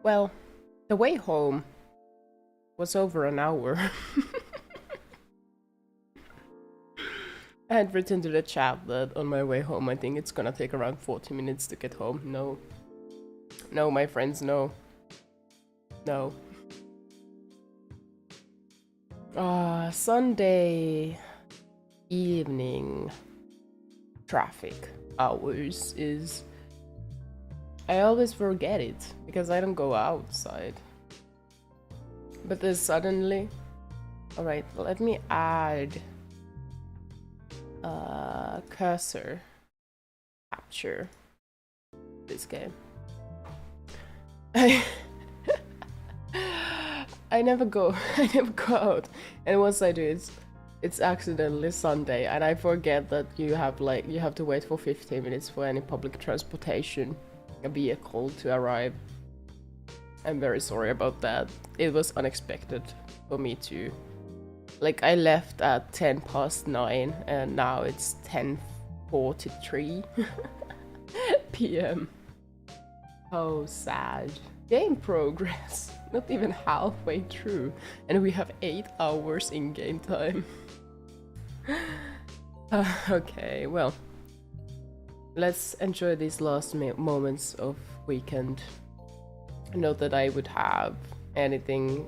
Well, the way home was over an hour. I had written to the chat that on my way home I think it's gonna take around 40 minutes to get home. No. No, my friends, no. No. Sunday evening traffic hours is... I always forget it because I don't go outside. But then suddenly... Alright, let me add cursor capture this game. I never go out, and once I do it's accidentally Sunday, and I forget that you have to wait for 15 minutes for any public transportation a vehicle to arrive. I'm very sorry about that. It was unexpected for me too. Like, I left at 9 and now it's 10:43 p.m. How sad. Game progress. Not even halfway through, and we have 8 hours in game time. Okay, well, let's enjoy these last moments of weekend. Not that I would have anything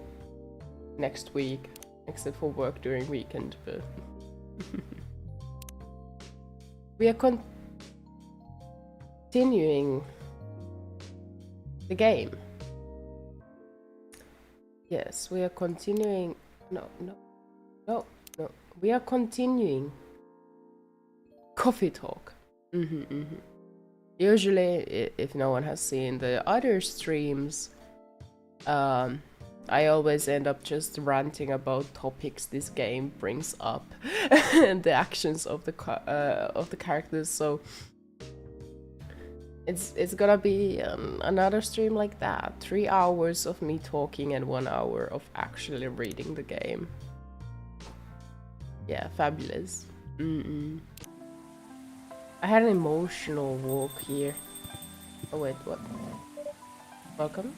next week except for work during weekend, but we are continuing the game. Yes, we are continuing. No. We are continuing coffee talk. Usually, if no one has seen the other streams, I always end up just ranting about topics this game brings up and the actions of the characters. So it's gonna be another stream like that. 3 hours of me talking and 1 hour of actually reading the game. Yeah, fabulous. I had an emotional walk here. Oh wait, what? Welcome.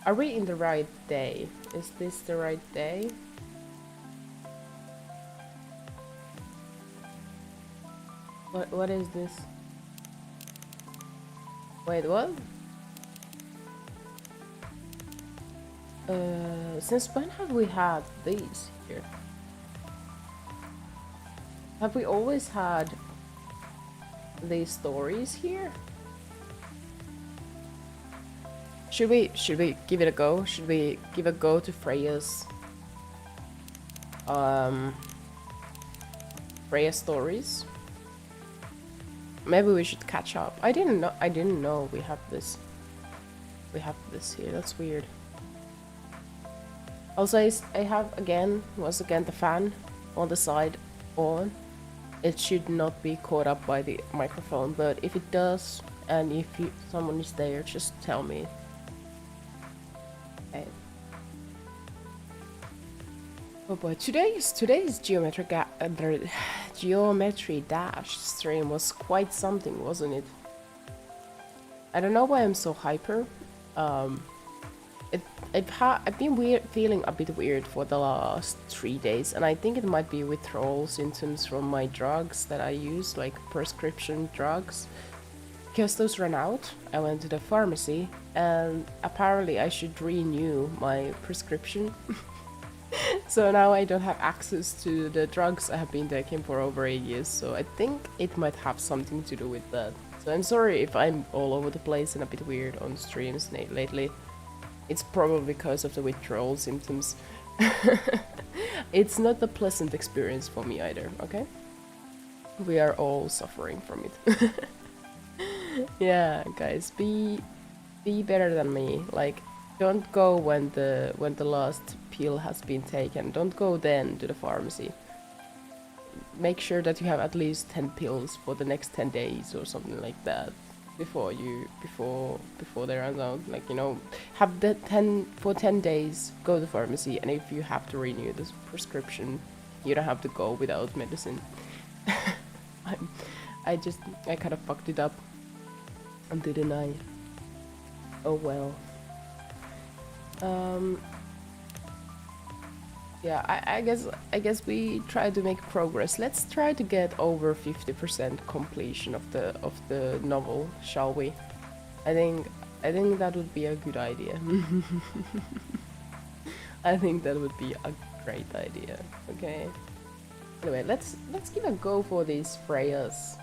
Are we in the right day? Is this the right day? What is this? Wait, what? Since when have we had these here? Have we always had these stories here? Should we give it a go? Should we give a go to Freya's stories? Maybe we should catch up. I didn't know we have this. We have this here. That's weird. Also, I have once again the fan on the side on. It should not be caught up by the microphone, but if it does, and if someone is there, just tell me. Okay. Oh boy, today's Geometry Dash stream was quite something, wasn't it? I don't know why I'm so hyper. I've been feeling a bit weird for the last 3 days, and I think it might be withdrawal symptoms from my drugs that I use, like prescription drugs. Because those ran out, I went to the pharmacy, and apparently I should renew my prescription. So now I don't have access to the drugs I have been taking for over 8 years, so I think it might have something to do with that. So I'm sorry if I'm all over the place and a bit weird on streams lately. It's probably because of the withdrawal symptoms. It's not a pleasant experience for me either, okay? We are all suffering from it. Yeah, guys, be better than me. Like, don't go when the last pill has been taken. Don't go then to the pharmacy. Make sure that you have at least 10 pills for the next 10 days or something like that before they run out. Like, you know, have the 10 days, go to the pharmacy, and if you have to renew this prescription, you don't have to go without medicine. I kind of fucked it up. Didn't I? Oh well. Yeah, I guess we try to make progress. Let's try to get over 50% completion of the novel, shall we? I think that would be a good idea. I think that would be a great idea. Okay. Anyway, let's give a go for these Freyas.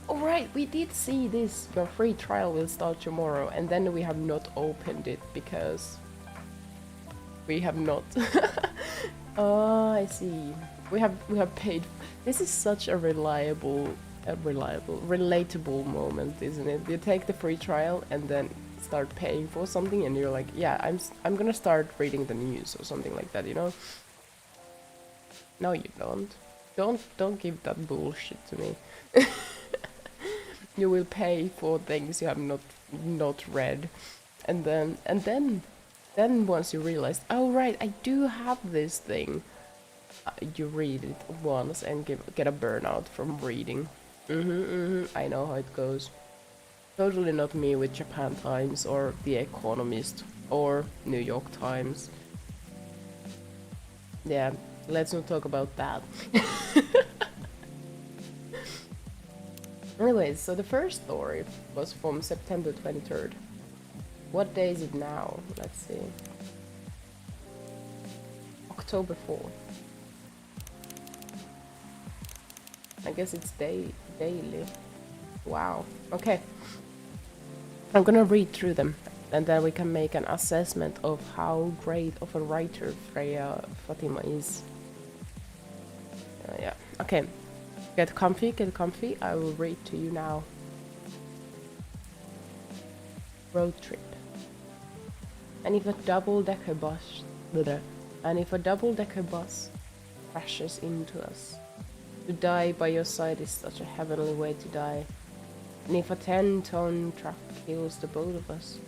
Alright, we did see this. Your free trial will start tomorrow, and then we have not opened it because we have not. Oh, I see. We have paid. This is such a relatable moment, isn't it? You take the free trial and then start paying for something, and you're like, yeah, I'm gonna start reading the news or something like that, you know? No, you don't. Don't give that bullshit to me. You will pay for things you have not read, and then once you realize, oh right, I do have this thing, you read it once and get a burnout from reading. I know how it goes. Totally not me with Japan Times or The Economist or New York Times. Yeah, let's not talk about that. Anyways, so the first story was from September 23rd. What day is it now? Let's see. October 4th. I guess it's daily. Wow. Okay. I'm gonna read through them, and then we can make an assessment of how great of a writer Freya Fatima is. Yeah. Okay. Get comfy, get comfy. I will read to you now. Road trip. And if a double-decker bus crashes into us, to die by your side is such a heavenly way to die. And if a 10-ton truck kills the both of us,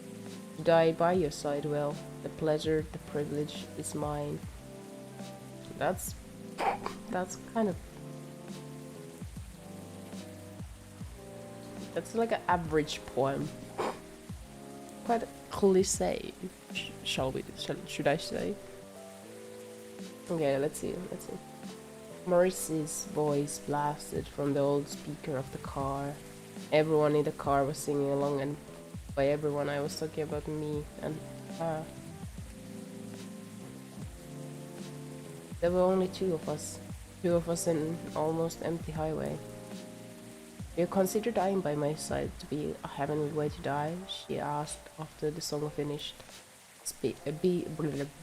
to die by your side, well, the pleasure, the privilege is mine. That's kind of... That's like an average poem. Quite a cliché, should I say? Okay, let's see. Maurice's voice blasted from the old speaker of the car. Everyone in the car was singing along, and by everyone I was talking about me and her. There were only two of us in an almost empty highway. Do you consider dying by my side to be a heavenly way to die? She asked after the song finished,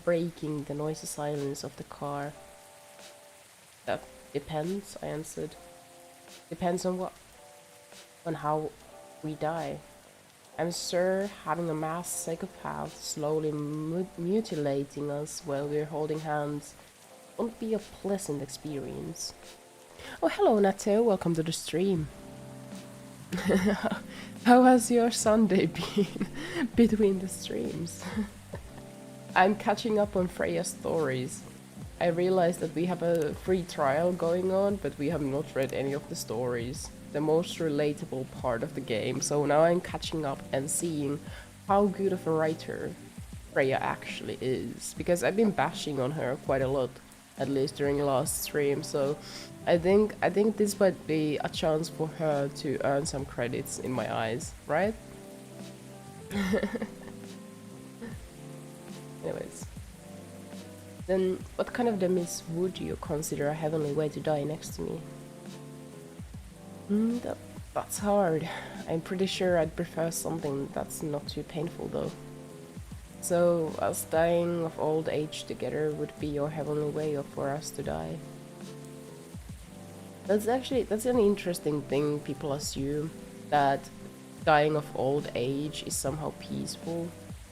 breaking the noisy silence of the car. That depends, I answered. Depends on what? On how we die. I'm sure having a masked psychopath slowly mutilating us while we're holding hands won't be a pleasant experience. Oh, hello Nateo, welcome to the stream. How has your Sunday been between the streams? I'm catching up on Freya's stories. I realized that we have a free trial going on, but we have not read any of the stories. The most relatable part of the game, so now I'm catching up and seeing how good of a writer Freya actually is. Because I've been bashing on her quite a lot, at least during last stream, so I think this might be a chance for her to earn some credits in my eyes, right? Anyways. Then what kind of demise would you consider a heavenly way to die next to me? That's hard. I'm pretty sure I'd prefer something that's not too painful though. So, us dying of old age together would be your heavenly way for us to die. That's an interesting thing. People assume that dying of old age is somehow peaceful,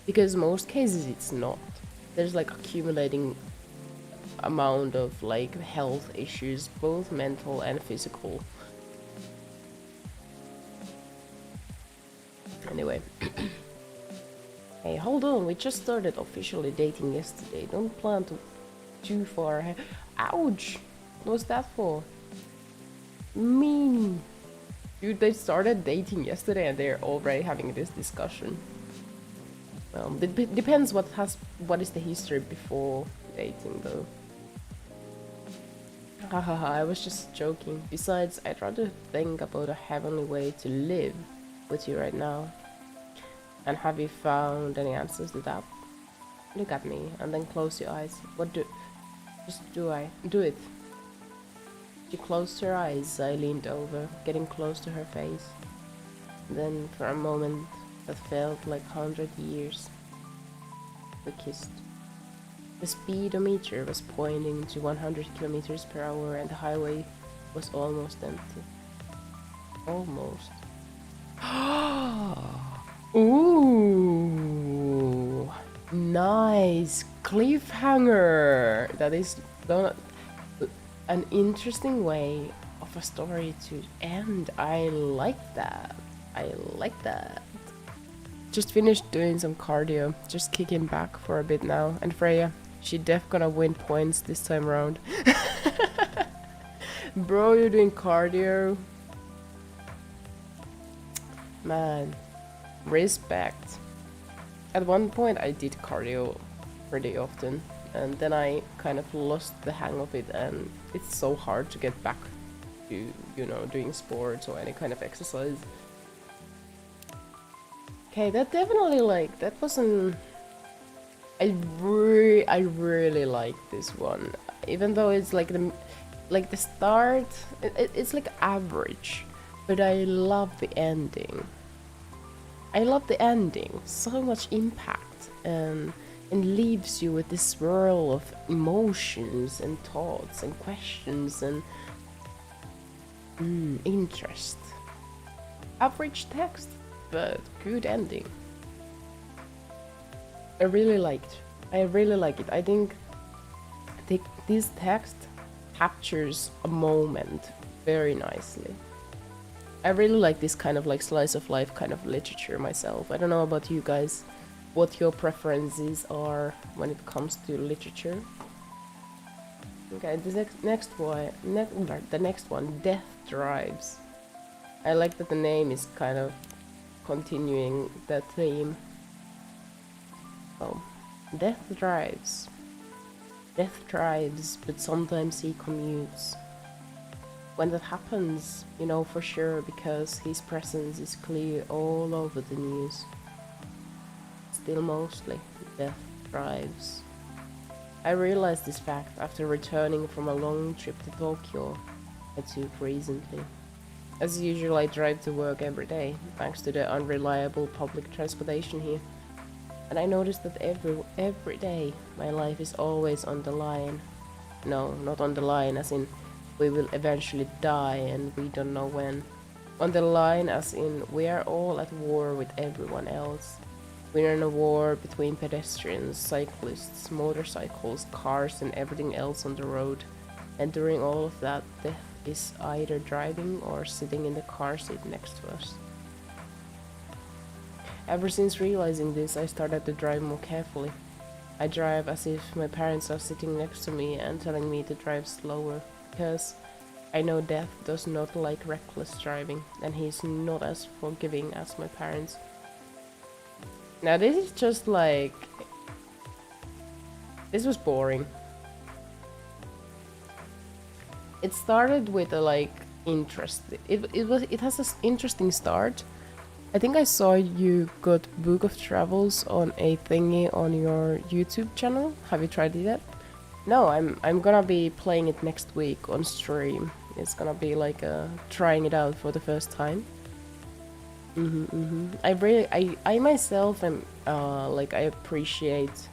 because most cases it's not. There's like accumulating amount of like health issues, both mental and physical. Anyway. Hey, hold on, we just started officially dating yesterday. Don't plan too far ahead. Ouch! What was that for? Mean. Dude, they started dating yesterday and they're already having this discussion. It depends what is the history before dating though. Hahaha, I was just joking. Besides, I'd rather think about a heavenly way to live with you right now. And have you found any answers to that? Look at me and then close your eyes. Do it. She closed her eyes. I leaned over, getting close to her face. Then, for a moment that felt like 100 years, we kissed. The speedometer was pointing to 100 kilometers per hour and the highway was almost empty. Almost. Ooh, nice cliffhanger. That is an interesting way of a story to end. I like that. Just finished doing some cardio, just kicking back for a bit now. And Freya, she def gonna win points this time around. Bro, you're doing cardio? Man, respect. At one point I did cardio pretty often, and then I kind of lost the hang of it, and it's so hard to get back to, you know, doing sports or any kind of exercise. Okay, that definitely, like, that wasn't... I really like this one, even though it's like the start, it's like average, but I love the ending. So much impact, and leaves you with this swirl of emotions and thoughts and questions and interest. Average text, but good ending. I really like it. I think this text captures a moment very nicely. I really like this kind of like slice of life kind of literature myself. I don't know about you guys, what your preferences are when it comes to literature. Okay, the next one, Death Drives. I like that the name is kind of continuing that theme. Oh, Death drives, but sometimes he commutes. When that happens, you know for sure, because his presence is clear all over the news. Still mostly, Death drives. I realized this fact after returning from a long trip to Tokyo I took recently. As usual, I drive to work every day, thanks to the unreliable public transportation here. And I noticed that every day my life is always on the line. No, not on the line as in we will eventually die and we don't know when. On the line as in we are all at war with everyone else. We're in a war between pedestrians, cyclists, motorcycles, cars and everything else on the road. And during all of that, death is either driving or sitting in the car seat next to us. Ever since realizing this, I started to drive more carefully. I drive as if my parents are sitting next to me and telling me to drive slower, because I know Death does not like reckless driving, and he's not as forgiving as my parents. Now this is just like... this was boring. It started with a like interest. It has this interesting start. I think I saw you got Book of Travels on a thingy on your YouTube channel. Have you tried it yet? No, I'm gonna be playing it next week on stream. It's gonna be like trying it out for the first time. I myself am like I appreciate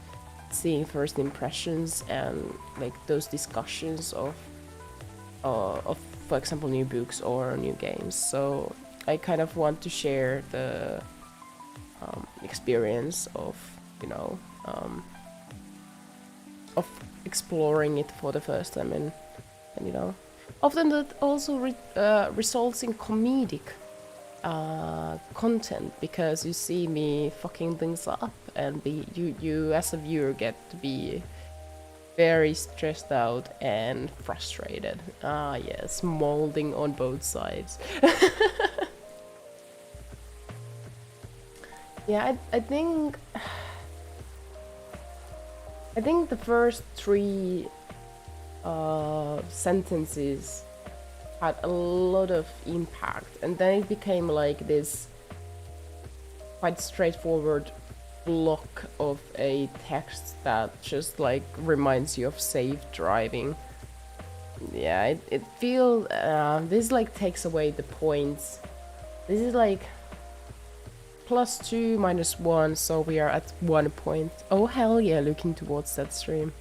seeing first impressions and like those discussions of for example new books or new games. So I kind of want to share the experience of, you know, of exploring it for the first time, and you know, often that also results in comedic content, because you see me fucking things up, and you as a viewer get to be very stressed out and frustrated. Ah, yes, molding on both sides. Yeah, I think the first three sentences had a lot of impact, and then it became like this quite straightforward block of a text that just like reminds you of safe driving. Yeah, it feels this like takes away the points. This is like +2 -1, so we are at 1 point. Oh hell yeah, looking towards that stream.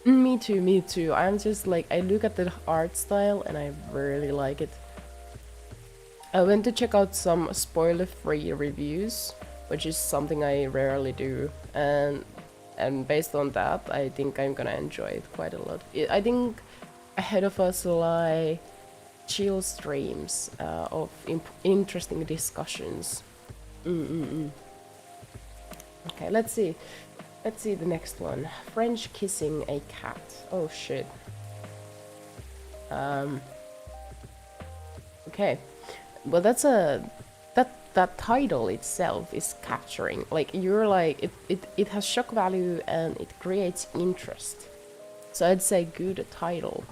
Me too, me too. I'm just like, I look at the art style and I really like it. I went to check out some spoiler-free reviews, which is something I rarely do, and based on that, I think I'm gonna enjoy it quite a lot. I think ahead of us lie chill streams of interesting discussions. Okay, let's see. Let's see the next one. French kissing a cat. Oh shit. Okay. Well, that's that title itself is capturing. Like, you're like, it has shock value and it creates interest. So I'd say good title.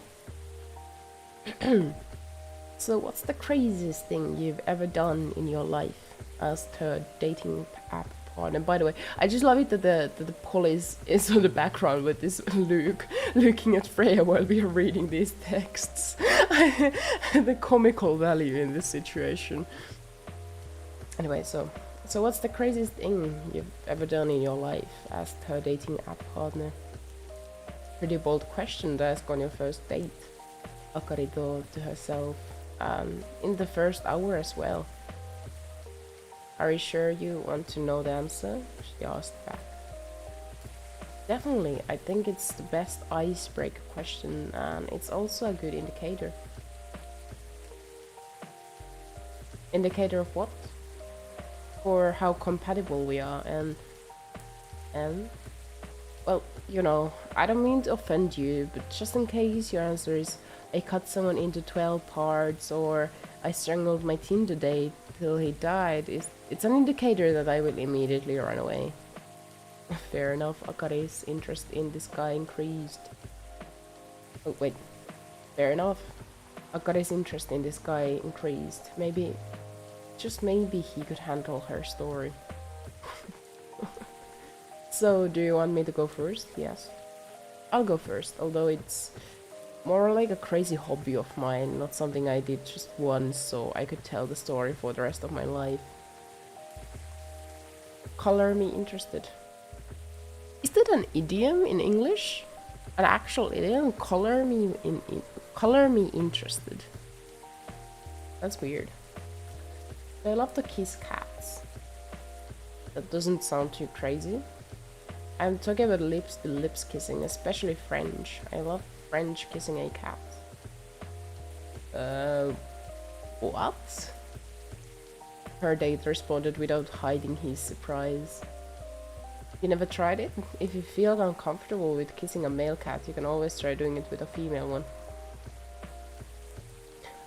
So what's the craziest thing you've ever done in your life as a dating app partner? By the way, I just love it that the Paul is on the background with this Luke looking at Freya while we are reading these texts. The comical value in this situation. Anyway, so what's the craziest thing you've ever done in your life as her dating app partner? Pretty bold question to ask on your first date. Akari thought to herself, in the first hour as well. Are you sure you want to know the answer? She asked back. Definitely, I think it's the best icebreaker question, and it's also a good indicator. Indicator of what? For how compatible we are, and well, you know, I don't mean to offend you, but just in case your answer is I cut someone into 12 parts, or I strangled my Tinder date till he died, it's an indicator that I will immediately run away. Fair enough, Akari's interest in this guy increased. Oh wait, fair enough. Akari's interest in this guy increased. Maybe, just maybe he could handle her story. So, do you want me to go first? Yes. I'll go first, although it's more like a crazy hobby of mine, not something I did just once so I could tell the story for the rest of my life. Color me interested. Is that an idiom in English? An actual idiom? Color me interested. That's weird. I love to kiss cats. That doesn't sound too crazy. I'm talking about lips to lips kissing, especially French. I love French kissing a cat. What? Her date responded without hiding his surprise. You never tried it? If you feel uncomfortable with kissing a male cat, you can always try doing it with a female one.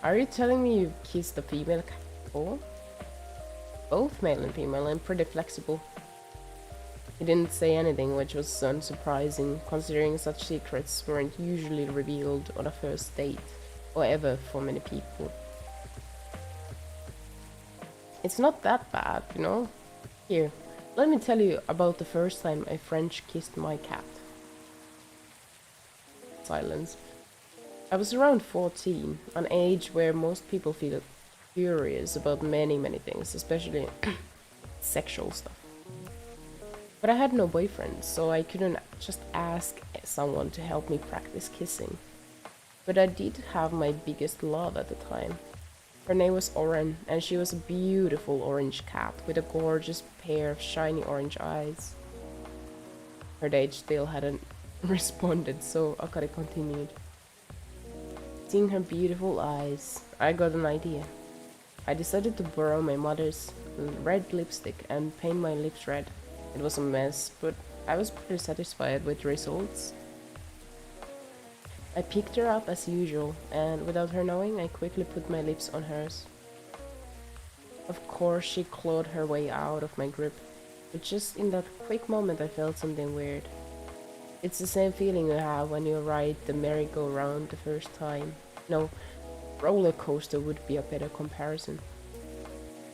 Are you telling me you've kissed a female cat before? Both male and female, I'm pretty flexible. He didn't say anything, which was unsurprising, considering such secrets weren't usually revealed on a first date, or ever for many people. It's not that bad, you know? Here, let me tell you about the first time I French kissed my cat. Silence. I was around 14, an age where most people feel curious about many things, especially sexual stuff. But I had no boyfriend, so I couldn't just ask someone to help me practice kissing. But I did have my biggest love at the time. Her name was Oren, and she was a beautiful orange cat with a gorgeous pair of shiny orange eyes. Her date still hadn't responded, so Akari continued. Seeing her beautiful eyes, I got an idea. I decided to borrow my mother's red lipstick and paint my lips red. It was a mess, but I was pretty satisfied with the results. I picked her up as usual, and without her knowing, I quickly put my lips on hers. Of course, she clawed her way out of my grip, but just in that quick moment I felt something weird. It's the same feeling you have when you ride the merry-go-round the first time. No, roller coaster would be a better comparison.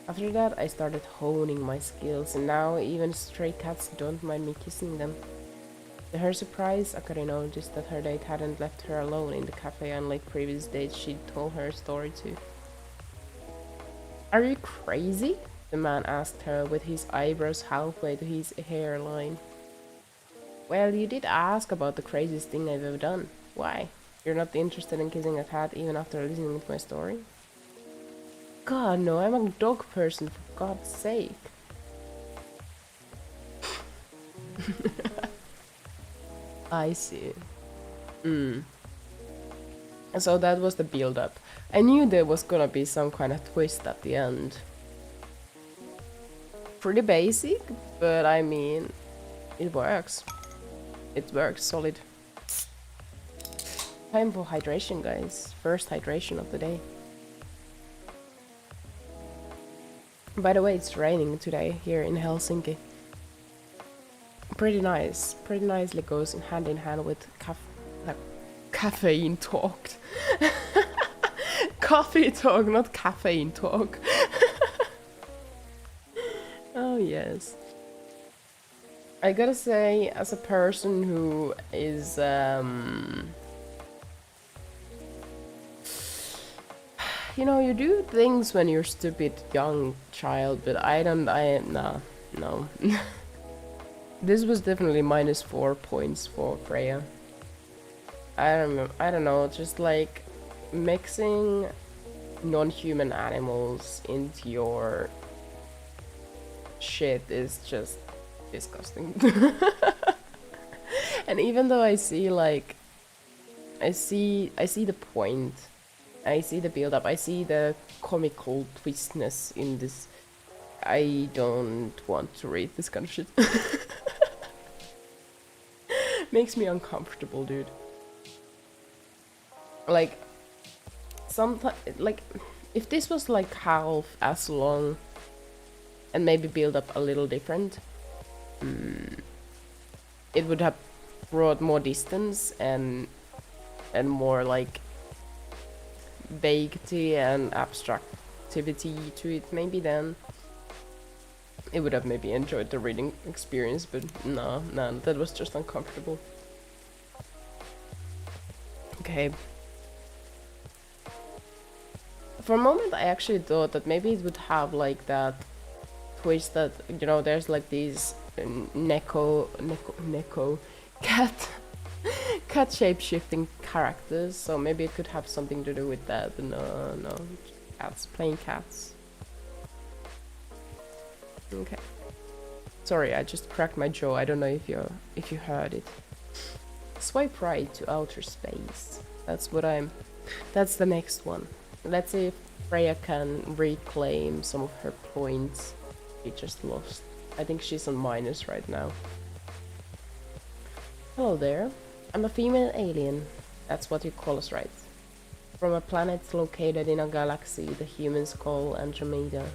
After that, I started honing my skills, and now even stray cats don't mind me kissing them. To her surprise, Akari noticed that her date hadn't left her alone in the cafe unlike previous dates she'd told her story to. Are you crazy? The man asked her with his eyebrows halfway to his hairline. Well, you did ask about the craziest thing I've ever done. Why? You're not interested in kissing a cat even after listening to my story? God, no, I'm a dog person, for God's sake. I see. So that was the build-up. I knew there was gonna be some kind of twist at the end. Pretty basic, but I mean, it works. It works, solid. Time for hydration, guys. First hydration of the day. By the way, it's raining today here in Helsinki. Pretty nice. Pretty nicely goes hand in hand with caffeine talk. Coffee talk, not caffeine talk. Oh yes. I gotta say, as a person who is you know, you do things when you're stupid young child, but no. This was definitely -4 points for Freya. I don't know, just like mixing non-human animals into your shit is just disgusting. And even though I see like I see the point, I see the build up, I see the comical twistness in this, I don't want to read this kind of shit. Makes me uncomfortable, dude. Like sometimes, like if this was like half as long and maybe build up a little different, it would have brought more distance and more like vaguety and abstractivity to it. Maybe then it would have maybe enjoyed the reading experience, but no, that was just uncomfortable. Okay. For a moment I actually thought that maybe it would have like that twist that, you know, there's like these neko cat shape-shifting characters, so maybe it could have something to do with that, but no, cats, plain cats. Okay. Sorry, I just cracked my jaw. I don't know if you heard it. Swipe right to outer space. That's the next one. Let's see if Freya can reclaim some of her points she just lost. I think she's on minus right now. Hello there. I'm a female alien. That's what you call us, right? From a planet located in a galaxy the humans call Andromeda.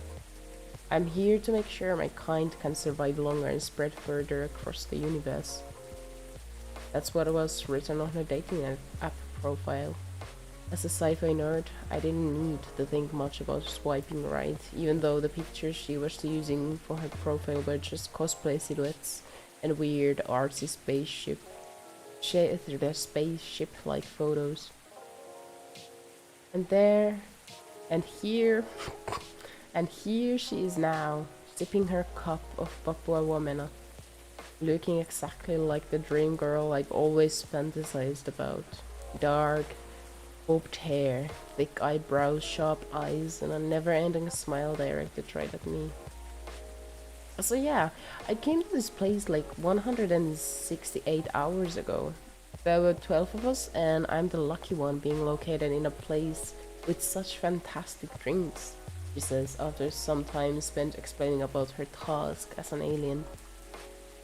I'm here to make sure my kind can survive longer and spread further across the universe. That's what was written on her dating app profile. As a sci-fi nerd, I didn't need to think much about swiping right, even though the pictures she was using for her profile were just cosplay silhouettes and weird artsy spaceship-like photos. And there, and here, and here she is now, sipping her cup of Papua Wamena, looking exactly like the dream girl I've always fantasized about. Dark, bobbed hair, thick eyebrows, sharp eyes, and a never-ending smile directed right at me. So yeah, I came to this place like 168 hours ago. There were 12 of us, and I'm the lucky one being located in a place with such fantastic drinks, she says after some time spent explaining about her task as an alien.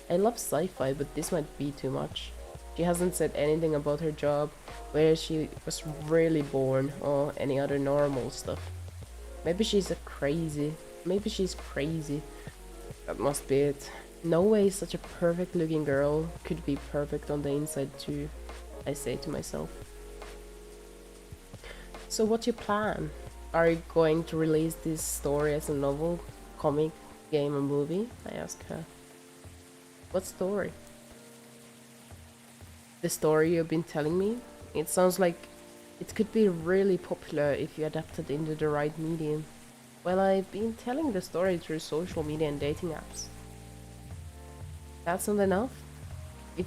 I love sci-fi, but this might be too much. She hasn't said anything about her job, where she was really born or any other normal stuff. Maybe she's crazy. Maybe she's crazy. That must be it. No way such a perfect looking girl could be perfect on the inside too, I say to myself. So what's your plan? Are you going to release this story as a novel, comic, game or movie? I ask her. What story? The story you've been telling me? It sounds like it could be really popular if you adapt it into the right medium. Well, I've been telling the story through social media and dating apps. That's not enough? If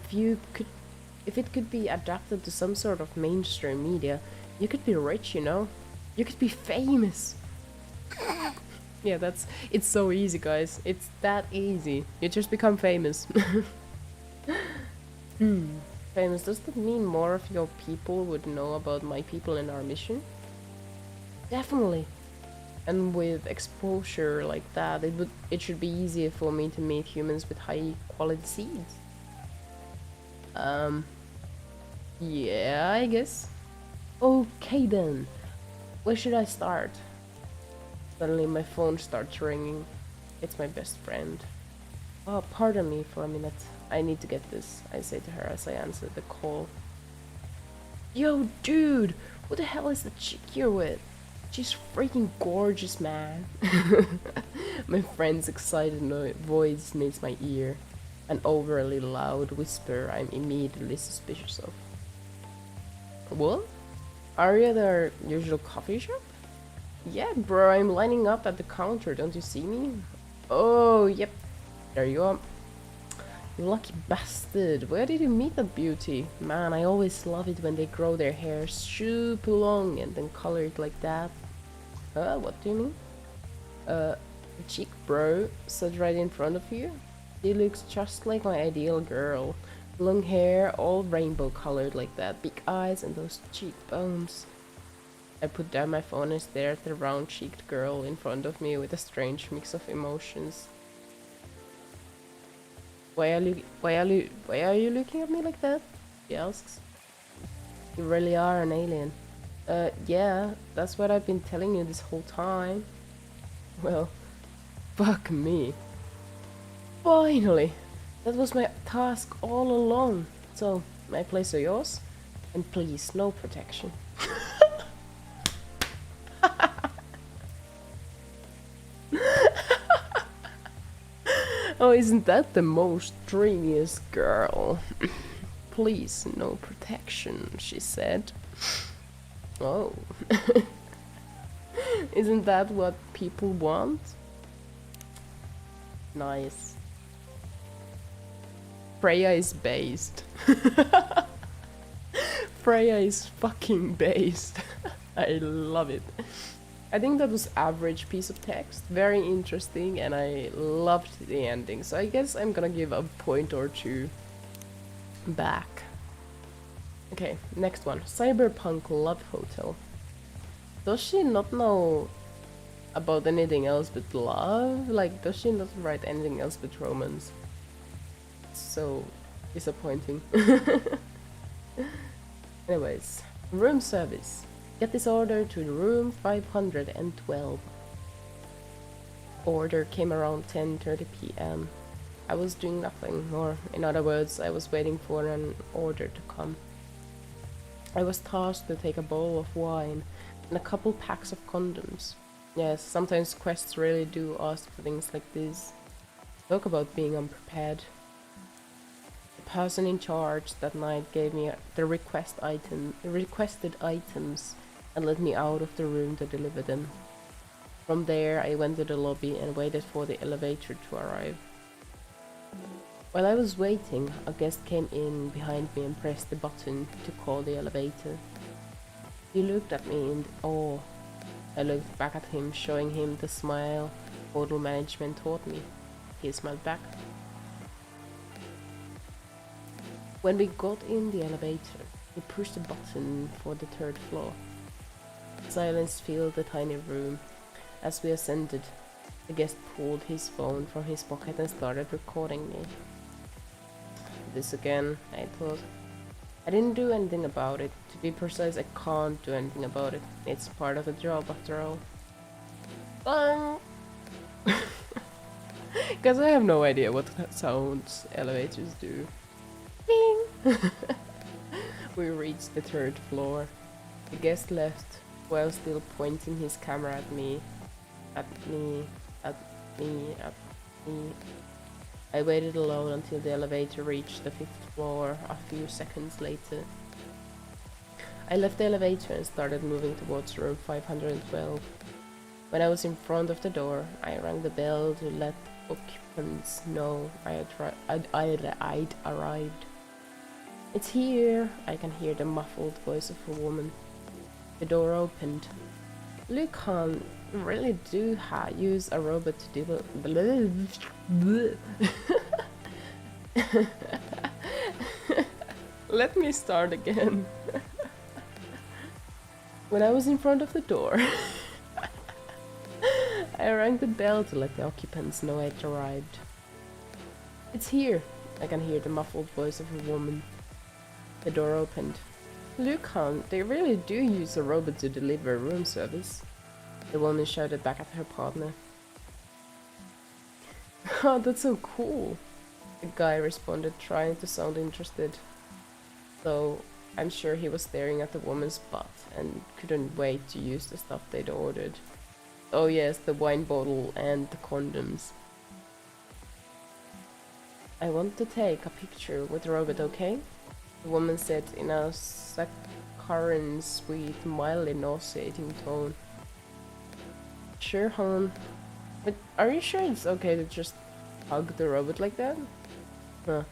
it could be adapted to some sort of mainstream media, you could be rich, you know? You could be famous. Yeah, it's so easy, guys. It's that easy. You just become famous. Famous, does that mean more of your people would know about my people and our mission? Definitely. And with exposure like that, it should be easier for me to meet humans with high quality seeds. Yeah, I guess. Okay then. Where should I start? Suddenly my phone starts ringing. It's my best friend. Oh, pardon me for a minute. I need to get this, I say to her as I answer the call. Yo, dude! Who the hell is the chick you're with? She's freaking gorgeous, man. My friend's excited voice meets my ear. An overly loud whisper I'm immediately suspicious of. What? Are you at our usual coffee shop? Yeah, bro, I'm lining up at the counter, don't you see me? Oh, yep. There you are. You lucky bastard. Where did you meet that beauty? Man, I always love it when they grow their hair super long and then color it like that. What do you mean? The chick, bro, sat right in front of you. She looks just like my ideal girl. Long hair, all rainbow colored like that. Big eyes and those cheekbones. I put down my phone and stare at the round-cheeked girl in front of me with a strange mix of emotions. Why are you looking at me like that? She asks. You really are an alien. Yeah, that's what I've been telling you this whole time. Well, fuck me. Finally! That was my task all along. So, my place or yours? And please, no protection. Oh, isn't that the most dreamiest girl? Please, no protection, she said. Oh. Isn't that what people want? Nice. Freya is based. Freya is fucking based. I love it. I think that was average piece of text. Very interesting, and I loved the ending. So I guess I'm gonna give a point or two back. Okay, next one. Cyberpunk Love Hotel. Does she not know about anything else but love? Like, does she not write anything else but romance? So disappointing. Anyways, room service. Get this order to room 512. Order came around 10:30 p.m. I was doing nothing, or in other words, I was waiting for an order to come. I was tasked to take a bowl of wine and a couple packs of condoms. Yes, sometimes quests really do ask for things like this. Talk about being unprepared. The person in charge that night gave me the requested items and let me out of the room to deliver them. From there, I went to the lobby and waited for the elevator to arrive. While I was waiting, a guest came in behind me and pressed the button to call the elevator. He looked at me in awe. I looked back at him, showing him the smile hotel management taught me. He smiled back. When we got in the elevator, he pushed the button for the 3rd floor. Silence filled the tiny room. As we ascended, the guest pulled his phone from his pocket and started recording me. This again, I thought. I didn't do anything about it. To be precise, I can't do anything about it. It's part of the job after all. Because I have no idea what sounds elevators do. Ding! We reached the 3rd floor. The guest left while still pointing his camera at me. At me. I waited alone until the elevator reached the 5th floor a few seconds later. I left the elevator and started moving towards room 512. When I was in front of the door, I rang the bell to let occupants know I'd arrived. It's here, I can hear the muffled voice of a woman. The door opened. Lucan really do use a robot to do Let me start again. When I was in front of the door, I rang the bell to let the occupants know I'd arrived. It's here, I can hear the muffled voice of a woman. The door opened. Lucan, they really do use a robot to deliver room service. The woman shouted back at her partner. Oh, that's so cool. The guy responded, trying to sound interested. Though I'm sure he was staring at the woman's butt and couldn't wait to use the stuff they'd ordered. Oh yes, the wine bottle and the condoms. I want to take a picture with the robot, okay? The woman said in a saccharine, sweet, mildly nauseating tone. Sure, hon. But are you sure it's okay to just hug the robot like that? Huh.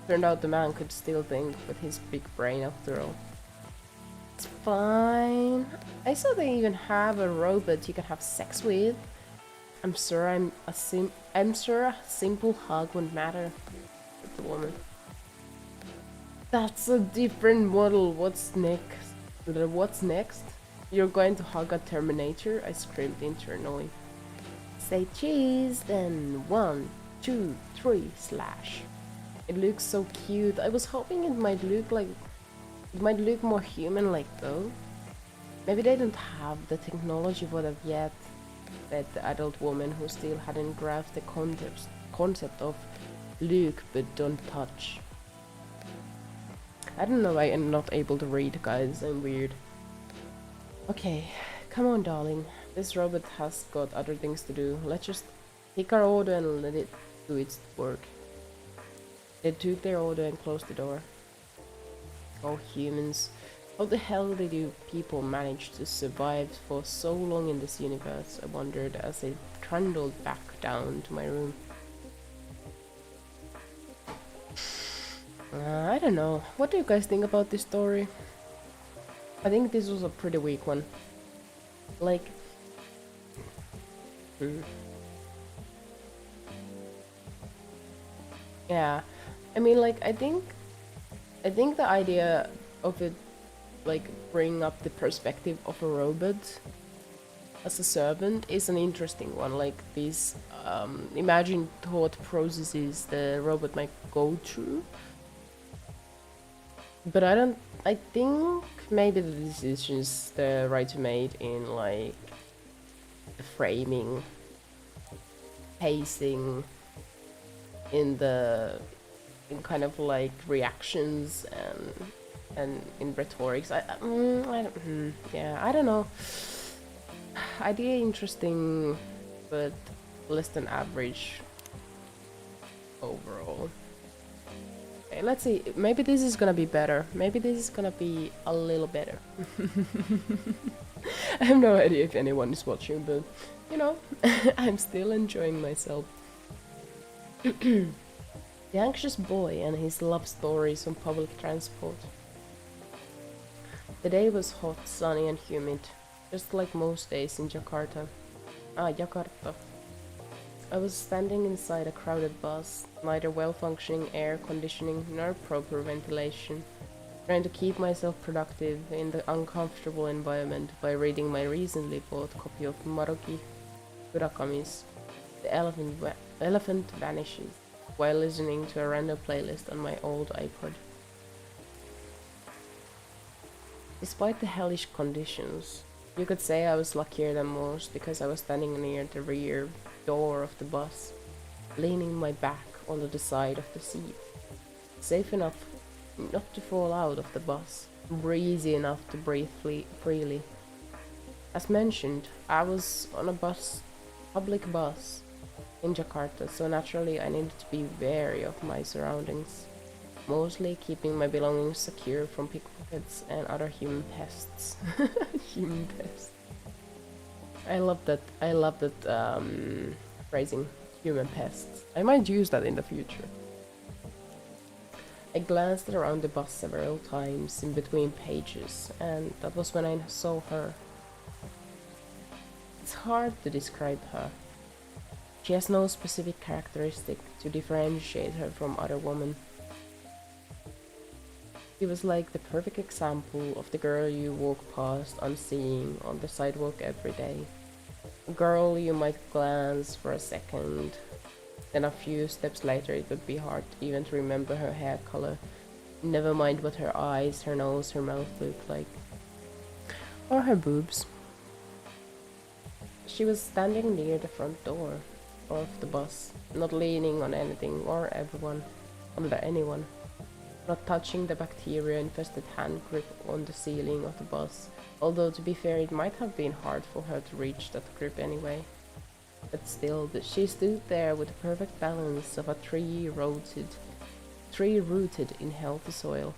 Turned out the man could still think with his big brain after all. It's fine. I saw they even have a robot you can have sex with. I'm sure a simple hug wouldn't matter, said the woman. That's a different model. What's next? What's next? You're going to hug a Terminator? I screamed internally. Say cheese, then 1, 2, 3, slash. It looks so cute. I was hoping it might look more human-like though. Maybe they don't have the technology for that yet, said the adult woman who still hadn't grasped the concept of Luke but don't touch. I don't know why I'm not able to read, guys. I'm weird. Okay, come on, darling. This robot has got other things to do. Let's just take our order and let it do its work. They took their order and closed the door. Oh, humans. How the hell did you people manage to survive for so long in this universe? I wondered as I trundled back down to my room. I don't know. What do you guys think about this story? I think this was a pretty weak one. Like... Yeah. I mean, like, I think the idea of it, like, bring up the perspective of a robot as a servant is an interesting one. Like, these imagined thought processes the robot might go through. But I think maybe the decisions the writer made in, like, the framing, pacing, in kind of like reactions and in rhetorics. I don't know. Idea interesting, but less than average overall. Okay, let's see. Maybe this is gonna be better. Maybe this is gonna be a little better. I have no idea if anyone is watching, but you know, I'm still enjoying myself. The anxious boy and his love stories on public transport. The day was hot, sunny and humid, just like most days in Jakarta. Jakarta. I was standing inside a crowded bus, neither well-functioning air conditioning nor proper ventilation, trying to keep myself productive in the uncomfortable environment by reading my recently bought copy of Maruki Murakami's The Elephant Vanishes, while listening to a random playlist on my old iPod. Despite the hellish conditions, you could say I was luckier than most because I was standing near the rear door of the bus, leaning my back onto the side of the seat, safe enough not to fall out of the bus, breezy enough to breathe freely. As mentioned, I was on a public bus in Jakarta, so naturally I needed to be wary of my surroundings, mostly keeping my belongings secure from pickpockets and other human pests. Human pests. I love that phrasing, human pests. I might use that in the future. I glanced around the bus several times in between pages, and that was when I saw her. It's hard to describe her. She has no specific characteristic to differentiate her from other women. She was like the perfect example of the girl you walk past unseeing on the sidewalk every day. A girl you might glance for a second, then a few steps later it would be hard even to remember her hair color, never mind what her eyes, her nose, her mouth looked like. Or her boobs. She was standing near the front door of the bus, not leaning on anything or anyone, not touching the bacteria-infested hand grip on the ceiling of the bus, although to be fair it might have been hard for her to reach that grip anyway. But still, she stood there with the perfect balance of a tree rooted in healthy soil.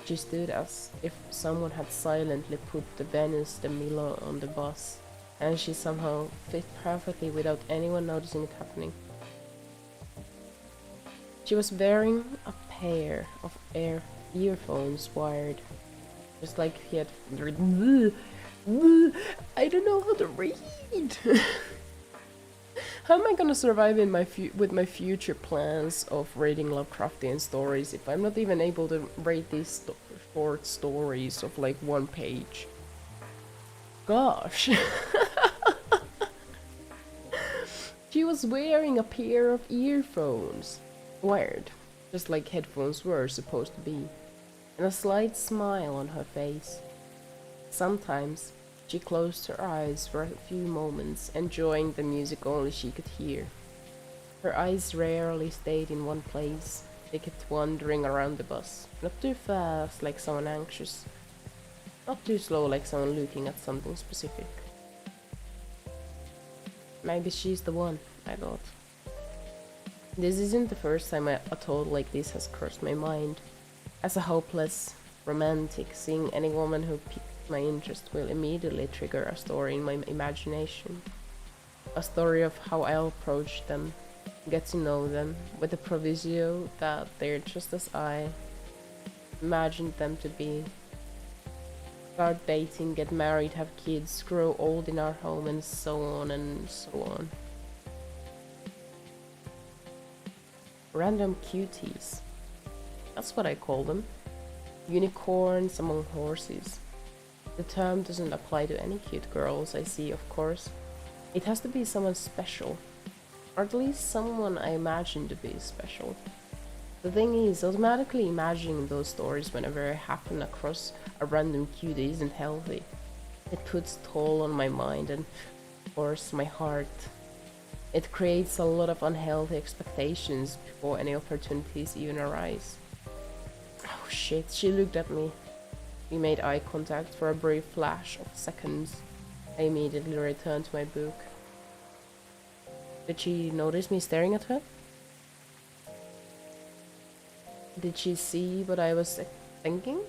She stood as if someone had silently put the Venus de Milo on the bus, and she somehow fit perfectly without anyone noticing it happening. She was wearing a pair of earphones wired, just like he had. I don't know how to read. How am I gonna survive in with my future plans of reading Lovecraftian stories if I'm not even able to read these short stories of like 1 page? Gosh. She was wearing a pair of earphones, wired, just like headphones were supposed to be, and a slight smile on her face. Sometimes she closed her eyes for a few moments, enjoying the music only she could hear. Her eyes rarely stayed in one place. They kept wandering around the bus, not too fast like someone anxious, not too slow like someone looking at something specific. Maybe she's the one, I thought. This isn't the first time a thought like this has crossed my mind. As a hopeless romantic, seeing any woman who piques my interest will immediately trigger a story in my imagination. A story of how I'll approach them, get to know them, with the proviso that they're just as I imagined them to be. Start dating, get married, have kids, grow old in our home, and so on and so on. Random cuties. That's what I call them. Unicorns among horses. The term doesn't apply to any cute girls I see, of course. It has to be someone special. Or at least someone I imagine to be special. The thing is, automatically imagining those stories whenever I happen across a random cutie isn't healthy. It puts toll on my mind and, of course, my heart. It creates a lot of unhealthy expectations before any opportunities even arise. Oh shit, she looked at me. We made eye contact for a brief flash of seconds. I immediately returned to my book. Did she notice me staring at her? Did she see what I was thinking?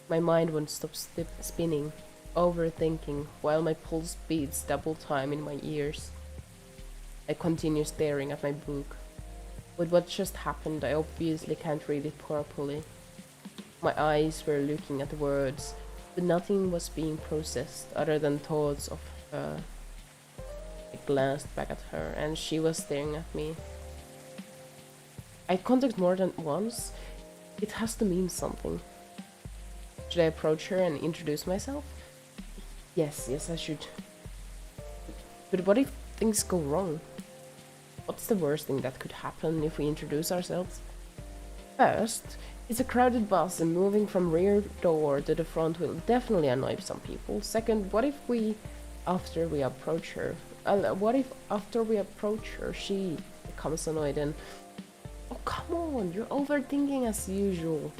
My mind won't stop spinning, overthinking, while my pulse beats double time in my ears. I continue staring at my book. With what just happened, I obviously can't read it properly. My eyes were looking at the words, but nothing was being processed other than thoughts of her. I glanced back at her, and she was staring at me. Eye contact more than once? It has to mean something. Should I approach her and introduce myself? Yes, I should. But what if things go wrong? What's the worst thing that could happen if we introduce ourselves? First, It's a crowded bus and moving from rear door to the front will definitely annoy some people. Second, what if after we approach her, she becomes annoyed and, oh come on, you're overthinking as usual.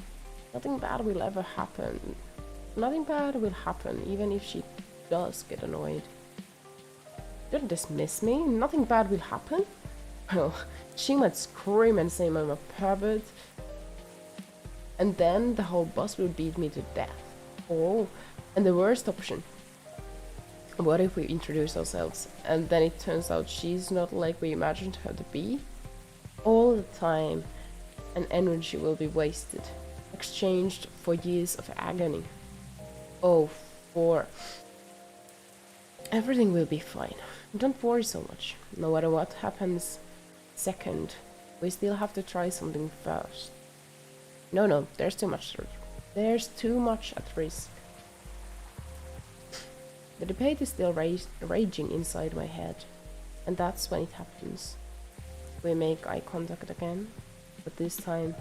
Nothing bad will ever happen. Nothing bad will happen, even if she does get annoyed. Don't dismiss me, nothing bad will happen? Well, she might scream and say I'm a pervert, and then the whole bus will beat me to death. Oh, and the worst option. What if we introduce ourselves, and then it turns out she's not like we imagined her to be? All the time and energy will be wasted, exchanged for years of agony. Oh, everything will be fine. Don't worry so much. No matter what happens second, we still have to try something first. No, there's too much. There's too much at risk. The debate is still raging inside my head, and that's when it happens. We make eye contact again, but this time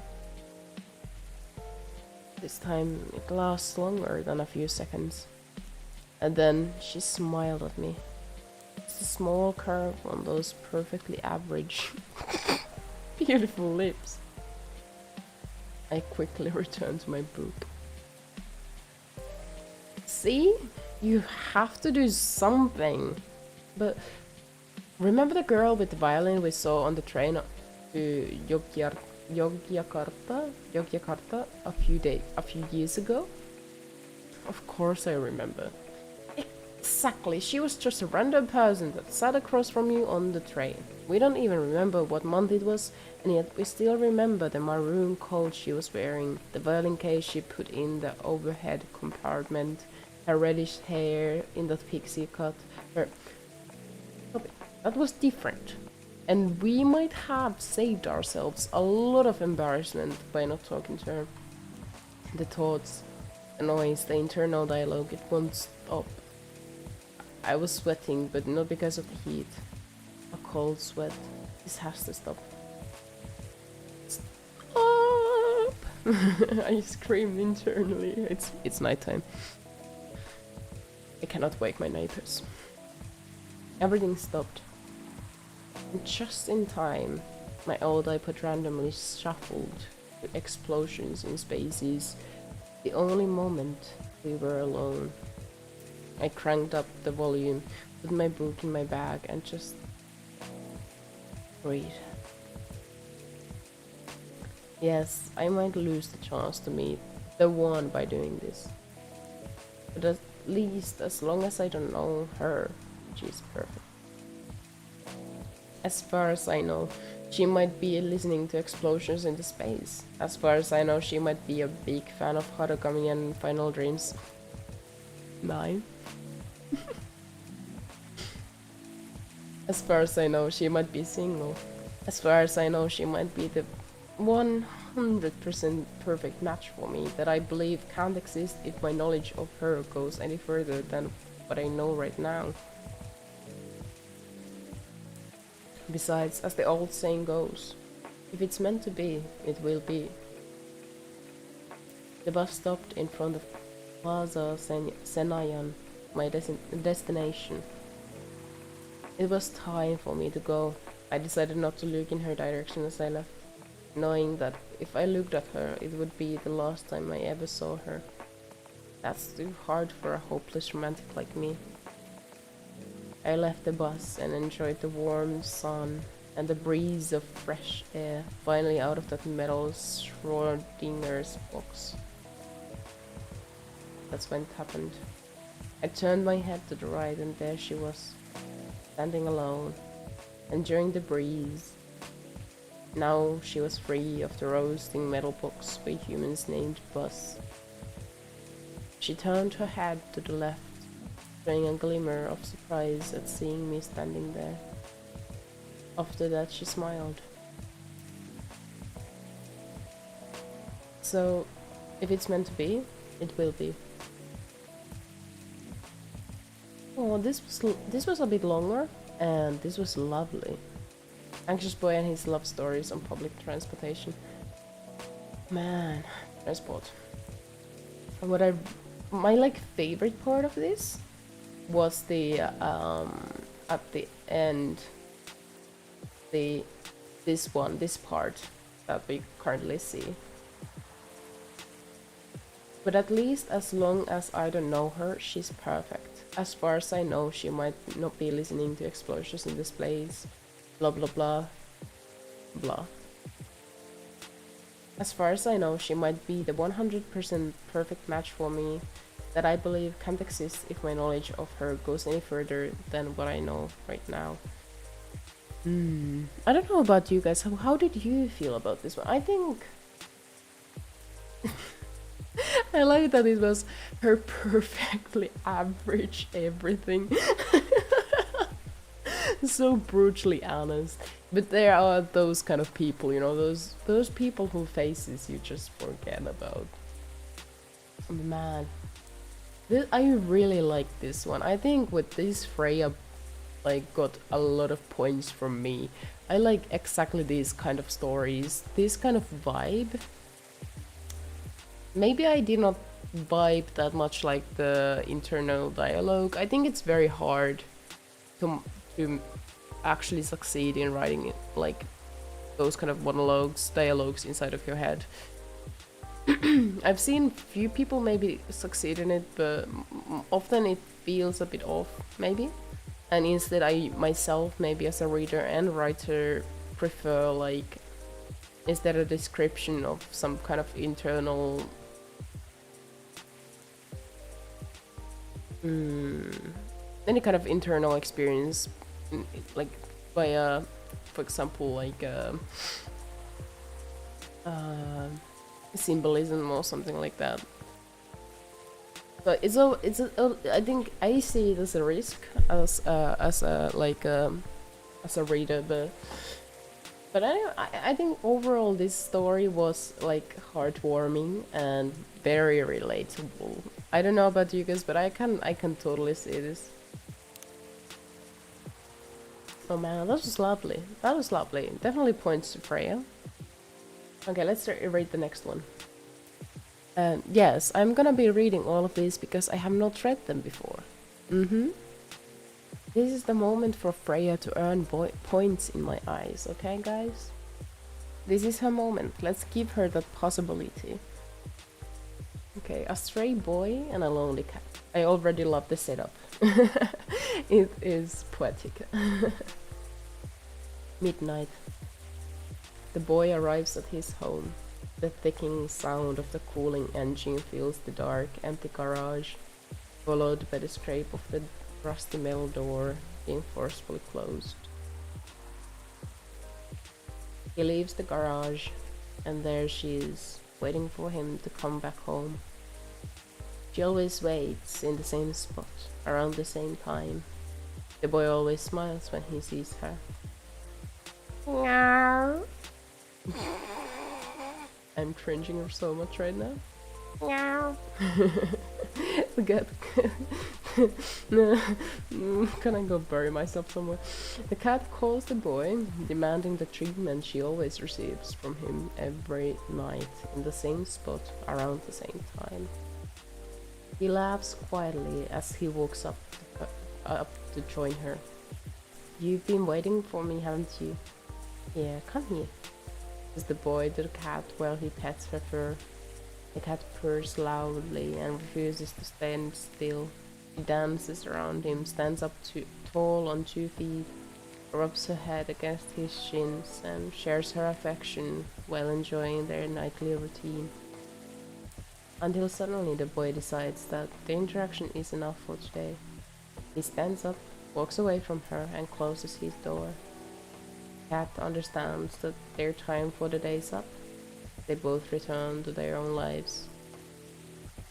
it lasts longer than a few seconds. And then she smiled at me. It's a small curve on those perfectly average, beautiful lips. I quickly returned to my book. See? You have to do something. But remember the girl with the violin we saw on the train to Yogyakarta a few years ago? Of course I remember. Exactly, she was just a random person that sat across from you on the train. We don't even remember what month it was, and yet we still remember the maroon coat she was wearing, the violin case she put in the overhead compartment, her reddish hair in that pixie cut. That was different. And we might have saved ourselves a lot of embarrassment by not talking to her. The thoughts, the noise, the internal dialogue, it won't stop. I was sweating, but not because of the heat. A cold sweat. This has to stop. Stop! I screamed internally. It's nighttime. I cannot wake my neighbors. Everything stopped. And just in time, my old iPod randomly shuffled to explosions in spaces. The only moment we were alone. I cranked up the volume, put my book in my bag, and just breathe. Yes, I might lose the chance to meet the one by doing this. But at least as long as I don't know her, she's perfect. As far as I know, she might be listening to explosions into space. As far as I know, she might be a big fan of Harugami and Final Dreams 9. As far as I know, she might be single. As far as I know, she might be the 100% perfect match for me that I believe can't exist if my knowledge of her goes any further than what I know right now. Besides, as the old saying goes, if it's meant to be, it will be. The bus stopped in front of Plaza Senayan, my destination. It was time for me to go. I decided not to look in her direction as I left, knowing that if I looked at her, it would be the last time I ever saw her. That's too hard for a hopeless romantic like me. I left the bus and enjoyed the warm sun and the breeze of fresh air, finally out of that metal Schrodinger's box. That's when it happened. I turned my head to the right and there she was, standing alone, enjoying the breeze. Now she was free of the roasting metal box we humans named Buzz. She turned her head to the left, showing a glimmer of surprise at seeing me standing there. After that she smiled. So, if it's meant to be, it will be. Oh, this was a bit longer, and this was lovely. Anxious boy and his love stories on public transportation. Man, transport. What my like favorite part of this was the at the end, this part that we currently see. But at least as long as I don't know her, she's perfect. As far as I know, she might not be listening to explosions in this place. Blah blah blah. Blah. As far as I know, she might be the 100% perfect match for me that I believe can't exist if my knowledge of her goes any further than what I know right now. I don't know about you guys. How did you feel about this one? I think I like that it was her perfectly average everything. So brutally honest. But there are those kind of people, you know, those people whose faces you just forget about. Man, I really like this one. I think with this Freya like got a lot of points from me. I like exactly these kind of stories, this kind of vibe. Maybe I did not vibe that much like the internal dialogue. I think it's very hard to actually succeed in writing it, like those kind of dialogues inside of your head. I've seen few people maybe succeed in it, but often it feels a bit off, maybe. And instead I myself, maybe as a reader and writer, prefer like, instead a description of some kind of internal any kind of internal experience, like by for example like symbolism or something like that. But I think I see it as a risk as a reader, but I think overall this story was like heartwarming and very relatable. I don't know about you guys, but I can totally see this. Oh man, that was lovely. That was lovely. Definitely points to Freya. Okay, let's read the next one. Yes, I'm gonna be reading all of these because I have not read them before. This is the moment for Freya to earn points in my eyes, okay guys? This is her moment. Let's give her that possibility. Okay, a stray boy and a lonely cat. I already love the setup. It is poetic. Midnight. The boy arrives at his home. The ticking sound of the cooling engine fills the dark, empty garage, followed by the scrape of the rusty metal door being forcefully closed. He leaves the garage, and there she is, waiting for him to come back home. She always waits in the same spot, around the same time. The boy always smiles when he sees her. Meow. I'm cringing so much right now. Meow. The cat. Can I go bury myself somewhere? The cat calls the boy, demanding the treatment she always receives from him every night in the same spot around the same time. He laughs quietly as he walks up to join her. You've been waiting for me, haven't you? Yeah, come here, says the boy to the cat while he pets her fur. The cat purrs loudly and refuses to stand still. She dances around him, stands up tall on 2 feet, rubs her head against his shins, and shares her affection while enjoying their nightly routine. Until suddenly the boy decides that the interaction is enough for today. He stands up, walks away from her, and closes his door. The cat understands that their time for the day is up. They both return to their own lives.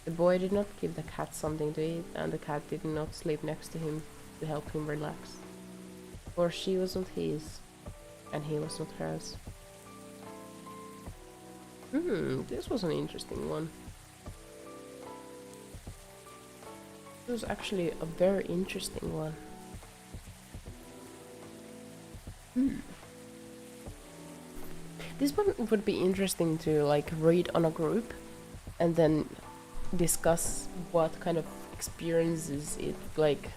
The boy did not give the cat something to eat, and the cat did not sleep next to him to help him relax. For she was not his, and he was not hers. This was an interesting one. This was actually a very interesting one. This one would be interesting to like read on a group and then discuss what kind of experiences it like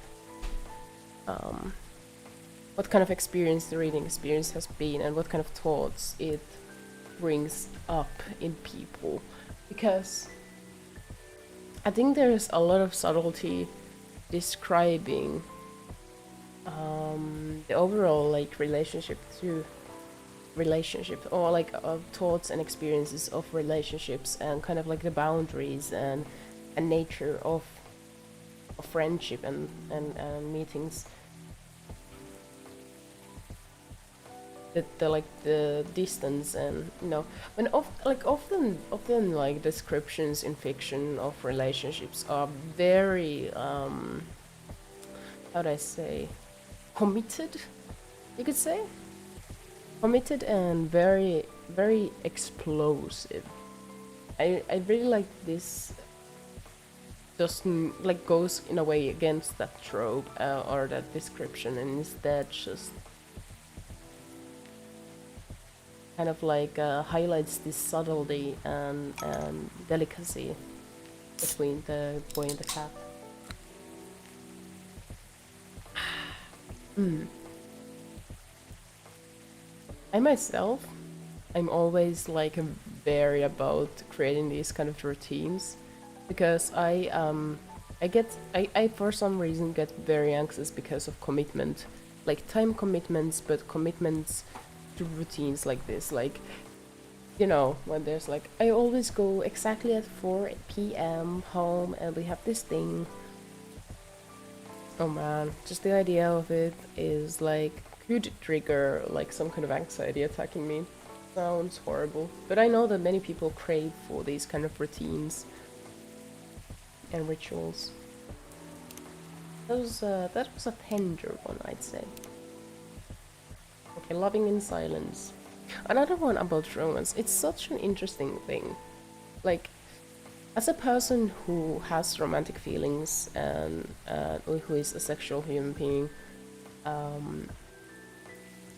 what kind of experience the reading experience has been and what kind of thoughts it brings up in people, because I think there's a lot of subtlety describing the overall like relationship to relationships, or like thoughts and experiences of relationships, and kind of like the boundaries and nature of friendship and meetings. The like the distance, and you know, when often like descriptions in fiction of relationships are very how do I say, committed, you could say, committed and very explosive. I really like this doesn't like goes in a way against that trope or that description, and instead just kind of like highlights this subtlety and delicacy between the boy and the cat. I myself, I'm always like very about creating these kind of routines, because I for some reason get very anxious because of commitment, like time commitments, but commitments to routines like this, like, you know, when there's like, I always go exactly at 4 p.m. home and we have this thing. Oh man, just the idea of it is like, could trigger like some kind of anxiety attacking me. Sounds horrible, but I know that many people crave for these kind of routines and rituals. That was a tender one, I'd say. Okay, loving in silence. Another one about romance. It's such an interesting thing. Like, as a person who has romantic feelings and who is a sexual human being,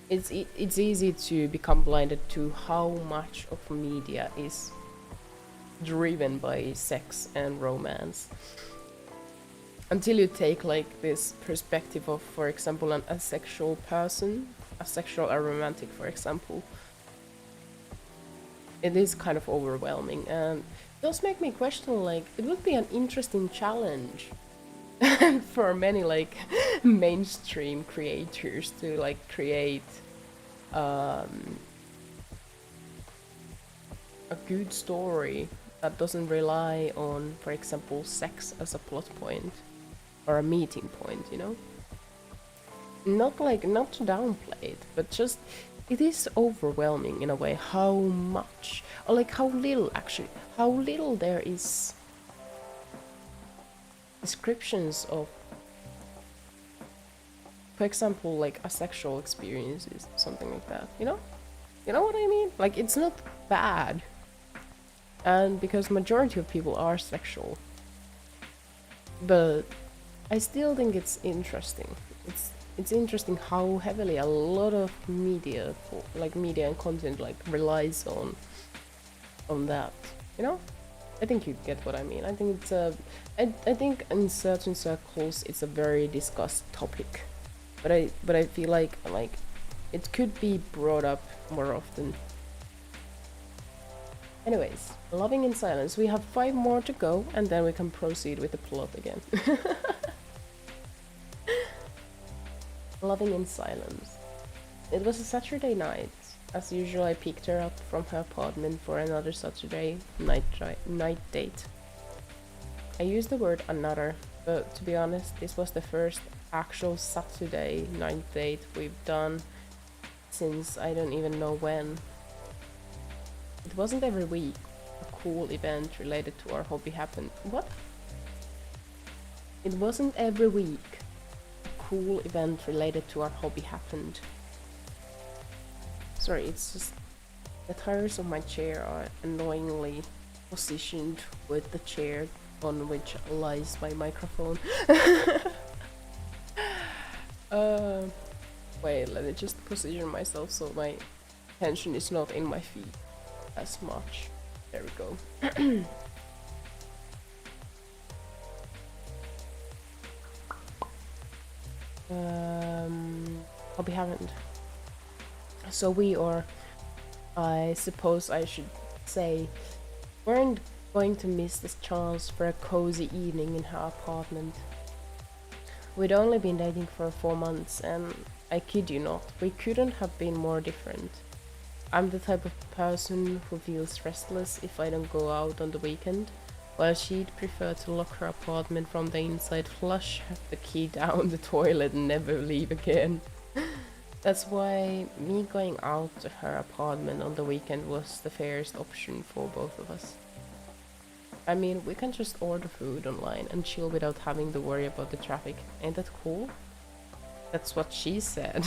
it's easy to become blinded to how much of media is driven by sex and romance. Until you take like this perspective of, for example, an asexual person, asexual or romantic, for example, it is kind of overwhelming, and it does make me question, like, it would be an interesting challenge for many like mainstream creators to like create a good story that doesn't rely on, for example, sex as a plot point or a meeting point, you know? Not to downplay it, but just it is overwhelming in a way how much, or like how little there is descriptions of, for example, like asexual experiences, something like that, you know? You know what I mean? Like, it's not bad. And because majority of people are sexual. But I still think it's interesting. It's interesting how heavily a lot of media, like media and content, like relies on that, you know? I think you get what I mean. I think it's I think in certain circles it's a very discussed topic, but I feel like it could be brought up more often. Anyways, loving in silence. We have 5 more to go, and then we can proceed with the plot again. Loving in silence. It was a Saturday night. As usual, I picked her up from her apartment for another Saturday night date. I use the word another, but to be honest, this was the first actual Saturday night date we've done since I don't even know when. It wasn't every week a cool event related to our hobby happened. What? It wasn't every week a cool event related to our hobby happened. Sorry, it's just the tires of my chair are annoyingly positioned with the chair on which lies my microphone. Wait, let me just position myself so my attention is not in my feed as much. There we go. Hope we haven't. So we, or I suppose I should say, weren't going to miss this chance for a cozy evening in her apartment. We'd only been dating for 4 months, and I kid you not, we couldn't have been more different. I'm the type of person who feels restless if I don't go out on the weekend, while she'd prefer to lock her apartment from the inside, flush the key down the toilet and never leave again. That's why me going out to her apartment on the weekend was the fairest option for both of us. I mean, we can just order food online and chill without having to worry about the traffic. Ain't that cool? That's what she said.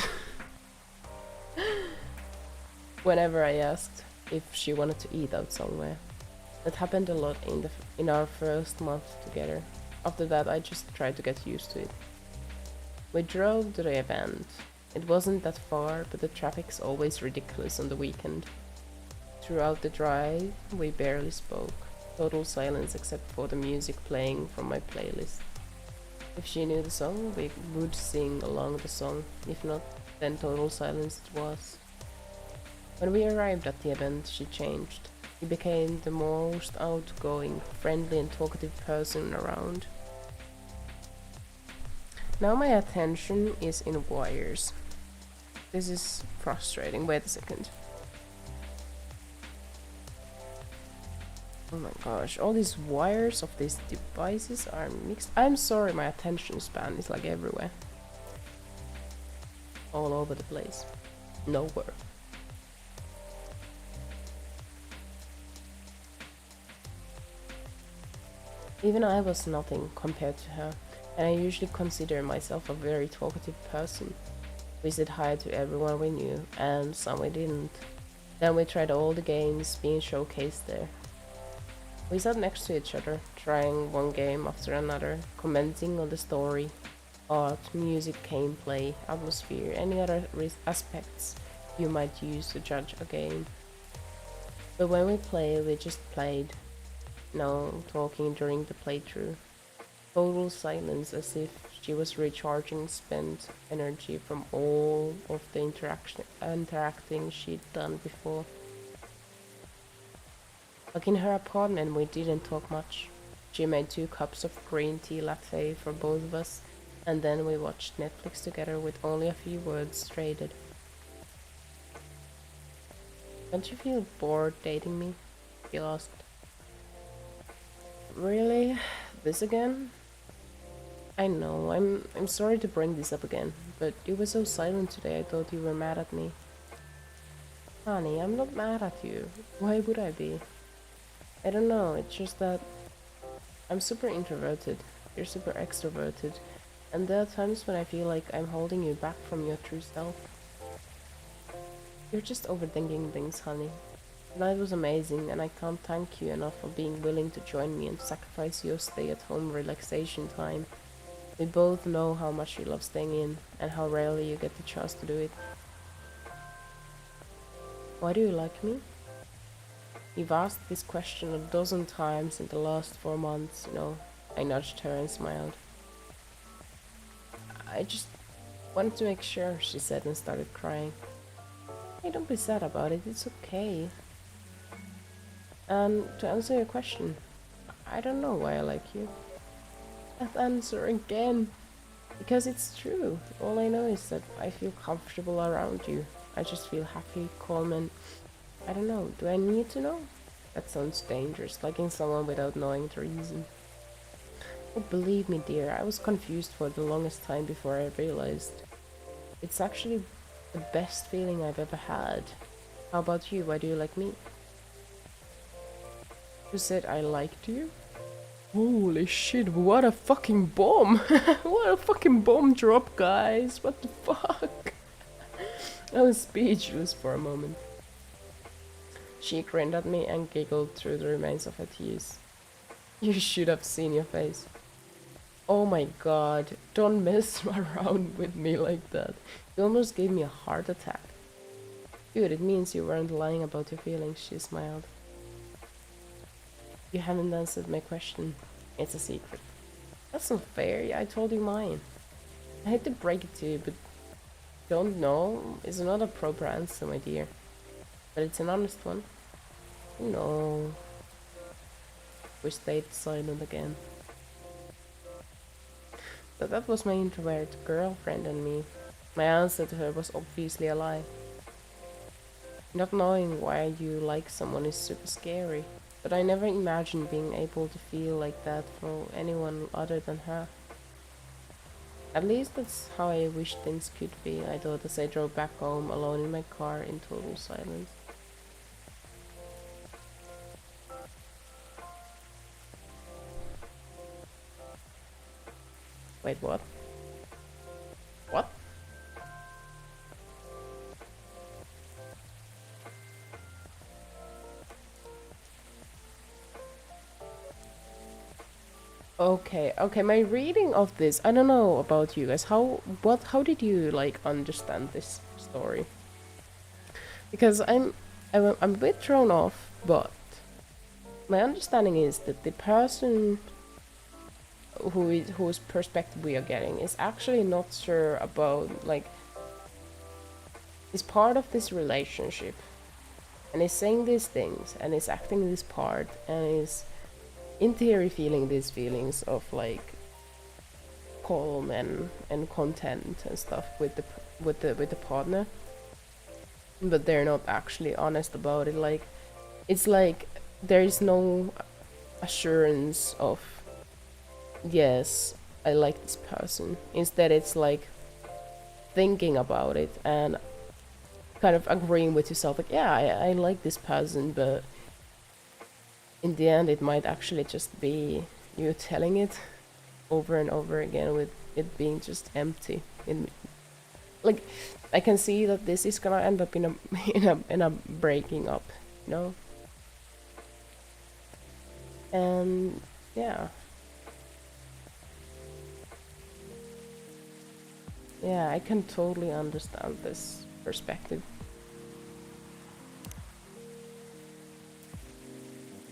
Whenever I asked if she wanted to eat out somewhere. That happened a lot in our first month together. After that, I just tried to get used to it. We drove to the event. It wasn't that far, but the traffic's always ridiculous on the weekend. Throughout the drive, we barely spoke. Total silence except for the music playing from my playlist. If she knew the song, we would sing along the song. If not, then total silence it was. When we arrived at the event, she changed. She became the most outgoing, friendly and talkative person around. Now my attention is in wires. This is frustrating. Wait a second. Oh my gosh, all these wires of these devices are mixed. I'm sorry, my attention span is like everywhere. All over the place. Nowhere. Even I was nothing compared to her, and I usually consider myself a very talkative person. We said hi to everyone we knew, and some we didn't. Then we tried all the games being showcased there. We sat next to each other, trying one game after another, commenting on the story, art, music, gameplay, atmosphere, any other aspects you might use to judge a game. But when we played, we just played. No talking during the playthrough. Total silence, as if she was recharging spent energy from all of the interacting she'd done before. Like in her apartment, we didn't talk much. She made 2 cups of green tea latte for both of us, and then we watched Netflix together with only a few words traded. Don't you feel bored dating me? She asked. Really? This again? I know, I'm sorry to bring this up again, but you were so silent today I thought you were mad at me. Honey, I'm not mad at you. Why would I be? I don't know, it's just that I'm super introverted, you're super extroverted, and there are times when I feel like I'm holding you back from your true self. You're just overthinking things, honey. Tonight was amazing, and I can't thank you enough for being willing to join me and sacrifice your stay-at-home relaxation time. We both know how much you love staying in, and how rarely you get the chance to do it. Why do you like me? You've asked this question a dozen times in the last 4 months, you know. I nudged her and smiled. I just wanted to make sure, she said and started crying. Hey, don't be sad about it, it's okay. And to answer your question, I don't know why I like you. That answer again. Because it's true. All I know is that I feel comfortable around you. I just feel happy, calm, and I don't know, do I need to know? That sounds dangerous, liking someone without knowing the reason. Oh, believe me, dear, I was confused for the longest time before I realized. It's actually the best feeling I've ever had. How about you? Why do you like me? You said I liked you? Holy shit, what a fucking bomb! What a fucking bomb drop, guys! What the fuck? I was speechless for a moment. She grinned at me and giggled through the remains of her tears. You should have seen your face. Oh my god, don't mess around with me like that. You almost gave me a heart attack. Good, it means you weren't lying about your feelings, she smiled. You haven't answered my question. It's a secret. That's not fair, I told you mine. I hate to break it to you, but don't know is not a proper answer, my dear. But it's an honest one. No. We stayed silent again. But that was my introvert girlfriend and me. My answer to her was obviously a lie. Not knowing why you like someone is super scary, but I never imagined being able to feel like that for anyone other than her. At least that's how I wish things could be, I thought as I drove back home alone in my car in total silence. Wait, what? What? Okay, my reading of this, I don't know about you guys, how did you, like, understand this story? Because I'm a bit thrown off, but my understanding is that the person whose perspective we are getting is actually not sure about, like, is part of this relationship, and is saying these things, and is acting this part, and is in theory feeling these feelings of, like, calm and content and stuff with the partner, but they're not actually honest about it. Like, it's like there is no assurance of, yes, I like this person. Instead, it's like thinking about it and kind of agreeing with yourself, like, yeah, I like this person, but in the end it might actually just be you telling it over and over again with it being just empty. Like, I can see that this is gonna end up in a breaking up, you know? And yeah. Yeah, I can totally understand this perspective.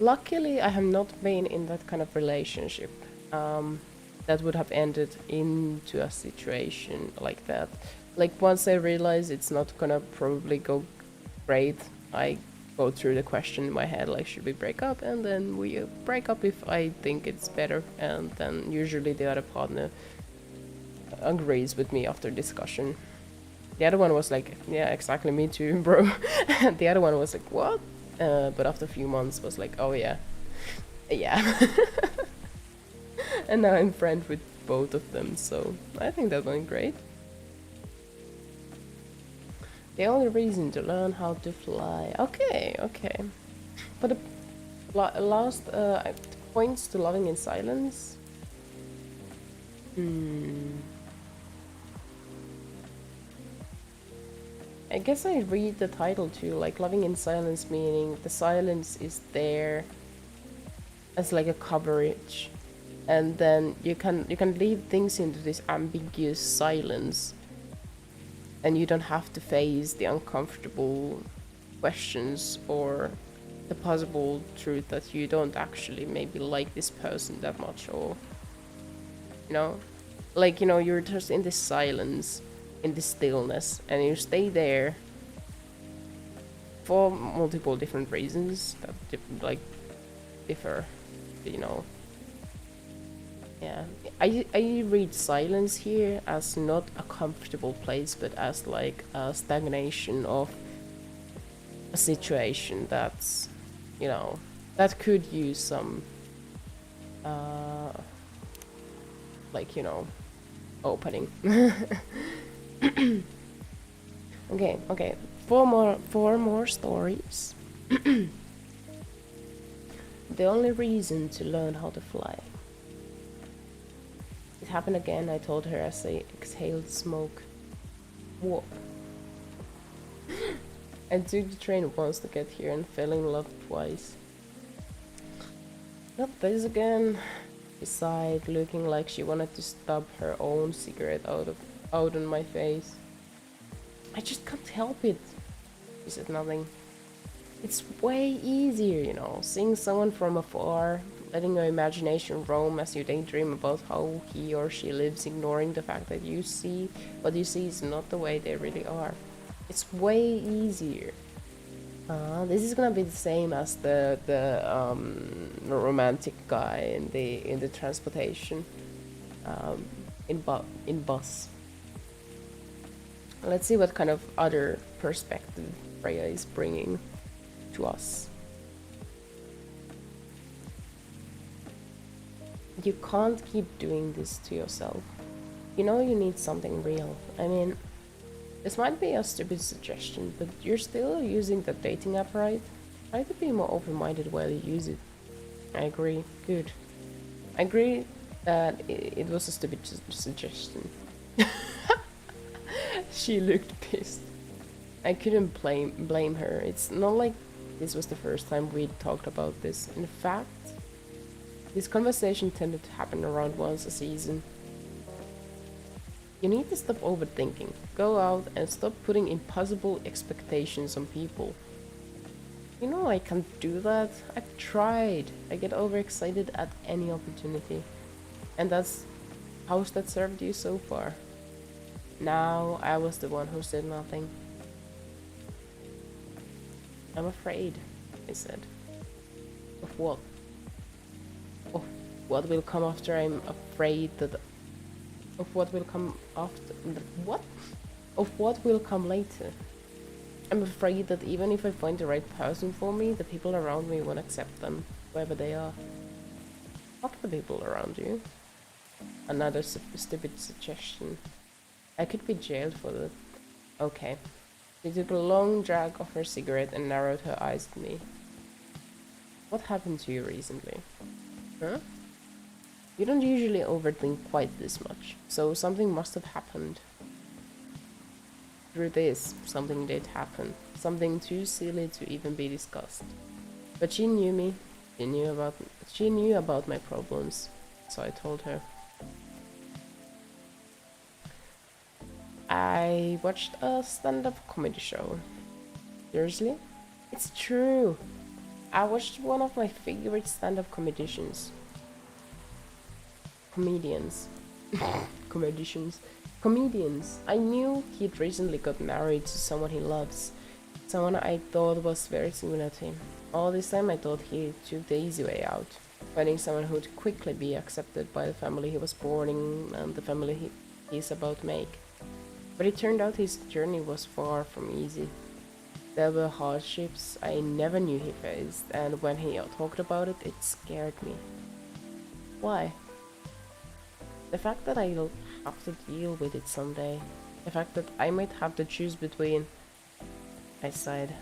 Luckily, I have not been in that kind of relationship that would have ended into a situation like that. Like, once I realize it's not gonna probably go great, I go through the question in my head, like, should we break up? And then we break up if I think it's better, and then usually the other partner agrees with me after discussion. The other one was like, yeah, exactly, me too, bro. And the other one was like, what? But after a few months was like, oh yeah. And now I'm friends with both of them, so I think that went great. The only reason to learn how to fly. Okay. For the last points to loving in silence. I guess I read the title too, like loving in silence, meaning the silence is there as like a coverage, and then you can leave things into this ambiguous silence, and you don't have to face the uncomfortable questions or the possible truth that you don't actually maybe like this person that much, or you know, like, you know, you're just in this silence, in this stillness, and you stay there for multiple different reasons that differ, you know. Yeah, I read silence here as not a comfortable place, but as like a stagnation of a situation that's, you know, that could use some like, you know, opening. Okay, four more stories. The only reason to learn how to fly. It happened again, I told her as I exhaled smoke. Whoa. I took the train once to get here and fell in love twice. Not this again. She sighed, looking like she wanted to stub her own cigarette out on my face. I just can't help it. She said nothing. It's way easier, you know, seeing someone from afar, letting your imagination roam as you daydream about how he or she lives, ignoring the fact that you see what you see is not the way they really are. It's way easier. This is gonna be the same as the romantic guy in the transportation in bus. Let's see what kind of other perspective Freya is bringing to us. You can't keep doing this to yourself. You know you need something real. I mean, this might be a stupid suggestion, but you're still using the dating app, right? Try to be more open-minded while you use it. I agree. Good. I agree that it was a stupid suggestion. She looked pissed. I couldn't blame her. It's not like this was the first time we'd talked about this. In fact, this conversation tended to happen around once a season. You need to stop overthinking. Go out and stop putting impossible expectations on people. You know I can't do that. I've tried. I get overexcited at any opportunity. And how's that served you so far? Now I was the one who said nothing. I'm afraid, I said. Of what? Of what will come after I'm afraid that... Of what will come after... What? Of what will come later. I'm afraid that even if I find the right person for me, the people around me won't accept them, whoever they are. Fuck the people around you. Another stupid suggestion. I could be jailed for that. Okay. She took a long drag of her cigarette and narrowed her eyes at me. What happened to you recently? Huh? You don't usually overthink quite this much, so something must have happened. Through this, something did happen. Something too silly to even be discussed. But she knew me. She knew about my problems, so I told her. I watched a stand-up comedy show. Seriously? It's true. I watched one of my favorite stand-up comedians. Comedians. I knew he'd recently got married to someone he loves. Someone I thought was very similar to him. All this time I thought he took the easy way out. Finding someone who'd quickly be accepted by the family he was born in and the family he's about to make. But it turned out his journey was far from easy. There were hardships I never knew he faced, and when he talked about it, it scared me. Why? The fact that I'll have to deal with it someday. The fact that I might have to choose between... I sighed.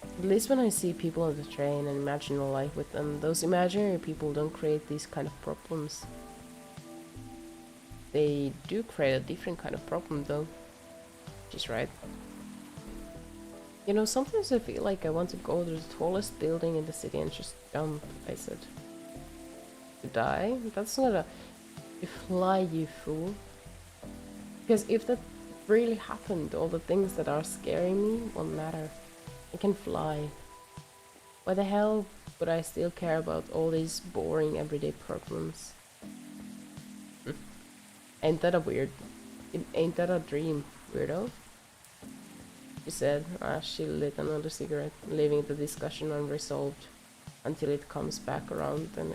At least when I see people on the train and imagine a life with them, those imaginary people don't create these kind of problems. They do create a different kind of problem though. She's right. You know, sometimes I feel like I want to go to the tallest building in the city and just jump, I said. To die? That's not a... You fly, you fool. Because if that really happened, all the things that are scaring me won't matter. I can fly. Why the hell would I still care about all these boring everyday problems? Ain't that a dream, weirdo? She said as she lit another cigarette, leaving the discussion unresolved until it comes back around and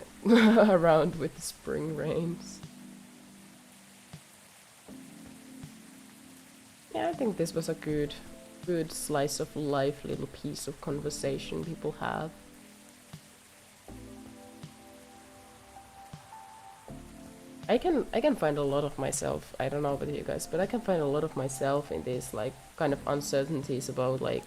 around with the spring rains. Yeah, I think this was a good slice of life, little piece of conversation people have. I can find a lot of myself, I don't know about you guys, but I can find a lot of myself in this like kind of uncertainties about like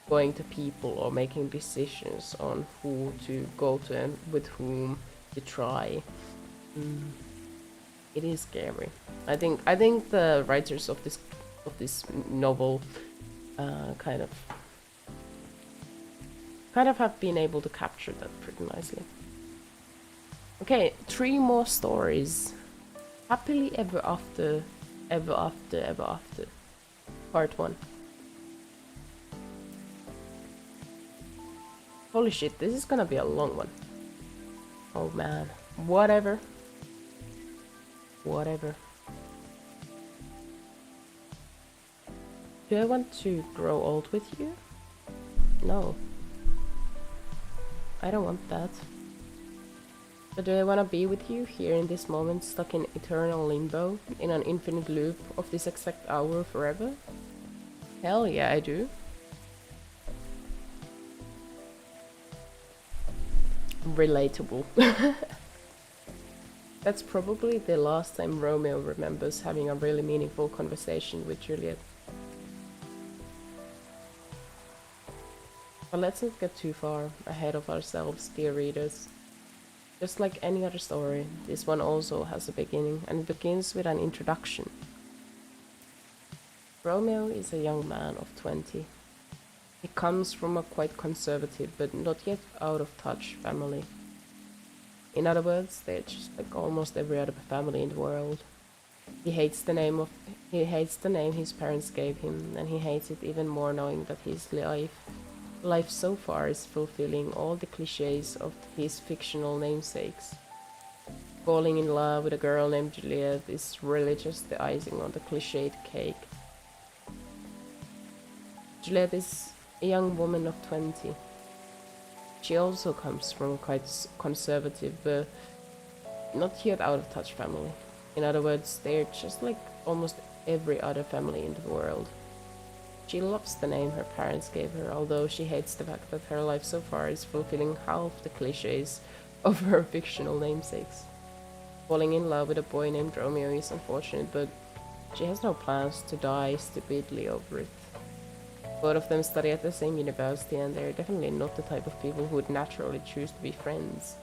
going to people or making decisions on who to go to and with whom to try. It is scary. I think the writers of this novel kind of have been able to capture that pretty nicely. Okay, 3 more stories. Happily ever after, ever after, ever after. Part 1. Holy shit, this is gonna be a long one. Oh man. Whatever. Whatever. Do I want to grow old with you? No. I don't want that. But do I want to be with you here in this moment, stuck in eternal limbo, in an infinite loop of this exact hour forever? Hell yeah, I do. Relatable. That's probably the last time Romeo remembers having a really meaningful conversation with Juliet. But let's not get too far ahead of ourselves, dear readers. Just like any other story, this one also has a beginning, and it begins with an introduction. Romeo is a young man of 20. He comes from a quite conservative but not yet out of touch family. In other words, they're just like almost every other family in the world. He hates the name his parents gave him, and he hates it even more knowing that his life so far is fulfilling all the cliches of his fictional namesakes. Falling in love with a girl named Juliet is really just the icing on the cliched cake. Juliet is a young woman of 20. She also comes from a quite conservative but not yet out of touch family. In other words, they're just like almost every other family in the world. She loves the name her parents gave her, although she hates the fact that her life so far is fulfilling half the cliches of her fictional namesakes. Falling in love with a boy named Romeo is unfortunate, but she has no plans to die stupidly over it. Both of them study at the same university, and they're definitely not the type of people who would naturally choose to be friends.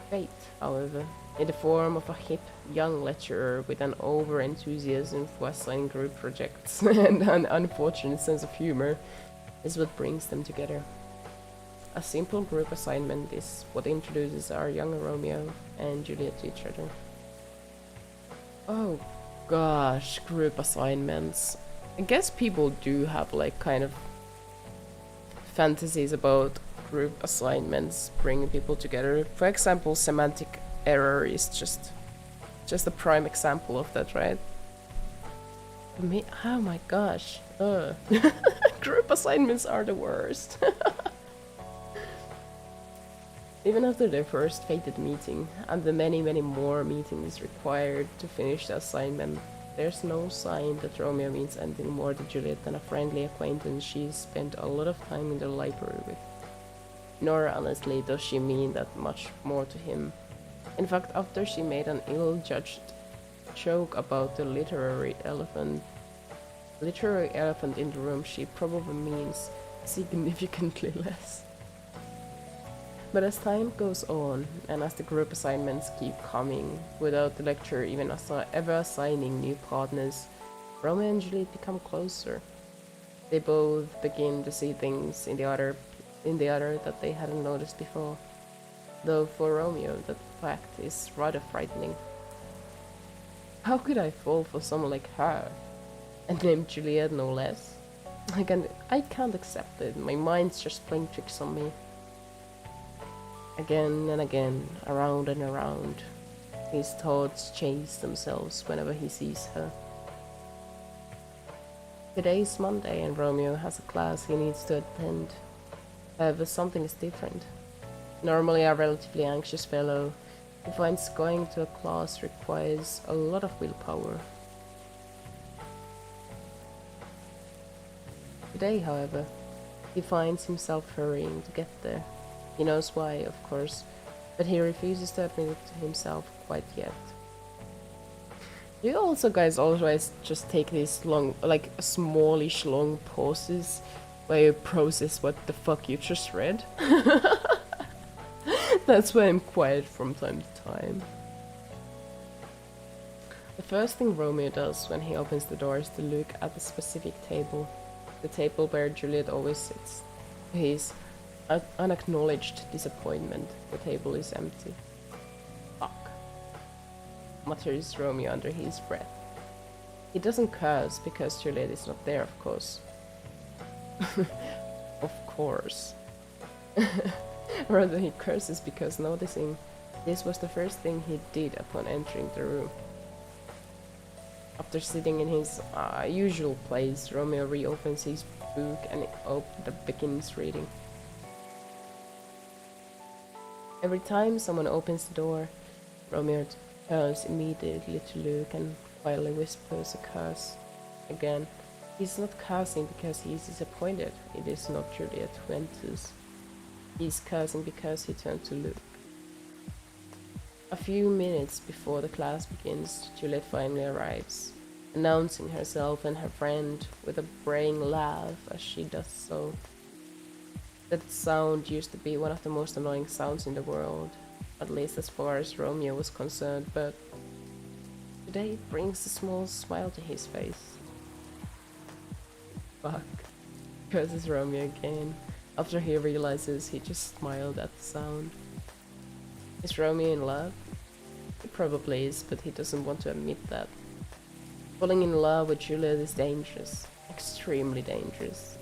Fate, however, in the form of a hip, young lecturer with an over-enthusiasm for assigning group projects and an unfortunate sense of humor, is what brings them together. A simple group assignment is what introduces our young Romeo and Juliet to each other. Oh gosh, group assignments. I guess people do have like kind of fantasies about group assignments bringing people together. For example, semantic error is just a prime example of that, right? Oh my gosh. Group assignments are the worst. Even after their first fated meeting, and the many more meetings required to finish the assignment, there's no sign that Romeo means anything more to Juliet than a friendly acquaintance she spent a lot of time in the library with. Nor honestly does she mean that much more to him. In fact, after she made an ill-judged joke about the literary elephant in the room, she probably means significantly less. But as time goes on, and as the group assignments keep coming, without the lecturer even ever assigning new partners, Romeo and Juliet become closer. They both begin to see things in the other that they hadn't noticed before. Though for Romeo, that fact is rather frightening. How could I fall for someone like her? And named Juliet, no less? I can't accept it. My mind's just playing tricks on me. Again and again, around and around, his thoughts chase themselves whenever he sees her. Today is Monday and Romeo has a class he needs to attend. However, something is different. Normally a relatively anxious fellow, he finds going to a class requires a lot of willpower. Today, however, he finds himself hurrying to get there. He knows why, of course, but he refuses to admit it to himself quite yet. Do you also guys always just take these long, like smallish long pauses where you process what the fuck you just read? That's why I'm quiet from time to time. The first thing Romeo does when he opens the door is to look at the specific table, the table where Juliet always sits. His unacknowledged disappointment, the table is empty. Fuck, mutters Romeo under his breath. He doesn't curse because Juliet is not there, of course. Of course. Rather, he curses because noticing this was the first thing he did upon entering the room. After sitting in his usual place, Romeo reopens his book and begins reading. Every time someone opens the door, Romeo turns immediately to look and quietly whispers a curse. Again, he's not cursing because he is disappointed. It is not Juliet who enters. He's cursing because he turned to look. A few minutes before the class begins, Juliet finally arrives, announcing herself and her friend with a braying laugh as she does so. That sound used to be one of the most annoying sounds in the world, at least as far as Romeo was concerned, but today it brings a small smile to his face. Fuck, curses Romeo again, after he realizes he just smiled at the sound. Is Romeo in love? He probably is, but he doesn't want to admit that. Falling in love with Juliet is dangerous, extremely dangerous.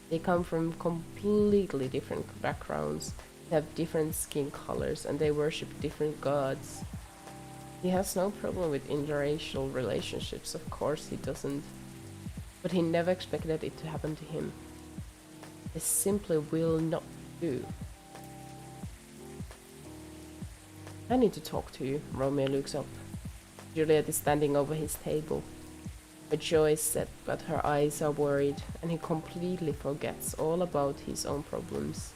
They come from completely different backgrounds, they have different skin colors, and they worship different gods. He has no problem with interracial relationships, of course he doesn't, but he never expected it to happen to him. They simply will not do. I need to talk to you. Romeo looks up. Juliet is standing over his table. Her jaw is set, but her eyes are worried, and he completely forgets all about his own problems.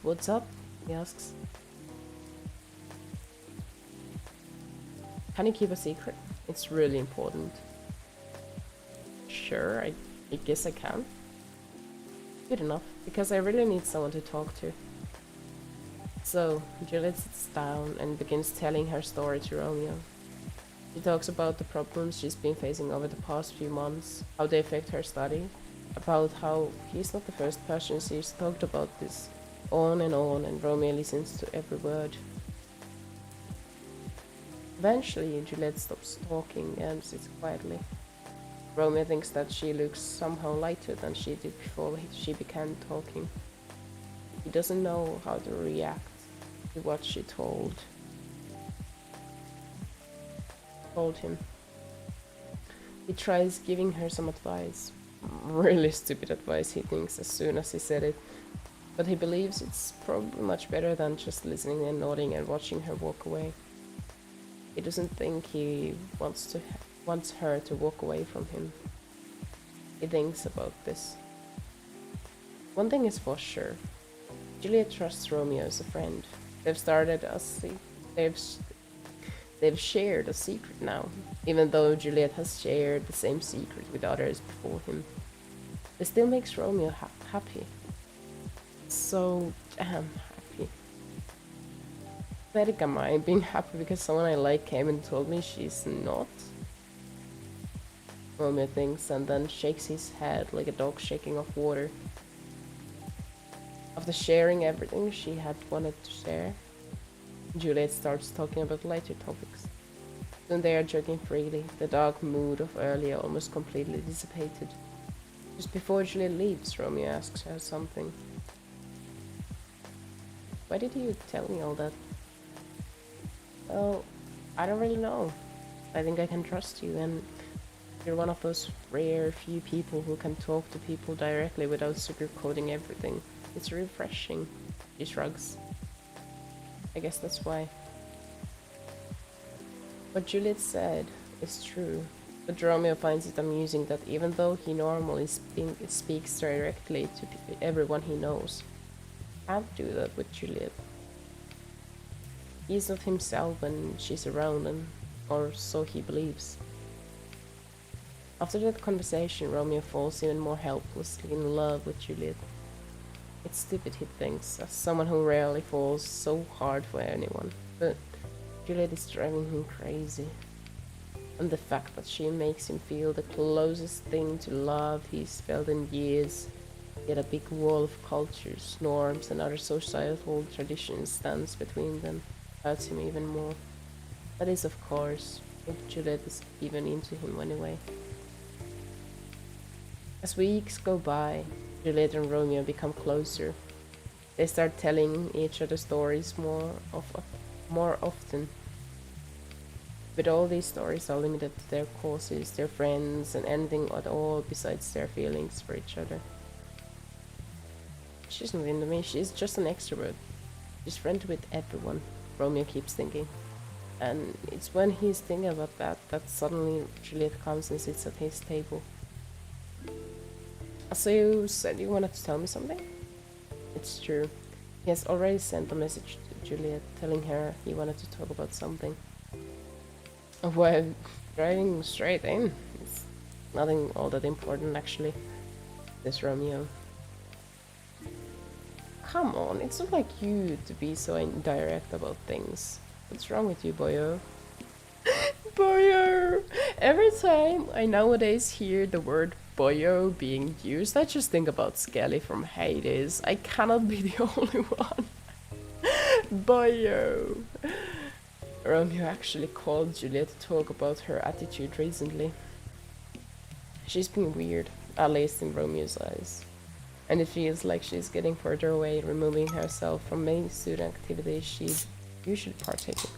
What's up? He asks. Can you keep a secret? It's really important. Sure, I guess I can. Good enough, because I really need someone to talk to. So, Juliet sits down and begins telling her story to Romeo. She talks about the problems she's been facing over the past few months, how they affect her study, about how he's not the first person she's talked about this, on, and Romeo listens to every word. Eventually, Juliet stops talking and sits quietly. Romeo thinks that she looks somehow lighter than she did before she began talking. He doesn't know how to react to what she told him. He tries giving her some advice. Really stupid advice, he thinks, as soon as he said it. But he believes it's probably much better than just listening and nodding and watching her walk away. He doesn't think he wants her to walk away from him. He thinks about this. One thing is for sure. Juliet trusts Romeo as a friend. They've shared a secret now, even though Juliet has shared the same secret with others before him. It still makes Romeo happy. So damn happy. Pathetic am I, being happy because someone I like came and told me she's not? Romeo thinks and then shakes his head like a dog shaking off water. After sharing everything she had wanted to share, Juliet starts talking about lighter topics. Soon they are joking freely, the dark mood of earlier almost completely dissipated. Just before Juliet leaves, Romeo asks her something. Why did you tell me all that? Well, I don't really know. I think I can trust you, and you're one of those rare few people who can talk to people directly without sugarcoating everything. It's refreshing. She shrugs. I guess that's why. What Juliet said is true, but Romeo finds it amusing that even though he normally speaks directly to everyone he knows, he can't do that with Juliet. He's not himself when she's around him, or so he believes. After that conversation, Romeo falls even more helplessly in love with Juliet. It's stupid, he thinks, as someone who rarely falls so hard for anyone, but Juliet is driving him crazy. And the fact that she makes him feel the closest thing to love he's felt in years, yet a big wall of cultures, norms, and other societal traditions stands between them, hurts him even more. That is, of course, if Juliet is even into him anyway. As weeks go by, Juliet and Romeo become closer. They start telling each other stories more often. But all these stories are limited to their causes, their friends, and anything at all besides their feelings for each other. She's not into me, she's just an extrovert. She's friendly with everyone, Romeo keeps thinking. And it's when he's thinking about that suddenly Juliet comes and sits at his table. So you said you wanted to tell me something? It's true. He has already sent a message to Juliet telling her he wanted to talk about something. Well, driving straight in. It's nothing all that important actually. This Romeo. Come on, it's not like you to be so indirect about things. What's wrong with you, boyo? Boyo! Every time I nowadays hear the word boyo being used, I just think about Skelly from Hades. I cannot be the only one. Boyo! Romeo actually called Juliet to talk about her attitude recently. She's been weird, at least in Romeo's eyes. And it feels like she's getting further away, removing herself from many student activities she usually partake in.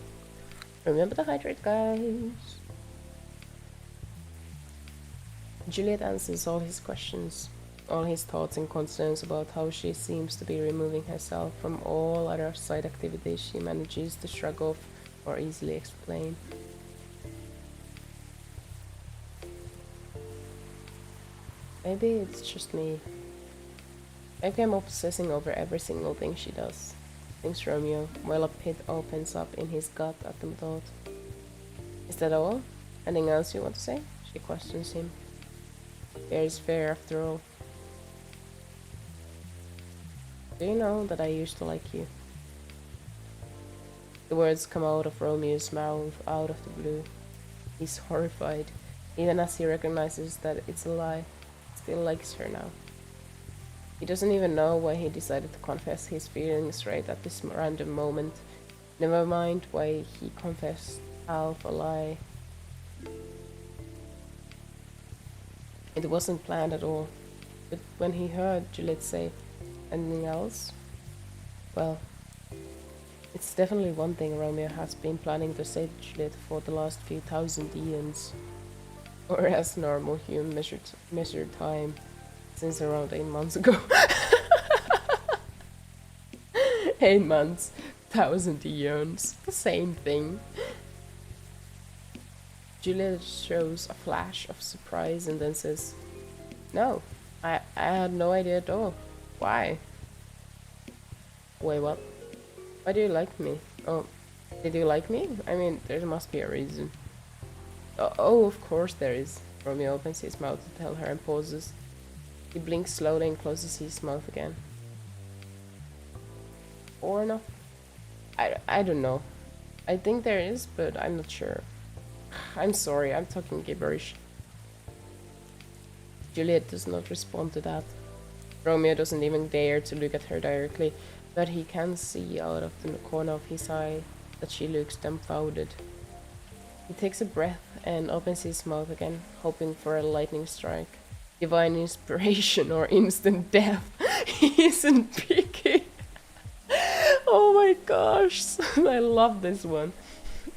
Remember to hydrate, guys! Juliet answers all his questions, all his thoughts and concerns about how she seems to be removing herself from all other side activities she manages to shrug off or easily explain. Maybe it's just me. Maybe I'm obsessing over every single thing she does, thinks Romeo, while a pit opens up in his gut at the thought. Is that all? Anything else you want to say? She questions him. Fair is fair after all. Do you know that I used to like you? The words come out of Romeo's mouth out of the blue. He's horrified, even as he recognizes that it's a lie. He still likes her now. He doesn't even know why he decided to confess his feelings right at this random moment. Never mind why he confessed half a lie. It wasn't planned at all. But when he heard Juliet say, anything else? Well, it's definitely one thing Romeo has been planning to say to Juliet for the last few thousand eons. Or as normal human measured time. Since around 8 months ago. 8 months, 1,000 eons, the same thing. Juliet shows a flash of surprise and then says, no, I had no idea at all. Why? Wait, what? Why do you like me? Oh, did you like me? I mean, there must be a reason. Oh, of course there is. Romeo opens his mouth to tell her and pauses. He blinks slowly and closes his mouth again. Or not? I don't know. I think there is, but I'm not sure. I'm sorry, I'm talking gibberish. Juliet does not respond to that. Romeo doesn't even dare to look at her directly, but he can see out of the corner of his eye that she looks dumbfounded. He takes a breath and opens his mouth again, hoping for a lightning strike. Divine inspiration or instant death. He isn't picky. Oh my gosh, I love this one.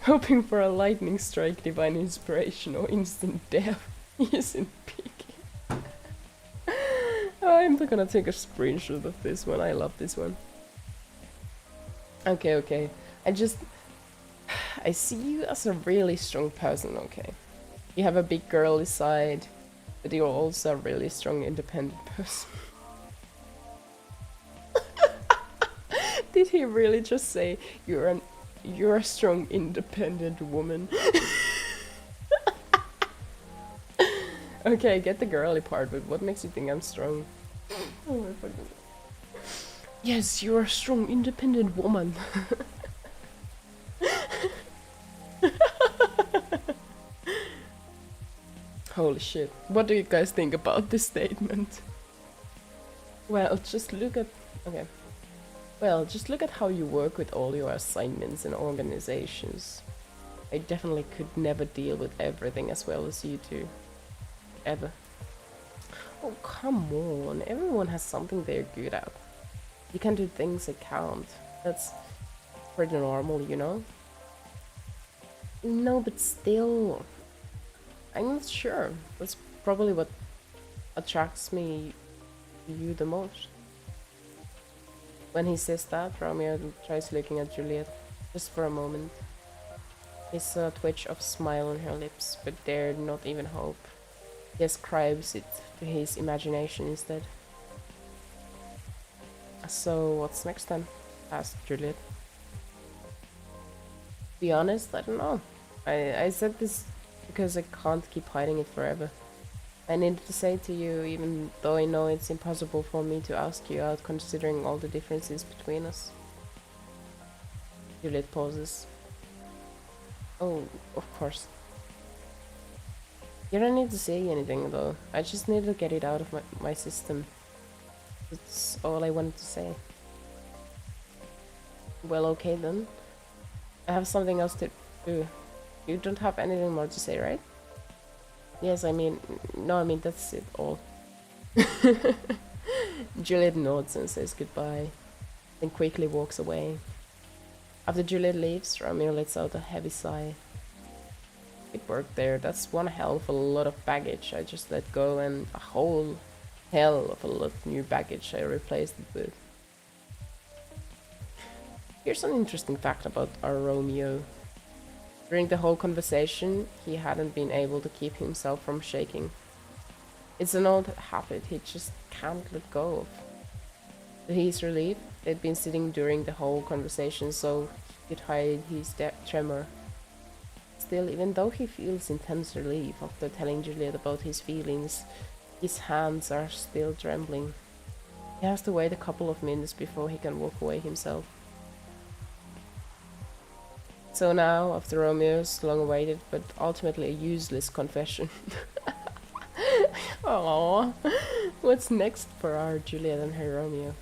Hoping for a lightning strike, divine inspiration or instant death. He isn't picky. I'm gonna take a screenshot of this one. I love this one. Okay. I see you as a really strong person, okay? You have a big girly side. But you're also a really strong, independent person. Did he really just say you're a strong, independent woman? Okay, I get the girly part, but what makes you think I'm strong? Oh my fucking... Yes, you're a strong, independent woman. Holy shit. What do you guys think about this statement? Well, just look at... Okay. Well, just look at how you work with all your assignments and organizations. I definitely could never deal with everything as well as you do. Ever. Oh, come on. Everyone has something they're good at. You can do things that count. That's pretty normal, you know? No, but still, I'm not sure. That's probably what attracts me to you the most. When he says that, Romeo tries looking at Juliet just for a moment. He saw a twitch of smile on her lips, but dared not even hope. He ascribes it to his imagination instead. So what's next then? Asked Juliet. To be honest, I don't know. I said this because I can't keep hiding it forever. I needed to say to you, even though I know it's impossible for me to ask you out considering all the differences between us. Juliet pauses. Oh, of course. You don't need to say anything though. I just need to get it out of my system. That's all I wanted to say. Well, okay then. I have something else to do. You don't have anything more to say, right? Yes, I mean, no, I mean, that's it all. Juliet nods and says goodbye, then quickly walks away. After Juliet leaves, Romeo lets out a heavy sigh. It worked there. That's one hell of a lot of baggage I just let go, and a whole hell of a lot of new baggage I replaced it with. Here's an interesting fact about our Romeo. During the whole conversation, he hadn't been able to keep himself from shaking. It's an old habit he just can't let go of. To his relief, they'd been sitting during the whole conversation so he could hide his tremor. Still, even though he feels intense relief after telling Juliet about his feelings, his hands are still trembling. He has to wait a couple of minutes before he can walk away himself. So now, after Romeo's long-awaited but ultimately a useless confession, aww, what's next for our Juliet and her Romeo?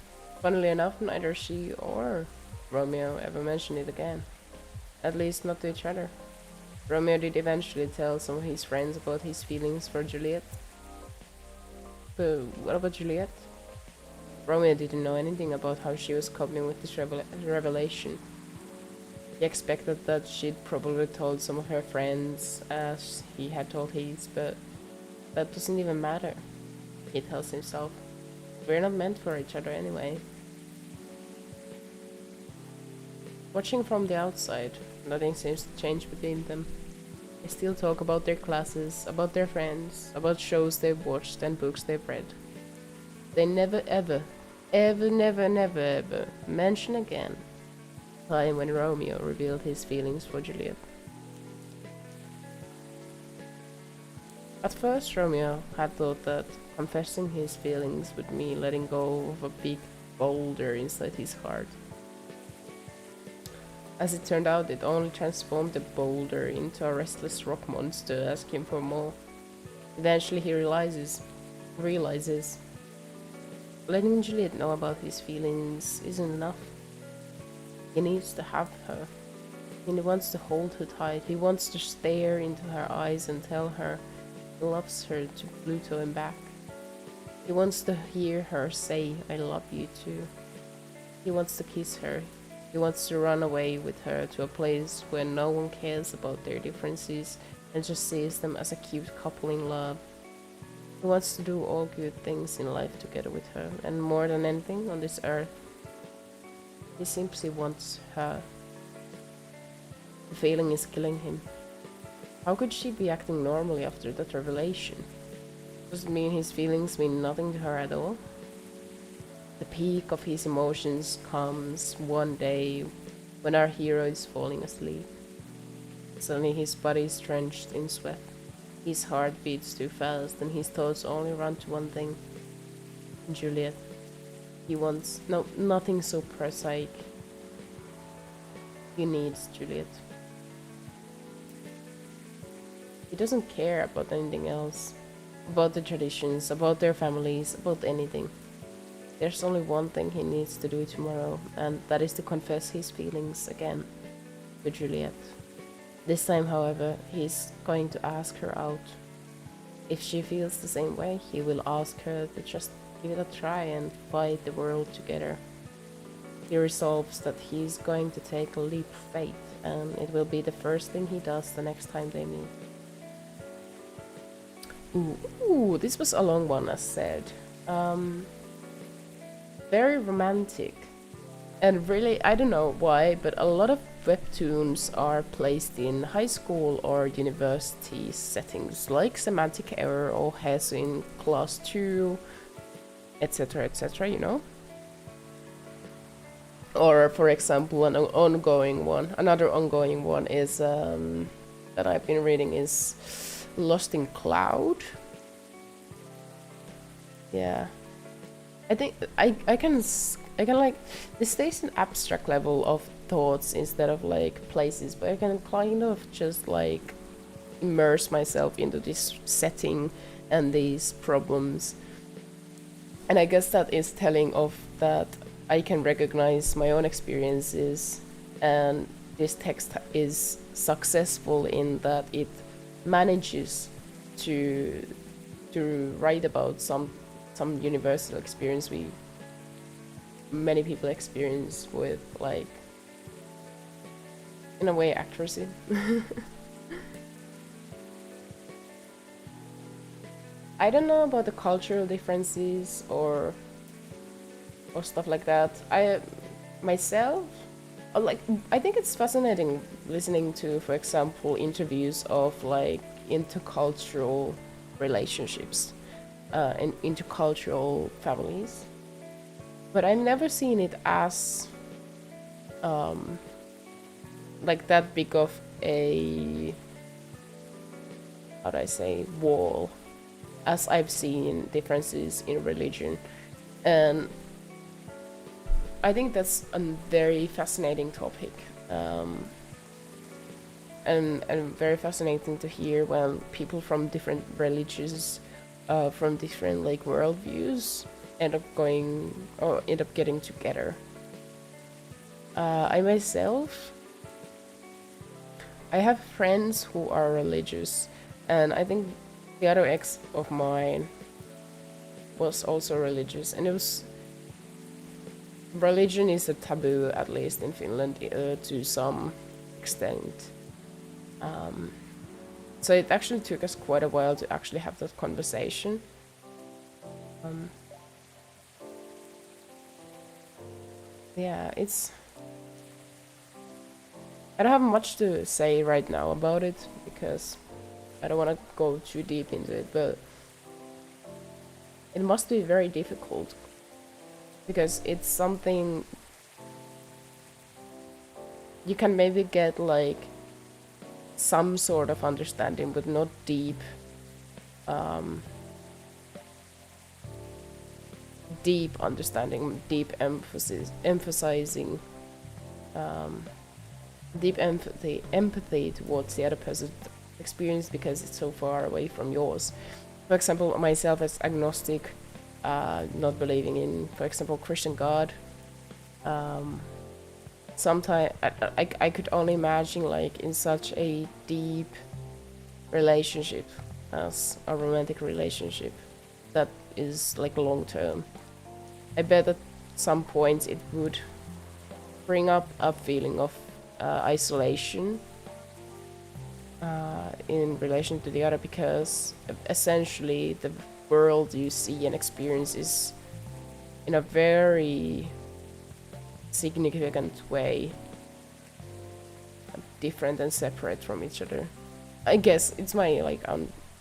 Funnily enough, neither she or Romeo ever mentioned it again. At least not to each other. Romeo did eventually tell some of his friends about his feelings for Juliet. But what about Juliet? Romeo didn't know anything about how she was coping with this revelation. He expected that she'd probably told some of her friends, as he had told his, but that doesn't even matter, he tells himself. We're not meant for each other anyway. Watching from the outside, nothing seems to change between them. They still talk about their classes, about their friends, about shows they've watched and books they've read. They never ever mention again the time when Romeo revealed his feelings for Juliet. At first, Romeo had thought that confessing his feelings would mean letting go of a big boulder inside his heart. As it turned out, it only transformed the boulder into a restless rock monster asking for more. Eventually he realizes letting Juliet know about his feelings isn't enough. He needs to have her. He wants to hold her tight. He wants to stare into her eyes and tell her he loves her to Pluto and back. He wants to hear her say, "I love you too." He wants to kiss her. He wants to run away with her to a place where no one cares about their differences and just sees them as a cute couple in love. He wants to do all good things in life together with her, and more than anything on this earth, he simply wants her. The feeling is killing him. How could she be acting normally after that revelation? Does it mean his feelings mean nothing to her at all? The peak of his emotions comes one day when our hero is falling asleep. Suddenly his body is drenched in sweat. His heart beats too fast and his thoughts only run to one thing. Juliet. He wants nothing so prosaic. He needs Juliet. He doesn't care about anything else. About the traditions, about their families, about anything. There's only one thing he needs to do tomorrow, and that is to confess his feelings again to Juliet. This time, however, he's going to ask her out. if she feels the same way, he will ask her to just give it a try and fight the world together. He resolves that he's going to take a leap of faith, and it will be the first thing he does the next time they meet. Ooh, this was a long one, as said. Very romantic. And really, I don't know why, but a lot of webtoons are placed in high school or university settings, like Semantic Error or Hesu in Class 2, etc., etc., you know? Or, for example, another ongoing one is, that I've been reading is Lost in Cloud. Yeah. I think I can like, this stays an abstract level of thoughts instead of like places, but I can kind of just like immerse myself into this setting and these problems. And I guess that is telling of that I can recognize my own experiences, and this text is successful in that it manages to write about some universal experience many people experience with, like, in a way, accuracy. I don't know about the cultural differences or stuff like that. I think it's fascinating listening to, for example, interviews of like intercultural relationships and intercultural families. But I've never seen it as like that big of a, how do I say, wall, as I've seen differences in religion. And I think that's a very fascinating topic, and very fascinating to hear when people from different religions, from different like worldviews, end up getting together. I have friends who are religious, and I think the other ex of mine was also religious, and religion is a taboo, at least in Finland, to some extent. So it actually took us quite a while to actually have that conversation. Yeah, I don't have much to say right now about it because I don't want to go too deep into it, but it must be very difficult because it's something you can maybe get like some sort of understanding, but not deep understanding, deep emphasizing deep empathy towards the other person's experience because it's so far away from yours. For example, myself as agnostic, not believing in, for example, Christian God, sometimes I could only imagine like in such a deep relationship as a romantic relationship that is like long term. I bet at some point it would bring up a feeling of isolation in relation to the other, because essentially the world you see and experience is in a very significant way different and separate from each other. I guess it's my like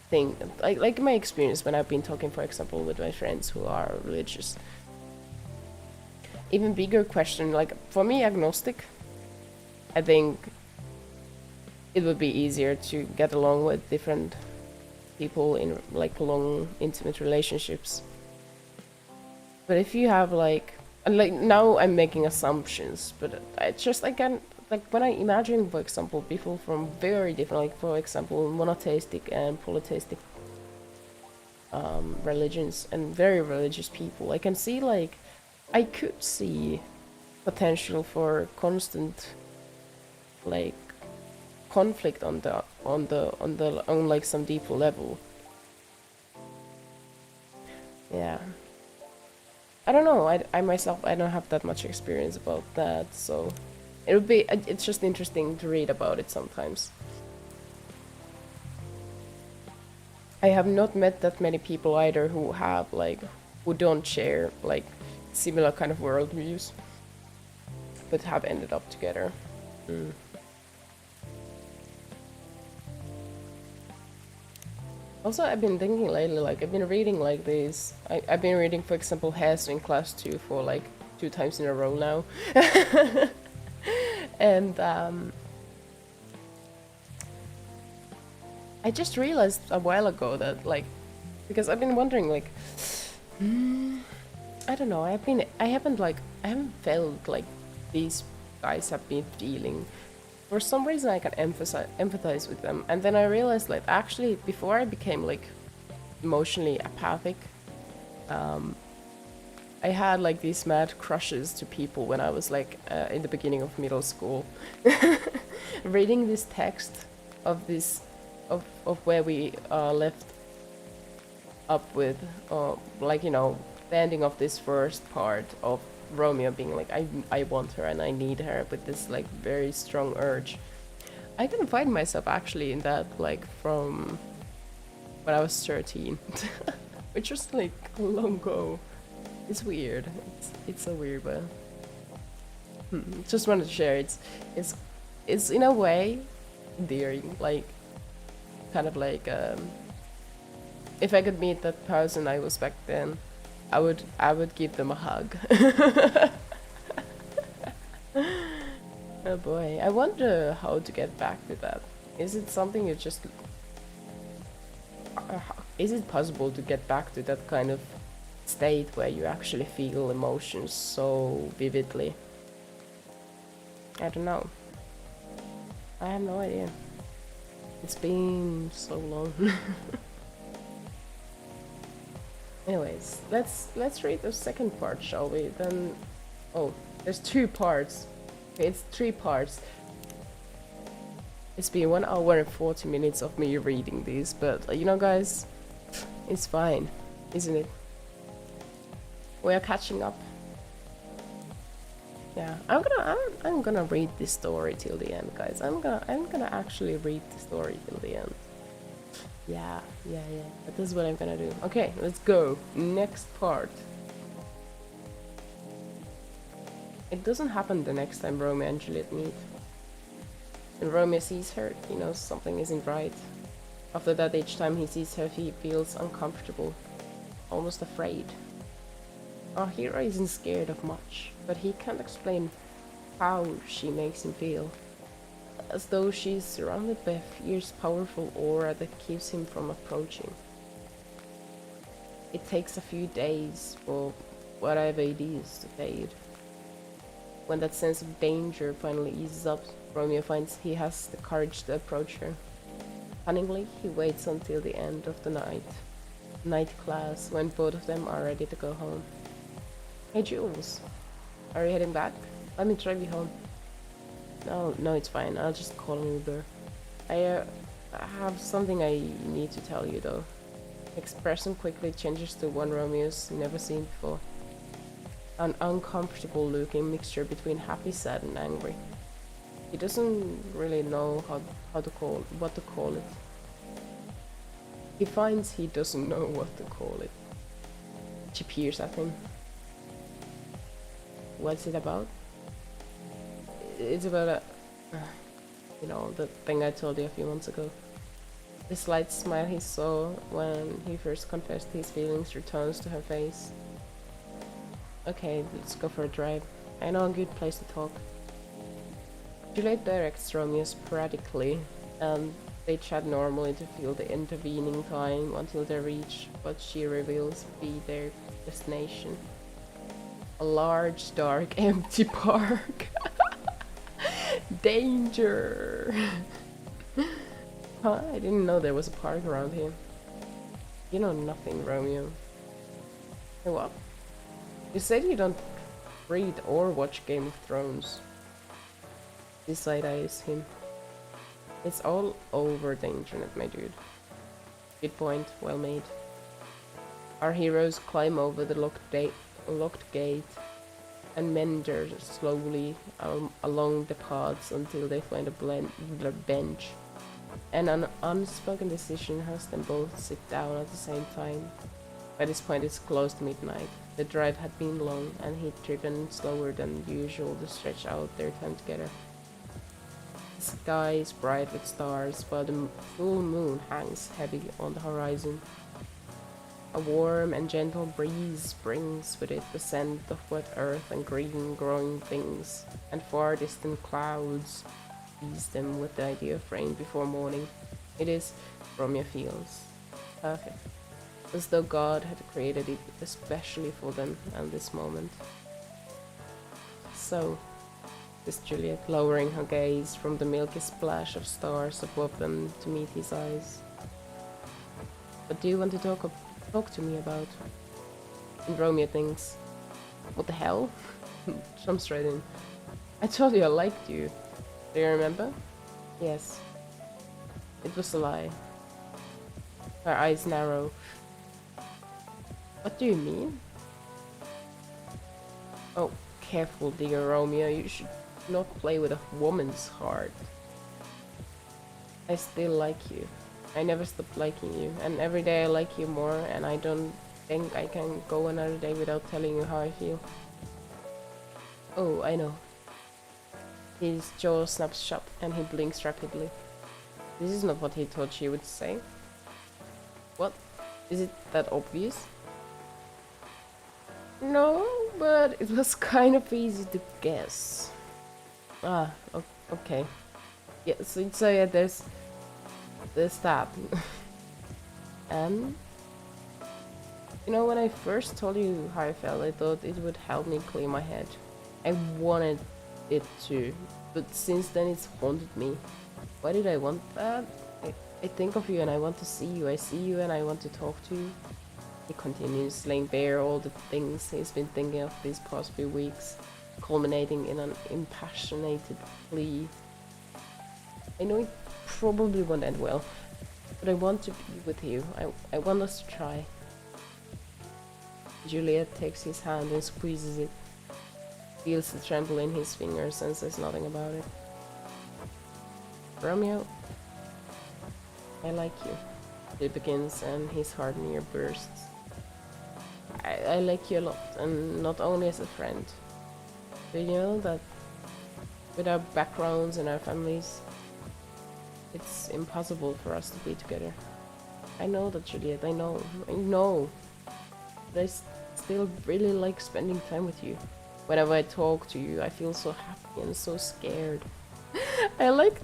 thing, like my experience when I've been talking, for example, with my friends who are religious. Even bigger question, like for me, agnostic, I think it would be easier to get along with different people in like long, intimate relationships. But if you have like now I'm making assumptions, but I just like when I imagine, for example, people from very different, like for example, monotheistic and polytheistic religions and very religious people, I can see like I could see potential for constant like conflict on like some deeper level. Yeah. I don't know. I myself, I don't have that much experience about that, so it would be. It's just interesting to read about it sometimes. I have not met that many people either who have like, who don't share like similar kind of worldviews, but have ended up together. Mm. Also, I've been thinking lately, like, I've been reading, like, these... I've been reading, for example, Hair in Class 2 for, like, 2 times in a row now. And, I just realized a while ago that, like... Because I've been wondering, like... I don't know, I haven't felt like these guys have been feeling... For some reason I can empathize with them, and then I realized, like, actually before I became like emotionally apathic, I had like these mad crushes to people when I was like in the beginning of middle school. Reading this text of this of where we left up with like, you know, the ending of this first part of Romeo being like, I want her and I need her, with this like very strong urge. I can find myself actually in that, like, from when I was 13, which was like long ago. It's weird. It's so weird, but just wanted to share. It's in a way endearing, like kind of like if I could meet that person I was back then, I would give them a hug. Oh boy, I wonder how to get back to that. Is it something you just... is it possible to get back to that kind of state where you actually feel emotions so vividly? I don't know. I have no idea. It's been so long. Anyways, let's read the second part, shall we? Then, oh, there's 2 parts. Okay, it's 3 parts. It's been 1 hour and 40 minutes of me reading these, but you know, guys, it's fine, isn't it? We are catching up. Yeah, I'm gonna read this story till the end, guys. I'm gonna actually read the story till the end. Yeah. That is what I'm gonna do. Okay, let's go. Next part. It doesn't happen the next time Romeo and Juliet meet. When Romeo sees her, he knows something isn't right. After that, each time he sees her, he feels uncomfortable, almost afraid. Our hero isn't scared of much, but he can't explain how she makes him feel. As though she's surrounded by a fierce, powerful aura that keeps him from approaching. It takes a few days for whatever it is to fade. When that sense of danger finally eases up, Romeo finds he has the courage to approach her. Cunningly, he waits until the end of the night class, when both of them are ready to go home. Hey Jules, are you heading back? Let me drive you home. No, it's fine. I'll just call an Uber. I have something I need to tell you, though. Expression quickly changes to one Romeo's never seen before. An uncomfortable-looking mixture between happy, sad, and angry. He doesn't really know what to call it. He finds he doesn't know what to call it. She peers at him. What's it about? It's about you know, the thing I told you a few months ago. The slight smile he saw when he first confessed his feelings returns to her face. Okay, let's go for a drive. I know a good place to talk. Juliet directs Romeo sporadically, and they chat normally to fill the intervening time until they reach what she reveals be their destination. A large, dark, empty park. Danger! Huh? I didn't know there was a park around here. You know nothing, Romeo. Hey, what? You said you don't read or watch Game of Thrones. This side-eyes him. It's all over the internet, my dude. Good point, well made. Our heroes climb over the locked gate and meander slowly along the paths until they find a bench. And an unspoken decision has them both sit down at the same time. By this point it's close to midnight. The drive had been long, and he'd driven slower than usual to stretch out their time together. The sky is bright with stars, while the full moon hangs heavy on the horizon. A warm and gentle breeze brings with it the scent of wet earth and green growing things, and far distant clouds tease them with the idea of rain before morning. It is, Romeo feels, perfect, as though God had created it especially for them and this moment. So, says Juliet, lowering her gaze from the milky splash of stars above them to meet his eyes. What do you want to talk to me about? And Romeo thinks, what the hell? Jumps right in. I told you I liked you. Do you remember? Yes. It was a lie. Her eyes narrow. What do you mean? Oh, careful, dear Romeo. You should not play with a woman's heart. I still like you. I never stopped liking you, and every day I like you more, and I don't think I can go another day without telling you how I feel. Oh, I know. His jaw snaps shut, and he blinks rapidly. This is not what he thought she would say. What? Is it that obvious? No, but it was kind of easy to guess. Ah, okay. Yeah, so yeah, there's that. And you know, when I first told you how I felt, I thought it would help me clear my head. I wanted it to, but since then it's haunted me. Why did I want that? I think of you and I want to see you. I see you and I want to talk to you. He continues, laying bare all the things he's been thinking of these past few weeks, culminating in an impassioned plea. I know it probably won't end well, but I want to be with you. I want us to try. Juliet takes his hand and squeezes it, feels the tremble in his fingers and says nothing about it. Romeo, I like you. He begins and his heart near bursts. I like you a lot, and not only as a friend. Do you know that with our backgrounds and our families, it's impossible for us to be together? I know that, Juliet, I know. But I still really like spending time with you. Whenever I talk to you, I feel so happy and so scared. I like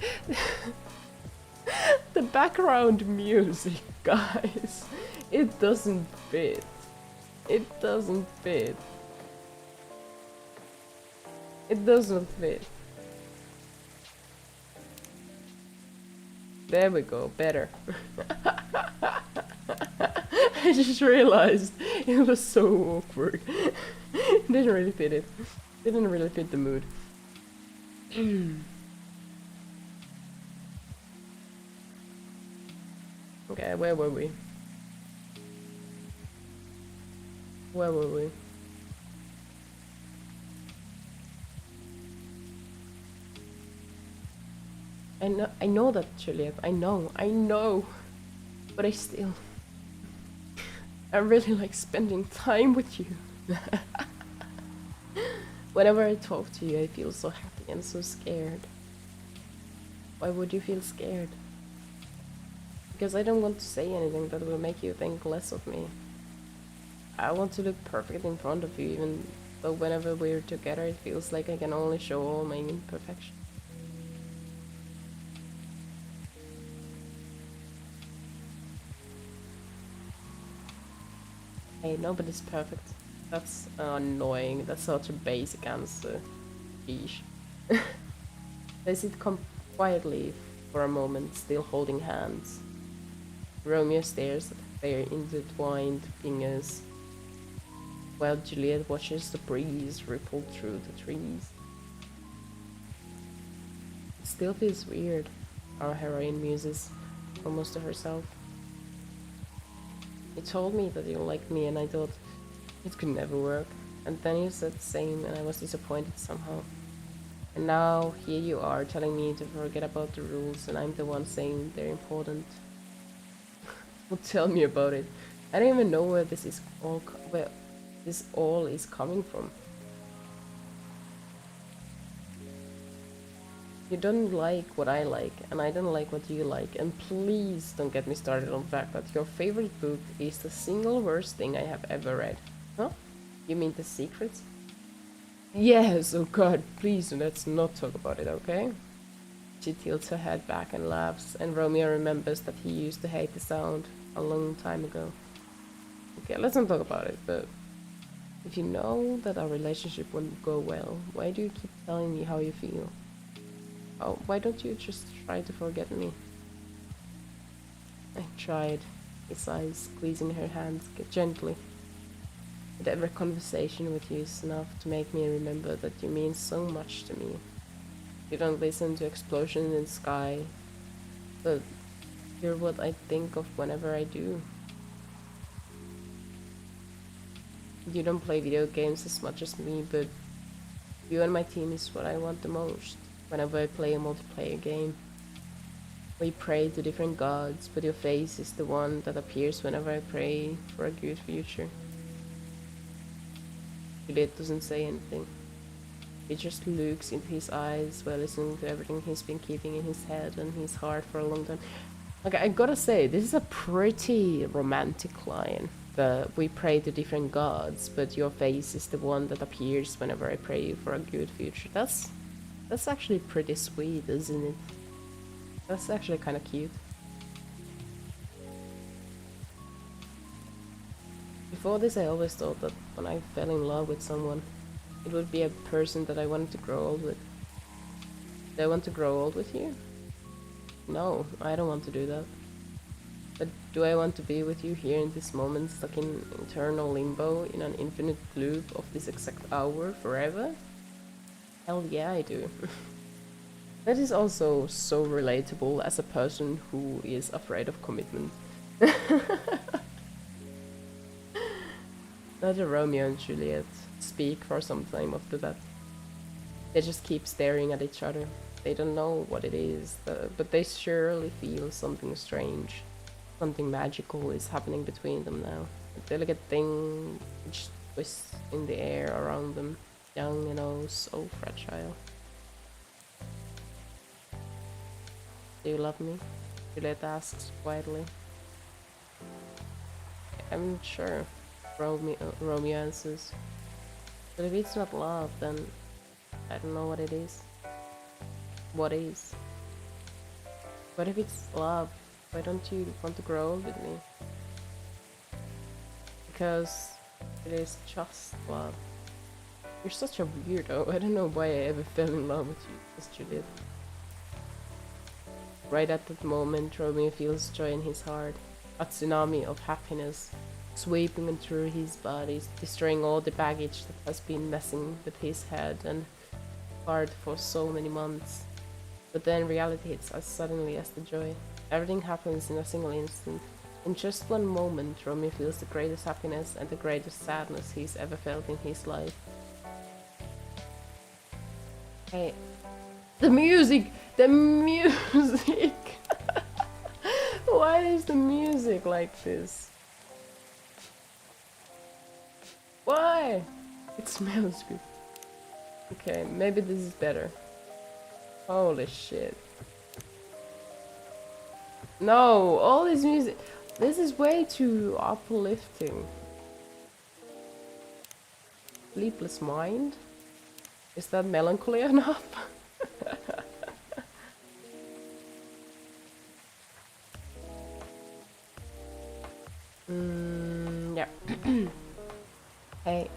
the background music, guys. It doesn't fit. It doesn't fit. It doesn't fit. There we go, better. I just realized it was so awkward. Didn't really fit it. Didn't really fit the mood. Okay, where were we? Where were we? I know that, Juliet. I know. But I still... I really like spending time with you. Whenever I talk to you, I feel so happy and so scared. Why would you feel scared? Because I don't want to say anything that will make you think less of me. I want to look perfect in front of you, even though whenever we're together it feels like I can only show all my imperfections. Hey, nobody's perfect. That's annoying. That's such a basic answer. Yeesh. They sit quietly for a moment, still holding hands. Romeo stares at their intertwined fingers, while Juliet watches the breeze ripple through the trees. It still feels weird, our heroine muses, almost to herself. You told me that you liked me and I thought it could never work. And then you said the same and I was disappointed somehow. And now here you are telling me to forget about the rules and I'm the one saying they're important. Well, tell me about it. I don't even know where this is all is coming from. You don't like what I like, and I don't like what you like, and please don't get me started on the fact that your favorite book is the single worst thing I have ever read. Huh? You mean The Secrets? Yes, oh god, please let's not talk about it, okay? She tilts her head back and laughs, and Romeo remembers that he used to hate the sound a long time ago. Okay, let's not talk about it, but if you know that our relationship won't go well, why do you keep telling me how you feel? Oh, why don't you just try to forget me? I tried, he sighs, squeezing her hand gently. But every conversation with you is enough to make me remember that you mean so much to me. You don't listen to explosions in the sky, but you're what I think of whenever I do. You don't play video games as much as me, but you and my team is what I want the most. Whenever I play a multiplayer game, we pray to different gods, but your face is the one that appears whenever I pray for a good future. Juliet doesn't say anything. He just looks into his eyes while listening to everything he's been keeping in his head and his heart for a long time. Okay, I gotta say, this is a pretty romantic line. We pray to different gods, but your face is the one that appears whenever I pray for a good future. That's actually pretty sweet, isn't it? That's actually kind of cute. Before this, I always thought that when I fell in love with someone, it would be a person that I wanted to grow old with. Do I want to grow old with you? No, I don't want to do that. But do I want to be with you here in this moment, stuck in eternal limbo, in an infinite loop of this exact hour, forever? Hell yeah, I do. That is also so relatable as a person who is afraid of commitment. Neither Romeo and Juliet speak for some time after that. They just keep staring at each other. They don't know what it is, but they surely feel something strange. Something magical is happening between them now. A delicate thing which twists in the air around them. Young and oh, so fragile. Do you love me? Juliet asks quietly. I'm not sure, Romeo answers. But if it's not love, then I don't know what it is. What is? But if it's love, why don't you want to grow old with me? Because it is just love. You're such a weirdo. I don't know why I ever fell in love with you, as Juliet. Right at that moment, Romeo feels joy in his heart, a tsunami of happiness, sweeping through his body, destroying all the baggage that has been messing with his head and heart for so many months. But then reality hits as suddenly as the joy. Everything happens in a single instant. In just one moment, Romeo feels the greatest happiness and the greatest sadness he's ever felt in his life. Hey, the music! The music! Why is the music like this? Why? It smells good. Okay, maybe this is better. Holy shit. No, all this music. This is way too uplifting. Sleepless Mind? Is that melancholy enough? Yeah. Hey.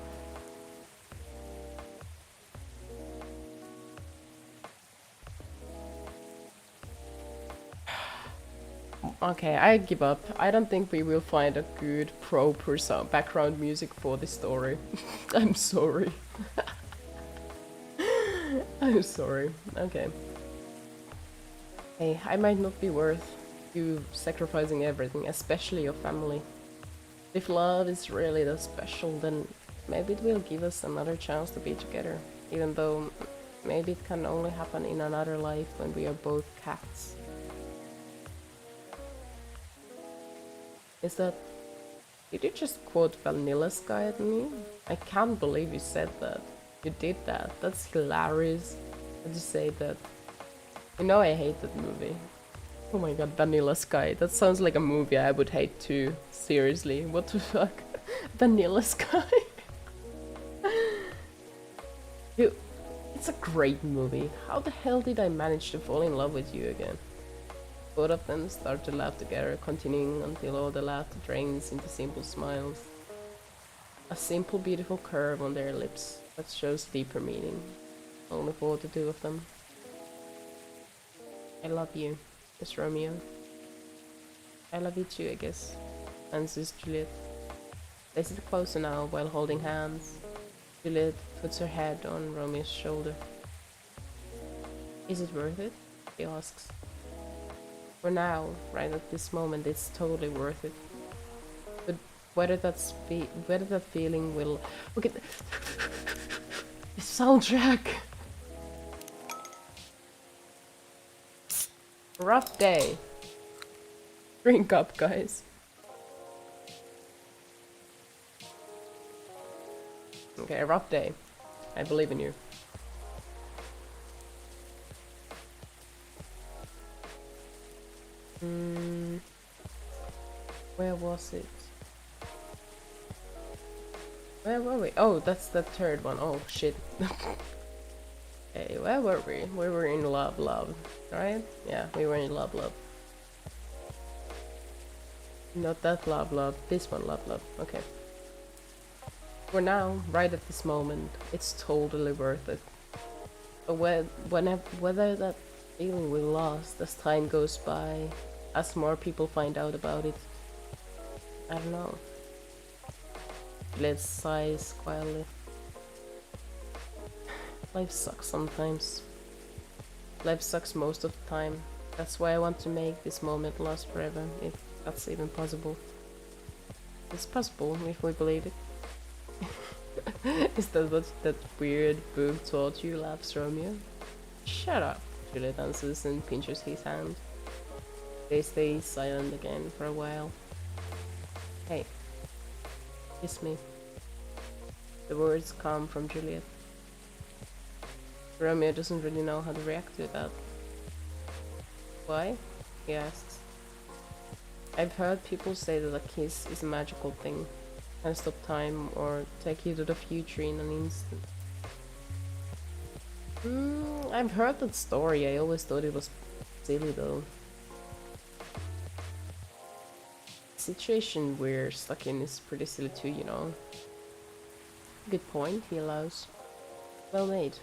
Okay, I give up. I don't think we will find a good proper background music for this story. I'm sorry. I'm sorry. Okay. Hey, I might not be worth you sacrificing everything, especially your family. If love is really that special, then maybe it will give us another chance to be together, even though maybe it can only happen in another life when we are both cats. Is that... Did you just quote Vanilla Sky at me? I can't believe you said that. You did that. That's hilarious. Did you say that? You know I hate that movie. Oh my god, Vanilla Sky. That sounds like a movie I would hate too. Seriously, what the fuck? Vanilla Sky? Dude, it's a great movie. How the hell did I manage to fall in love with you again? Both of them start to laugh together, continuing until all the laughter drains into simple smiles. A simple, beautiful curve on their lips that shows deeper meaning, only for the two of them. I love you, Miss Romeo. I love you too, I guess, answers Juliet. They sit closer now while holding hands. Juliet puts her head on Romeo's shoulder. Is it worth it? He asks. For now, right at this moment, it's totally worth it. But whether that feeling will... Okay, the soundtrack! Rough day. Drink up, guys. Okay, rough day. I believe in you. Where was it? Where were we? Oh, that's the third one. Oh, shit. Hey, where were we? We were in love, right? Yeah, we were in love. Not that love. This one, love. Okay. For now, right at this moment, it's totally worth it. But whether that feeling will last as time goes by, as more people find out about it, I don't know. Let's sigh quietly. Life sucks sometimes. Life sucks most of the time. That's why I want to make this moment last forever, if that's even possible. It's possible if we believe it. Is that what that weird book taught you, laughs Romeo? Shut up, Juliet answers and pinches his hand. They stay silent again for a while. Hey, kiss me. The words come from Juliet. Romeo doesn't really know how to react to that. Why? He asks. I've heard people say that a kiss is a magical thing. Can stop time or take you to the future in an instant. I've heard that story. I always thought it was silly though. The situation we're stuck in is pretty silly too, you know. Good point, he allows. Well made.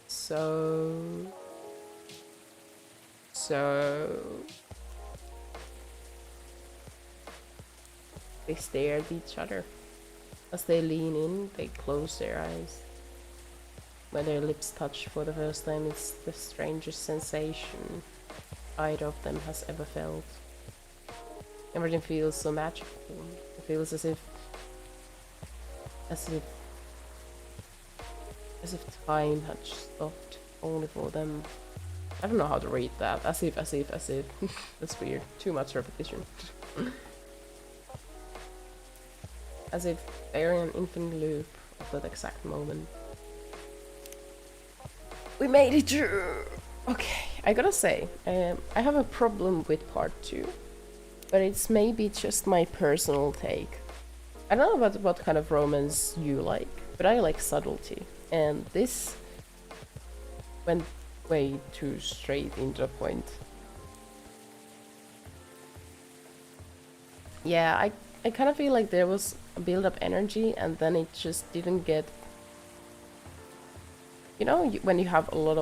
So... They stare at each other. As they lean in, they close their eyes. When their lips touch for the first time, it's the strangest sensation either of them has ever felt. Everything feels so magical. It feels as if time had stopped only for them. I don't know how to read that. As if. That's weird. Too much repetition. As if they're in an infinite loop of that exact moment. We made it through! Okay, I gotta say, I have a problem with part 2. But it's maybe just my personal take. I don't know what kind of romance you like, but I like subtlety. And this went way too straight into the point. Yeah, I kind of feel like there was a build-up energy and then it just didn't get... You know, when you have a lot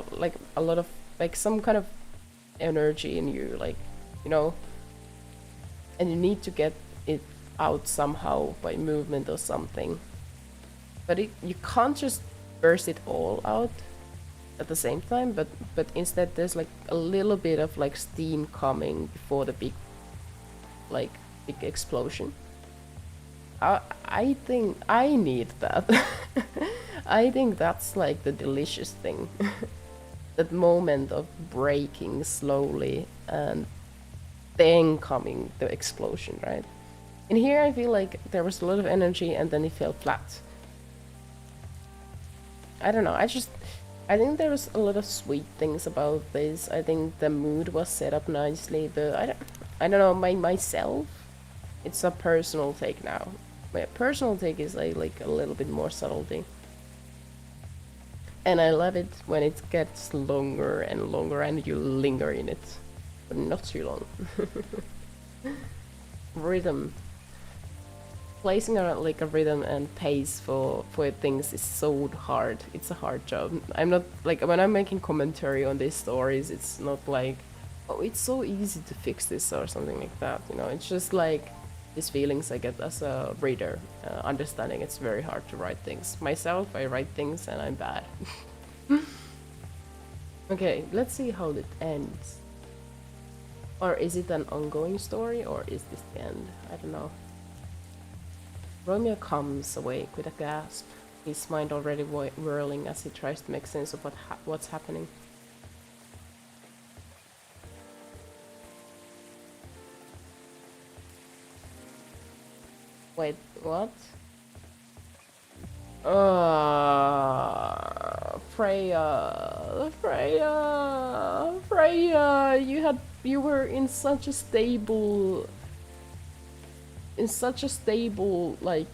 of some kind of energy in you, like, you know, and you need to get it out somehow by movement or something. But you can't just burst it all out at the same time, but instead there's like a little bit of like steam coming before the big explosion. I think I need that. I think that's like the delicious thing. That moment of breaking slowly and then coming the explosion, right? In here I feel like there was a lot of energy and then it fell flat. I don't know, I think there was a lot of sweet things about this. I think the mood was set up nicely, but I don't know, myself, it's a personal take now. My personal take is like a little bit more subtlety. And I love it when it gets longer and longer and you linger in it. But not too long. Rhythm. Placing a rhythm and pace for things is so hard. It's a hard job. I'm not like when I'm making commentary on these stories, it's not like, oh, it's so easy to fix this or something like that. You know, it's just like these feelings I get as a reader, understanding it's very hard to write things. Myself, I write things and I'm bad. Okay, let's see how it ends. Or is it an ongoing story or is this the end? I don't know. Romeo comes awake with a gasp, his mind already whirling as he tries to make sense of what's happening. Wait, what? Freya, you were in such a stable like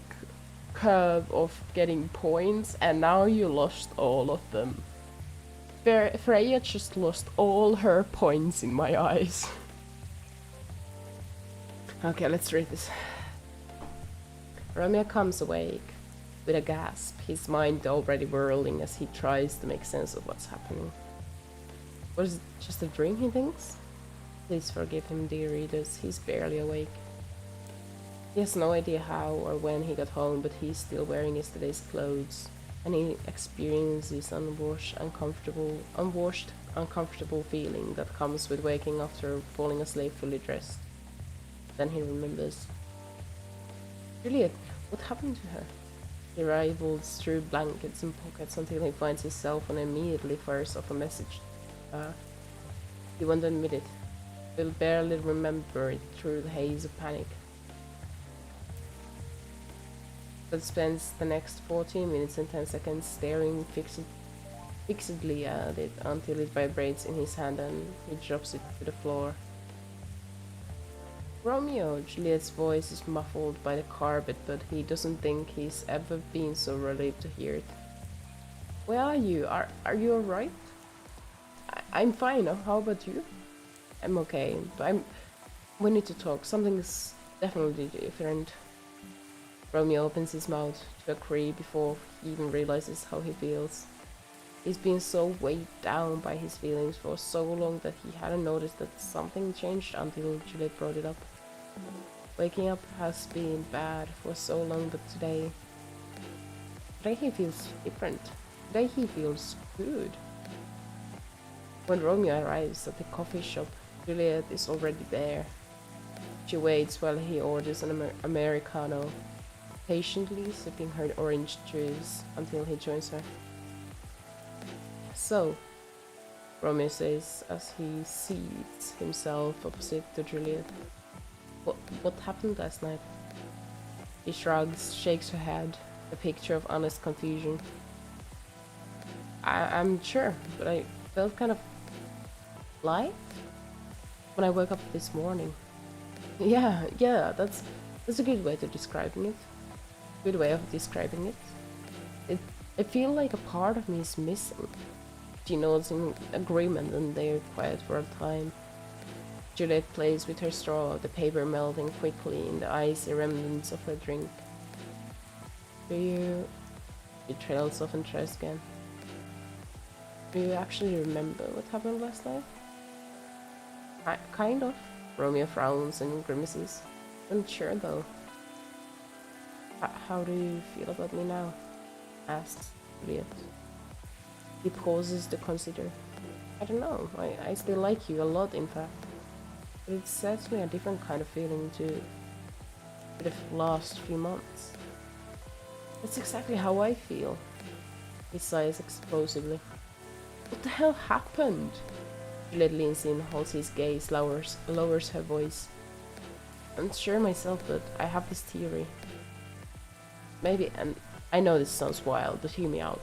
curve of getting points, and now you lost all of them. Freya just lost all her points in my eyes. Okay, let's read this. Romeo comes awake with a gasp, his mind already whirling as he tries to make sense of what's happening. Was it just a dream, he thinks? Please forgive him, dear readers, he's barely awake. He has no idea how or when he got home, but he's still wearing yesterday's clothes, and he experiences unwashed, uncomfortable feeling that comes with waking after falling asleep fully dressed. Then he remembers. Juliet, what happened to her? He rivals through blankets and pockets until he finds his cell phone and immediately fires off a message. He won't admit it. He'll barely remember it through the haze of panic. But spends the next 14 minutes and 10 seconds staring fixedly at it until it vibrates in his hand and he drops it to the floor. Romeo, Juliet's voice is muffled by the carpet, but he doesn't think he's ever been so relieved to hear it. Where are you? Are you alright? I'm fine. How about you? I'm okay, but we need to talk. Something's definitely different. Romeo opens his mouth to agree before he even realizes how he feels. He's been so weighed down by his feelings for so long that he hadn't noticed that something changed until Juliet brought it up. Waking up has been bad for so long, but today he feels different. Today he feels good. When Romeo arrives at the coffee shop, Juliet is already there. She waits while he orders an Americano, patiently sipping her orange juice until he joins her. So, Romeo says as he seats himself opposite to Juliet. What happened last night? She shrugs, shakes her head, a picture of honest confusion. I'm sure, but I felt kind of light when I woke up this morning. Yeah, that's a good way to describing it. Good way of describing it. I feel like a part of me is missing. She nods in agreement and they're quiet for a time. Juliet plays with her straw, the paper melting quickly in the icy remnants of her drink. She trails off and tries again. Do you actually remember what happened last night? Kind of. Romeo frowns and grimaces. I'm sure though. How do you feel about me now? Asks Juliet. He pauses to consider. I don't know. I still like you a lot, in fact. But it's certainly a different kind of feeling too. for the last few months. That's exactly how I feel. He sighs explosively. What the hell happened? Juliet leans in, holds his gaze, lowers her voice. I'm sure myself that I have this theory. Maybe, and I know this sounds wild, but hear me out.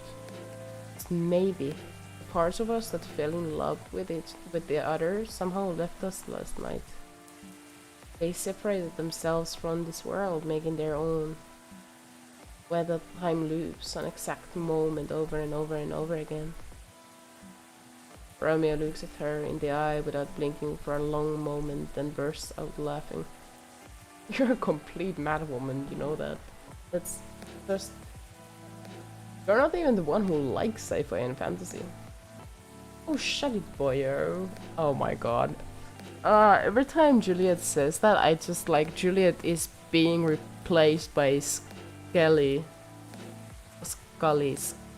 It's maybe the parts of us that fell in love with the other somehow left us last night. They separated themselves from this world, making their own. Where the time loops an exact moment over and over and over again. Romeo looks at her in the eye without blinking for a long moment, then bursts out laughing. You're a complete madwoman, you know that. That's just... You're not even the one who likes sci-fi and fantasy. Oh, shut it, boyo. Oh my god. Every time Juliet says that, I just like Juliet is being replaced by Scully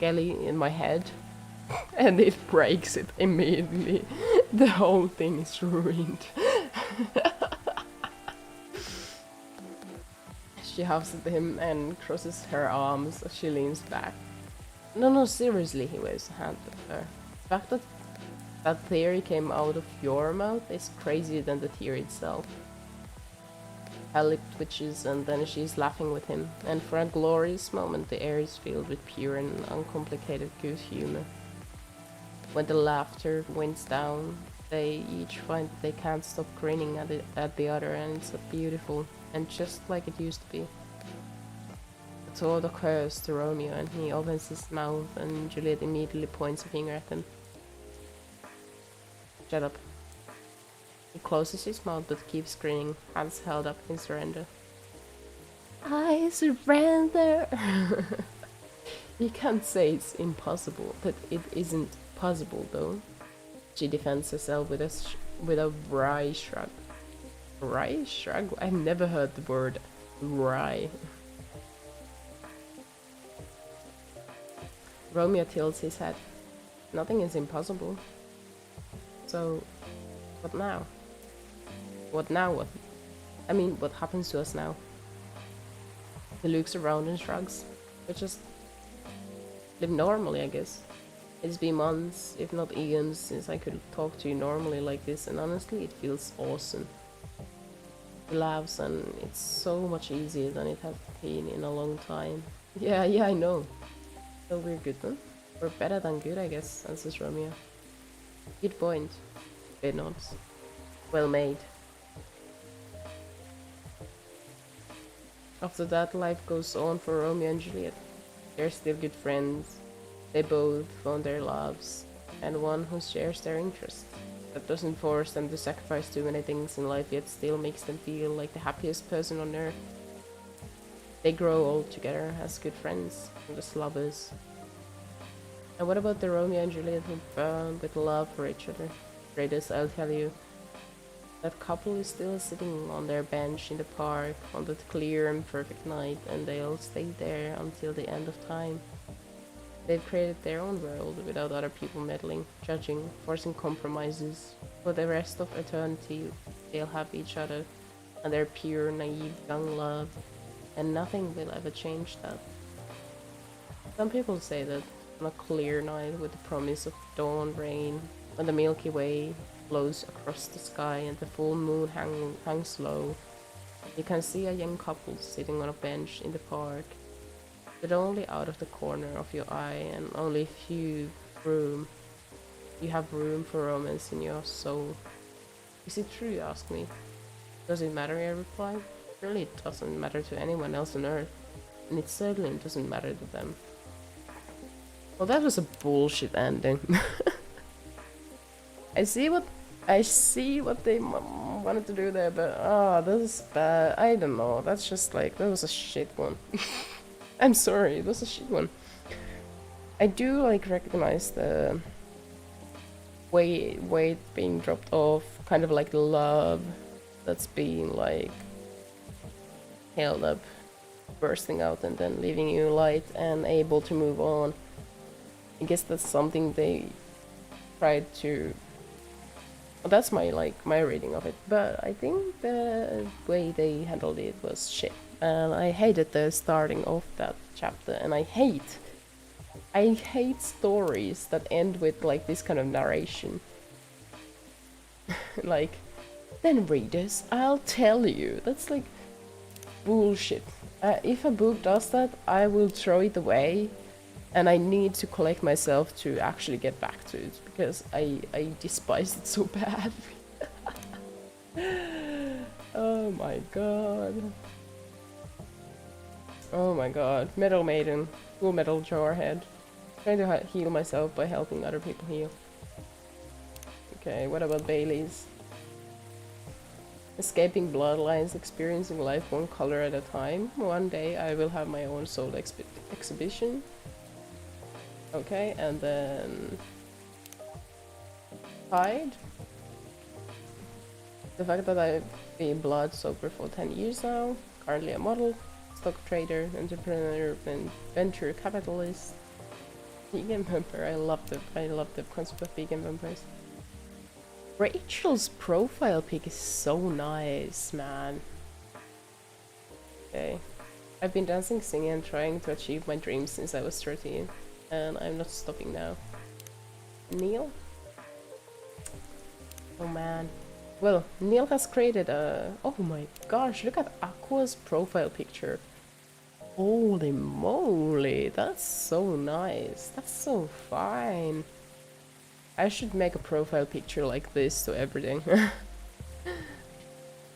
in my head. And it breaks it immediately. The whole thing is ruined. She huffs at him and crosses her arms as she leans back. No, seriously, he waves a hand at her. The fact that that theory came out of your mouth is crazier than the theory itself. Her lip twitches and then she's laughing with him, and for a glorious moment the air is filled with pure and uncomplicated good humor. When the laughter winds down, they each find they can't stop grinning at the other, and it's beautiful, and just like it used to be. The thought occurs to Romeo, and he opens his mouth, and Juliet immediately points a finger at him. Shut up. He closes his mouth but keeps grinning, hands held up in surrender. I surrender! You can't say it's impossible, but it isn't possible though. She defends herself with a wry shrug. Wry shrug? I've never heard the word wry. Romeo tilts his head. Nothing is impossible. So, what now? What now? What? I mean, what happens to us now? He looks around and shrugs. We just live normally, I guess. It's been months, if not eons, since I could talk to you normally like this, and honestly, it feels awesome. He laughs, and it's so much easier than it has been in a long time. Yeah, I know. So we're good, huh? We're better than good, I guess, answers Romeo. Good point. It nods. Well made. After that, life goes on for Romeo and Juliet. They're still good friends. They both found their loves, and one who shares their interests. That doesn't force them to sacrifice too many things in life, yet still makes them feel like the happiest person on earth. They grow old together as good friends, and as lovers. And what about the Romeo and Juliet who burned with love for each other? Greatest, I'll tell you. That couple is still sitting on their bench in the park on that clear and perfect night, and they'll stay there until the end of time. They've created their own world without other people meddling, judging, forcing compromises. For the rest of eternity, they'll have each other and their pure, naive, young love, and nothing will ever change that. Some people say that on a clear night with the promise of dawn rain, when the Milky Way flows across the sky and the full moon hangs low, you can see a young couple sitting on a bench in the park, but only out of the corner of your eye, and only you have room for romance in your soul. Is it true, you ask me? Does it matter, I reply? Surely it doesn't matter to anyone else on earth, and it certainly doesn't matter to them. Well, that was a bullshit ending. I see what they wanted to do there, but this is bad. I don't know. That's just like, that was a shit one. I'm sorry, it was a shit one. I do like recognize the weight being dropped off, kind of like the love that's being like held up, bursting out, and then leaving you light and able to move on. I guess that's something they tried to. Well, that's my reading of it, but I think the way they handled it was shit. and I hated the starting of that chapter, and I hate stories that end with like this kind of narration. Like, then readers, I'll tell you. That's like bullshit. If a book does that, I will throw it away, and I need to collect myself to actually get back to it, because I despise it so bad. Oh my god. Oh my god. Metal Maiden. Full Metal Jarhead. Trying to heal myself by helping other people heal. Okay, what about Bailey's? Escaping bloodlines, experiencing life one color at a time. One day I will have my own soul exhibition. Okay, and then... Tide. The fact that I've been blood sober for 10 years now. Currently a model, stock trader, entrepreneur, and venture capitalist. Vegan vampire. I love the concept of vegan vampires. Rachel's profile pic is so nice, man. Okay. I've been dancing, singing, and trying to achieve my dreams since I was 13. And I'm not stopping now. Neil? Oh man. Well, Neil has created a... Oh my gosh, look at Aqua's profile picture. Holy moly, that's so nice. That's so fine. I should make a profile picture like this to everything.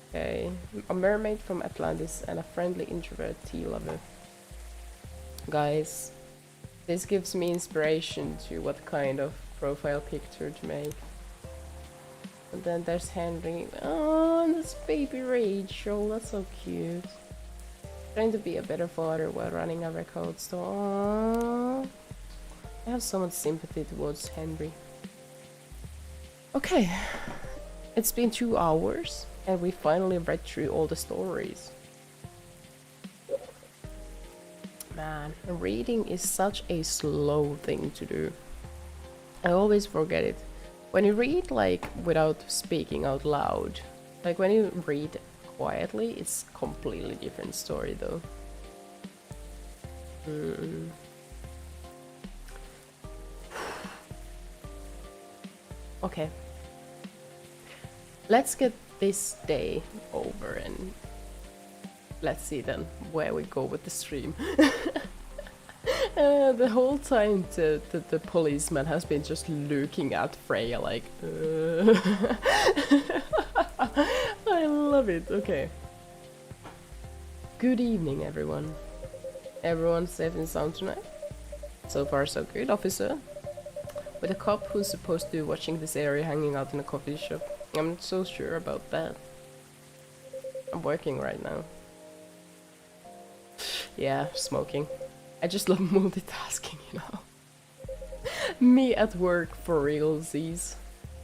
Okay. A mermaid from Atlantis and a friendly introvert tea lover. Guys, this gives me inspiration to what kind of profile picture to make. And then there's Henry. Oh, and that's baby Rachel. That's so cute. Trying to be a better father while running a record store. Aww. I have so much sympathy towards Henry. Okay. It's been 2 hours and we finally read through all the stories. Man, reading is such a slow thing to do. I always forget it. When you read like without speaking out loud, like when you read quietly, it's completely different story though. Okay. Let's get this day over and let's see then where we go with the stream. The whole time the policeman has been just looking at Freya like I love it. Okay. Good evening everyone. Everyone's safe and sound tonight? So far so good, officer. With a cop who's supposed to be watching this area hanging out in a coffee shop. I'm not so sure about that. I'm working right now. Yeah, smoking. I just love multitasking, you know. Me at work for realsies.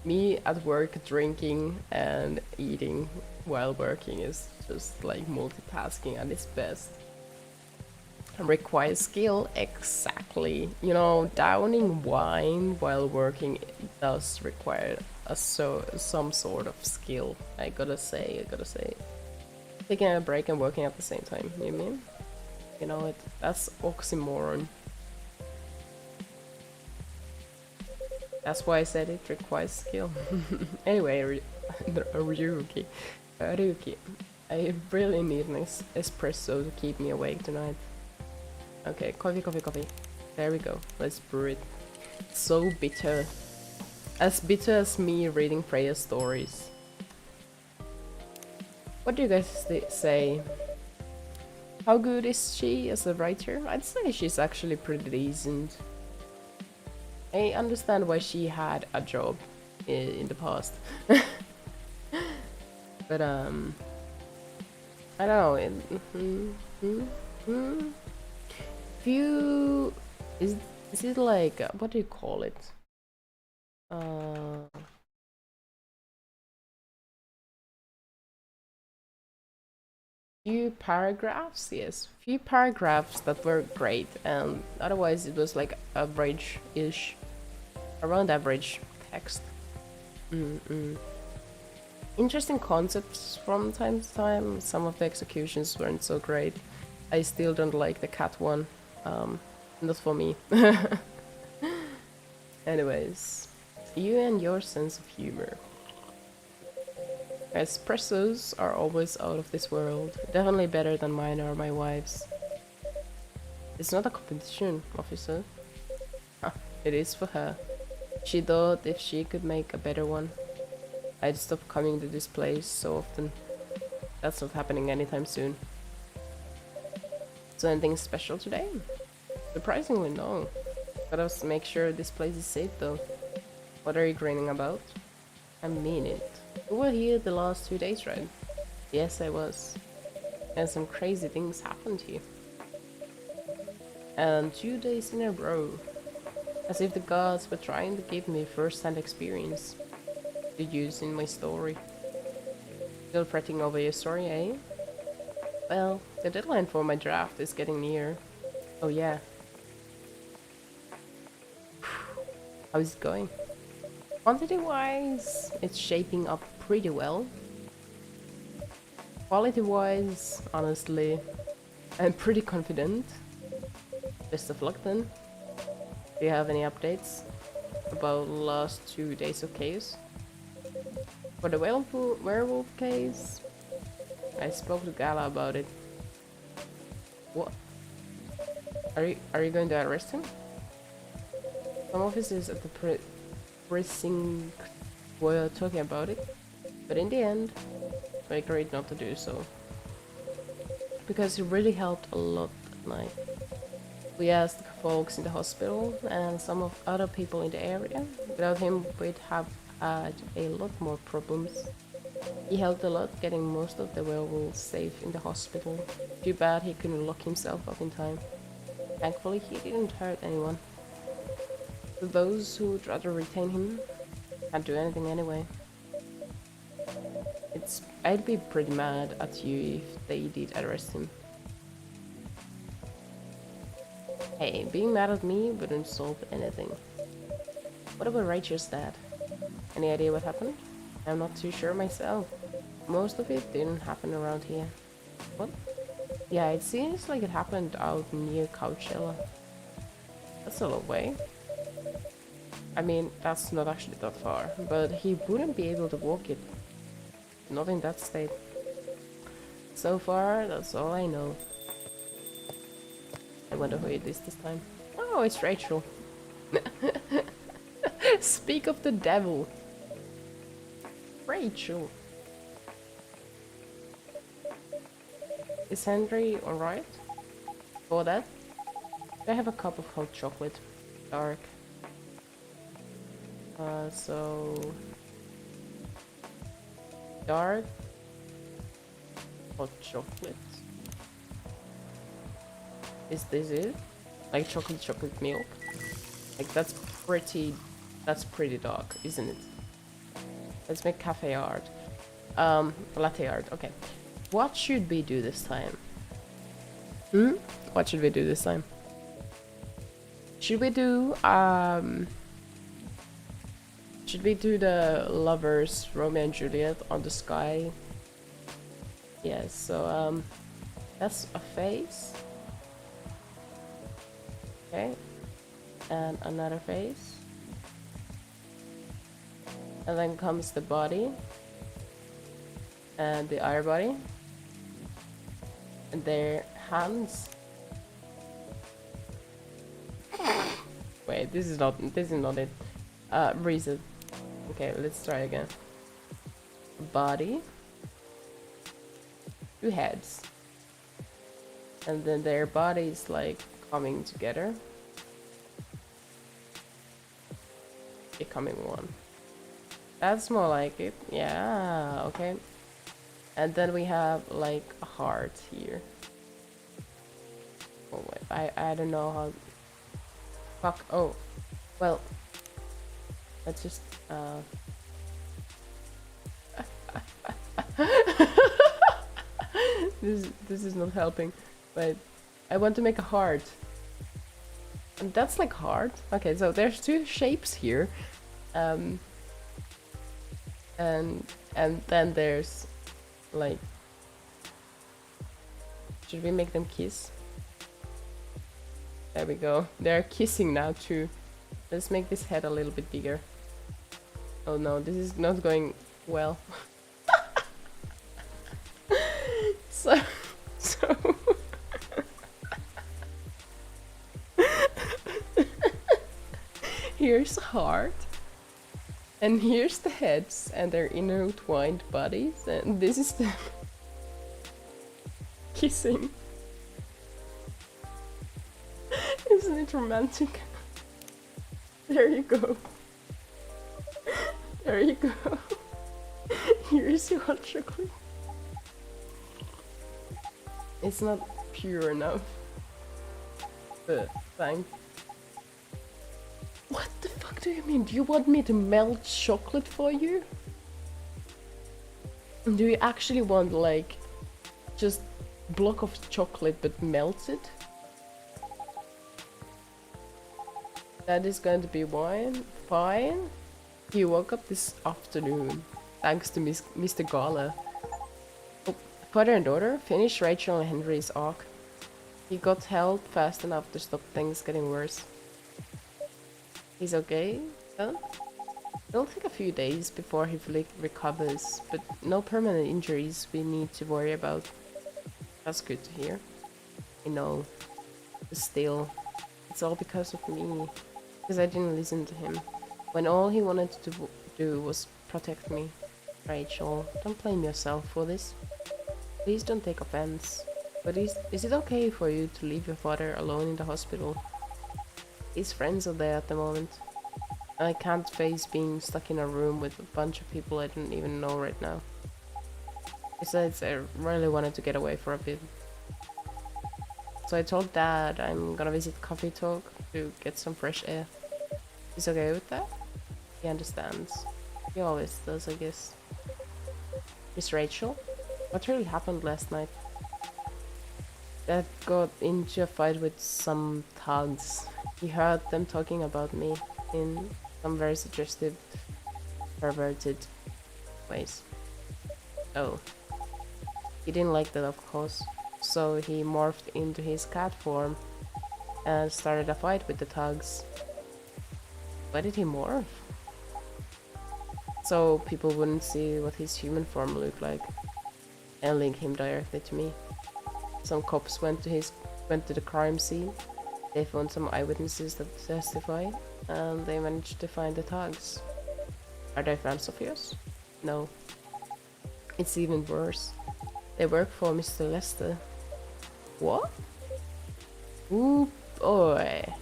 Me at work drinking and eating while working is just like multitasking at its best. Requires skill, exactly. You know, downing wine while working does require some sort of skill. I gotta say. Taking a break and working at the same time, you mean? You know, that's oxymoron. That's why I said it requires skill. Anyway, Ryuki. I really need an espresso to keep me awake tonight. Okay, coffee. There we go. Let's brew it. So bitter. As bitter as me reading Freya's stories. What do you guys say? How good is she as a writer? I'd say she's actually pretty decent. I understand why she had a job in the past. But I don't know. If you... Is it like... what do you call it? Few paragraphs, yes. Few paragraphs that were great, and otherwise it was like average-ish. Around average text. interesting concepts from time to time. Some of the executions weren't so great. I still don't like the cat one. Not for me. Anyways, you and your sense of humor. Espressos are always out of this world. Definitely better than mine or my wife's. It's not a competition, officer. Ah, it is for her. She thought if she could make a better one, I'd stop coming to this place so often. That's not happening anytime soon. So anything special today? Surprisingly, no. Gotta make sure this place is safe though. What are you grinning about? I mean it. You were here the last 2 days, right? Yes, I was. And some crazy things happened here. And 2 days in a row. As if the gods were trying to give me first-hand experience to use in my story. Still fretting over your story, eh? Well, the deadline for my draft is getting near. Oh yeah. How's it going? Quantity-wise, it's shaping up pretty well. Quality-wise, honestly, I'm pretty confident. Best of luck then. Do you have any updates about the last 2 days of chaos? For the werewolf case, I spoke to Gala about it. What? Are you going to arrest him? Some officers at the precinct were talking about it, but in the end, I agreed not to do so. Because he really helped a lot at night. We asked folks in the hospital and some of other people in the area. Without him, we'd have had a lot more problems. He helped a lot getting most of the werewolves safe in the hospital. Too bad he couldn't lock himself up in time. Thankfully, he didn't hurt anyone. For those who would rather retain him, can't do anything anyway. I'd be pretty mad at you if they did arrest him. Hey, being mad at me wouldn't solve anything. What about Rachel's dad? Any idea what happened? I'm not too sure myself. Most of it didn't happen around here. What? Yeah, it seems like it happened out near Coachella. That's a long way. I mean, that's not actually that far, but he wouldn't be able to walk it. Not in that state. So far, that's all I know. I wonder who it is this time. Oh, it's Rachel. Speak of the devil. Rachel. Is Henry alright? For that? I have a cup of hot chocolate. Dark. So... Dark. Hot chocolate. Is this it? Like chocolate milk? Like that's pretty dark, isn't it? Let's make cafe art. Latte art, okay. What should we do this time? What should we do this time? Should we do the lovers, Romeo and Juliet on the sky? Yes, so that's a face. Okay. And another face. And then comes the body. And the other body. And their hands. Wait, this is not it. Reason. Okay, let's try again. Body. 2 heads. And then their bodies like coming together. Becoming one. That's more like it. Yeah, okay. And then we have like a heart here. Oh wait, I don't know how. Fuck. Oh, well. Let's just this is not helping. But I want to make a heart. And that's like heart. Okay, so there's 2 shapes here. And And then there's like, should we make them kiss? There we go. They're kissing now too. Let's make this head a little bit bigger. Oh no, this is not going well. so here's heart, and here's the heads and their intertwined bodies, and this is them kissing. Isn't it romantic? There you go. There you go. Here's your hot chocolate. It's not pure enough. But thank. What the fuck do you mean? Do you want me to melt chocolate for you? Do you actually want like just block of chocolate but melted? That is going to be fine. He woke up this afternoon, thanks to Mr. Gala. Oh, father and daughter finish Rachel and Henry's arc. He got help fast enough to stop things getting worse. He's okay, son? It'll take a few days before he fully recovers, but no permanent injuries we need to worry about. That's good to hear. I know. But still, it's all because of me. Because I didn't listen to him. When all he wanted to do was protect me. Rachel, don't blame yourself for this. Please don't take offense. But is it okay for you to leave your father alone in the hospital? His friends are there at the moment. I can't face being stuck in a room with a bunch of people I don't even know right now. Besides, I really wanted to get away for a bit. So I told Dad I'm gonna visit Coffee Talk to get some fresh air. He's okay with that? He understands. He always does, I guess. Miss Rachel? What really happened last night? Dad got into a fight with some thugs. He heard them talking about me in some very suggestive, perverted ways. Oh. He didn't like that, of course. So he morphed into his cat form and started a fight with the thugs. Why did he morph? So people wouldn't see what his human form looked like and link him directly to me. Some cops went to the crime scene. They found some eyewitnesses that testify, and they managed to find the thugs. Are they friends of yours? No. It's even worse. They work for Mr. Lester. What? Ooh boy.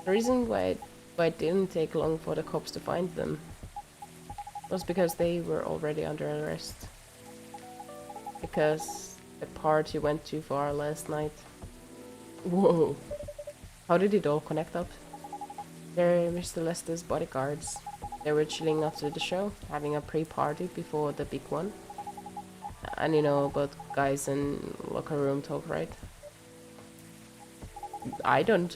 The reason why it didn't take long for the cops to find them was because they were already under arrest. Because the party went too far last night. Whoa. How did it all connect up? They're Mr. Lester's bodyguards. They were chilling after the show, having a pre-party before the big one. And you know about guys and locker room talk, right? I don't.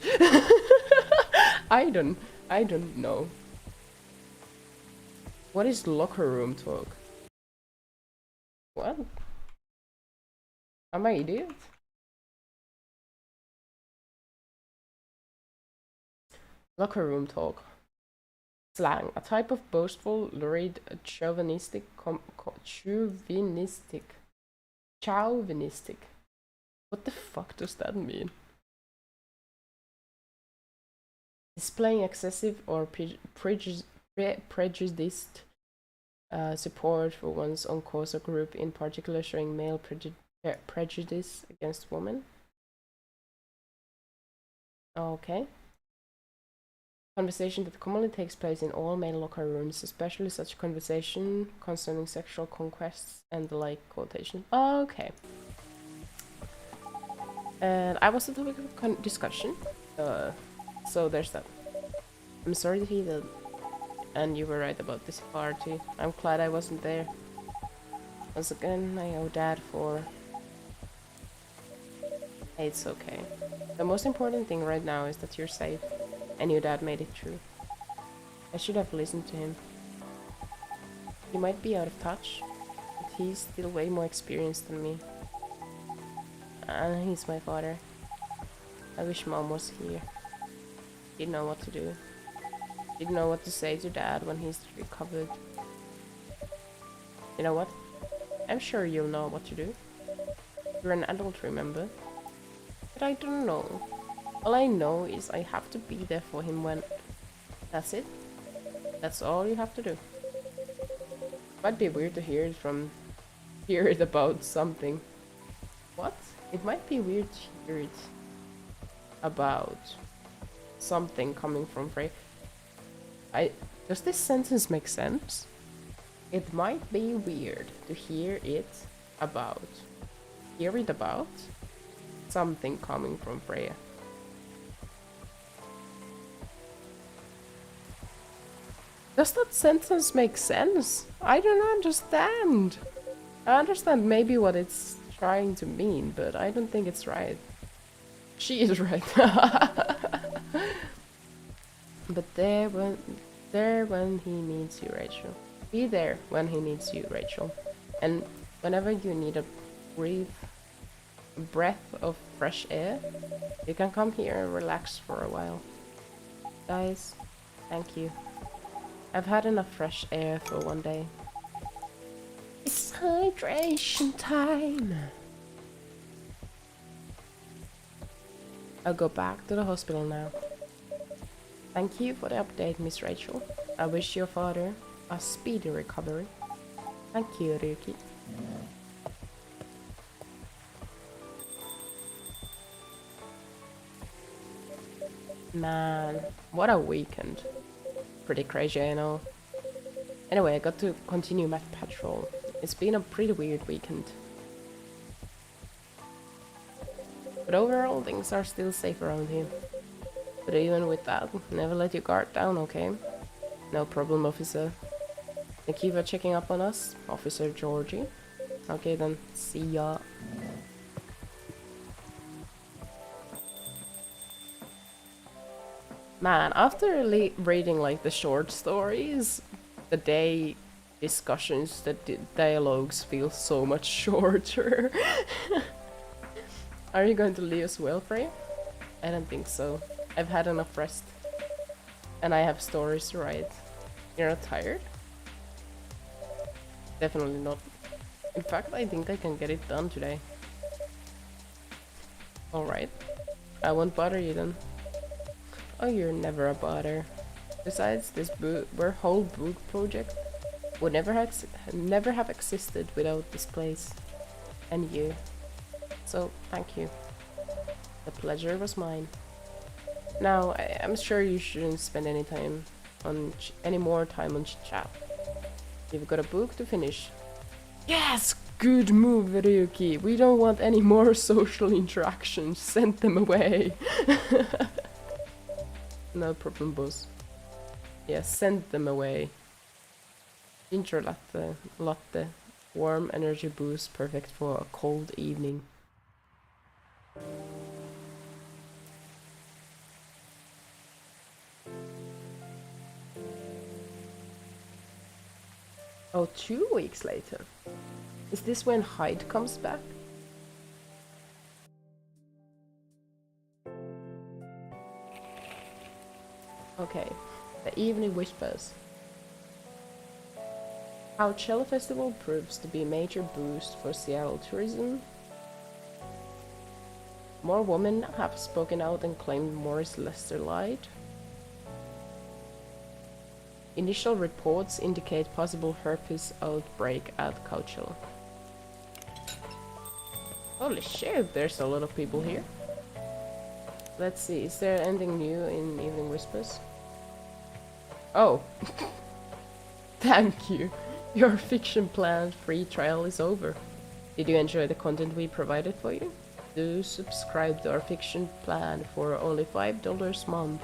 I don't know. What is locker room talk? What? Am I idiot? Locker room talk. Slang, a type of boastful, lurid, chauvinistic. What the fuck does that mean? Displaying excessive or prejudiced support for one's own cause or group, in particular showing male prejudice against women. Okay. Conversation that commonly takes place in all male locker rooms, especially such conversation concerning sexual conquests and the like. Quotation. Okay. And I was the topic of discussion. So there's that. I'm sorry to hear that. And you were right about this party. I'm glad I wasn't there. Once again, I owe Dad for... It's okay. The most important thing right now is that you're safe. And your dad made it through. I should have listened to him. He might be out of touch, but he's still way more experienced than me. And he's my father. I wish Mom was here. Didn't know what to do. Didn't know what to say to Dad when he's recovered. You know what? I'm sure you'll know what to do. You're an adult, remember? But I don't know. All I know is I have to be there for him when... That's it. That's all you have to do. Might be weird to hear it about something. What? It might be weird to hear it about something coming from Frey. Does this sentence make sense? It might be weird to hear it about something coming from Freya. Does that sentence make sense? I don't understand. I understand maybe what it's trying to mean, but I don't think it's right. She is right. But there when he needs you, Rachel. Be there when he needs you, Rachel. And whenever you need a breath of fresh air, you can come here and relax for a while. Guys, thank you. I've had enough fresh air for one day. It's hydration time. I'll go back to the hospital now. Thank you for the update, Miss Rachel. I wish your father a speedy recovery. Thank you, Ryuki. Man, what a weekend. Pretty crazy, I know. Anyway, I got to continue my patrol. It's been a pretty weird weekend. But overall, things are still safe around here. But even with that, never let your guard down, okay? No problem, officer. Thank you for checking up on us, Officer Georgie. Okay then, see ya. Man, after reading like the short stories, the day discussions, the dialogues feel so much shorter. Are you going to leave as well, Freya? I don't think so. I've had enough rest. And I have stories to write. You're not tired? Definitely not. In fact, I think I can get it done today. Alright. I won't bother you then. Oh, you're never a bother. Besides, this whole book project would never have existed without this place. And you. So, thank you. The pleasure was mine. Now, I'm sure you shouldn't spend any more time on chat. You've got a book to finish. Yes! Good move, Ryuki. We don't want any more social interactions. Send them away. No problem, boss. Yes, send them away. Ginger latte. Warm energy boost, perfect for a cold evening. Oh, 2 weeks later. Is this when Hyde comes back? Okay, the evening whispers. How Cello Festival proves to be a major boost for Seattle tourism. More women have spoken out and claimed Morris Lester lied. Initial reports indicate possible herpes outbreak at Coachella. Holy shit, there's a lot of people here. Let's see, is there anything new in Evening Whispers? Oh. Thank you. Your fiction plan free trial is over. Did you enjoy the content we provided for you? Do subscribe to our fiction plan for only $5 a month,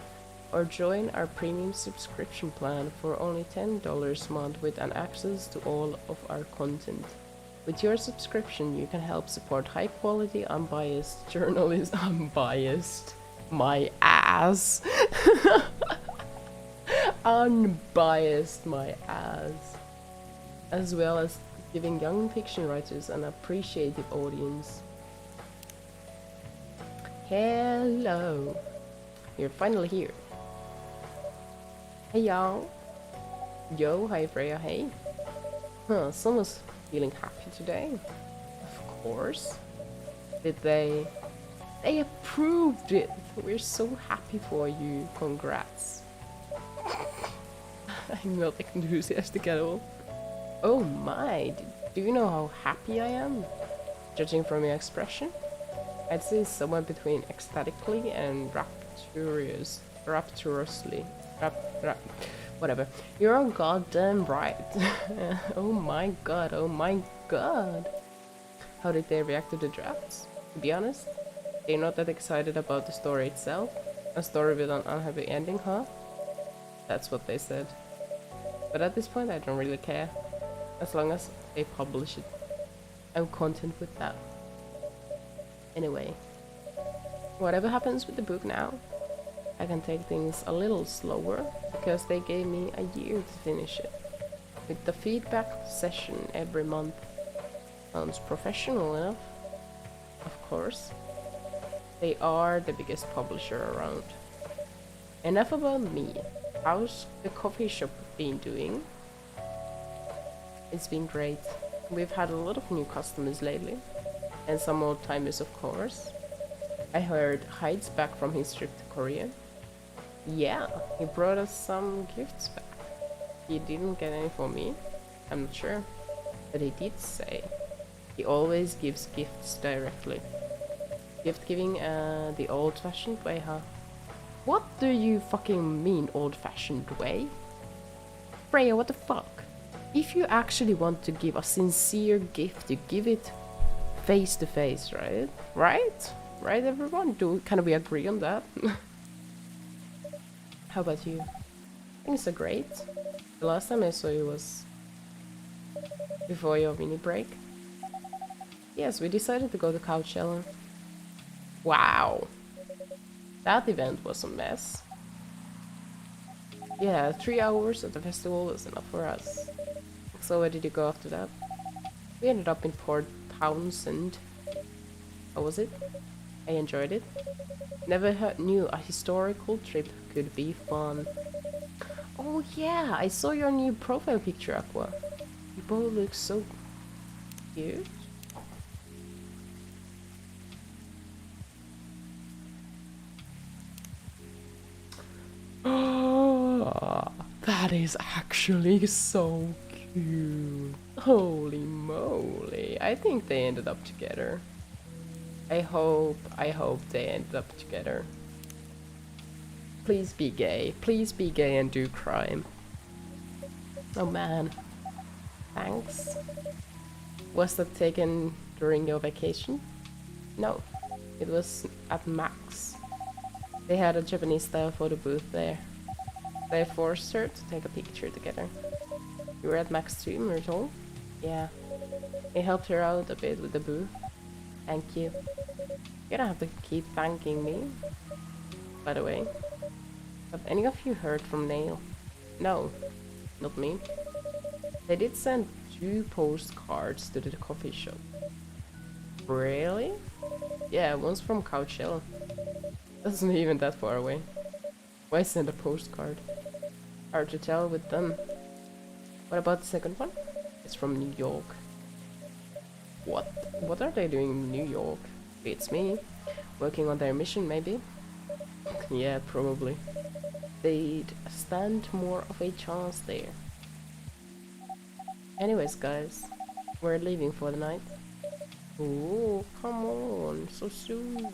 or join our premium subscription plan for only $10 a month with an access to all of our content. With your subscription, you can help support high quality, unbiased journalism. Unbiased. My ass. Unbiased, my ass. as well as giving young fiction writers an appreciative audience. Hello! You're finally here. Hey y'all! Yo, hi Freya, hey! Huh, someone's feeling happy today. Of course. Did they? They approved it! We're so happy for you. Congrats. I'm not enthusiastic at all. Oh my, do you know how happy I am? Judging from your expression? I'd say somewhere between ecstatically and rapturously. Whatever. You're all goddamn right. Oh my god, oh my god. How did they react to the drafts? To be honest, they're not that excited about the story itself. A story with an unhappy ending, huh? That's what they said. But at this point I don't really care. As long as they publish it. I'm content with that. Anyway, whatever happens with the book now, I can take things a little slower because they gave me a year to finish it. With the feedback session every month. Sounds professional enough. Of course. They are the biggest publisher around. Enough about me. How's the coffee shop been doing? It's been great. We've had a lot of new customers lately. And some old timers, of course. I heard Hyde's back from his trip to Korea. Yeah, he brought us some gifts back. He didn't get any for me. I'm not sure. But he did say he always gives gifts directly. Gift giving the old-fashioned way, huh? What do you fucking mean old-fashioned way? Freya, what the fuck? If you actually want to give a sincere gift, you give it face to face, right? Right, everyone? Can we agree on that? How about you? Things are great. The last time I saw you was before your mini break. Yes, we decided to go to Coachella. Wow! That event was a mess. Yeah, 3 hours at the festival was enough for us. So where did you go after that? We ended up in Port Townsend. How was it? I enjoyed it. Never knew a historical trip could be fun. Oh yeah, I saw your new profile picture, Aqua. You both look so cute. That is actually so cute. Holy moly. I think they ended up together. I hope they ended up together. Please be gay. Please be gay and do crime. Oh man. Thanks. Was that taken during your vacation? No. It was at Max. They had a Japanese style photo booth there. They forced her to take a picture together. You were at Max too, Myrtle? Yeah. I helped her out a bit with the booth. Thank you. You don't have to keep thanking me. By the way, have any of you heard from Nail? No, not me. They did send 2 postcards to the coffee shop. Really? Yeah, one's from Coachella. That's not even that far away. Why send a postcard? Hard to tell with them. What about the second one? It's from New York. What are they doing in New York? Beats me. Working on their mission, maybe? Yeah, probably. They'd stand more of a chance there. Anyways, guys, we're leaving for the night. Oh, come on, so soon.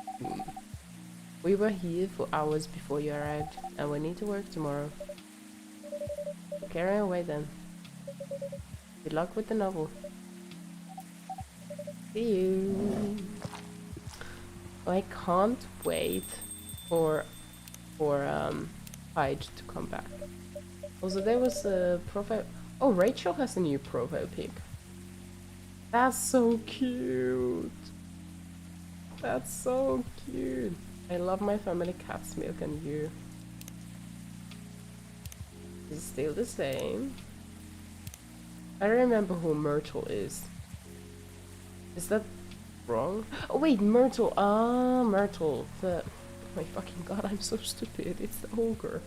We were here for hours before you arrived, and we need to work tomorrow. Carry away then. Good luck with the novel. See you. I can't wait for Hyde to come back. Also, there was a profile. Oh, Rachel has a new profile pic. That's so cute. That's so cute. I love my family cat's milk and you. It's still the same. I don't remember who Myrtle is. Is that wrong? Oh wait, Myrtle. Ah, Myrtle. The... Oh my fucking god, I'm so stupid. It's the ogre.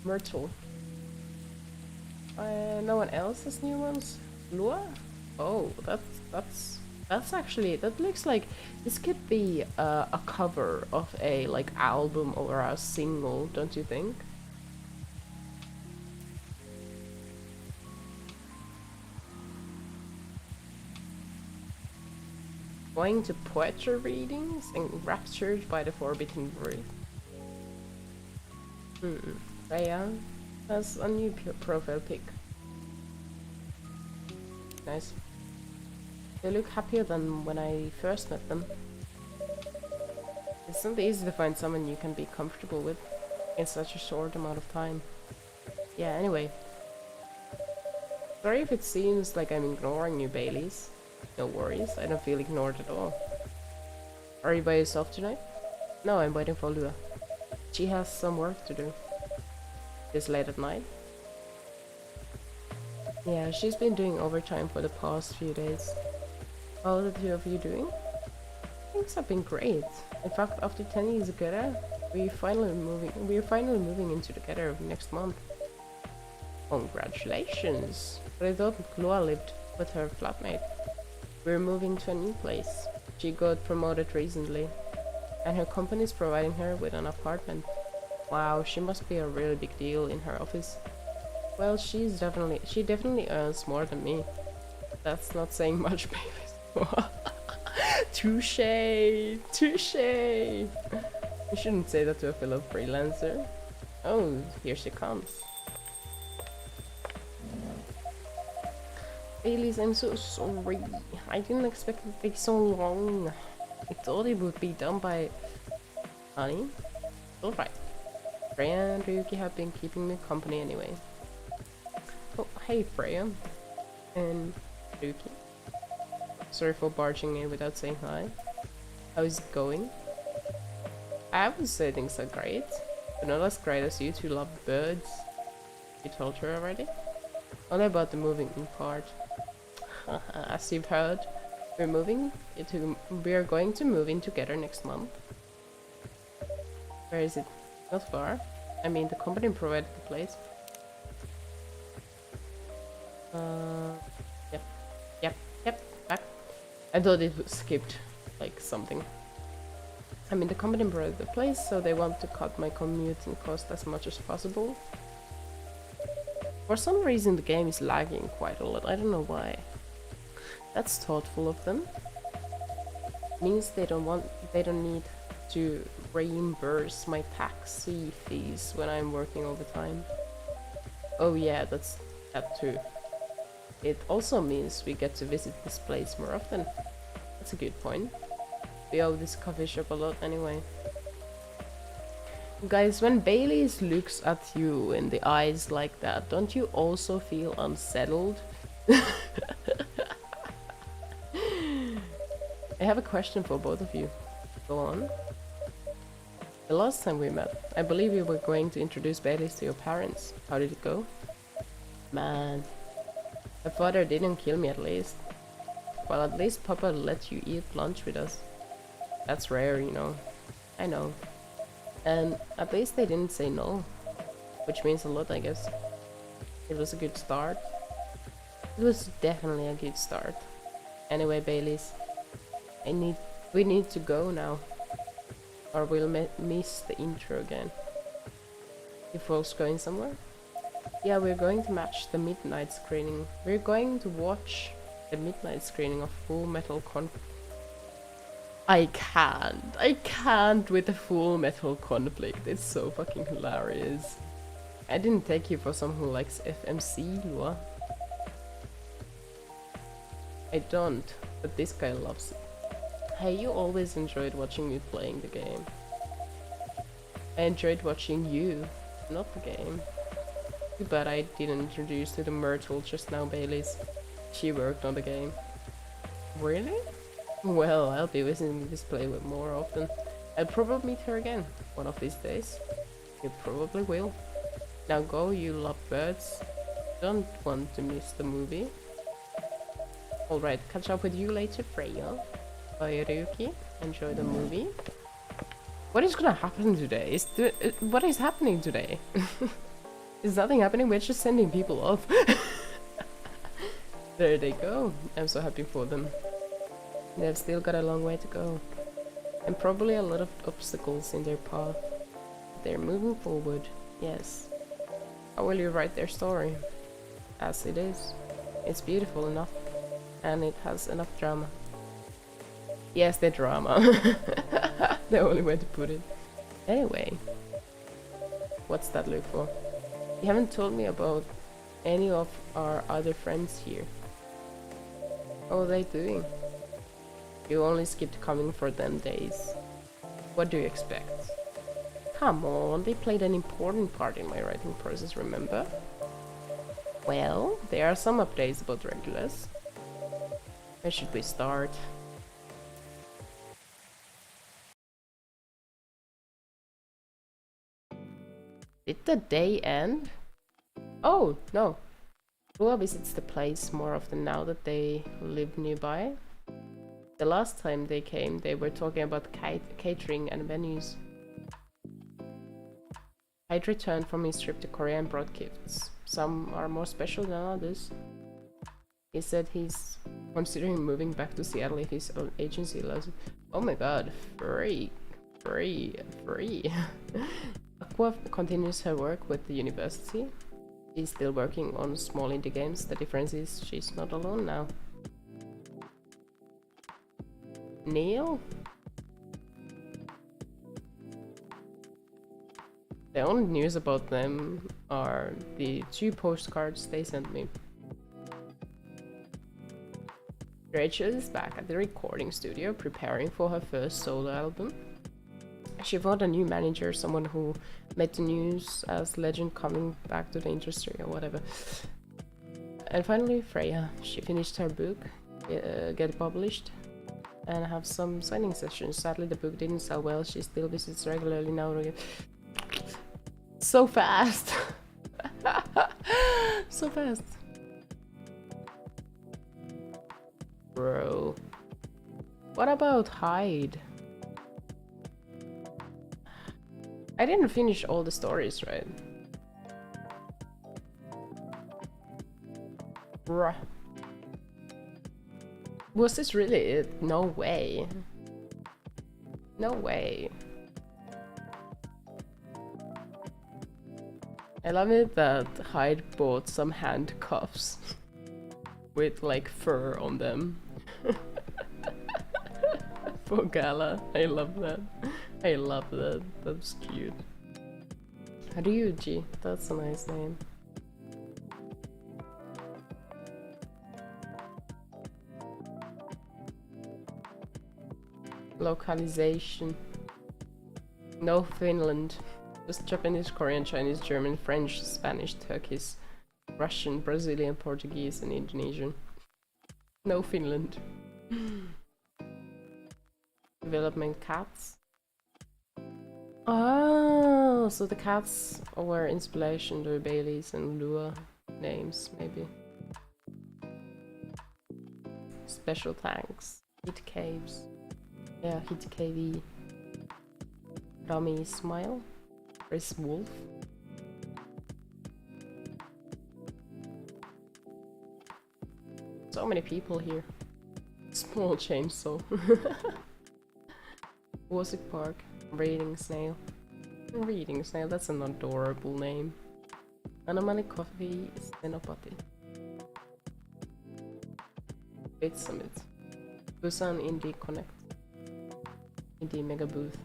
Myrtle. No one else has new ones? Lua? Oh, that's actually, that looks like this could be a cover of a like album or a single, don't you think? Going to poetry readings and raptured by the forbidden word. Freya has a new profile pic. Nice. They look happier than when I first met them. It's not easy to find someone you can be comfortable with in such a short amount of time. Yeah, anyway. Sorry if it seems like I'm ignoring you, Baileys. No worries, I don't feel ignored at all. Are you by yourself tonight? No, I'm waiting for Lua. She has some work to do. This late at night. Yeah, she's been doing overtime for the past few days. How are the two of you doing? Things have been great. In fact, after 10 years together, we're finally moving in together next month. Congratulations! But I thought Lua lived with her flatmate. We're moving to a new place. She got promoted recently, and her company is providing her with an apartment. Wow, she must be a really big deal in her office. Well, she definitely earns more than me. That's not saying much, baby. Touché! Touché! You shouldn't say that to a fellow freelancer. Oh, here she comes. Baileys, I'm so sorry. I didn't expect it to take so long. I thought it would be done by... Honey? Alright. Freya and Ryuki have been keeping me company anyway. Oh, hey Freya. And Ryuki. Sorry for barging in without saying hi. How's it going? I would say things are great, but not as great as you two love birds. You told her already? Only about the moving part. As you've heard, we are going to move in together next month. Where is it? Not far. I mean, the company provided the place. Yep, back. I thought it was skipped, like something. I mean, the company provided the place, so they want to cut my commuting cost as much as possible. For some reason, the game is lagging quite a lot. I don't know why. That's thoughtful of them. Means they don't need to reimburse my taxi fees when I'm working overtime. Oh yeah, that's that too. It also means we get to visit this place more often. That's a good point. We owe this coffee shop a lot anyway. Guys, when Baileys looks at you in the eyes like that, don't you also feel unsettled? I have a question for both of you. Go on. The last time we met, I believe you were going to introduce Baileys to your parents. How did it go? Man, my father didn't kill me at least. Well, at least Papa let you eat lunch with us. That's rare, you know. I know. And at least they didn't say no, which means a lot, I guess. It was a good start. It was definitely a good start. Anyway, Baileys, we need to go now, or we'll miss the intro again. You folks going somewhere? Yeah, we're going to match the midnight screening. We're going to watch the midnight screening of Full Metal I can't with the Full Metal Conflict. It's so fucking hilarious. I didn't take you for someone who likes FMC, Lua. I don't, but this guy loves it. Hey, you always enjoyed watching me playing the game. I enjoyed watching you, not the game. Too bad I didn't introduce you to Myrtle just now, Baileys. She worked on the game. Really? Well, I'll be visiting this place more often. I'll probably meet her again, one of these days. You probably will. Now go, you love birds. Don't want to miss the movie. Alright, catch up with you later, Freya. Bye, Ryuki. Enjoy the movie. What is gonna happen today? What is happening today? Is nothing happening? We're just sending people off. There they go. I'm so happy for them. They've still got a long way to go. And probably a lot of obstacles in their path. They're moving forward, yes. How will you write their story? As it is. It's beautiful enough. And it has enough drama. Yes, the drama. The only way to put it. Anyway. What's that look for? You haven't told me about any of our other friends here. How are they doing? You only skipped coming for them days. What do you expect? Come on, they played an important part in my writing process, remember? Well, there are some updates about regulars. Where should we start? Did the day end? Oh, no. Lua visits the place more often now that they live nearby. The last time they came, they were talking about catering and venues. Hyde returned from his trip to Korea and brought gifts. Some are more special than others. He said he's considering moving back to Seattle if his own agency allows it. Oh my god, free. Aqua continues her work with the university. She's still working on small indie games. The difference is she's not alone now. Neil? The only news about them are the 2 postcards they sent me. Rachel is back at the recording studio preparing for her first solo album. She found a new manager, someone who made the news as legend coming back to the industry or whatever. And finally, Freya. She finished her book, get published, and have some signing sessions. Sadly, the book didn't sell well. She still visits regularly now. So fast! So fast! Bro. What about Hyde? I didn't finish all the stories, right? Bruh. Was this really it? No way. No way. I love it that Hyde bought some handcuffs with like fur on them. For Gala. I love that. I love that. That's cute. Ryuji. That's a nice name. Localization. No Finland. Just Japanese, Korean, Chinese, German, French, Spanish, Turkish, Russian, Brazilian, Portuguese, and Indonesian. No Finland. Development cats. Oh, so the cats were inspiration to Bailey's and Lua names, maybe. Special thanks. Hit caves. Yeah, Hit KV. Rami Smile. Chris Wolf. So many people here. Small chainsaw. Warsick Park. Reading Snail. Reading Snail, that's an adorable name. Anamani Coffee Stenopati. Bit Summit. Busan Indie Connect. Indie Mega Booth.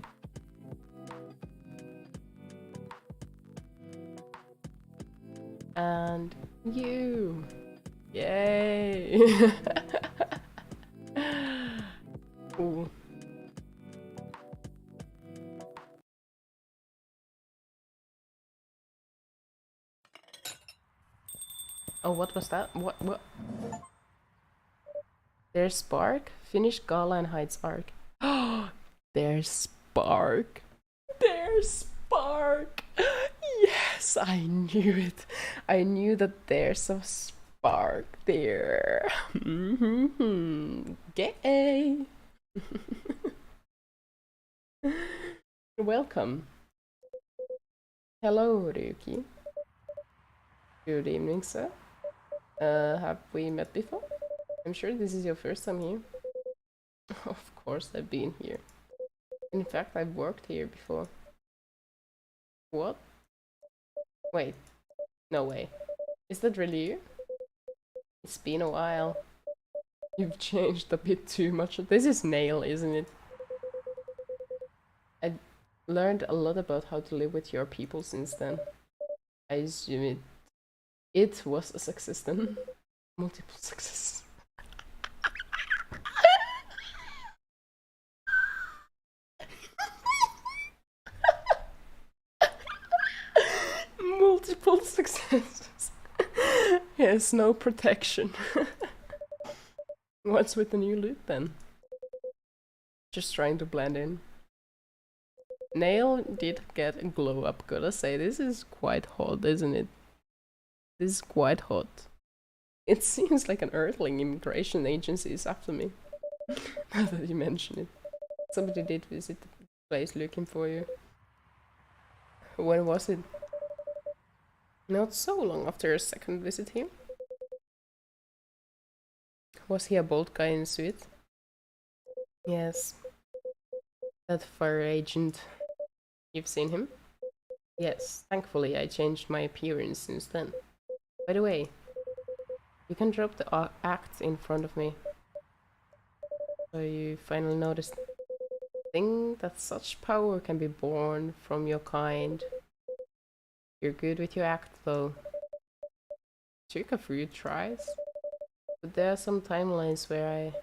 And you! Yay! Ooh. Oh, what was that? What? There's Spark. Finish Gala and Hyde's arc. Oh, there's Spark. There's Spark. Yes! Yes, I knew it. I knew that there's a spark there. Gay. Welcome. Hello, Ryuki. Good evening, sir. Have we met before? I'm sure this is your first time here. Of course, I've been here. In fact, I've worked here before. What? Wait. No way. Is that really you? It's been a while. You've changed a bit too much. This is Nail, isn't it? I learned a lot about how to live with your people since then. I assume it was a success then. Multiple successes. Multiple successes. Yes, no protection. What's with the new loot then? Just trying to blend in. Nail did get a glow up, gotta say. This is quite hot, isn't it? This is quite hot. It seems like an Earthling immigration agency is after me. Now that you mention it. Somebody did visit the place looking for you. When was it? Not so long after your second visit here. Was he a bald guy in a suit? Yes. That fire agent. You've seen him? Yes. Thankfully, I changed my appearance since then. By the way, you can drop the act in front of me. So you finally noticed the thing that such power can be born from your kind. You're good with your act, though. Took a few tries. But there are some timelines where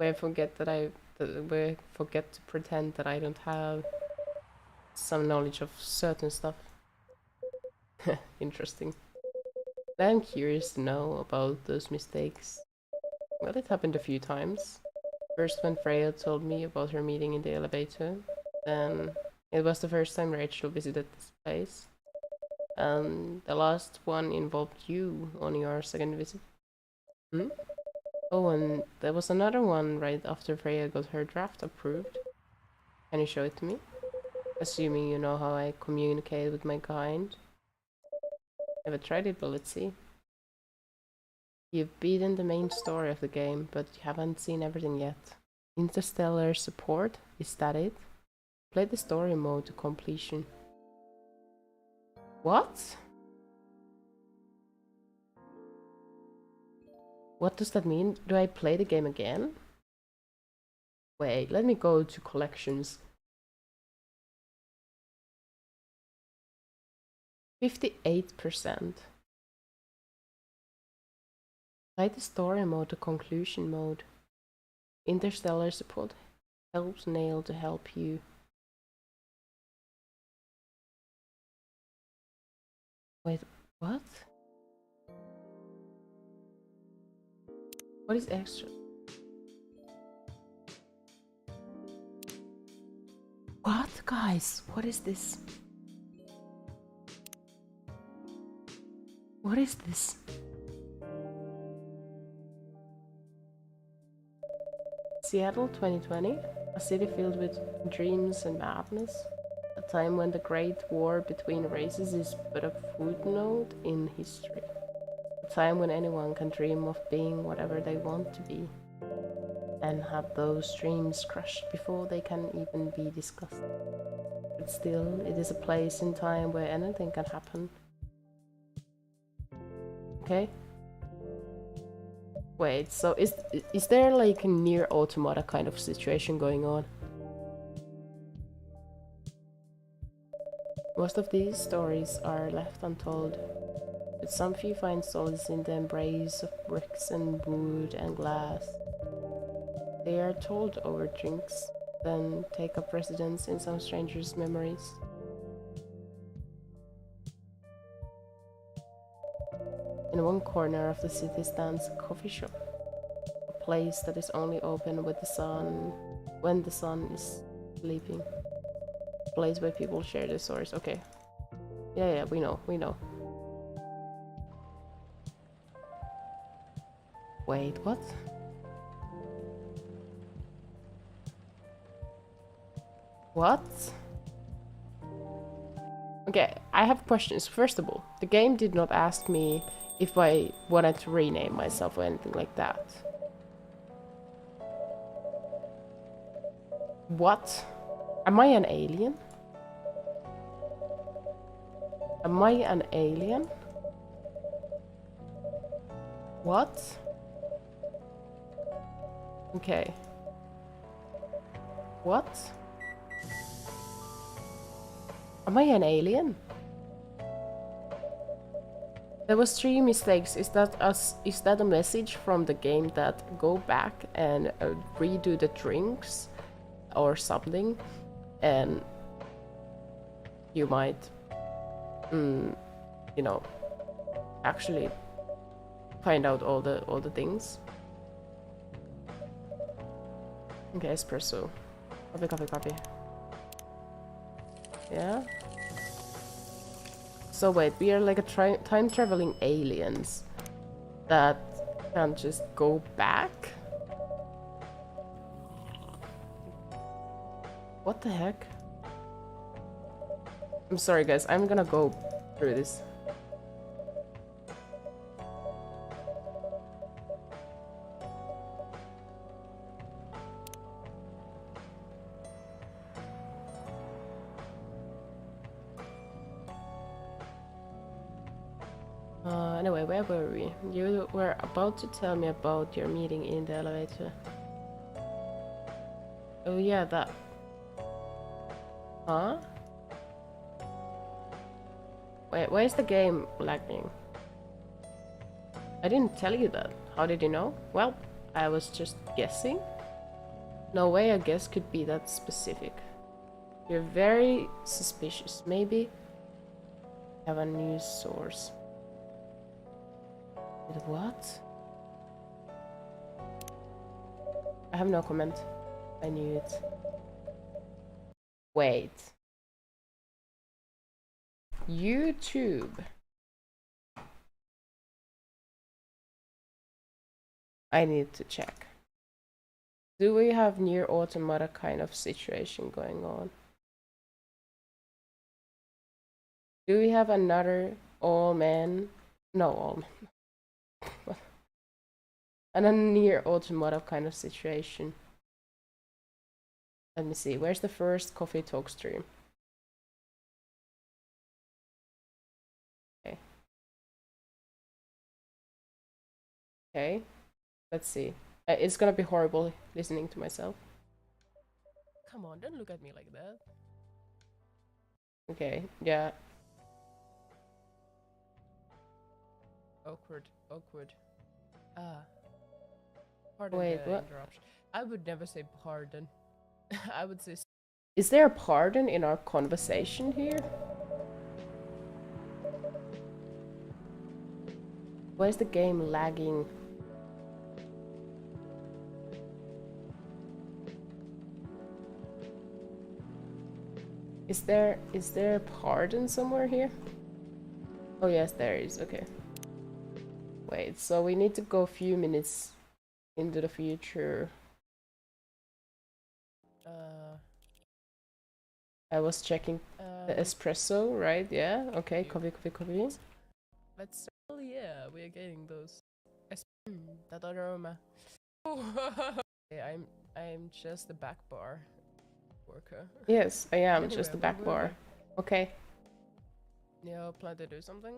I forget to pretend that I don't have some knowledge of certain stuff. Interesting. I'm curious to know about those mistakes. Well, it happened a few times. First when Freya told me about her meeting in the elevator, then it was the first time Rachel visited this place. And the last one involved you on your second visit. Hmm? Oh, and there was another one right after Freya got her draft approved. Can you show it to me? Assuming you know how I communicate with my kind. Never tried it, but let's see. You've beaten the main story of the game, but you haven't seen everything yet. Interstellar support? Is that it? Play the story mode to completion. What? What does that mean? Do I play the game again? Wait, let me go to collections. 58%. Play the story mode to conclusion mode. Interstellar support helps Nail to help you. Wait, what? What is extra? What, guys? What is this? What is this? Seattle 2020, a city filled with dreams and madness. A time when the great war between races is but a footnote in history. A time when anyone can dream of being whatever they want to be. And have those dreams crushed before they can even be discussed. But still, it is a place in time where anything can happen. Okay? Wait, so is there like a near automata kind of situation going on? Most of these stories are left untold, but some few find solace in the embrace of bricks and wood and glass. They are told over drinks, then take up residence in some stranger's memories. In one corner of the city stands a coffee shop, a place that is only open with when the sun is sleeping. A place where people share their stories. Okay. Yeah, we know, we know. Wait, what? What? Okay, I have questions. First of all, the game did not ask me if I wanted to rename myself or anything like that. What? Am I an alien? Am I an alien? What? Okay. What? Am I an alien? There was 3 mistakes. Is that a message from the game that go back and redo the drinks or something, and you might, you know, actually find out all the things. Okay, espresso. Coffee. Yeah. So wait, we are like a time-traveling aliens that can just go back? What the heck? I'm sorry guys, I'm gonna go through this. Anyway, where were we? You were about to tell me about your meeting in the elevator. Oh yeah, that. Huh? Wait, why is the game lagging? I didn't tell you that. How did you know? Well, I was just guessing. No way a guess could be that specific. You're very suspicious. Maybe have a news source. What? I have no comment. I knew it. Wait. YouTube. I need to check. Do we have near automata kind of situation going on? Do we have another all men? No, all men. And a near automata kind of situation. Let me see, where's the first coffee talk stream? Okay. Okay, let's see. It's gonna be horrible listening to myself. Come on, don't look at me like that. Okay, yeah. Awkward. Pardon. Wait, what? Interruption. I would never say pardon. I would say... Is there a pardon in our conversation here? Why is the game lagging? Is there a pardon somewhere here? Oh yes, there is. Okay. Wait, so we need to go a few minutes into the future. I was checking the espresso, right? Yeah. Okay. Coffee. Let's. Oh yeah, we are getting those. That aroma. Yeah, I'm just the back bar worker. Yes, I am just the back bar. Okay. Yeah, plan to do something.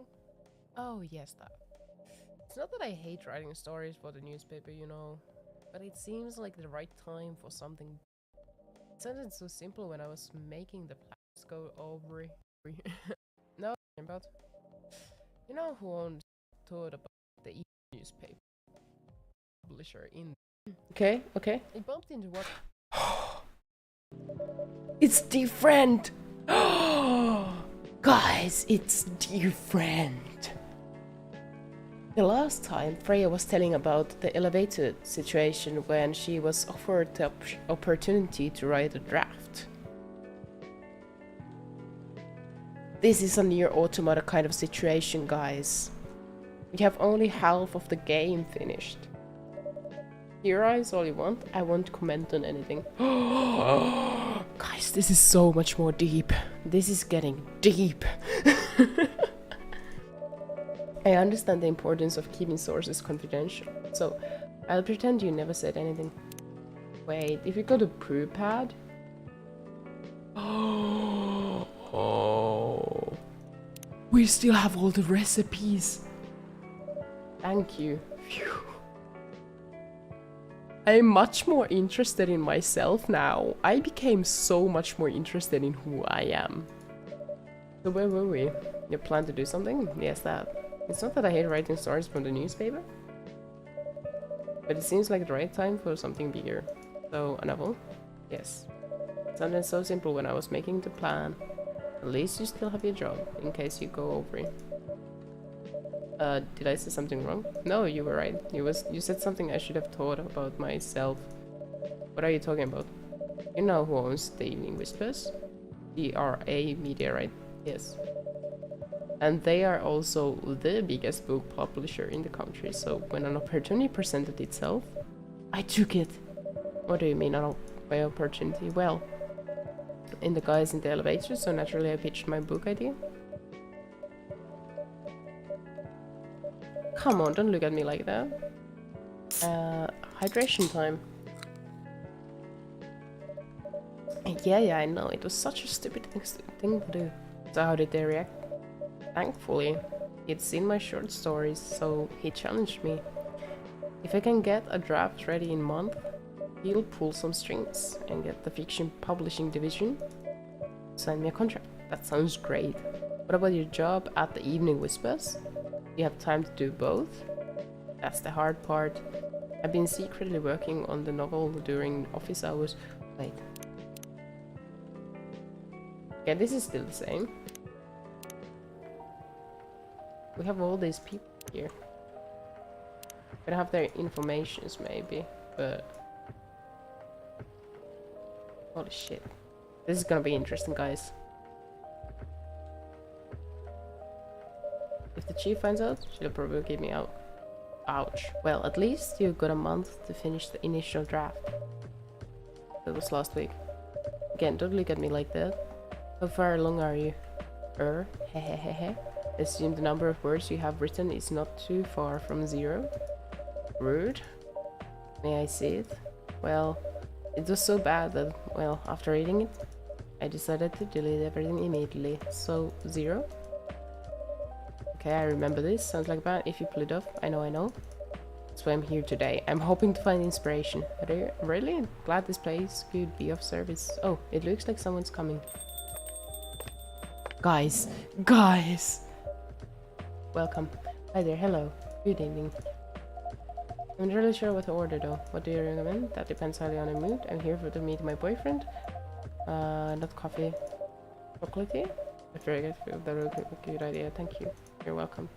Oh yes, that. It's not that I hate writing stories for the newspaper, you know, but it seems like the right time for something. It sounded so simple when I was making the plans go over. No, about. You know who owns thought about the newspaper publisher in. Okay. It bumped into what? It's different. Guys, it's different. The last time Freya was telling about the elevator situation when she was offered the opportunity to write a draft. This is a near automata kind of situation, guys. We have only half of the game finished. Theorize all you want. I won't comment on anything. Guys, this is so much more deep. This is getting deep. I understand the importance of keeping sources confidential, so I'll pretend you never said anything. Wait, if you go to PrewPad... Oh, we still have all the recipes. Thank you. Phew. I'm much more interested in myself now. I became so much more interested in who I am. So where were we? You plan to do something? Yes, that. It's not that I hate writing stories from the newspaper, but it seems like the right time for something bigger. So, a novel? Yes. Something so simple when I was making the plan. At least you still have your job, in case you go over it. Did I say something wrong? No, you were right. You said something I should have thought about myself. What are you talking about? You know who owns the Evening Whispers? DRA Media, right? Yes. And they are also the biggest book publisher in the country, so when an opportunity presented itself, I took it. What do you mean, by opportunity? Well, in the guys in the elevator, so naturally I pitched my book idea. Come on, don't look at me like that. Hydration time. Yeah, I know, it was such a stupid thing to do. So how did they react? Thankfully, he'd seen my short stories, so he challenged me. If I can get a draft ready in a month, he'll pull some strings and get the fiction publishing division to sign me a contract. That sounds great. What about your job at the Evening Whispers? You have time to do both? That's the hard part. I've been secretly working on the novel during office hours. Wait. Okay, this is still the same. We have all these people here. We have their informations maybe, but... Holy shit. This is gonna be interesting, guys. If the chief finds out, she'll probably kick me out. Ouch. Well, at least you got a month to finish the initial draft. That was last week. Again, don't look at me like that. How far along are you? Hehehehe. Assume the number of words you have written is not too far from 0. Rude. May I see it? Well, it was so bad that, well, after reading it, I decided to delete everything immediately. So, 0? Okay, I remember this. Sounds like bad. If you pull it off, I know. That's why I'm here today. I'm hoping to find inspiration. Really? Glad this place could be of service. Oh, it looks like someone's coming. Guys! Welcome. Hi there, hello. Good evening. I'm not really sure what to order though. What do you recommend? That depends highly on the mood. I'm here to meet my boyfriend. Not coffee. Chocolatey? That's very good. That would be a good idea. Thank you. You're welcome.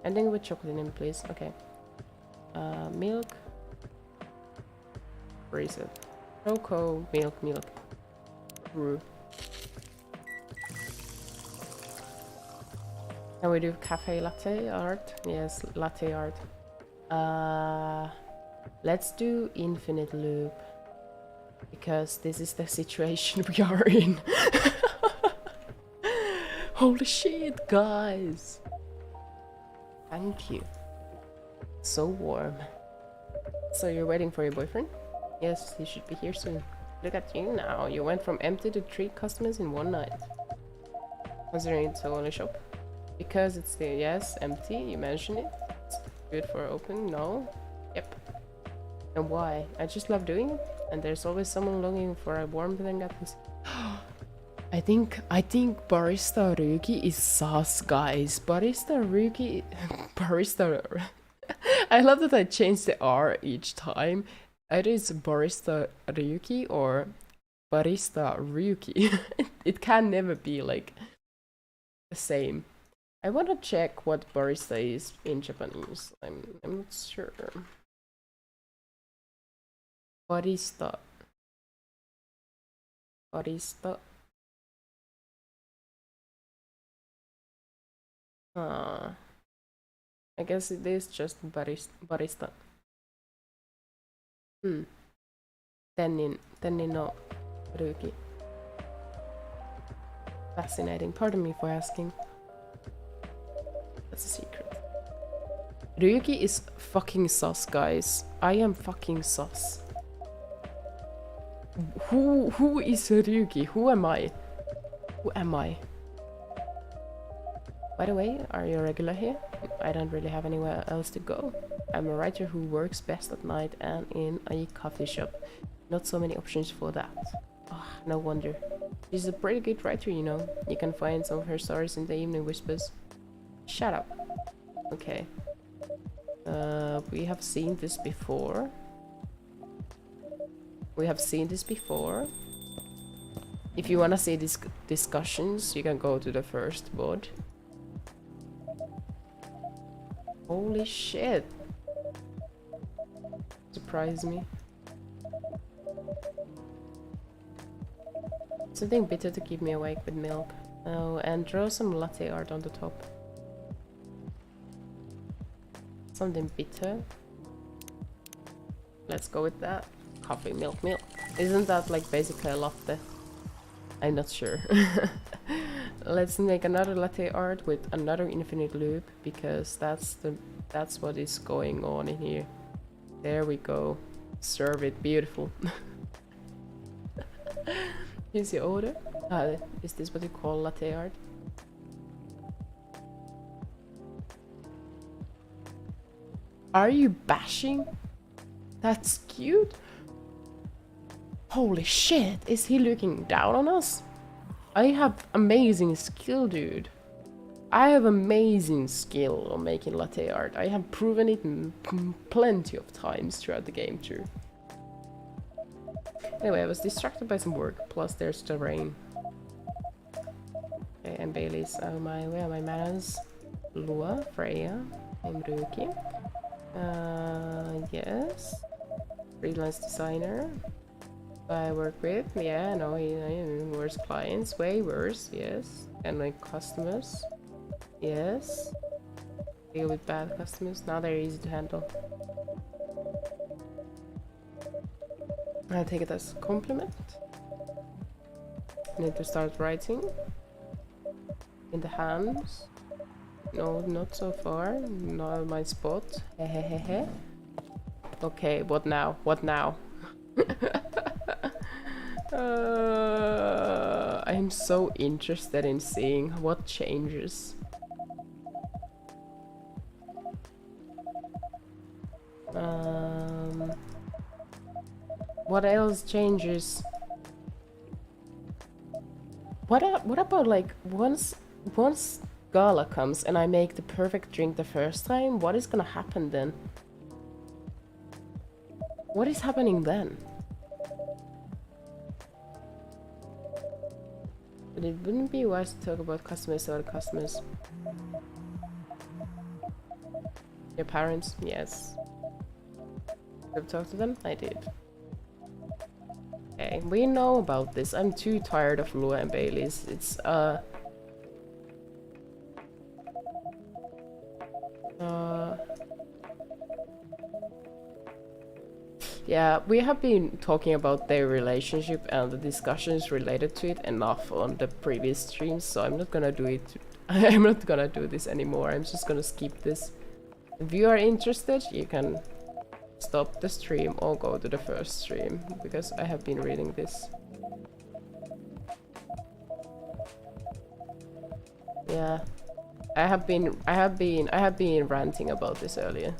Ending with chocolate in, please. Okay. Milk. Where is it? Cocoa, milk. Brew. Can we do cafe latte art? Yes, latte art. Let's do infinite loop. Because this is the situation we are in. Holy shit, guys. Thank you. So warm. So you're waiting for your boyfriend? Yes, he should be here soon. Look at you now. You went from empty to 3 customers in one night. Considering it's a only shop. Because it's the, yes, empty, you mentioned it. It's good for open, no? Yep. And why? I just love doing it, and there's always someone longing for a warmth and this. I think Barista Ryuki is sus, guys. Barista Ryuki... Barista... I love that I change the R each time. Either it's Barista Ryuki or Barista Ryuki. It can never be, like, the same. I want to check what barista is in Japanese. I'm not sure. Barista. Ah, I guess it is just barista. Tennin no Ryuki. Fascinating. Pardon me for asking. That's a secret. Ryuki is fucking sus, guys. I am fucking sus. Who is Ryuki? Who am I? Who am I? By the way, are you a regular here? I don't really have anywhere else to go. I'm a writer who works best at night and in a coffee shop. Not so many options for that. Oh, no wonder. She's a pretty good writer, you know. You can find some of her stories in the Evening Whispers. Shut up. Okay. We have seen this before. If you wanna see these discussions, you can go to the first VOD. Holy shit. Surprise me. Something bitter to keep me awake with milk. Oh, and draw some latte art on the top. Something bitter. Let's go with that. Coffee, milk. Isn't that like basically a latte? I'm not sure. Let's make another latte art with another infinite loop because that's what is going on in here. There we go. Serve it. Beautiful. Here's your order. Is this what you call latte art? Are you bashing? That's cute. Holy shit, is he looking down on us? I have amazing skill, dude. I have amazing skill on making latte art. I have proven it plenty of times throughout the game too. Anyway, I was distracted by some work, plus there's the rain. Okay, and Bailey's, where are my manners? Lua, Freya, I'm Ryuki. Yes. Freelance designer. I work with, yeah, no, worse clients, way worse, yes. And like customers, yes. Deal with bad customers, now they're easy to handle. I'll take it as a compliment. I need to start writing. In the hands. No, not so far. Not my spot. Hehehehe. Okay, what now? What now? I'm so interested in seeing what changes. What else changes? What about like once Gala comes and I make the perfect drink the first time, what is gonna happen then? What is happening then? But it wouldn't be wise to talk about customers or customers. Your parents? Yes. Have talked to them? I did. Okay, we know about this. I'm too tired of Lua and Bailey's. It's yeah, we have been talking about their relationship and the discussions related to it enough on the previous streams, so I'm not gonna do it. I'm not gonna do this anymore. I'm just gonna skip this. If you are interested, you can stop the stream or go to the first stream, because I have been reading this. Yeah. I have been ranting about this earlier.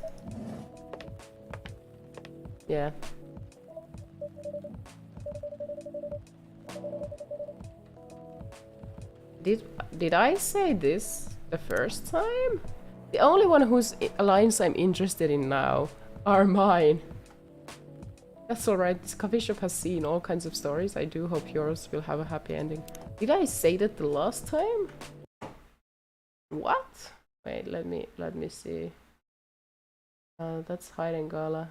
Yeah. Did I say this the first time? The only one whose alliance I'm interested in now are mine. That's alright, this coffee shop has seen all kinds of stories. I do hope yours will have a happy ending. Did I say that the last time? What? Wait, let me see. That's hiding Gala.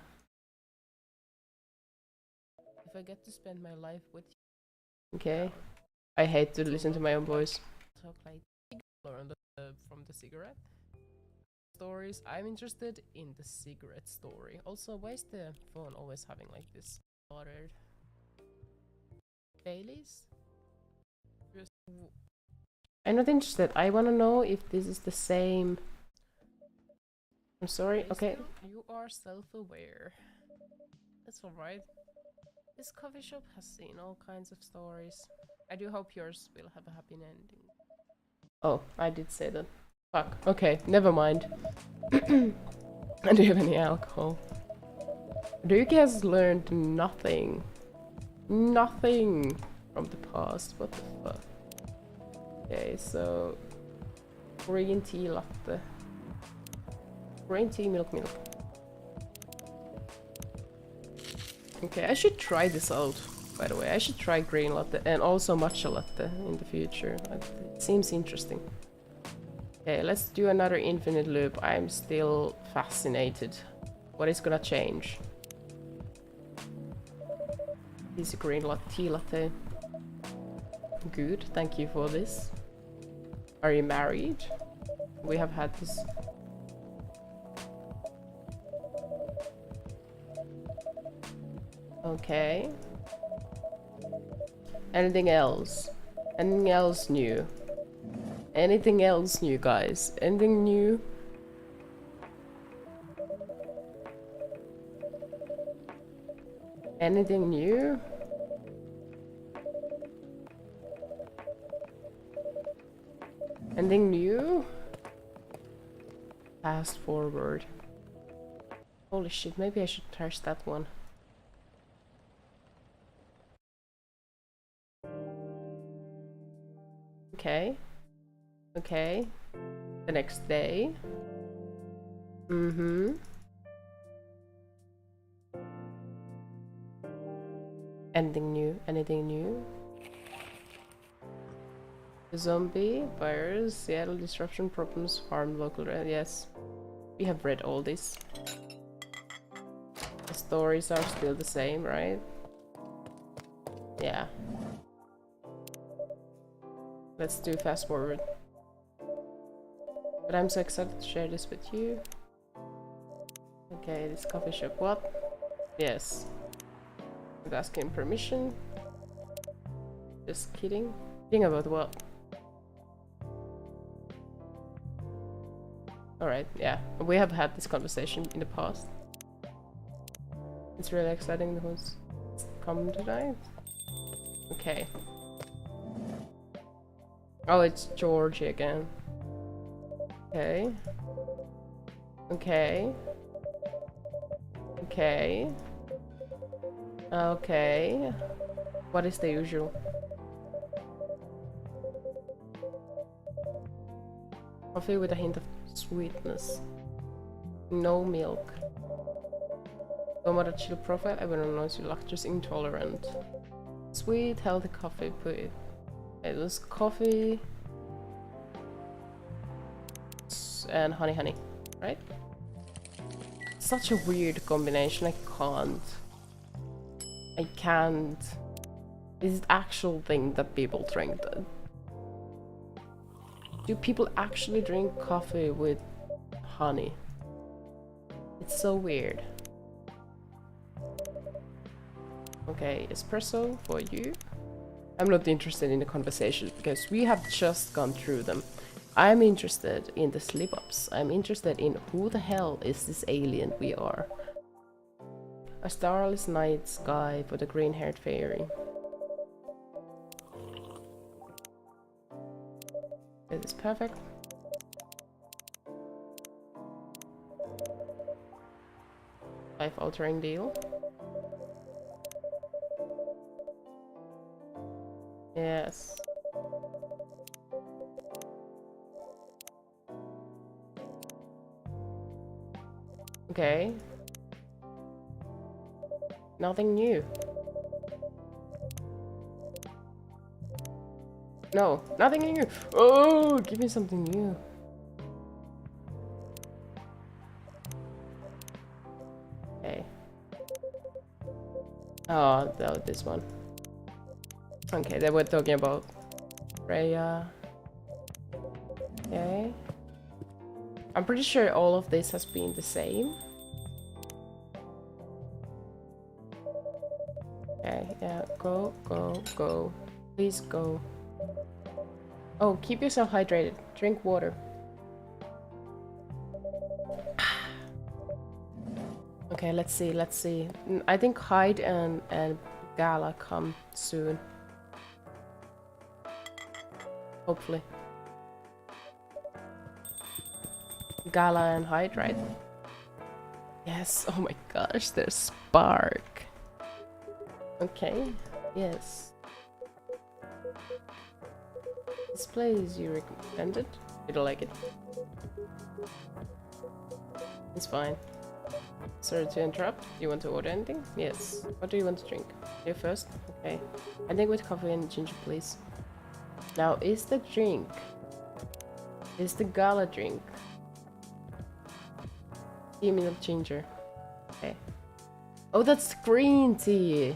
If I get to spend my life with you. Okay. I hate to listen to my own voice. Talk like learn from the cigarette stories. I'm interested in the cigarette story. Also, why is the phone always having like this ordered Baileys? I'm not interested. I want to know if this is the same. I'm sorry. Okay. You are self-aware. That's alright. This coffee shop has seen all kinds of stories. I do hope yours will have a happy ending. Oh, I did say that. Fuck. Okay, never mind. Do you have any alcohol? Ryuki has learned nothing. Nothing from the past. What the fuck? Okay, so green tea latte. Green tea milk. Okay, I should try this out, by the way. I should try green latte and also matcha latte in the future. It seems interesting. Okay, let's do another infinite loop. I'm still fascinated. What is gonna change? This green tea latte. Good, thank you for this. Are you married? We have had this. Okay. Anything else? Anything else new? Anything else new, guys? Anything new? Anything new? Anything new? Fast forward. Holy shit, maybe I should trash that one. Okay. Okay. The next day. Mm-hmm. Anything new? Anything new? The zombie, virus, Seattle disruption problems, harm local. Yes. We have read all this. The stories are still the same, right? Yeah. Let's do fast forward. But I'm so excited to share this with you. Okay, this coffee shop. What? Yes. I'm asking permission. Just kidding. Kidding about what? Alright, yeah. We have had this conversation in the past. It's really exciting who's come tonight. Okay. Oh, it's Georgie again. Okay. Okay. Okay. Okay. What is the usual? Coffee with a hint of sweetness. No milk. Tomato chill profile. Everyone knows you're lactose intolerant. Sweet, healthy coffee. Put it. It was coffee and honey, right? Such a weird combination. I can't. Is it actual thing that people drink? Do people actually drink coffee with honey? It's so weird. Okay, espresso for you. I'm not interested in the conversation because we have just gone through them. I'm interested in the slip-ups. I'm interested in who the hell is this alien we are. A starless night sky for the green-haired fairy. It is perfect. Life-altering deal. Yes. Okay. Nothing new. No, nothing new. Oh, give me something new. Okay. Oh, this one. Okay, they were talking about Freya. Okay. I'm pretty sure all of this has been the same. Okay, yeah, go, go, go. Please go. Oh, keep yourself hydrated. Drink water. Okay, let's see, let's see. I think Hyde and Gala come soon. Hopefully. Gala and Hyde, right? Yes, oh my gosh, there's Spark. Okay, yes. This place you recommended? You don't like it? It's fine. Sorry to interrupt. You want to order anything? Yes. What do you want to drink? You first? Okay. I think with coffee and ginger, please. Now, is the drink? Is the Gala drink? Tea milk ginger. Okay. Oh, that's green tea!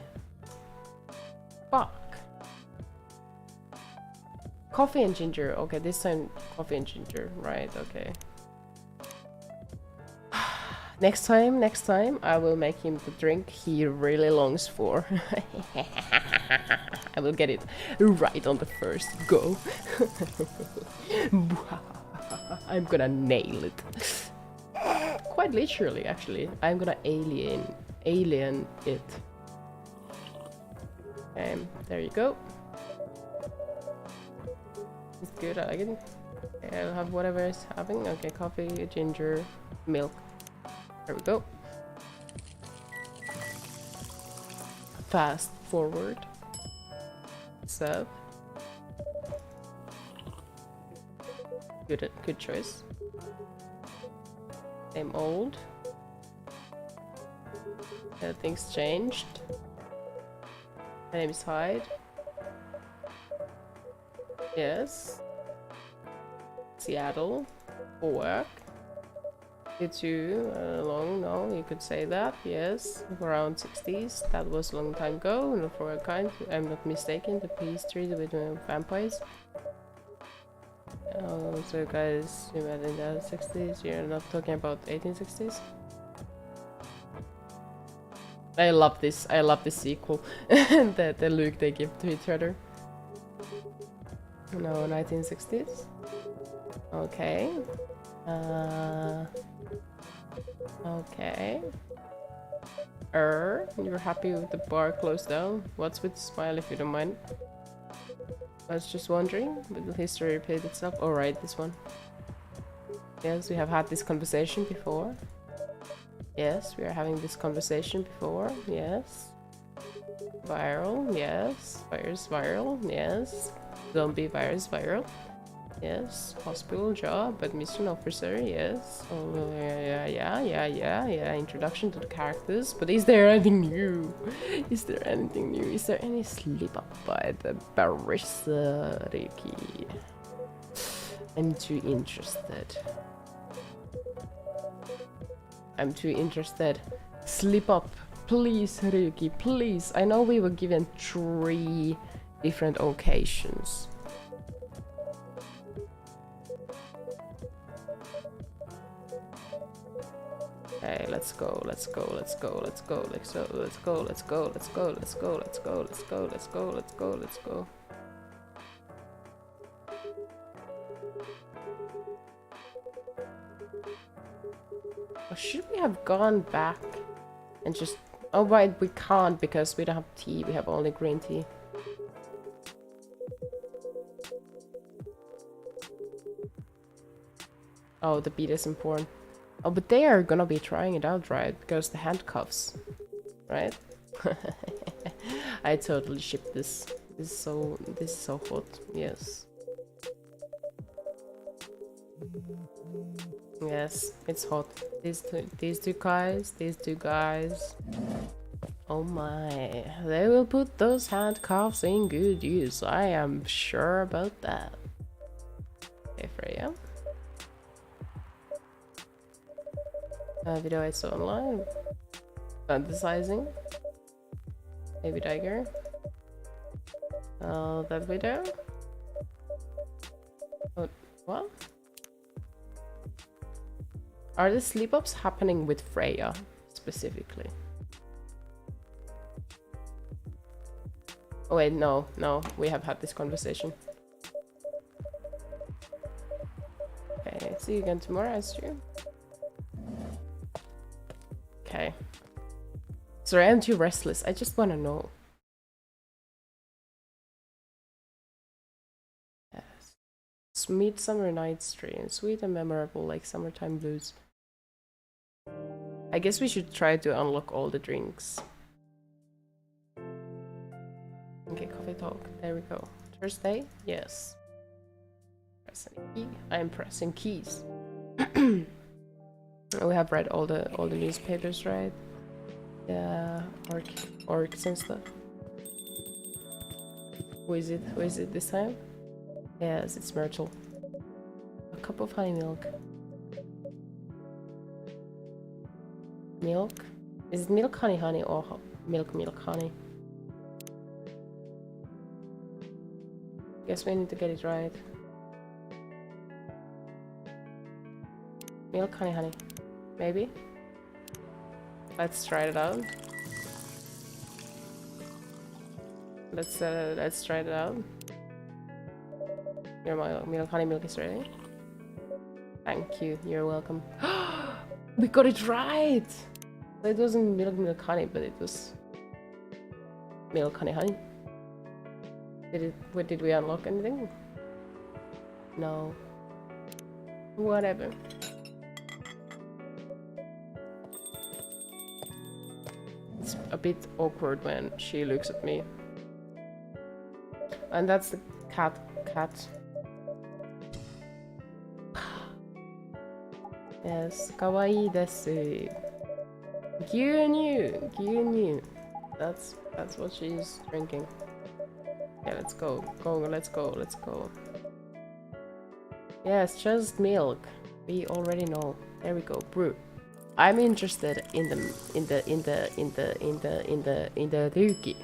Fuck. Coffee and ginger. Okay, this time coffee and ginger. Right, okay. Next time, I will make him the drink he really longs for. I will get it right on the first go. I'm gonna nail it. Quite literally, actually. I'm gonna alien it. There you go. It's good, I like it. Okay, I'll have whatever it's having. Okay, coffee, ginger, milk. There we go. Fast forward. Sub. Good choice. Same old. Things changed. My name is Hyde. Yes. Seattle. For work. You too, long, no, you could say that, yes. Around 60s, that was a long time ago, and for a kind, I'm not mistaken, the peace treaty with vampires. So guys, you met in the 60s, you're not talking about 1860s? I love this sequel, the look they give to each other. No, 1960s? Okay. Okay. You're happy with the bar closed down? What's with the smile if you don't mind? I was just wondering, will the history repeat itself? Alright, this one. Yes, we have had this conversation before. Yes, we are having this conversation before. Yes. Viral, yes. Virus viral, yes. Zombie virus viral. Yes, hospital job, admission officer, yes. Oh, yeah. Introduction to the characters. But is there anything new? Is there anything new? Is there any slip up by the barista Ryuki? I'm too interested. I'm too interested. Slip up, please, Ryuki, please. I know we were given 3 different occasions. Okay, let's go. Or should we have gone back and just... Oh right, we can't because we don't have tea, we have only green tea. Oh, the beat is important. Oh, but they are gonna be trying it out, right? Because the handcuffs, right? I totally ship this. This is so hot. Yes. Yes, it's hot. These two guys. Oh my, they will put those handcuffs in good use. I am sure about that. Okay, Freya. Video I saw online. Fantasizing. Baby Tiger. That video. Oh, what? Are the sleep-ups happening with Freya, specifically? Oh wait, no, we have had this conversation. Okay, see you again tomorrow, I assume. Okay. Sorry, I'm too restless. I just want to know. Yes. Midsummer Night's Dream. Sweet and memorable like summertime blues. I guess we should try to unlock all the drinks. Okay, coffee talk. There we go. Thursday? Yes. Pressing key. I'm pressing keys. We have read all the newspapers, right? Yeah, orcs and stuff. Who is it? Who is it this time? Yes, it's Myrtle. A cup of honey milk. Milk? Is it milk, honey, or milk, honey? Guess we need to get it right. Milk, honey. Maybe? Let's try it out. Let's try it out. Your milk, honey milk is ready. Thank you. You're welcome. We got it right. It wasn't milk, honey, but it was milk, honey. Did we unlock anything? No. Whatever. It's a bit awkward when she looks at me. And that's the cat. Yes, kawaii desu. Gyunyu. That's what she's drinking. Yeah, let's go. Let's go. Yes, just milk. We already know. There we go. Brew. I'm interested in the Ryuki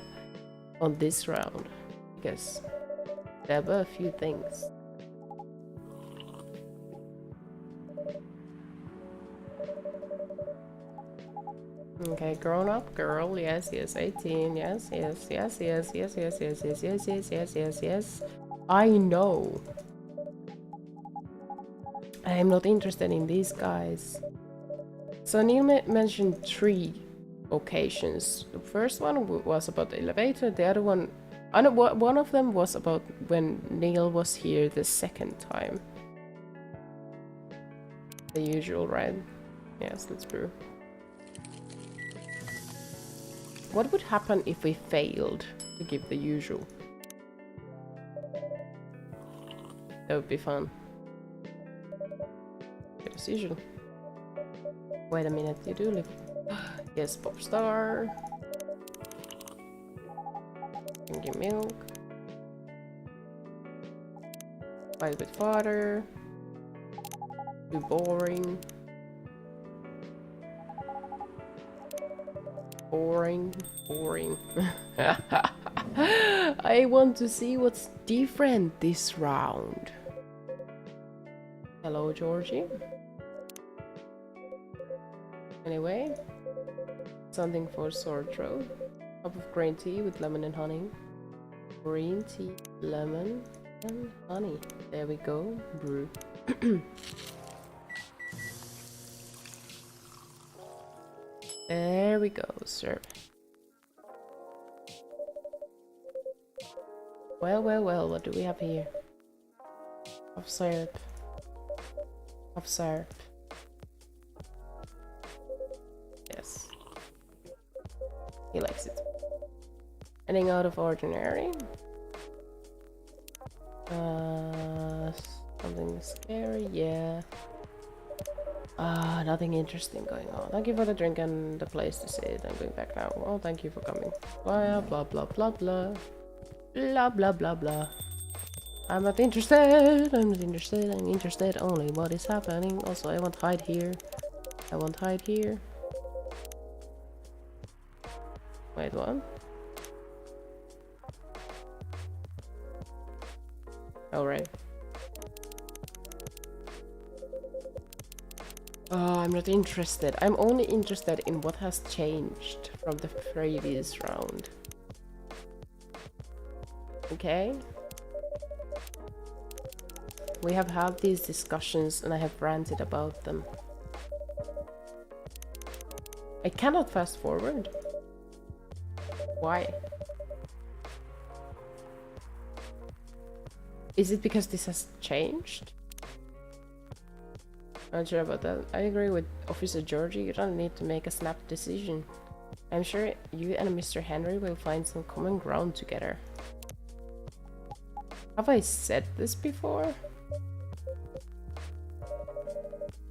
on this round because there were a few things. Okay, grown up girl, yes, 18, yes. I know. I am not interested in these guys. So Neil mentioned 3 occasions. The first one was about the elevator, the other one... I know one of them was about when Neil was here the second time. The usual, right? Yes, let's brew. What would happen if we failed to give the usual? That would be fun. Good as usual. Wait a minute, you do live... Yes, pop star. Drink your milk. Fight with father. Too boring. Boring. I want to see what's different this round. Hello, Georgie. Anyway, something for sore throat. Cup of green tea with lemon and honey. Green tea, lemon, and honey. There we go. Brew. There we go, sir. Well, what do we have here? Of syrup. Yes. He likes it. Anything out of ordinary? Something scary, yeah. Nothing interesting going on. Thank you for the drink and the place to sit. I'm going back now. Oh, thank you for coming. Blah, blah, blah, blah, blah. Blah, blah, blah, blah. I'm not interested. I'm interested only what is happening. Also, I won't hide here. Wait, what? Alright. Oh, I'm not interested. I'm only interested in what has changed from the previous round. Okay? We have had these discussions and I have ranted about them. I cannot fast forward. Why? Is it because this has changed? I'm not sure about that. I agree with Officer Georgie. You don't need to make a snap decision. I'm sure you and Mr. Henry will find some common ground together. Have I said this before?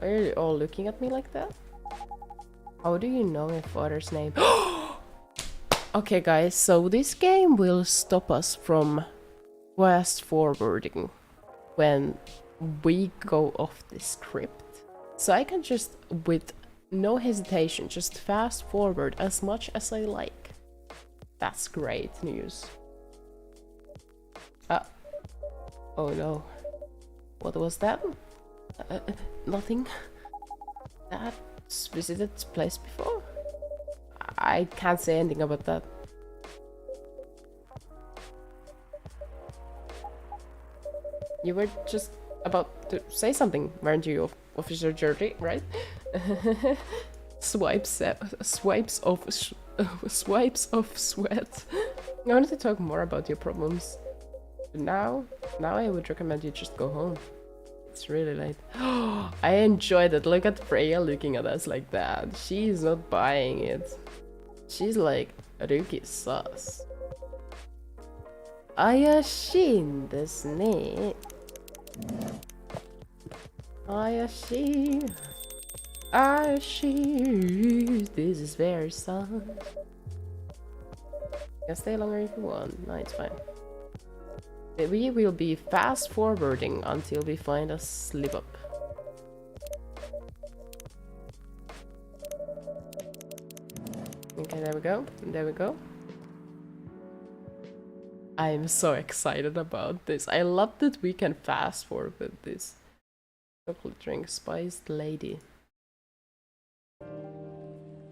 Are you all looking at me like that? How do you know my father's name? Okay guys, so this game will stop us from fast forwarding when we go off the script. So I can just, with no hesitation, just fast forward as much as I like. That's great news. Oh no. What was that? Nothing. That's visited this place before? I can't say anything about that. You were just about to say something, weren't you, Officer Georgie, right? Swipes of sweat. I wanted to talk more about your problems. But now I would recommend you just go home. It's really late. I enjoyed it. Look at Freya looking at us like that. She's not buying it. She's like, Ryuki sus. 怪しいんですね。怪しい。怪しい。This is very sad. You can stay longer if you want. No, it's fine. We will be fast forwarding until we find a slip up. Okay, there we go. There we go. I'm so excited about this. I love that we can fast forward this. Chocolate drink, spiced lady.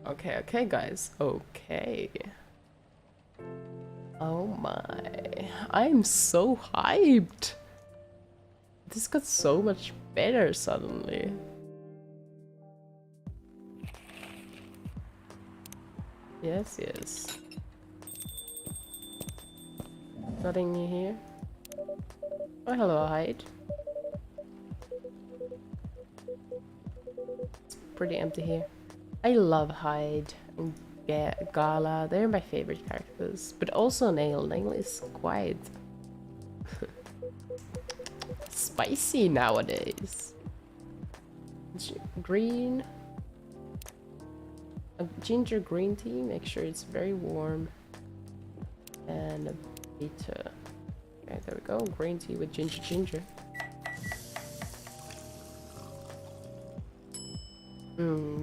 Okay, okay, guys. Okay. Oh my. I'm so hyped. This got so much better suddenly. Yes, yes. Nothing new here. Oh, hello, Hyde. It's pretty empty here. I love Hyde and Gala. They're my favorite characters. But also Nail. Nail is quite spicy nowadays. Green. A ginger green tea. Make sure it's very warm. And a bitter. Okay, there we go. Green tea with ginger.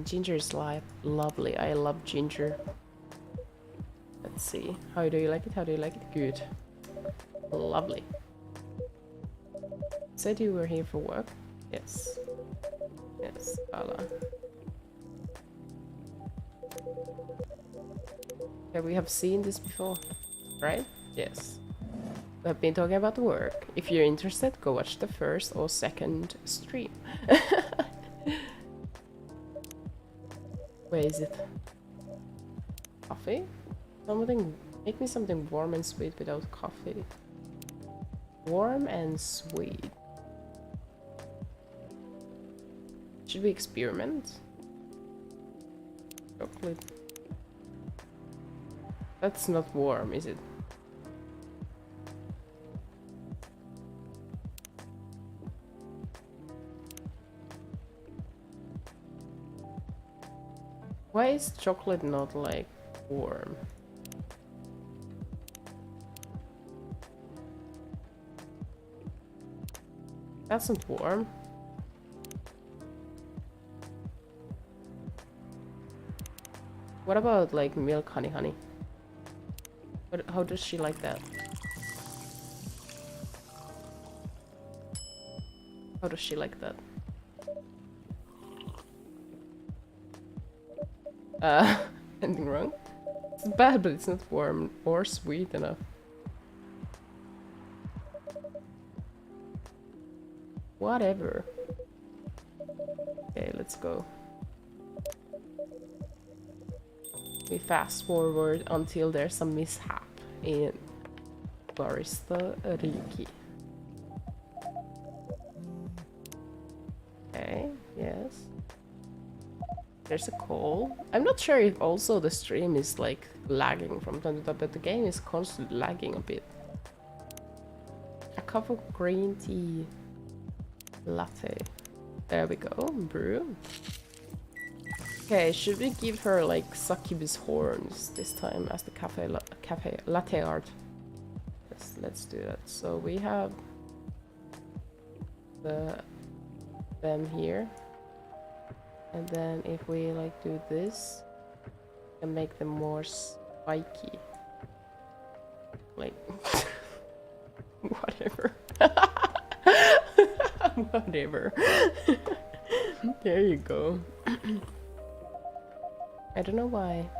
Ginger is lovely. I love ginger. Let's see. How do you like it? How do you like it? Good. Lovely. Said you were here for work? Yes. Yes, Gala. Okay, we have seen this before, right? Yes. We have been talking about the work. If you're interested, go watch the first or second stream. Where is it? Coffee? Something. Make me something warm and sweet without coffee. Warm and sweet. Should we experiment? Chocolate. That's not warm, is it? Why is chocolate not like warm? That's not warm. What about like milk honey? How does she like that? How does she like that? Anything wrong? It's bad, but it's not warm or sweet enough. Whatever. Okay, let's go. We fast forward until there's a mishap in Barista Ryuki. Okay, yes. There's a call. I'm not sure if also the stream is like lagging from time to time, but the game is constantly lagging a bit. A cup of green tea latte. There we go, brew. Okay, should we give her like succubus horns this time as the cafe latte art? Yes, let's do that. So we have them here. And then if we like do this and make them more spiky. Like whatever. Whatever. There you go. I don't know why,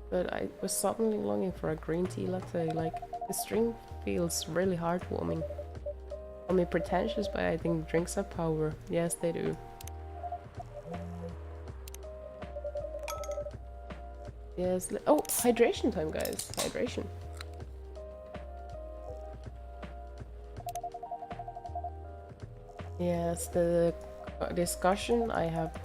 but I was suddenly longing for a green tea latte. Like, the string feels really heartwarming. I mean, pretentious, but I think drinks have power. Yes, they do. Yes. Oh, hydration time, guys. Hydration. Yes, the discussion I have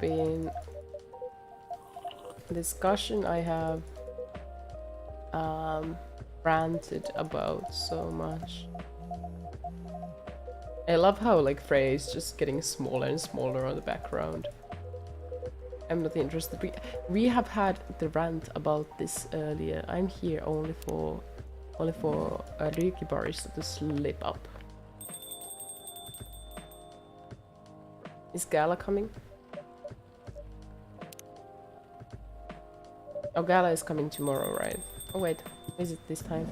ranted about so much. I love how like Frey is just getting smaller and smaller on the background. I'm not interested. We have had the rant about this earlier. I'm here only for Ryuki barista to slip up. Is Gala coming? Oh, Gala is coming tomorrow, right? Oh wait, is it this time?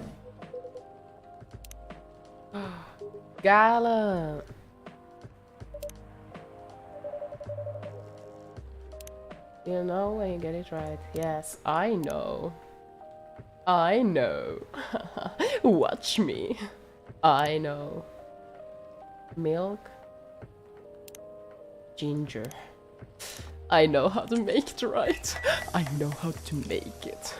Gala! You know when you get it right. Yes, I know. I know. Watch me. I know. Milk. Ginger. I know how to make it right. I know how to make it.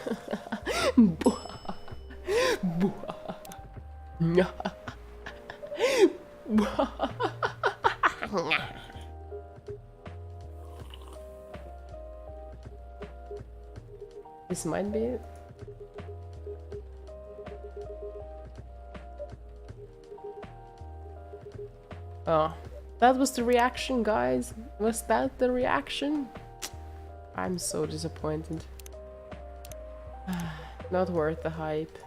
This might be it. Oh, that was the reaction, guys. Was that the reaction? I'm so disappointed. Not worth the hype.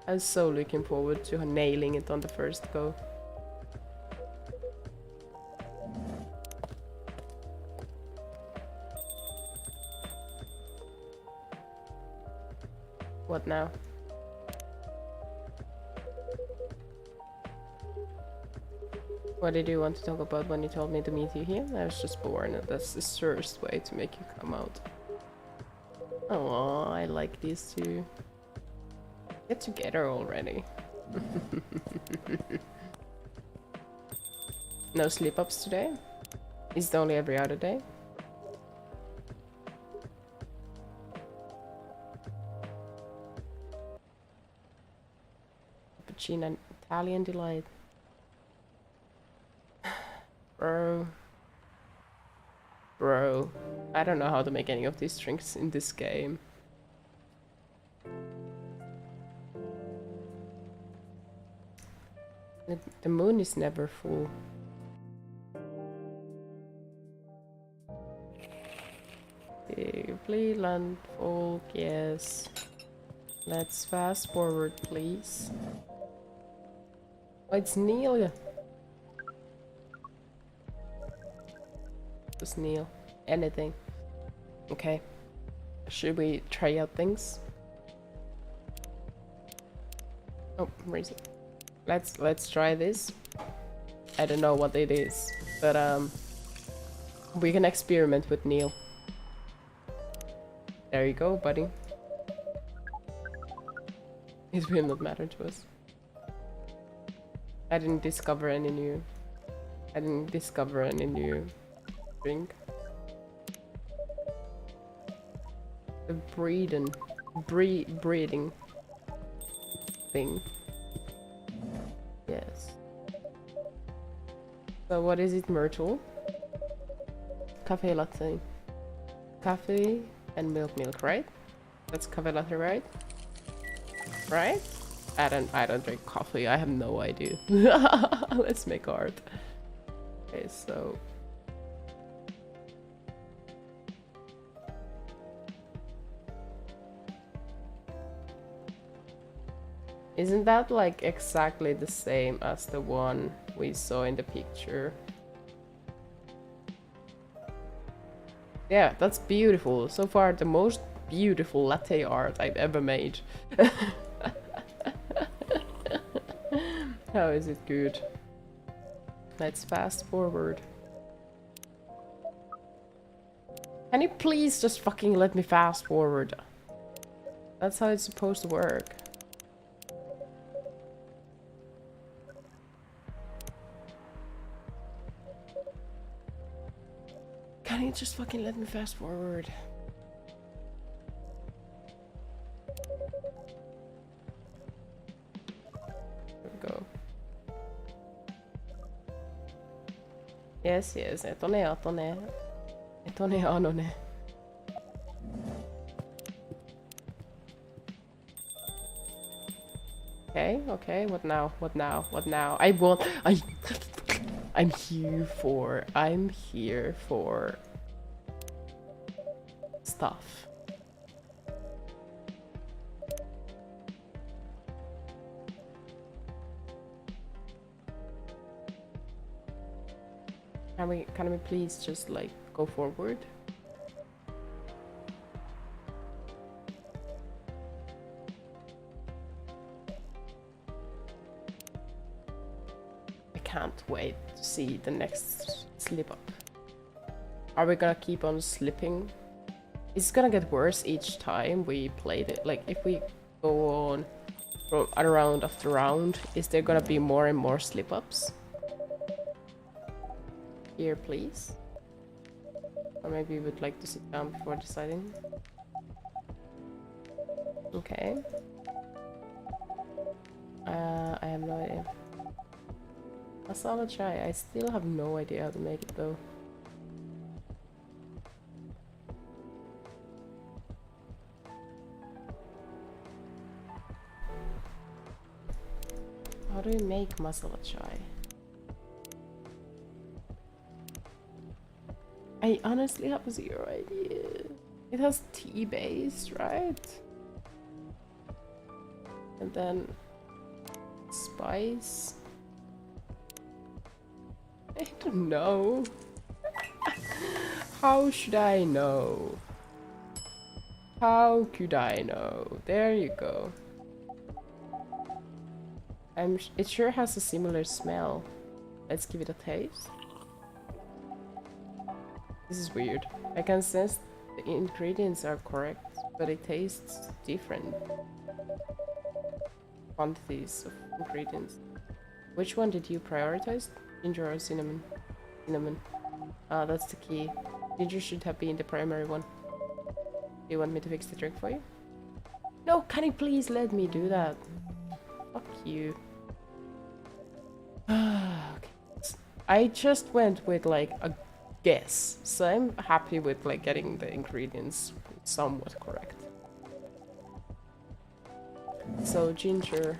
I'm so looking forward to nailing it on the first go. What now? What did you want to talk about when you told me to meet you here? I was just born, and that's the surest way to make you come out. Oh, I like these two. Get together already. No sleep-ups today? Is it only every other day? Cappuccino Italian delight. Bro, I don't know how to make any of these drinks in this game. The moon is never full. Cleveland folk, yes. Let's fast forward, please. Oh, it's Neil. Just Neil. Anything. Okay. Should we try out things? Oh, where is it? Let's try this. I don't know what it is, but we can experiment with Neil. There There you go, buddy. It will not matter to us. I didn't discover any new drink. The breeding thing. Yes. So what is it, Myrtle? Cafe latte. Coffee and milk, right? That's cafe latte, right? Right? I don't drink coffee. I have no idea. Let's make art. Okay, so isn't that like exactly the same as the one we saw in the picture? Yeah, that's beautiful. So far, the most beautiful latte art I've ever made. How is it good? Let's fast forward. Can you please just fucking let me fast forward? That's how it's supposed to work. Can you just fucking let me fast forward? There we go. Yes, etone. Etone anone. Okay, what now? I'm here for stuff. Can we please just like go forward? I can't wait to see the next slip up. Are we gonna keep on slipping? It's gonna get worse each time we played it. Like if we go on from round after round, is there gonna be more and more slip ups? Here, please. Or maybe you would like to sit down before deciding. Okay. I have no idea. Masala chai. I still have no idea how to make it though. How do we make masala chai? I honestly have zero idea. It has tea based, right? And then spice. I don't know. How should I know? How could I know? There you go. It sure has a similar smell. Let's give it a taste. This is weird. I can sense the ingredients are correct, but it tastes different. Quantities of ingredients. Which one did you prioritize? Ginger or cinnamon? Cinnamon. Ah, that's the key. Ginger should have been the primary one. Do you want me to fix the drink for you? No, can you please let me do that? Fuck you. Okay. I just went with like a guess, so I'm happy with like getting the ingredients somewhat correct. So ginger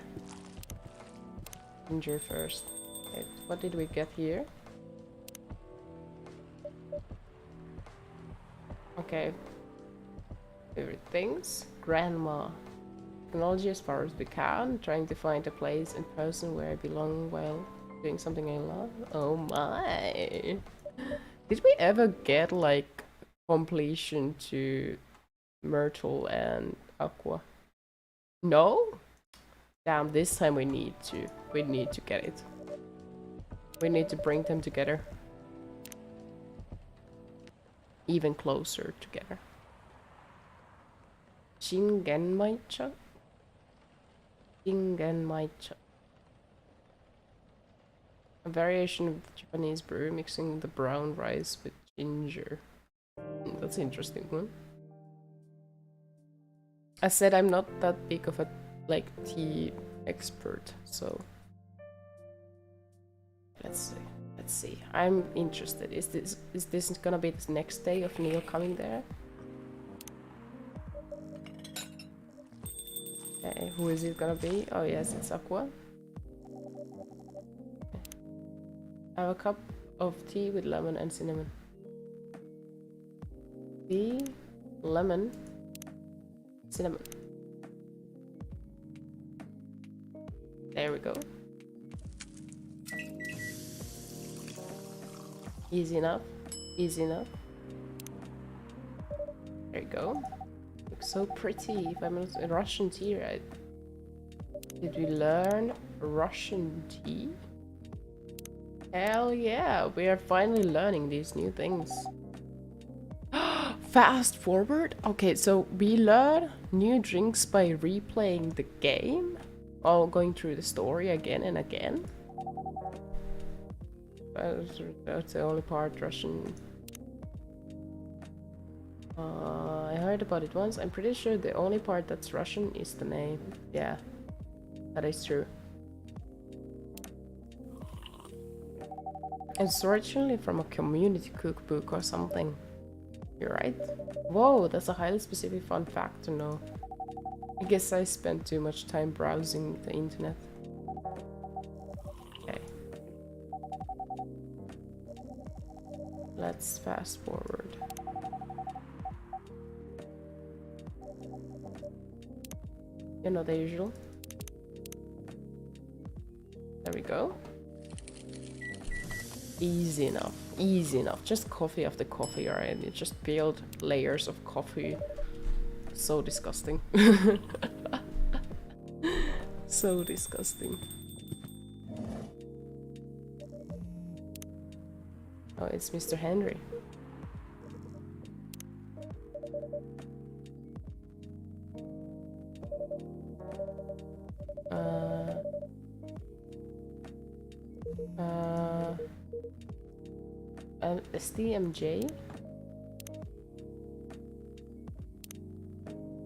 first. Okay, what did we get here? Okay, favorite things. Grandma. Technology as far as we can, trying to find a place and person where I belong while doing something I love. Oh my. Did we ever get like completion to Myrtle and Aqua? No? Damn, this time we need to get it. We need to bring them together. Even closer together. Shingenmaicha? Shingenmaicha. A variation of the Japanese brew mixing the brown rice with ginger. That's an interesting one. I said I'm not that big of a like tea expert, so let's see. I'm interested. Is this gonna be the next day of Neil coming there? Okay, who is it gonna be? Oh yes, it's Aqua. I have a cup of tea with lemon and cinnamon. Tea, lemon, cinnamon. There we go. Easy enough. Easy enough. There you go. Looks so pretty. If I'm not in Russian tea, right? Did we learn Russian tea? Hell yeah, we are finally learning these new things. Fast forward? Okay, so we learn new drinks by replaying the game? Or going through the story again and again? That's the only part Russian. I heard about it once. I'm pretty sure the only part that's Russian is the name. Yeah, that is true. It's originally from a community cookbook or something. You're right. Whoa, that's a highly specific fun fact to know. I guess I spent too much time browsing the internet. Okay. Let's fast forward. You know the usual. There we go. Easy enough, easy enough. Just coffee after coffee, alright? You just build layers of coffee. So disgusting. So disgusting. Oh, it's Mr. Henry. STMJ?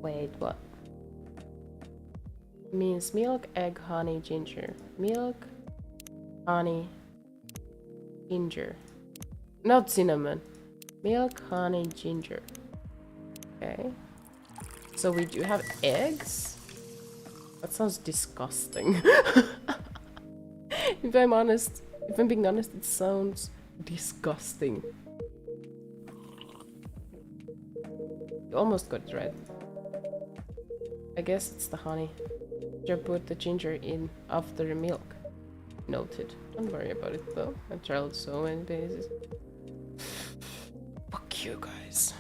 Wait, what? Means milk, egg, honey, ginger. Milk, honey, ginger. Not cinnamon. Milk, honey, ginger. Okay. So we do have eggs? That sounds disgusting. If I'm honest, if I'm being honest, it sounds disgusting. You almost got it right. I guess it's the honey. Just put the ginger in after the milk. Noted. Don't worry about it though. I've tried so many bases. Fuck you guys.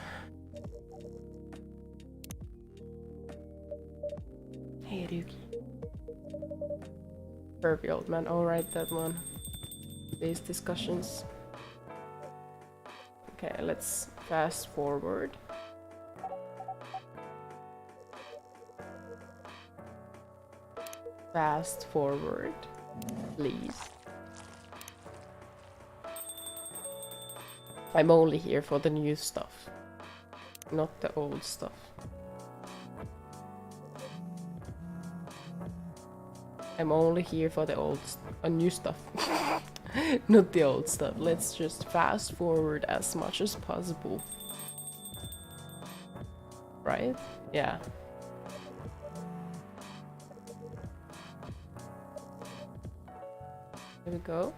Hey Ryuki. Pervy old man. Alright, that one. These discussions. Okay, let's fast forward. Fast forward, please. I'm only here for the new stuff, not the old stuff. I'm only here for the new stuff, not the old stuff. Let's just fast forward as much as possible. Right? Yeah. There we go.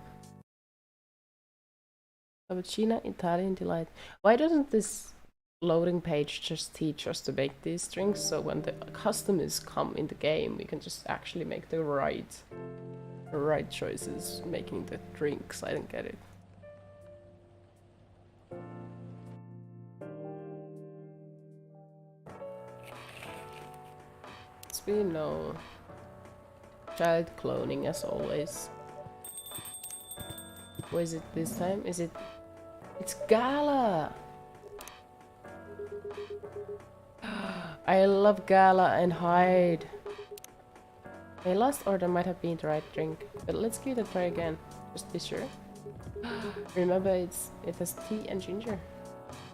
Cappuccino, Italian delight. Why doesn't this loading page just teach us to make these drinks, so when the customers come in the game, we can just actually make the right choices making the drinks? I don't get it. It's been no child cloning as always. What is it this time? Is it? It's Gala! I love Gala and Hyde. My last order might have been the right drink, but let's give it a try again. Just be sure. Remember, it has tea and ginger.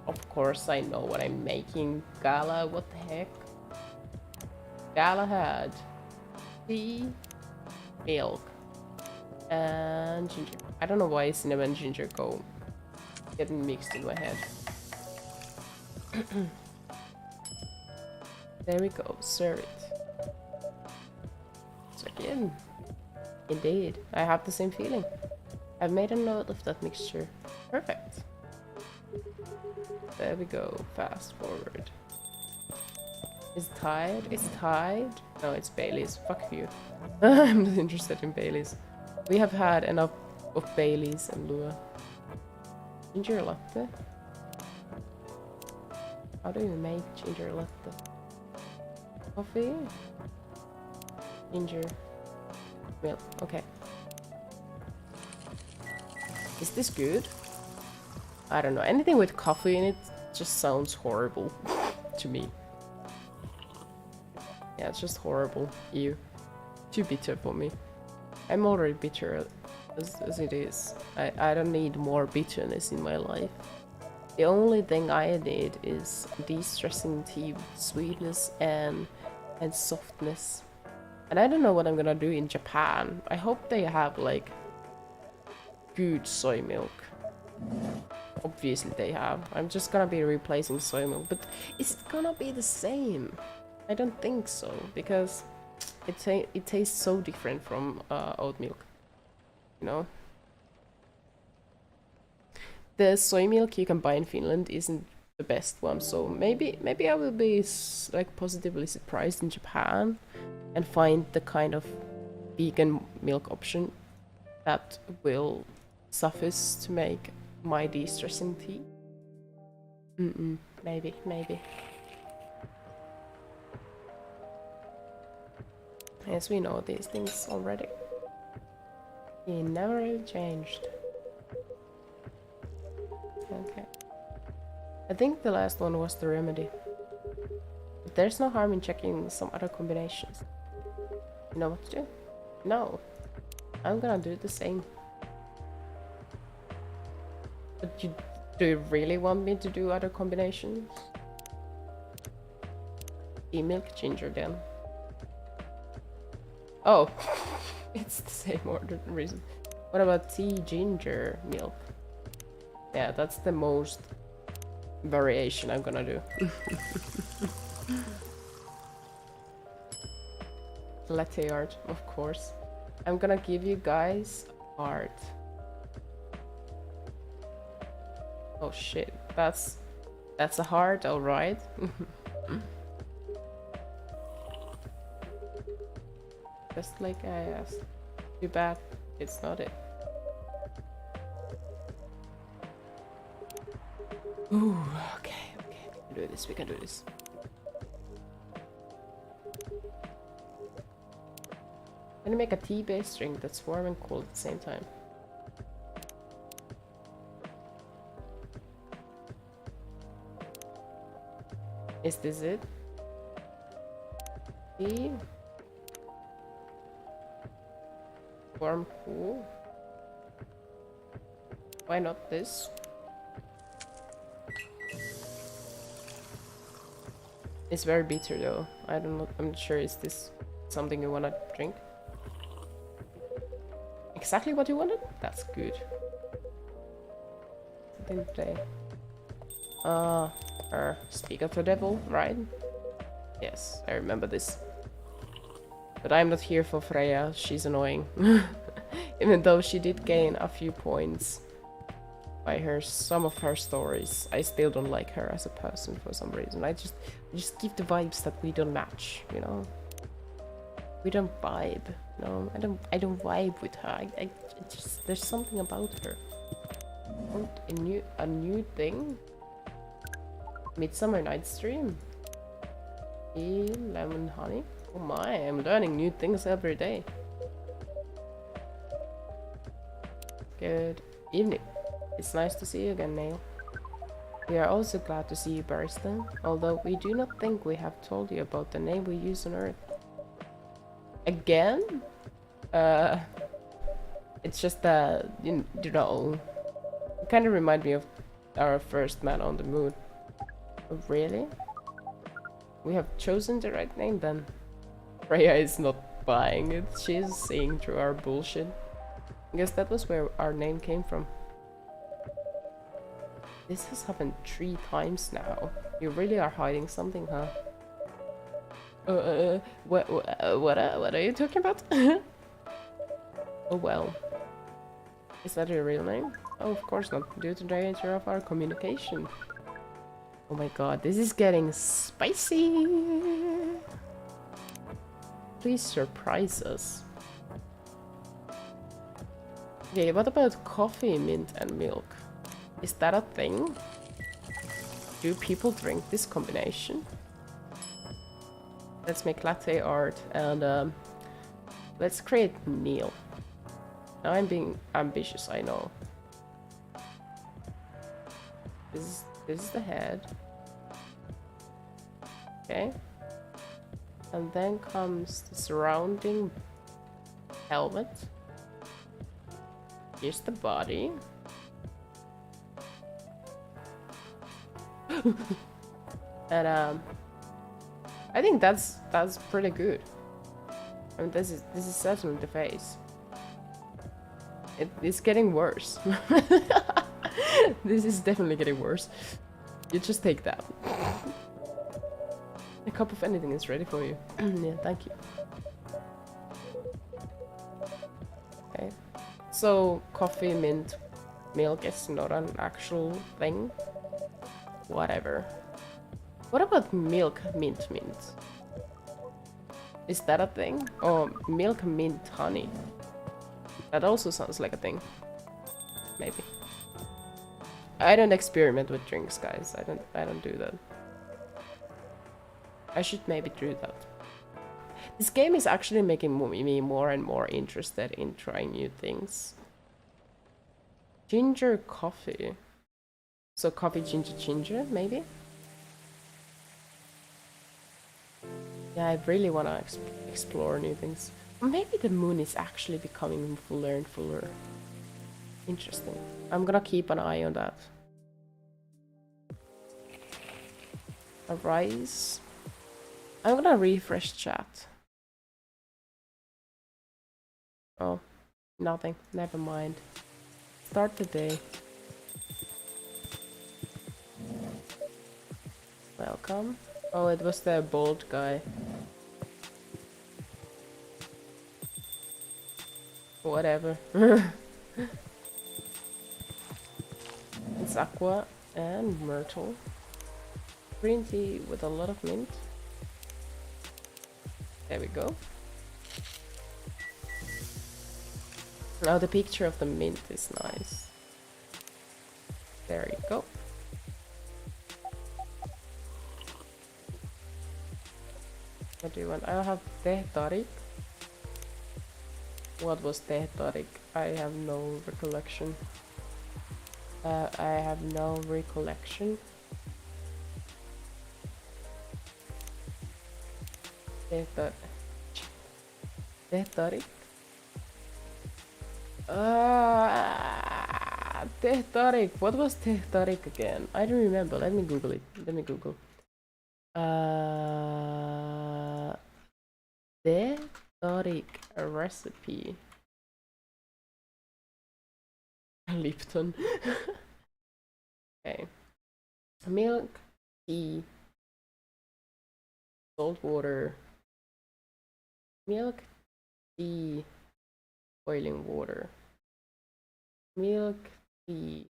Of course, I know what I'm making. Gala, what the heck? Gala had tea, milk, and ginger. I don't know why cinnamon and ginger go getting mixed in my head. There we go, serve it. So again, indeed, I have the same feeling. I've made a note of that mixture. Perfect. There we go, fast forward. Is it Tide? Is it Tide? No, it's Bailey's. Fuck you. I'm not interested in Bailey's. We have had enough of Bailey's and Lua. Ginger latte? How do you make ginger latte? Coffee? Ginger. Milk. Okay. Is this good? I don't know. Anything with coffee in it just sounds horrible to me. Yeah, it's just horrible. Ew. Too bitter for me. I'm already bitter as it is. I don't need more bitterness in my life. The only thing I need is de-stressing tea with sweetness and softness. And I don't know what I'm gonna do in Japan. I hope they have like good soy milk. Obviously they have. I'm just gonna be replacing soy milk, but is it gonna be the same? I don't think so, because it tastes so different from oat milk, you know? The soy milk you can buy in Finland isn't the best one, so maybe I will be like positively surprised in Japan and find the kind of vegan milk option that will suffice to make my de-stressing tea. Maybe. Yes, we know these things already. He never really changed. Okay. I think the last one was the remedy. But there's no harm in checking some other combinations. You know what to do? No. I'm gonna do the same. But do you really want me to do other combinations? Tea, milk, ginger then. Oh, it's the same order reason. What about tea, ginger, milk? Yeah, that's the most variation I'm gonna do. Latte art, of course. I'm gonna give you guys art. Oh shit, that's a heart, alright. Just like I asked. Too bad it's not it. Ooh, okay, we can do this. I'm gonna make a tea-based drink that's warm and cold at the same time. Is this it? Tea? Warm, cool. Why not this? It's very bitter though. I don't know. I'm not sure. Is this something you wanna drink? Exactly what you wanted? That's good. Something today. Speak of the devil, right? Yes, I remember this. But I'm not here for Freya, she's annoying. Even though she did gain a few points by some of her stories, I still don't like her as a person for some reason. I just give the vibes that we don't match, you know? We don't vibe, you know? I don't vibe with her. I just, there's something about her. Want a new thing? Midsummer Night's Dream. Tea, lemon, honey. Oh my, I'm learning new things every day. Good evening. It's nice to see you again, Neil. We are also glad to see you, Barista, although we do not think we have told you about the name we use on Earth. Again? It's just that, you know, it kind of remind me of our first man on the moon. Oh, really? We have chosen the right name then. Freya is not buying it, she's seeing through our bullshit. I guess that was where our name came from. This has happened 3 times now. You really are hiding something, huh? What are you talking about? Oh well. Is that your real name? Oh, of course not. Due to the nature of our communication. Oh my god, this is getting spicy! Please surprise us. Okay, what about coffee, mint, and milk? Is that a thing? Do people drink this combination? Let's make latte art and let's create meal. Now I'm being ambitious, I know. This is the head. Okay. And then comes the surrounding helmet. Here's the body. And I think that's pretty good. I mean, this is certainly the face. It's getting worse. This is definitely getting worse. You just take that. A cup of anything is ready for you. Yeah, thank you. Okay. So, coffee, mint, milk is not an actual thing. Whatever. What about milk, mint? Is that a thing? Or milk, mint, honey? That also sounds like a thing. Maybe. I don't experiment with drinks, guys. I don't do that. I should maybe do that. This game is actually making me more and more interested in trying new things. Ginger coffee. So coffee, ginger, maybe? Yeah, I really want to explore new things. Maybe the moon is actually becoming fuller and fuller. Interesting. I'm gonna keep an eye on that. Arise. I'm gonna refresh chat. Oh, nothing. Never mind. Start the day. Welcome. Oh, it was the bald guy. Whatever. It's aqua and myrtle. Green tea with a lot of mint. There we go. Now the picture of the mint is nice. There you go. What do you want? I have tehtarik. What was tehtarik? I have no recollection. I have no recollection. Tehtarik. Tehtarik. What was tehtarik again? I don't remember. Let me Google it. Let me Google. Tehtarik recipe. Lipton. Okay. Milk, tea, salt water. Milk, tea, boiling water. Milk, tea,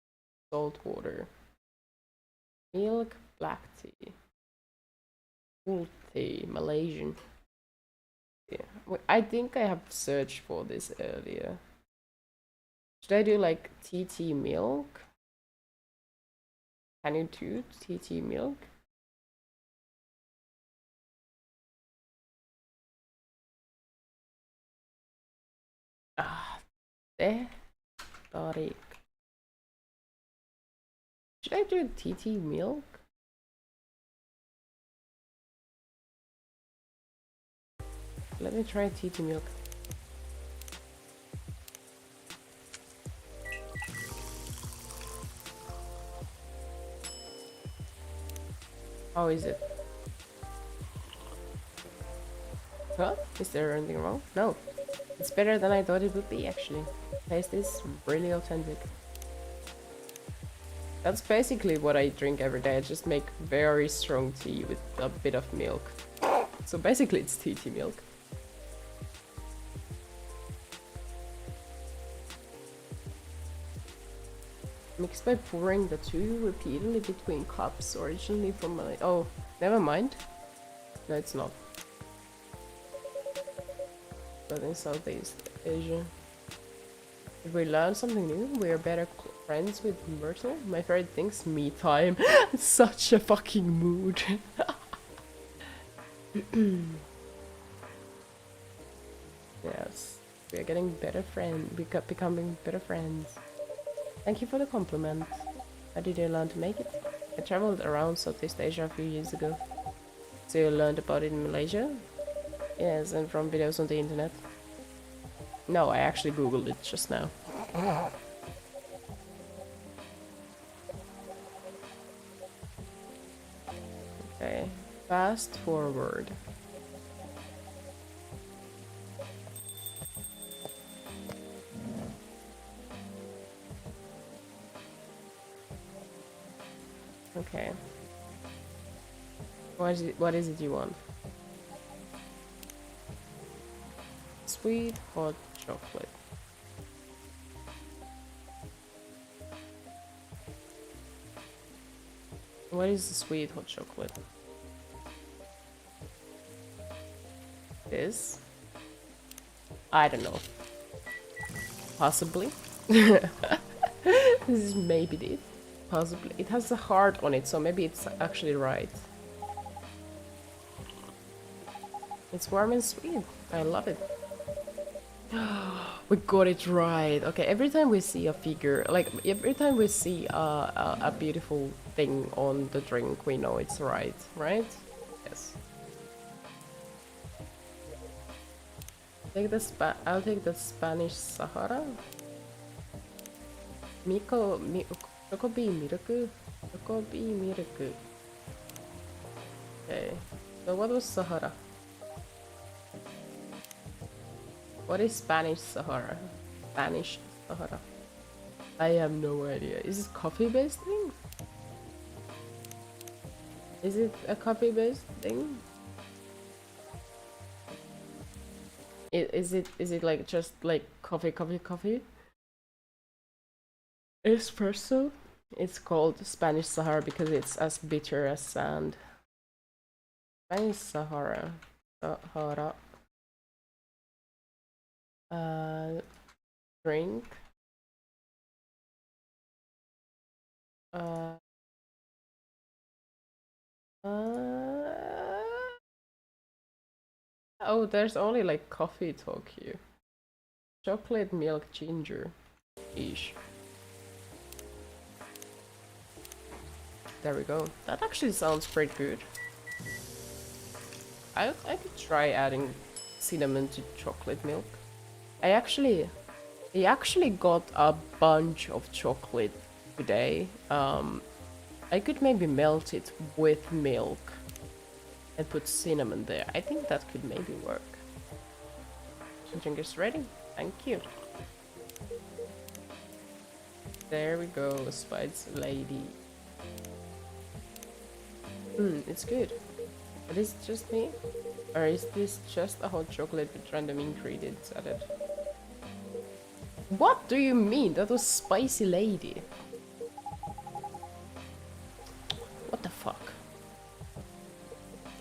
salt water. Milk, black tea. Full tea, Malaysian. Yeah, I think I have searched for this earlier. Should I do like TT milk? Can you do TT milk? Ah, tehtarik. Should I do TT milk? Let me try TT milk. How is it? Huh? Is there anything wrong? No. It's better than I thought it would be, actually. Taste is really authentic. That's basically what I drink every day. I just make very strong tea with a bit of milk. So basically it's TT milk. Mixed by pouring the two repeatedly between cups, originally from my... Oh, never mind. No, it's not. But in Southeast Asia. Did we learn something new? We are better friends with Myrtle? My favorite thing's me time. Such a fucking mood. Yes. We are getting better friends. We got becoming better friends. Thank you for the compliment. How did you learn to make it? I traveled around Southeast Asia a few years ago. So you learned about it in Malaysia? Yes, and from videos on the internet. No, I actually googled it just now. Okay, fast forward. Okay. What is it you want? Sweet hot chocolate. What is the sweet hot chocolate? This? I don't know. Possibly. This is maybe it. Possibly. It has a heart on it, so maybe it's actually right. It's warm and sweet. I love it. We got it right. Okay, every time we see a figure, like every time we see a beautiful thing on the drink, we know it's right, right? Yes. I'll take the Spanish Sahara. Chocobi milk. Okay. So what was Sahara? What is Spanish Sahara? Spanish Sahara. I have no idea. Is it coffee-based thing? Is it a coffee-based thing? Is it like just like coffee? Espresso? It's called Spanish Sahara because it's as bitter as sand. Spanish Sahara. Drink. Oh, there's only like coffee talk here. Chocolate milk ginger. Ish. There we go. That actually sounds pretty good. I could try adding cinnamon to chocolate milk. I actually got a bunch of chocolate today. I could maybe melt it with milk and put cinnamon there. I think that could maybe work. Drink is ready. Thank you. There we go, Spice Lady. It's good. But is it just me? Or is this just a hot chocolate with random ingredients added? What do you mean? That was Spicy Lady. What the fuck?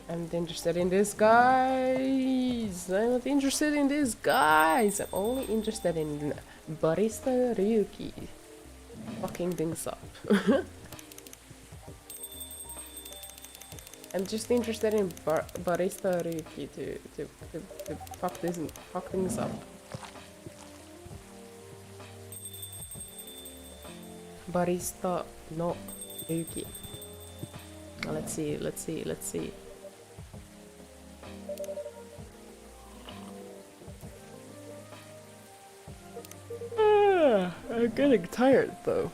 I'm not interested in this, guys. I'm not interested in this, guys. I'm only interested in Barista Ryuki. Fucking things up. I'm just interested in Barista Ryuki to fuck things up. Barista no Ryūki. Let's see, let's see, let's see. I'm getting tired though.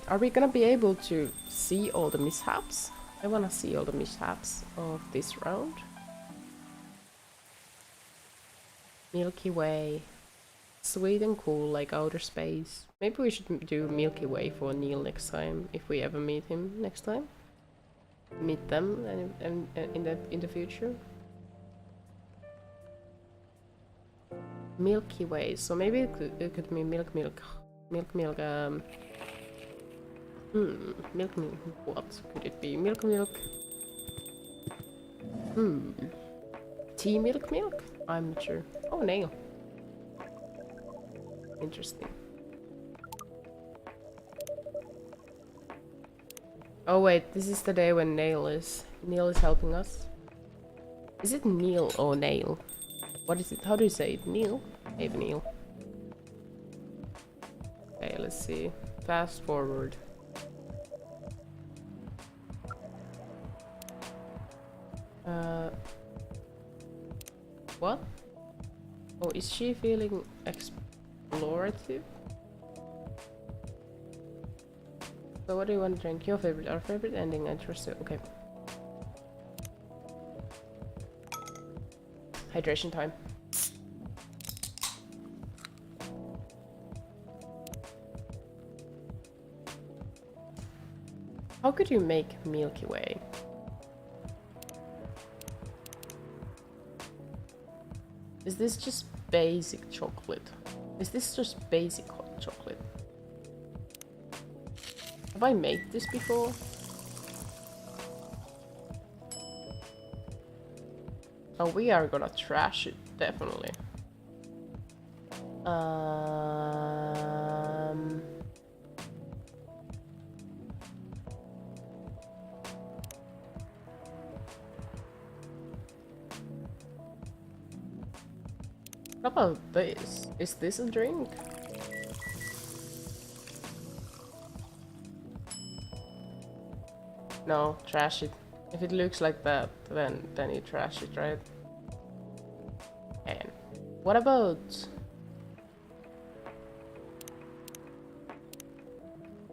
Are we gonna be able to see all the mishaps? I wanna see all the mishaps of this round. Milky Way. Sweet and cool like outer space. Maybe we should do Milky Way for Neil next time, if we ever meet him next time. Meet them and in the future. Milky Way. So maybe it could be milk. Milk. Milk. What could it be? Milk. Tea milk. I'm not sure. Oh, nail. Interesting. Oh wait, this is the day when Neil is helping us. Is it Neil or Nail? What is it? How do you say it? Neil? Maybe Neil. Okay, let's see. Fast forward. What? Oh, is she feeling explorative? So what do you want to drink? Your favorite? Our favorite ending? I trust you. Okay. Hydration time. How could you make Milky Way? Is this just basic chocolate? Is this just basic hot chocolate? Have I made this before? Oh, we are gonna trash it, definitely. What about this? Is this a drink? No, trash it. If it looks like that, then you trash it, right? And what about...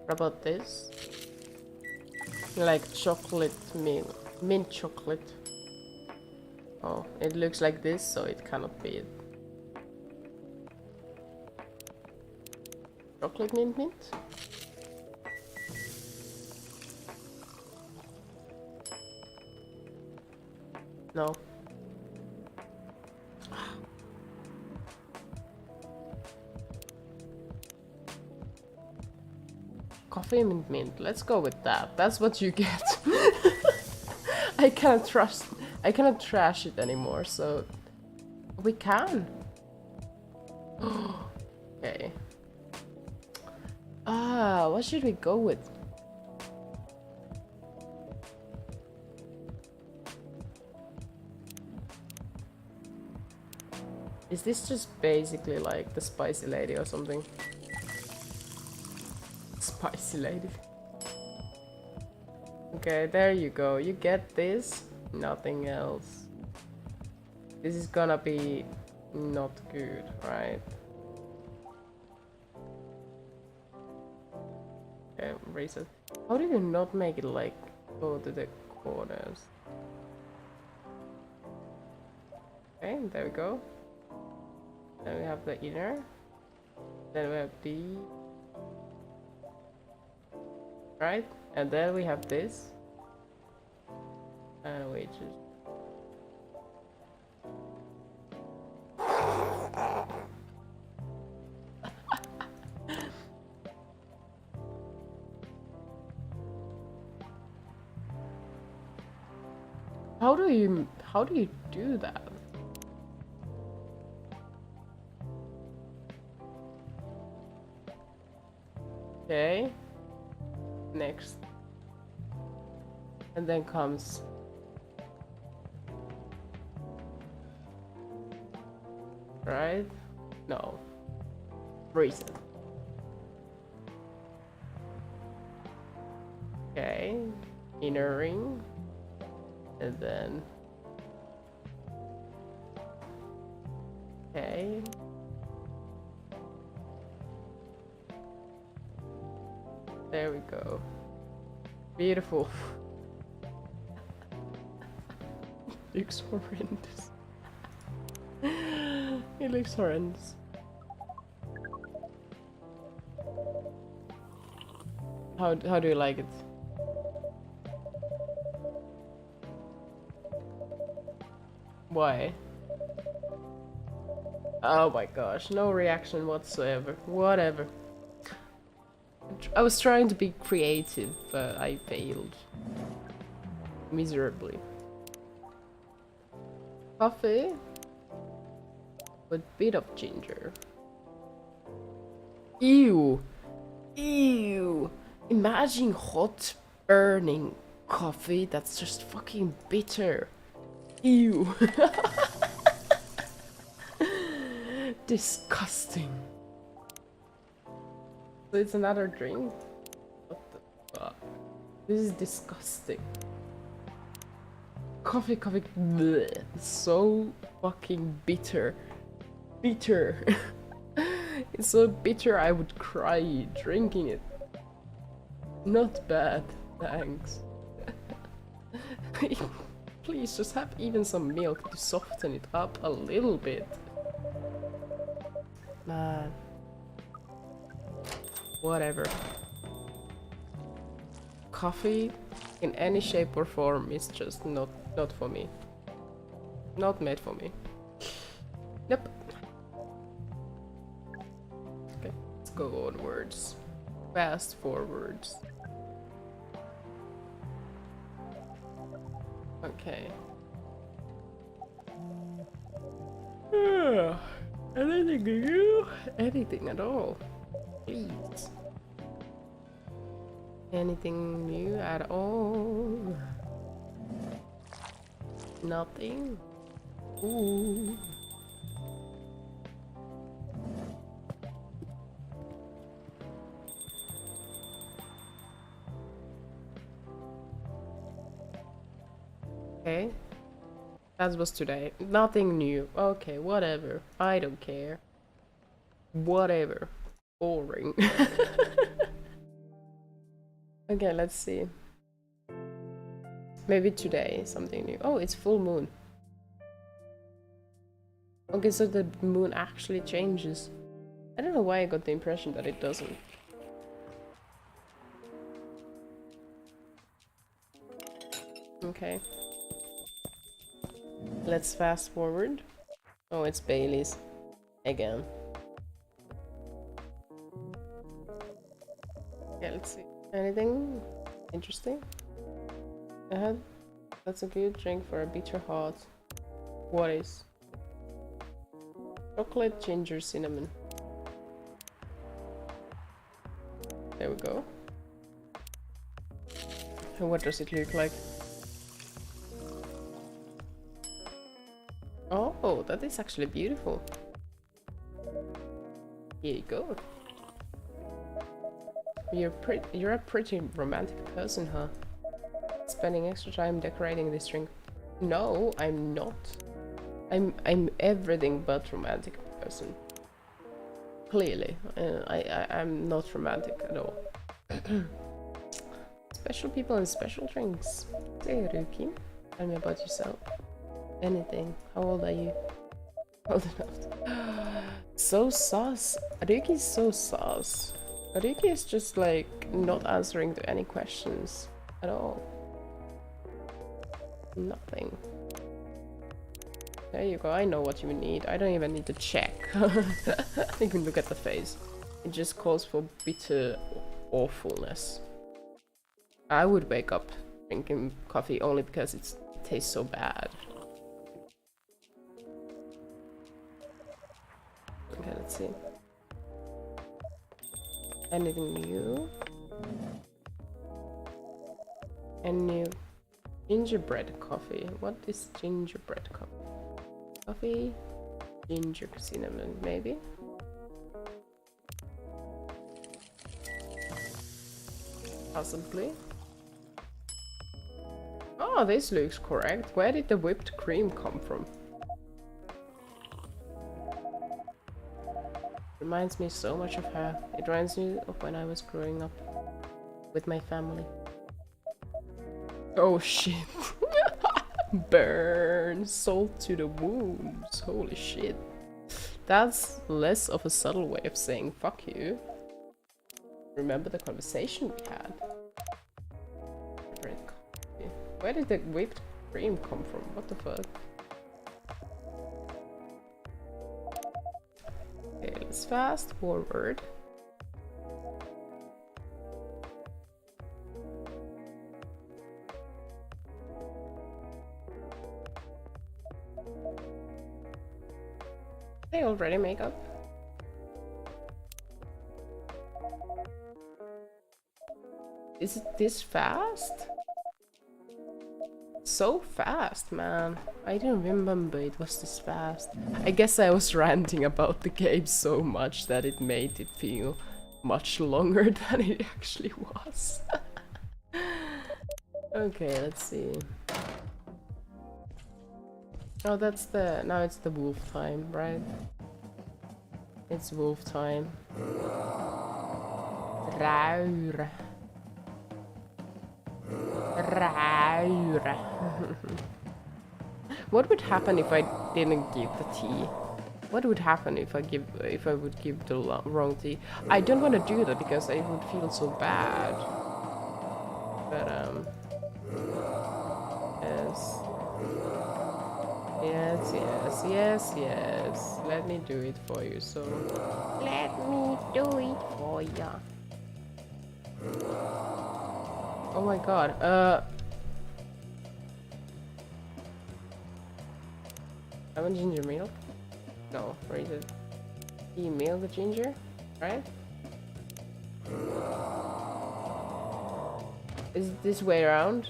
What about this? Like chocolate milk, mint chocolate. Oh, it looks like this, so it cannot be it. Chocolate mint? No. Coffee mint. Let's go with that. That's what you get. I cannot trash it anymore, so we can. Okay. What should we go with? Is this just basically like the spicy lady or something? Spicy lady. Okay, there you go. You get this, nothing else. This is gonna be not good, right? Okay, reset. How do you not make it like go to the corners? Okay, there we go. Then we have the inner. Then we have the... Right? And then we have this. And we just... How do you do that? Okay. Next. And then comes... Right? No. Reason. Okay. Inner ring. And then... Okay. There we go. Beautiful. Looks horrendous. It looks horrendous. How do you like it? Why? Oh my gosh, no reaction whatsoever. Whatever. I was trying to be creative, but I failed. Miserably. Coffee with bit of ginger. Ew! Ew! Imagine hot, burning coffee that's just fucking bitter. Ew! Disgusting. So it's another drink? What the fuck? This is disgusting. Coffee, bleh. It's so fucking bitter. Bitter. It's so bitter I would cry drinking it. Not bad, thanks. Please just have even some milk to soften it up a little bit. Man. Whatever. Coffee in any shape or form is just not for me. Not made for me. Nope. Okay, let's go onwards. Fast forwards. Okay. Anything new? Anything at all? Please. Anything new at all? Nothing? Ooh. Okay. That was today. Nothing new. Okay, whatever. I don't care. Whatever. Boring. Okay, let's see. Maybe today something new. Oh, it's full moon. Okay, so the moon actually changes. I don't know why I got the impression that it doesn't. Okay. Let's fast forward. Oh, it's Bailey's. Again. Okay, let's see. Anything interesting? Ahead? That's a good drink for a bitter hot. What is? Chocolate, ginger, cinnamon. There we go. And what does it look like? Oh, that is actually beautiful. Here you go. You're a pretty romantic person, huh? Spending extra time decorating this drink. No, I'm not. I'm everything but romantic person. Clearly, I'm not romantic at all. Special people and special drinks. Hey, Ryuki, tell me about yourself. Anything. How old are you? Old enough. So sus. Ryuki's so sus. Ryuki is just like not answering to any questions at all. Nothing. There you go, I know what you need. I don't even need to check. You can look at the face. It just calls for bitter awfulness. I would wake up drinking coffee only because it tastes so bad. Okay, let's see. Anything new? And new gingerbread coffee. What is gingerbread coffee? Coffee, ginger, cinnamon, maybe? Possibly. Oh, this looks correct. Where did the whipped cream come from? Reminds me so much of her. It reminds me of when I was growing up with my family. Oh shit. Burn. Salt to the wounds. Holy shit. That's less of a subtle way of saying fuck you. Remember the conversation we had? Where did the whipped cream come from? What the fuck? Okay, let's fast forward. They already make up. Is it this fast? So fast, man. I didn't remember it was this fast. I guess I was ranting about the game so much that it made it feel much longer than it actually was. Okay, let's see. Oh, that's the... now it's the wolf time, right? It's wolf time. Raur. Raur. What would happen if I didn't give the tea? What would happen if I would give the wrong tea? I don't want to do that because I would feel so bad. But yes. Yes, yes, yes, yes. Let me do it for you, so... Let me do it for ya. Oh my god, I want ginger milk? No, where is it? You milk the ginger, right? Is it this way around?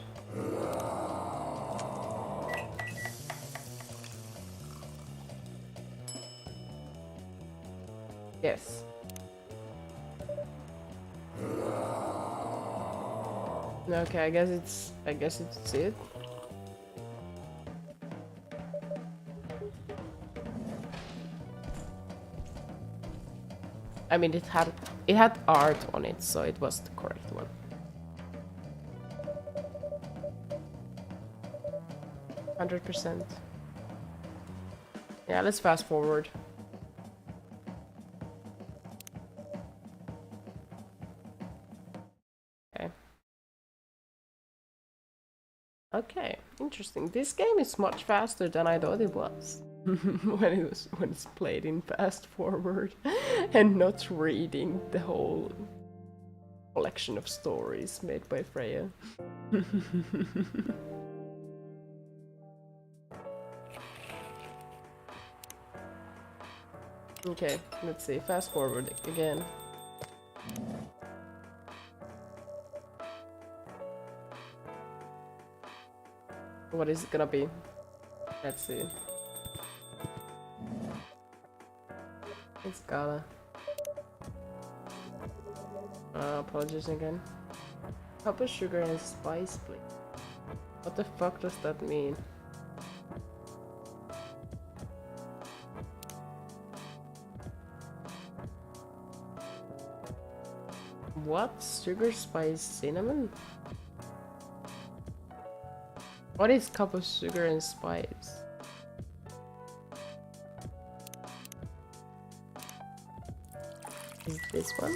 Yes. Okay, I guess it's it. I mean, it had art on it, so it was the correct one. %. Yeah, let's fast forward. Okay. Okay, interesting. This game is much faster than I thought it was. when it's played in fast forward and not reading the whole collection of stories made by Freya. Okay, let's see. Fast forward again. What is it gonna be? Let's see. It's gotta. Apologies again. Cup of sugar and spice, please. What the fuck does that mean? What? Sugar, spice, cinnamon? What is cup of sugar and spice? Is it this one?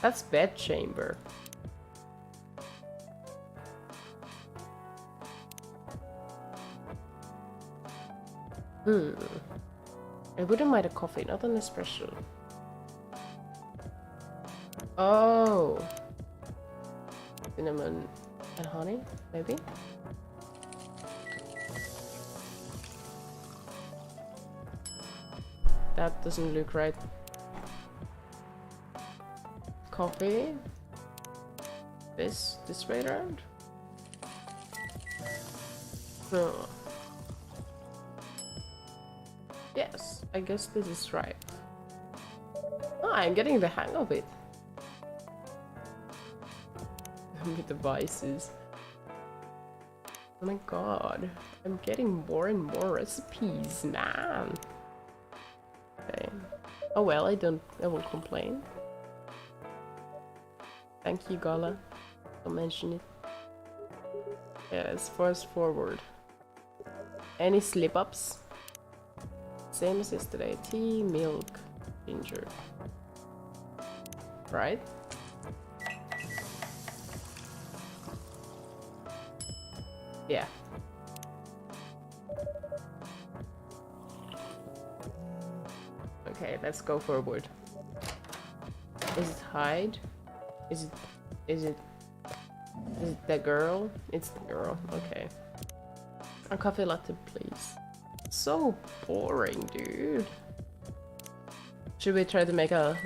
That's bedchamber. I wouldn't mind a coffee, not an espresso. Oh. Cinnamon and honey, maybe? That doesn't look right. Coffee. This way around? No. Yes, I guess this is right. Oh, I'm getting the hang of it. with the vices. Oh my god, I'm getting more and more recipes, man. Okay. Oh well, I won't complain. Thank you, Gala. I'll mention it. Yes, fast forward. Any slip-ups? Same as yesterday. Tea, milk, ginger. Right? Yeah. Okay, let's go forward. Is it hide? Is it the girl? It's the girl. Okay. A coffee latte, please. So boring, dude. Should we try to make a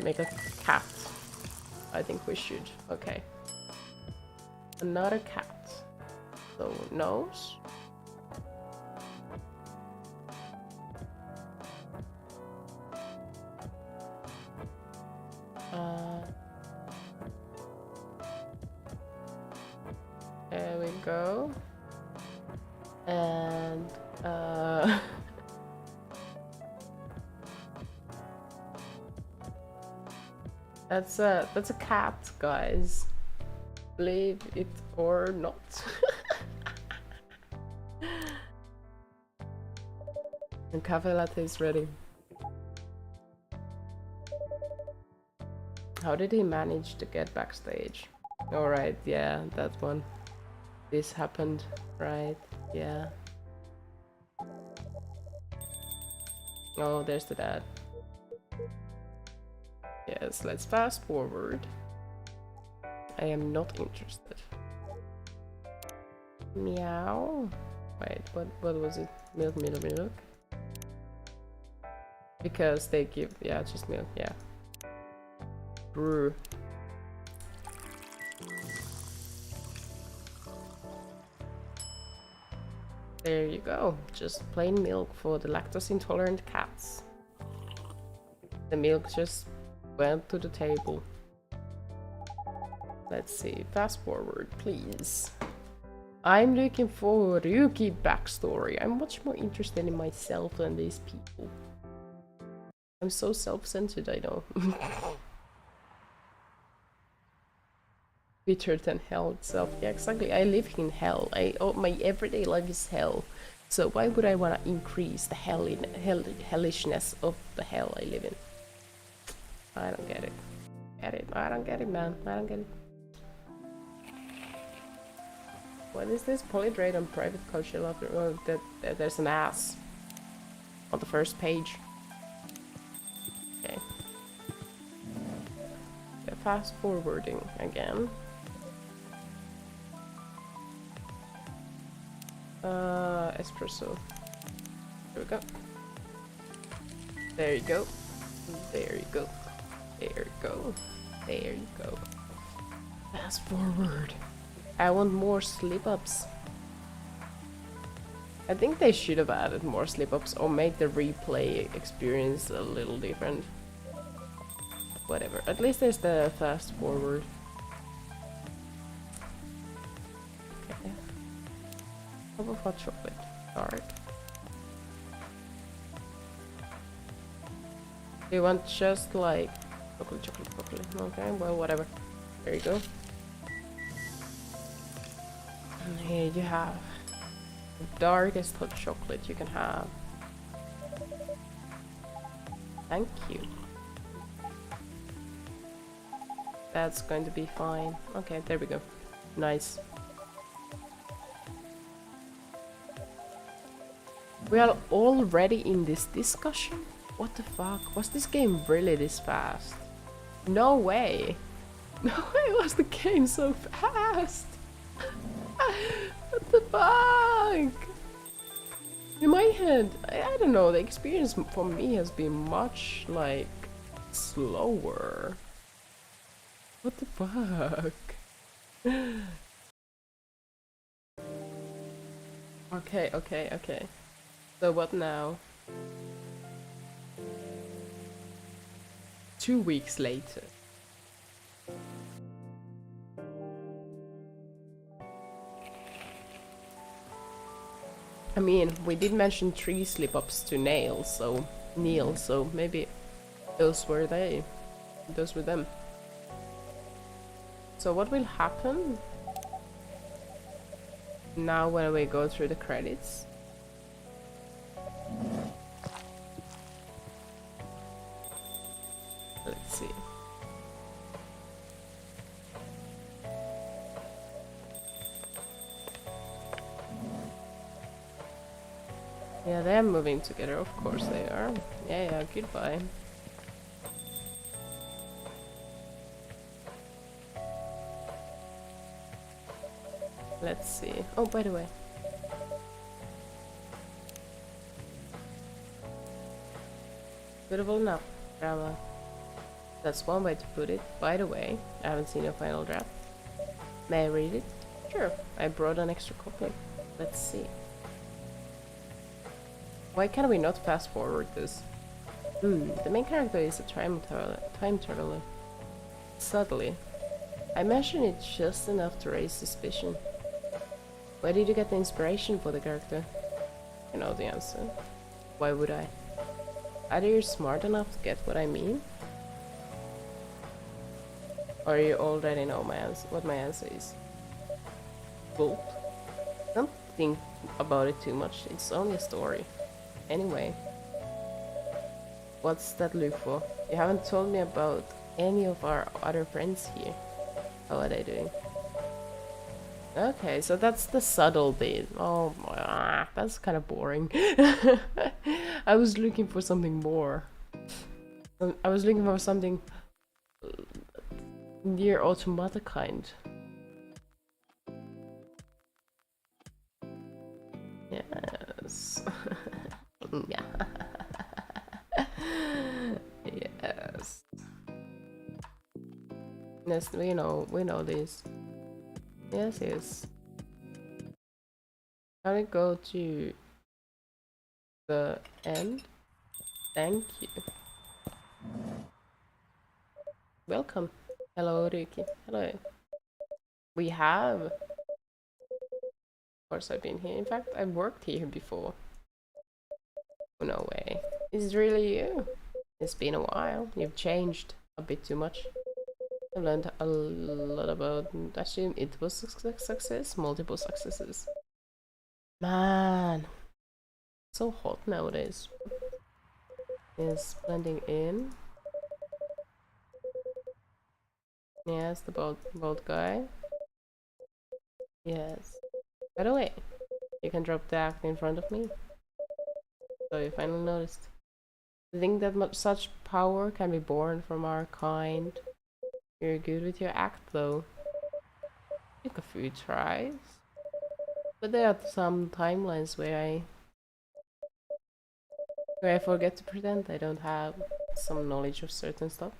cat? I think we should. Okay. Another cat. So nose. There we go. And that's a cat, guys. Believe it or not. And cafe latte is ready. How did he manage to get backstage? Alright, yeah, that one. This happened, right? Yeah. Oh, there's the dad. Yes, let's fast forward. I am not interested. Meow. Wait, what was it? Milk, milk, milk? Because they give, yeah, just milk, yeah. Brew. There you go. Just plain milk for the lactose intolerant cats. The milk just went to the table. Let's see. Fast forward, please. I'm looking for Ryuki backstory. I'm much more interested in myself than these people. I'm so self-centered, I know. Bitter than hell itself. Yeah, exactly. I live in hell. My everyday life is hell. So why would I want to increase the hellishness of the hell I live in? I don't get it. I don't get it, man. I don't get it. What is this? Polydrate on private coaching after there's an ass on the first page. Okay. Yeah, fast forwarding again. Espresso. There we go. There you go. There you go. There you go. There you go. Fast forward. I want more slip-ups. I think they should have added more slip-ups or made the replay experience a little different. Whatever. At least there's the fast forward. Okay. Cup of hot chocolate. Dark. Do you want just like chocolate, chocolate, chocolate? Okay, well, whatever. There you go. And here you have the darkest hot chocolate you can have. Thank you. That's going to be fine. Okay, there we go. Nice. We are already in this discussion? What the fuck? Was this game really this fast? No way! No way was the game so fast! What the fuck? In my head, I don't know, the experience for me has been much, like, slower. What the fuck? Okay. So what now? 2 weeks later. I mean, we did mention 3 slip-ups to Neil, so maybe those were they. Those were them. So what will happen now when we go through the credits? Let's see. Yeah, they're moving together, of course they are. Yeah, goodbye. Let's see. Oh, by the way. Beautiful enough, drama. That's one way to put it. By the way, I haven't seen your final draft. May I read it? Sure, I brought an extra copy. Let's see. Why can we not fast forward this? The main character is a time traveler. Subtly. I mentioned it just enough to raise suspicion. Where did you get the inspiration for the character? You know the answer. Why would I? Either you're smart enough to get what I mean, or you already know what my answer is. Cool. Don't think about it too much, it's only a story. Anyway. What's that look for? You haven't told me about any of our other friends here. How are they doing? Okay, so that's the subtle bit. Oh, that's kind of boring. I was looking for something more. I was looking for something near automata kind. Yes. Yeah. Yes. Yes, we know this. Yes. Can we go to the end? Thank you. Welcome. Hello, Ryuki. Hello. We have. Of course, I've been here. In fact, I've worked here before. Oh, no way. Is it really you? It's been a while. You've changed a bit too much. I've learned a lot about. Actually, it was a success. Multiple successes. Man. So hot nowadays. Is blending in. Yes, the bald guy. Yes. By the way, you can drop the act in front of me. So you finally noticed. I think that such power can be born from our kind. You're good with your act, though. Took a few tries. But there are some timelines where I forget to pretend I don't have some knowledge of certain stuff.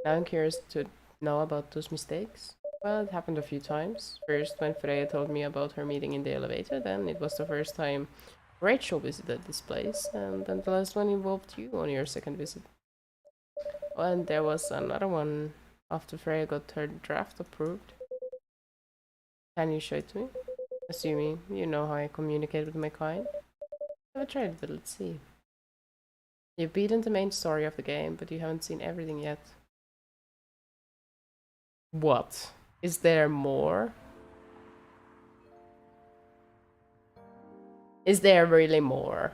Now I'm curious to know about those mistakes. Well, it happened a few times. First, when Freya told me about her meeting in the elevator, then it was the first time Rachel visited this place, and then the last one involved you on your second visit. And there was another one after Freya got her draft approved. Can you show it to me? Assuming you know how I communicate with my kind. I haven't tried, but let's see. You've beaten the main story of the game, but you haven't seen everything yet. What? Is there more? Is there really more?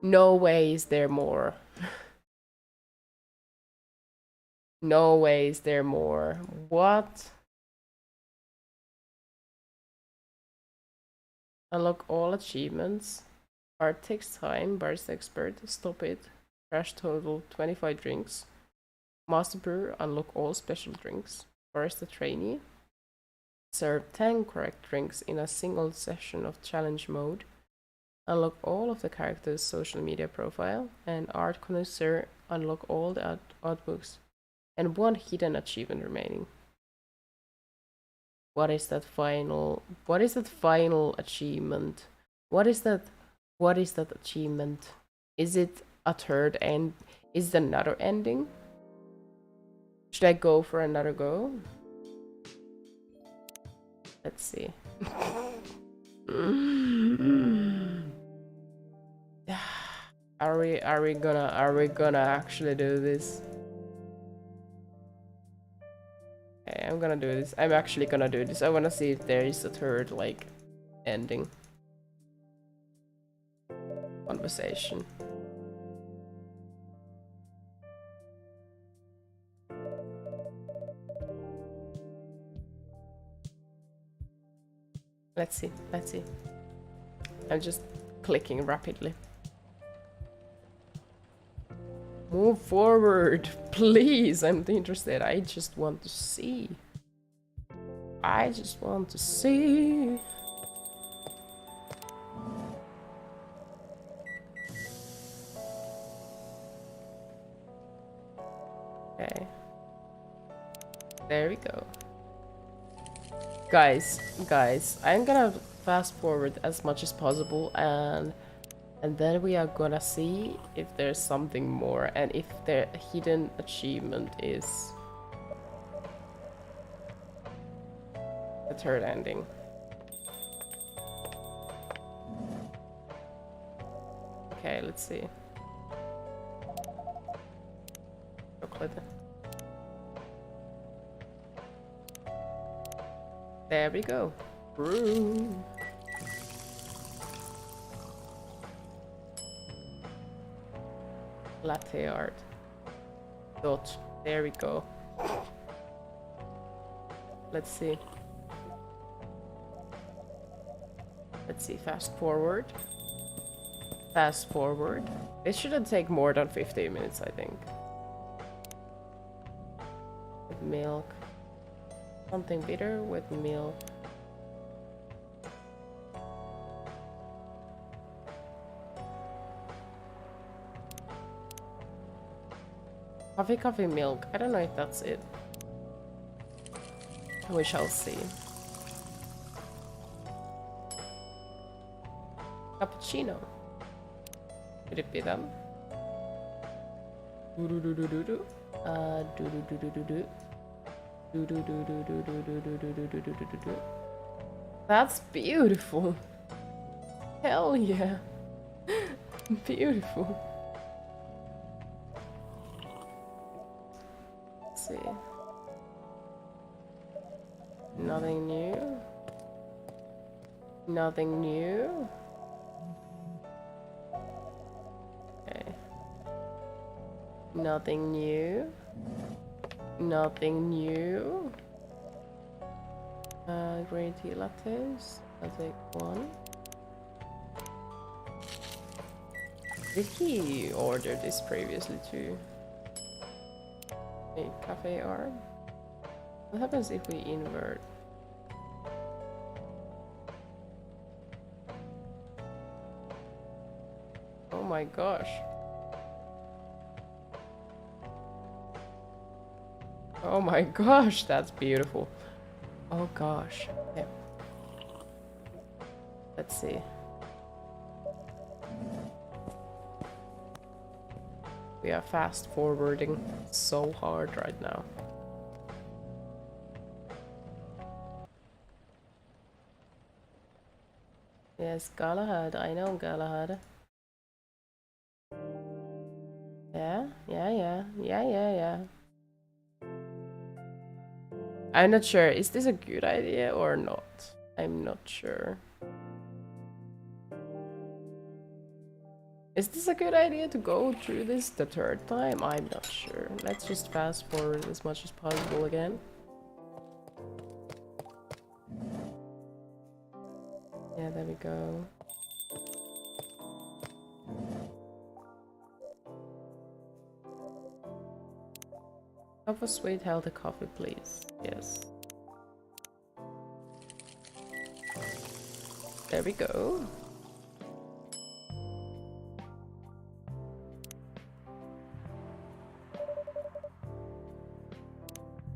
No way is there more. No way is there more. What? Unlock all achievements. Art takes time. Barista expert. Stop it. Crash total 25 drinks. Master brewer. Unlock all special drinks. Barista trainee. Serve 10 correct drinks in a single session of challenge mode. Unlock all of the character's social media profile. And art connoisseur. Unlock all the art books. And one hidden achievement remaining. What is that final achievement? What is that achievement? Is it a third end? Is it another ending? Should I go for another go? Let's see. Are we gonna actually do this? Okay, I'm gonna do this. I'm actually gonna do this. I wanna see if there is a third, like, ending conversation. Let's see, let's see. I'm just clicking rapidly. Move forward, please. I'm interested. I just want to see. I just want to see. Okay. There we go. Guys, I'm gonna fast forward as much as possible, and then we are gonna see if there's something more and if the hidden achievement is the third ending. Okay, let's see. Chocolate. There we go. Brew. Latte art. Dot. There we go. Let's see. Let's see. Fast forward. Fast forward. It shouldn't take more than 15 minutes, I think. With milk. Something bitter with milk. Coffee milk. I don't know if that's it. We shall see. Cappuccino. Could it be them? Do do do do do do. Do do do do do do. Do do do do do do do do do do do do do do. That's beautiful. Hell yeah. Beautiful. Let's see. Nothing new. Nothing new. Okay. Nothing new. Nothing new. Green tea lattes. I'll take one. Did he order this previously too? A cafe art. What happens if we invert? Oh my gosh. Oh my gosh, that's beautiful. Oh gosh. Yeah. Let's see. We are fast forwarding so hard right now. Yes, Galahad. I know Galahad. Yeah. I'm not sure. Is this a good idea or not? I'm not sure. Is this a good idea to go through this the third time? I'm not sure. Let's just fast forward as much as possible again. Yeah, there we go. Cup of sweet healthy coffee, please. Yes. There we go.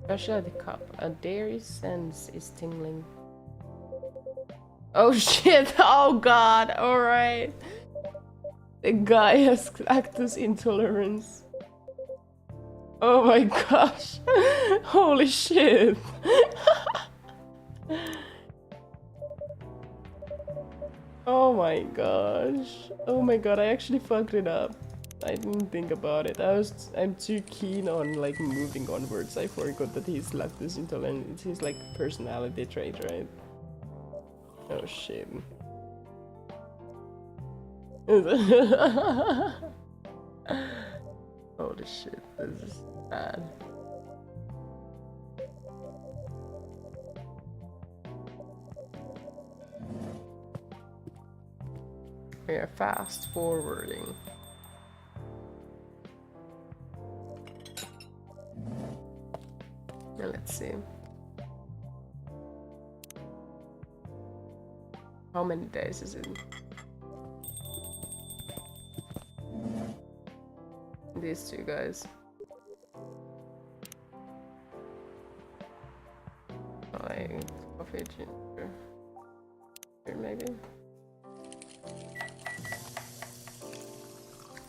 Specialty cup. A dairy sense is tingling. Oh shit! Oh god! Alright. The guy has lactose intolerance. Oh my gosh! Holy shit! Oh my gosh. Oh my god, I actually fucked it up. I didn't think about it. I'm too keen on like moving onwards. I forgot that he's lactose intolerant. It's his like personality trait, right? Oh shit. Holy shit, this is bad. We are fast forwarding. Now let's see. How many days is it? These two guys. Like coffee, ginger. Here maybe.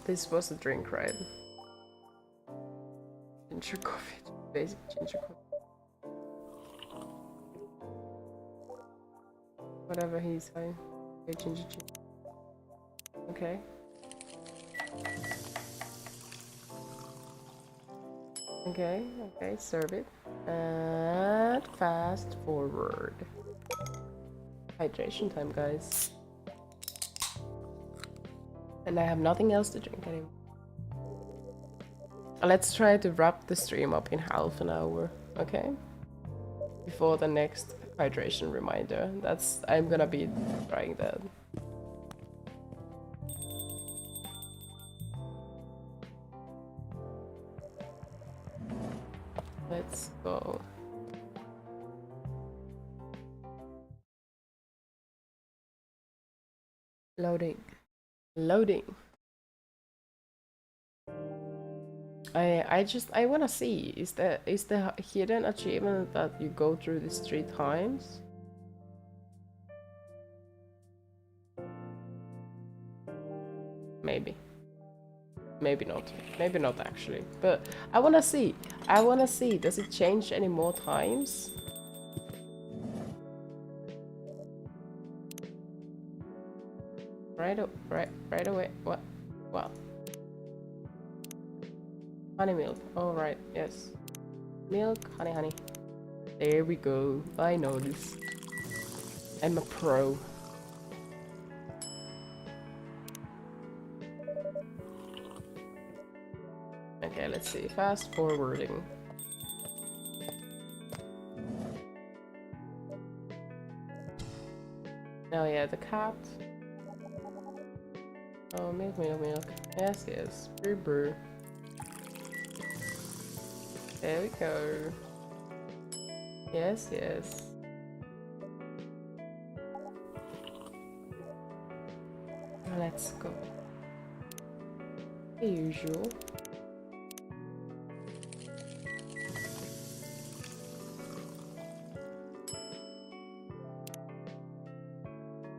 This was a drink, right? Ginger coffee. Basic ginger coffee. Whatever he's saying. Okay, ginger. Okay. Okay, okay, serve it. And fast forward. Hydration time, guys. And I have nothing else to drink anymore. Let's try to wrap the stream up in half an hour, okay? Before the next hydration reminder. I'm gonna be trying that. Let's go. Loading. Loading. I wanna see, is the hidden achievement that you go through this 3 times? Maybe. Maybe not. Maybe not actually. But I wanna see. Does it change any more times? Right away. What? Well. Honey milk. Oh right, yes. Milk, honey. There we go. I know this. I'm a pro. Okay, let's see. Fast forwarding. Oh yeah, the cat. Oh, milk. Yes. Brew. There we go. Yes. Let's go. The usual.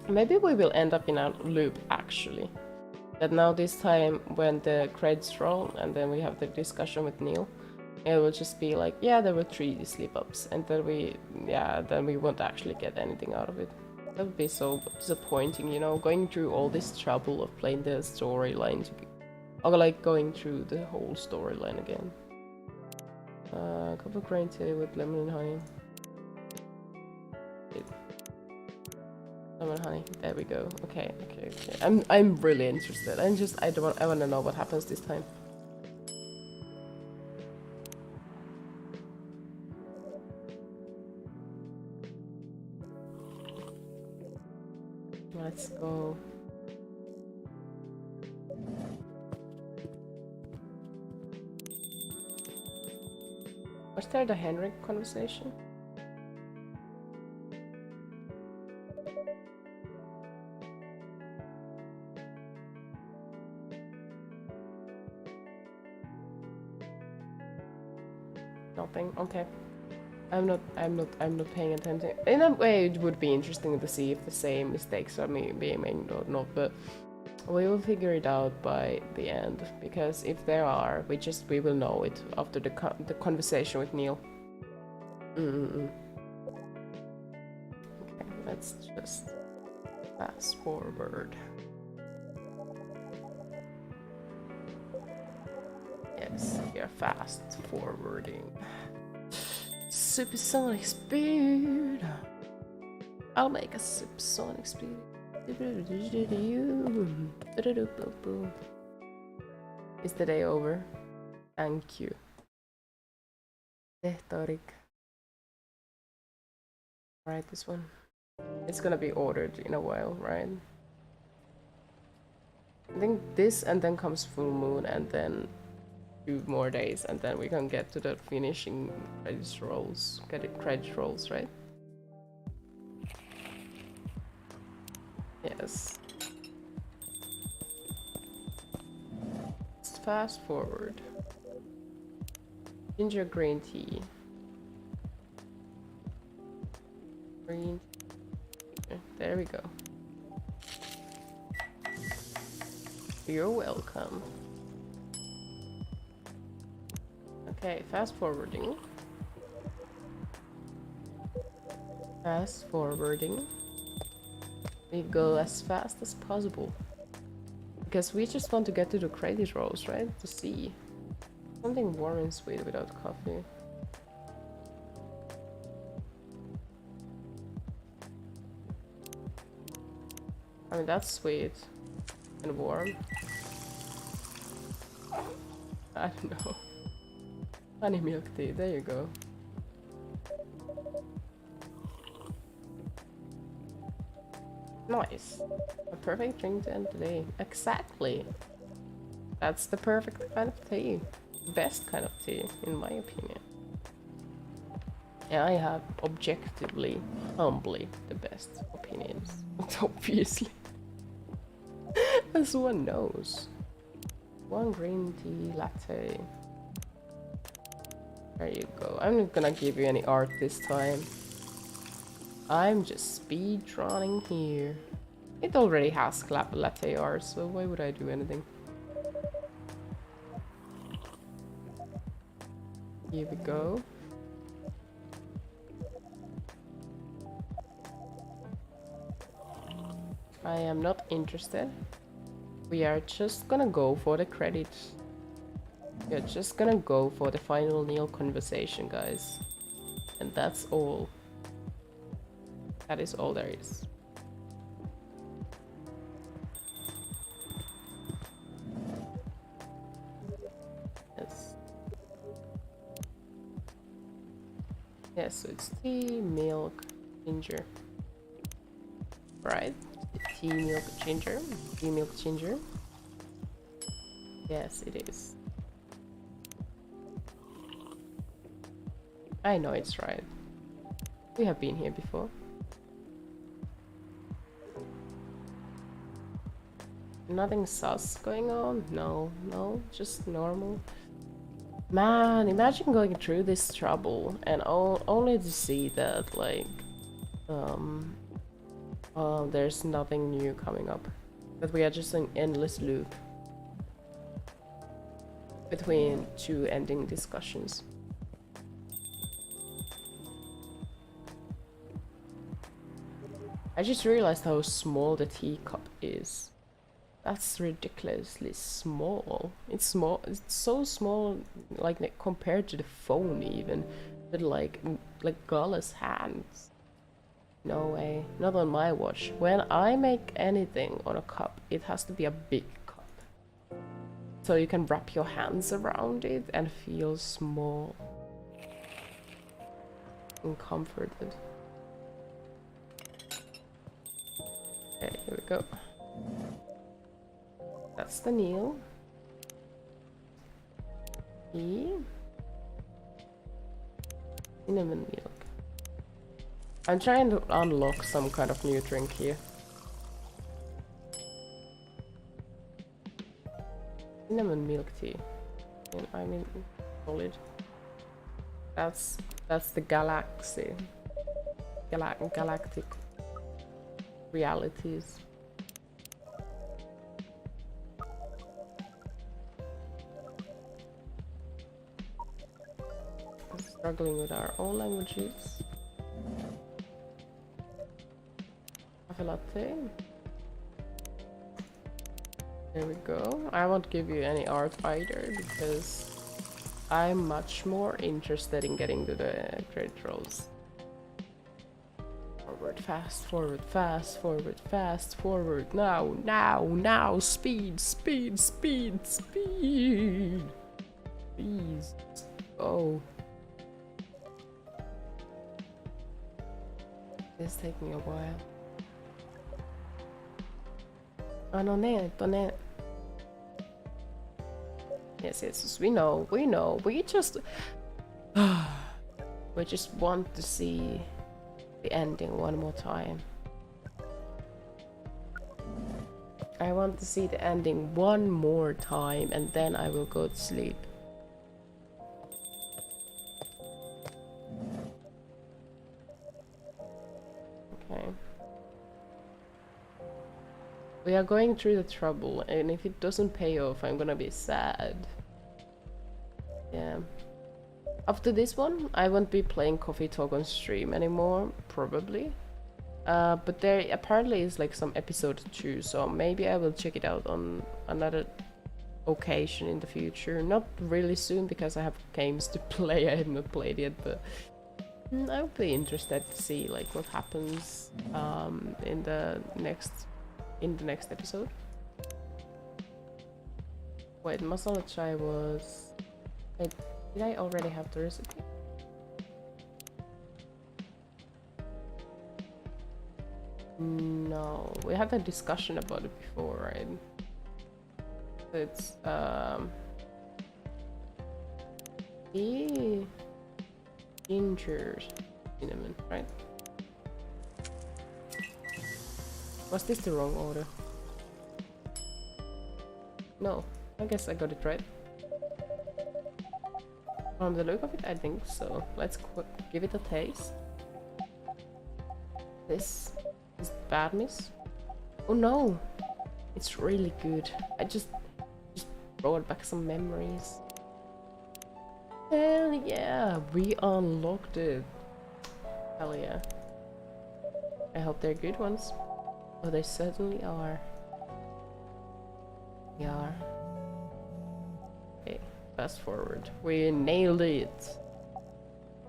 Maybe we will end up in a loop actually. But now this time when the credits roll and then we have the discussion with Neil, it will just be like, yeah, there were 3 slip-ups, and then we won't actually get anything out of it. That would be so disappointing, you know, going through all this trouble of playing the storyline, or like going through the whole storyline again. Cup of green tea with lemon and honey. Lemon honey. There we go. Okay. I'm really interested. I want to know what happens this time. Let's go. Was there the Henrik conversation? Nothing. Okay. I'm not paying attention. In a way, it would be interesting to see if the same mistakes are being made or not, but we will figure it out by the end, because if there are, we will know it after the conversation with Neil. Okay, let's just Fast forward. Yes, we are fast forwarding. Supersonic speed. I'll make a supersonic speed. Is the day over? Thank you. Tehtorik. Alright, this one. It's gonna be ordered in a while, right? I think this, and then comes full moon, and then 2 more days, and then we can get to the finishing credit rolls. Get it credit rolls, right? Yes. Let's fast forward. Ginger green tea. Green. There we go. You're welcome. Okay, fast forwarding. Fast forwarding. We go as fast as possible. Because we just want to get to the credit rolls, right? To see. Something warm and sweet without coffee. I mean, that's sweet and warm. I don't know. Honey milk tea, there you go. Nice. A perfect drink to end the day. Exactly. That's the perfect kind of tea. Best kind of tea, in my opinion. Yeah, I have objectively, humbly, the best opinions. Obviously. As one knows. One green tea latte. There you go. I'm not gonna give you any art this time. I'm just speed running here. It already has latte art, so why would I do anything? Here we go. I am not interested. We are just gonna go for the credits. We are just gonna go for the final Neil conversation, guys. And that's all. That is all there is. Yes. Yes, so it's tea, milk, ginger. Right? Tea, milk, ginger. Tea, milk, ginger. Yes, it is. I know it's right. We have been here before. Nothing sus going on? No, no, just normal. Man, imagine going through this trouble and only to see that, like, there's nothing new coming up. That we are just an endless loop between 2 ending discussions. I just realized how small the teacup is. That's ridiculously small. It's small. It's so small, like compared to the phone, even. But like Gala's hands. No way. Not on my watch. When I make anything on a cup, it has to be a big cup. So you can wrap your hands around it and feel small and comforted. Okay, here we go. That's the Neil. Cinnamon milk. I'm trying to unlock some kind of new drink here. Cinnamon milk tea. And I mean, solid. That's the galaxy. Galactic realities. Struggling with our own languages. Cafe latte. There we go. I won't give you any art either because I'm much more interested in getting to the credit rolls. Forward, fast, forward, fast, forward, fast, forward. Now, now, now. Speed, speed, speed, speed. Please. Oh. It's taking a while. Oh, no, no. Yes, yes, we know, we just we just want to see the ending one more time. I want to see the ending one more time and then I will go to sleep. Okay. We are going through the trouble, and if it doesn't pay off, I'm gonna be sad. Yeah. After this one, I won't be playing Coffee Talk on stream anymore, probably. But there apparently is like some episode 2, so maybe I will check it out on another occasion in the future. Not really soon, because I have games to play. I have not played yet, but I would be interested to see like what happens in the next episode. Wait, masala chai was... Wait, did I already have the recipe? No, we had a discussion about it before, right? It's the ginger cinnamon, right? Was this the wrong order? No, I guess I got it right. From the look of it, I think so. Let's give it a taste. This is bad, miss. Oh no, it's really good. I just brought back some memories. Hell yeah, we unlocked it. Hell yeah. I hope they're good ones. Oh, they certainly are. They are. Okay, fast forward. We nailed it.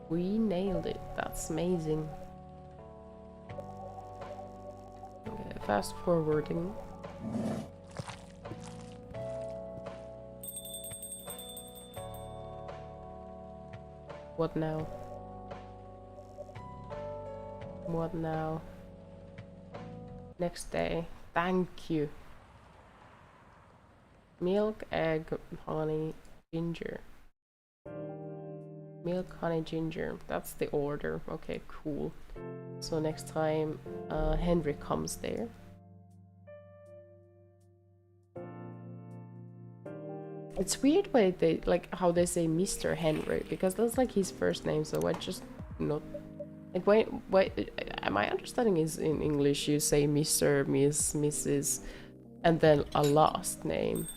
We nailed it. That's amazing. Okay, fast forwarding. What now? What now? Next day. Thank you. Milk, egg, honey, ginger. Milk, honey, ginger. That's the order. Okay, cool. So next time Henry comes there. It's weird way they how they say Mr. Henry, because that's like his first name, so I just not like wait my understanding is in English you say Mr., Miss, Mrs. and then a last name.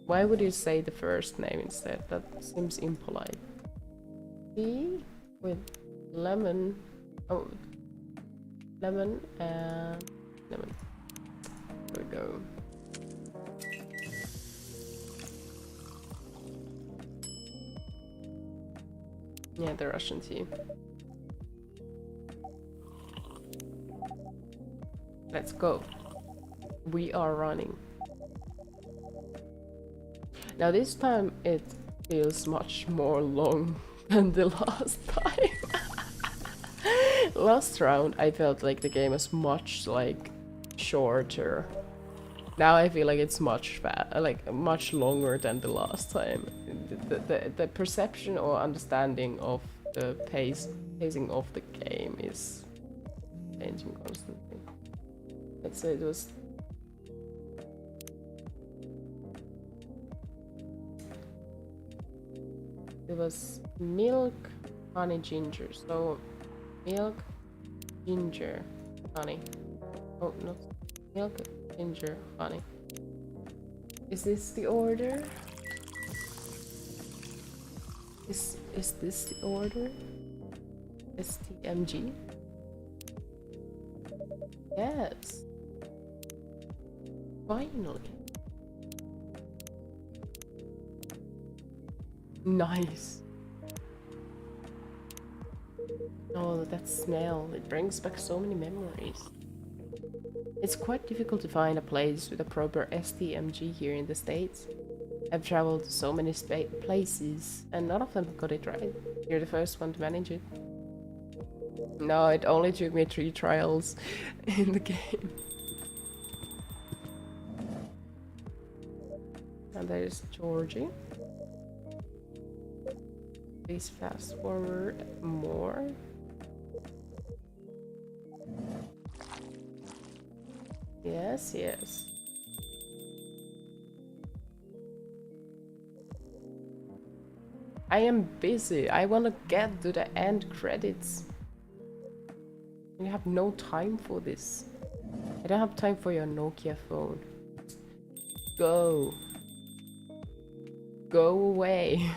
Why would you say the first name instead? That seems impolite. Tea with lemon. Oh, lemon and lemon. There we go. Yeah, the Russian tea. Let's go. We are running. Now this time it feels much more long than the last time. Last round I felt like the game was much like shorter. Now I feel like it's much much longer than the last time. The perception or understanding of the pacing of the game is changing constantly. Let's say it was milk, honey, ginger. So milk, ginger, honey. Oh, not milk, ginger, honey. Is this the order? Is this the order? STMG? Yes. Finally. Nice. Oh, that smell. It brings back so many memories. It's quite difficult to find a place with a proper STMG here in the States. I've traveled to so many places and none of them got it right. You're the first one to manage it. No, it only took me 3 trials in the game. And there's Georgie. Please fast forward more. Yes, yes. I am busy. I want to get to the end credits. You have no time for this. I don't have time for your Nokia phone. Go. Go away.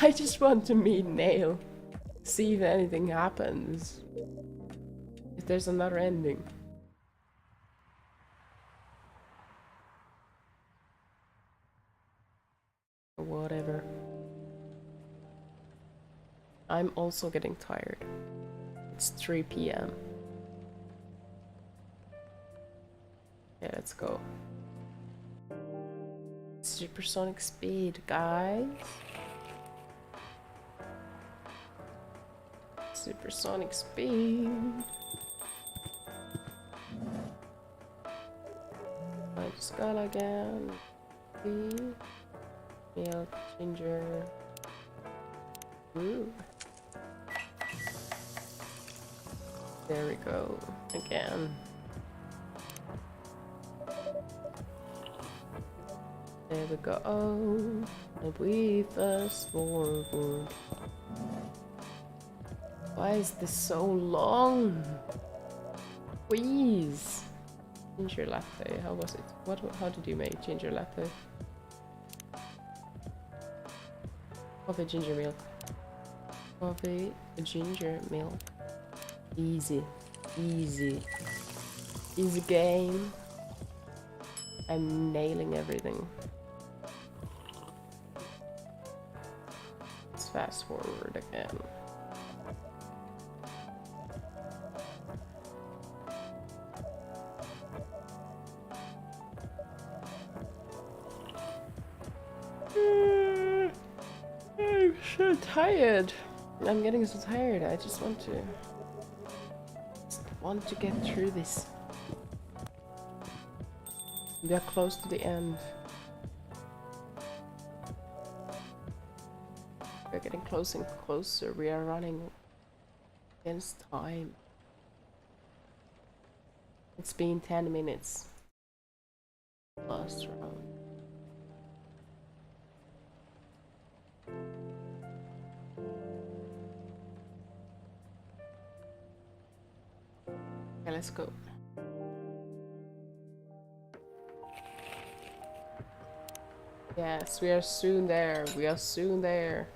I just want to meet Nail. See if anything happens. If there's another ending. Whatever. I'm also getting tired. It's 3 p.m. Yeah, let's go. Supersonic speed, guys. Supersonic speed. I just got again. Milk, ginger. Ooh. There we go. Again. There we go. And we fast forward. Why is this so long? Please. Ginger latte. How was it? How did you make ginger latte? Coffee, ginger milk. Coffee, ginger milk. Easy. Easy. Easy game. I'm nailing everything. Let's fast forward again. I'm so tired. I'm getting so tired. I just want to get through this. We are close to the end. We're getting closer and closer. We are running against time. It's been 10 minutes. Last round. Okay, let's go. Yes, we are soon there. We are soon there.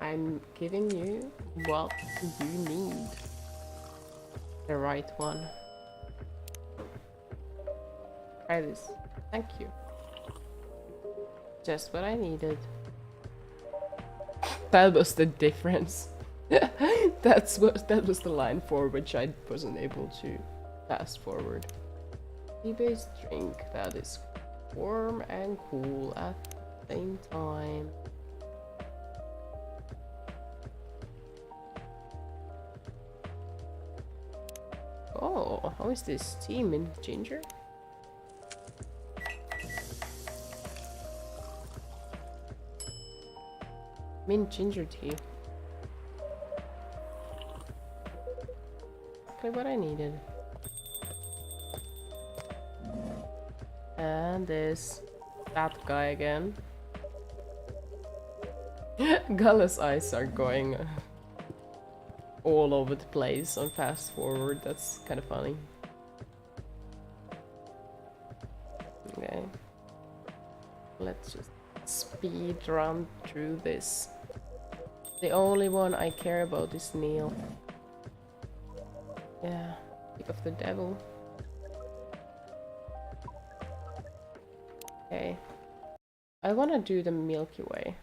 I'm giving you what you need. The right one. Try this. Thank you. Just what I needed. That was the difference. That was the line for which I wasn't able to fast forward. Tea-based drink that is warm and cool at the same time. Oh, how is this tea? Mint ginger? Mint ginger tea. Exactly what I needed. And there's that guy again. Gala's eyes are going all over the place on fast forward. That's kind of funny. Okay. Let's just speed run through this. The only one I care about is Neil. Yeah, pick of the devil. Okay. I wanna do the Milky Way.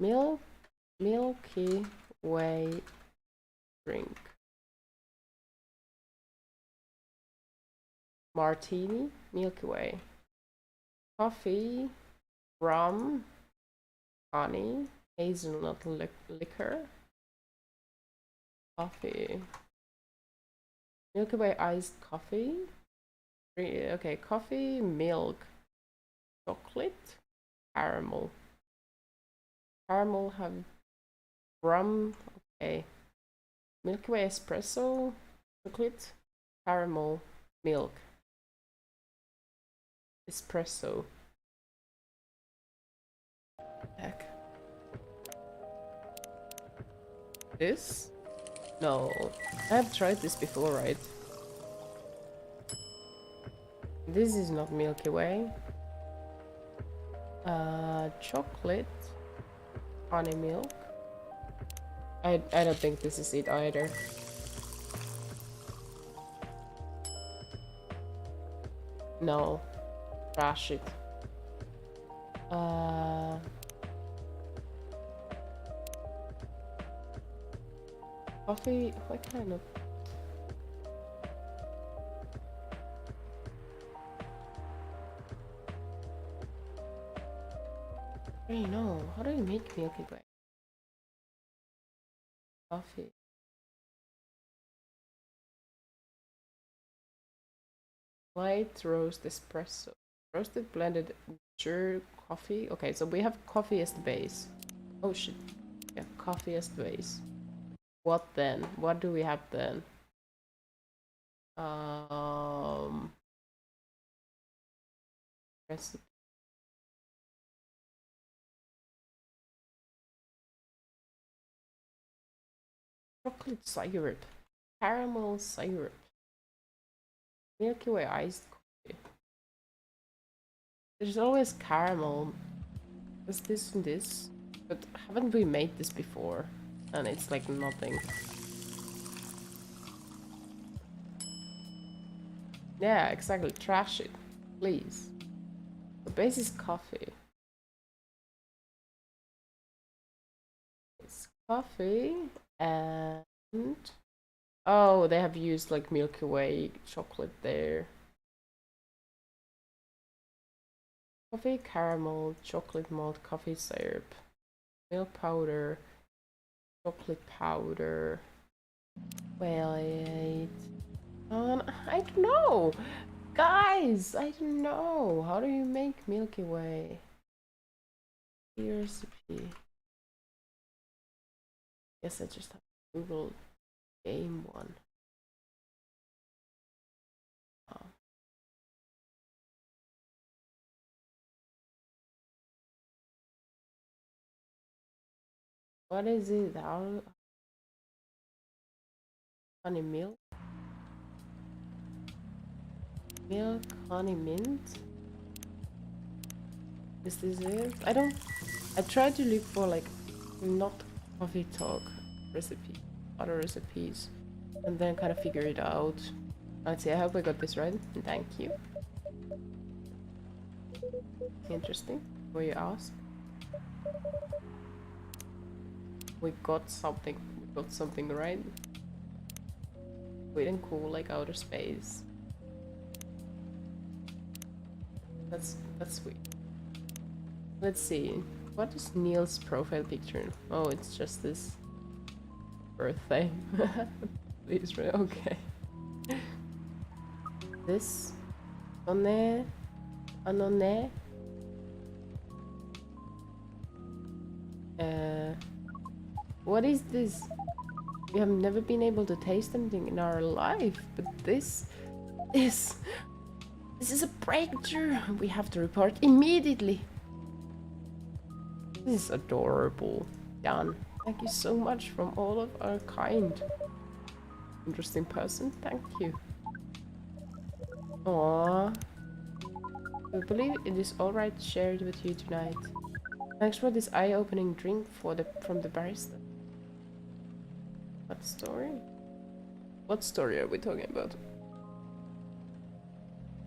Milky Way drink. Martini, Milky Way. Coffee, rum, honey, hazelnut liquor. Coffee. Milky Way iced coffee. Okay, coffee, milk, chocolate, caramel. Caramel have rum. Okay. Milky Way espresso, chocolate, caramel, milk. Espresso. Heck. This? No. I have tried this before, right? This is not Milky Way. Chocolate. Honey milk. I don't think this is it either. No. Trash it. Coffee, what kind of... I don't know. How do you make Milky Way? Coffee. Light roast espresso. Roasted blended sure coffee. Okay, so we have coffee as the base. Oh shit. Yeah, coffee as the base. What then? What do we have then? Recipe. Chocolate syrup. Caramel syrup. Milky Way iced coffee. There's always caramel. Is this and this? But haven't we made this before? And it's like nothing. Yeah, exactly. Trash it. Please. The base is coffee. It's coffee and... Oh, they have used like Milky Way chocolate there. Coffee, caramel, chocolate malt, coffee syrup, milk powder, chocolate powder. Wait. I don't know. Guys, I don't know. How do you make Milky Way? Recipe. Guess I just have to Google game one. Oh. What is it? How? Honey milk? Milk, honey mint? Is this it? I tried to look for like not coffee talk recipe, other recipes, and then kind of figure it out. Let's see, I hope I got this right. Thank you. Interesting. Were you asked? We got something. We got something right. Weird and cool like outer space. That's sweet. Let's see. What is Neil's profile picture? Oh, it's just this birthday. Please, right? Okay. This. Anone. What is this? We have never been able to taste anything in our life, but this is a breakthrough. We have to report immediately. This is adorable. Jan, thank you so much from all of our kind. Interesting person, thank you. Aww. I believe it is alright shared with you tonight. Thanks for this eye-opening drink from the barista. What story? What story are we talking about?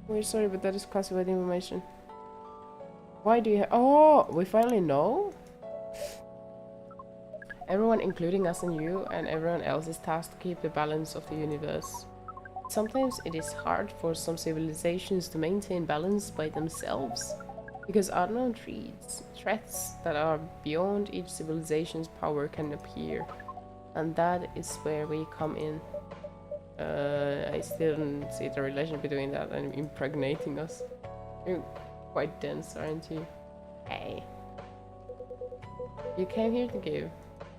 We're sorry, but that is classified information. Why do you oh, we finally know? Everyone, including us and you, and everyone else is tasked to keep the balance of the universe. Sometimes it is hard for some civilizations to maintain balance by themselves, because unknown threats that are beyond each civilization's power can appear. And that is where we come in. I still don't see the relation between that and impregnating us. You're quite dense, aren't you? Hey. You came here to give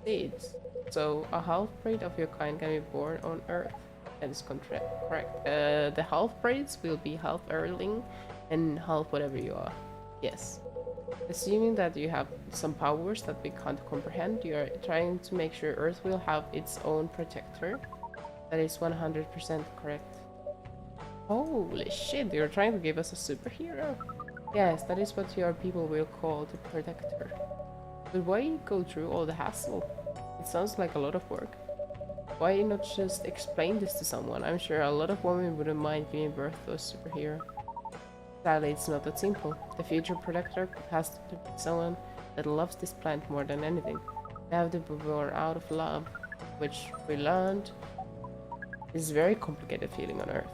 seeds, so a half-breed of your kind can be born on Earth. That is correct. The half-breeds will be half Earthling and half whatever you are. Yes. Assuming that you have some powers that we can't comprehend, you are trying to make sure Earth will have its own protector. That is 100% correct. Holy shit, you're trying to give us a superhero? Yes, that is what your people will call the protector. But why go through all the hassle? It sounds like a lot of work. Why not just explain this to someone? I'm sure a lot of women wouldn't mind being birthed to a superhero. Sadly, it's not that simple. The future protector has to be someone that loves this plant more than anything. They have to be born out of love, which we learned is a very complicated feeling on Earth.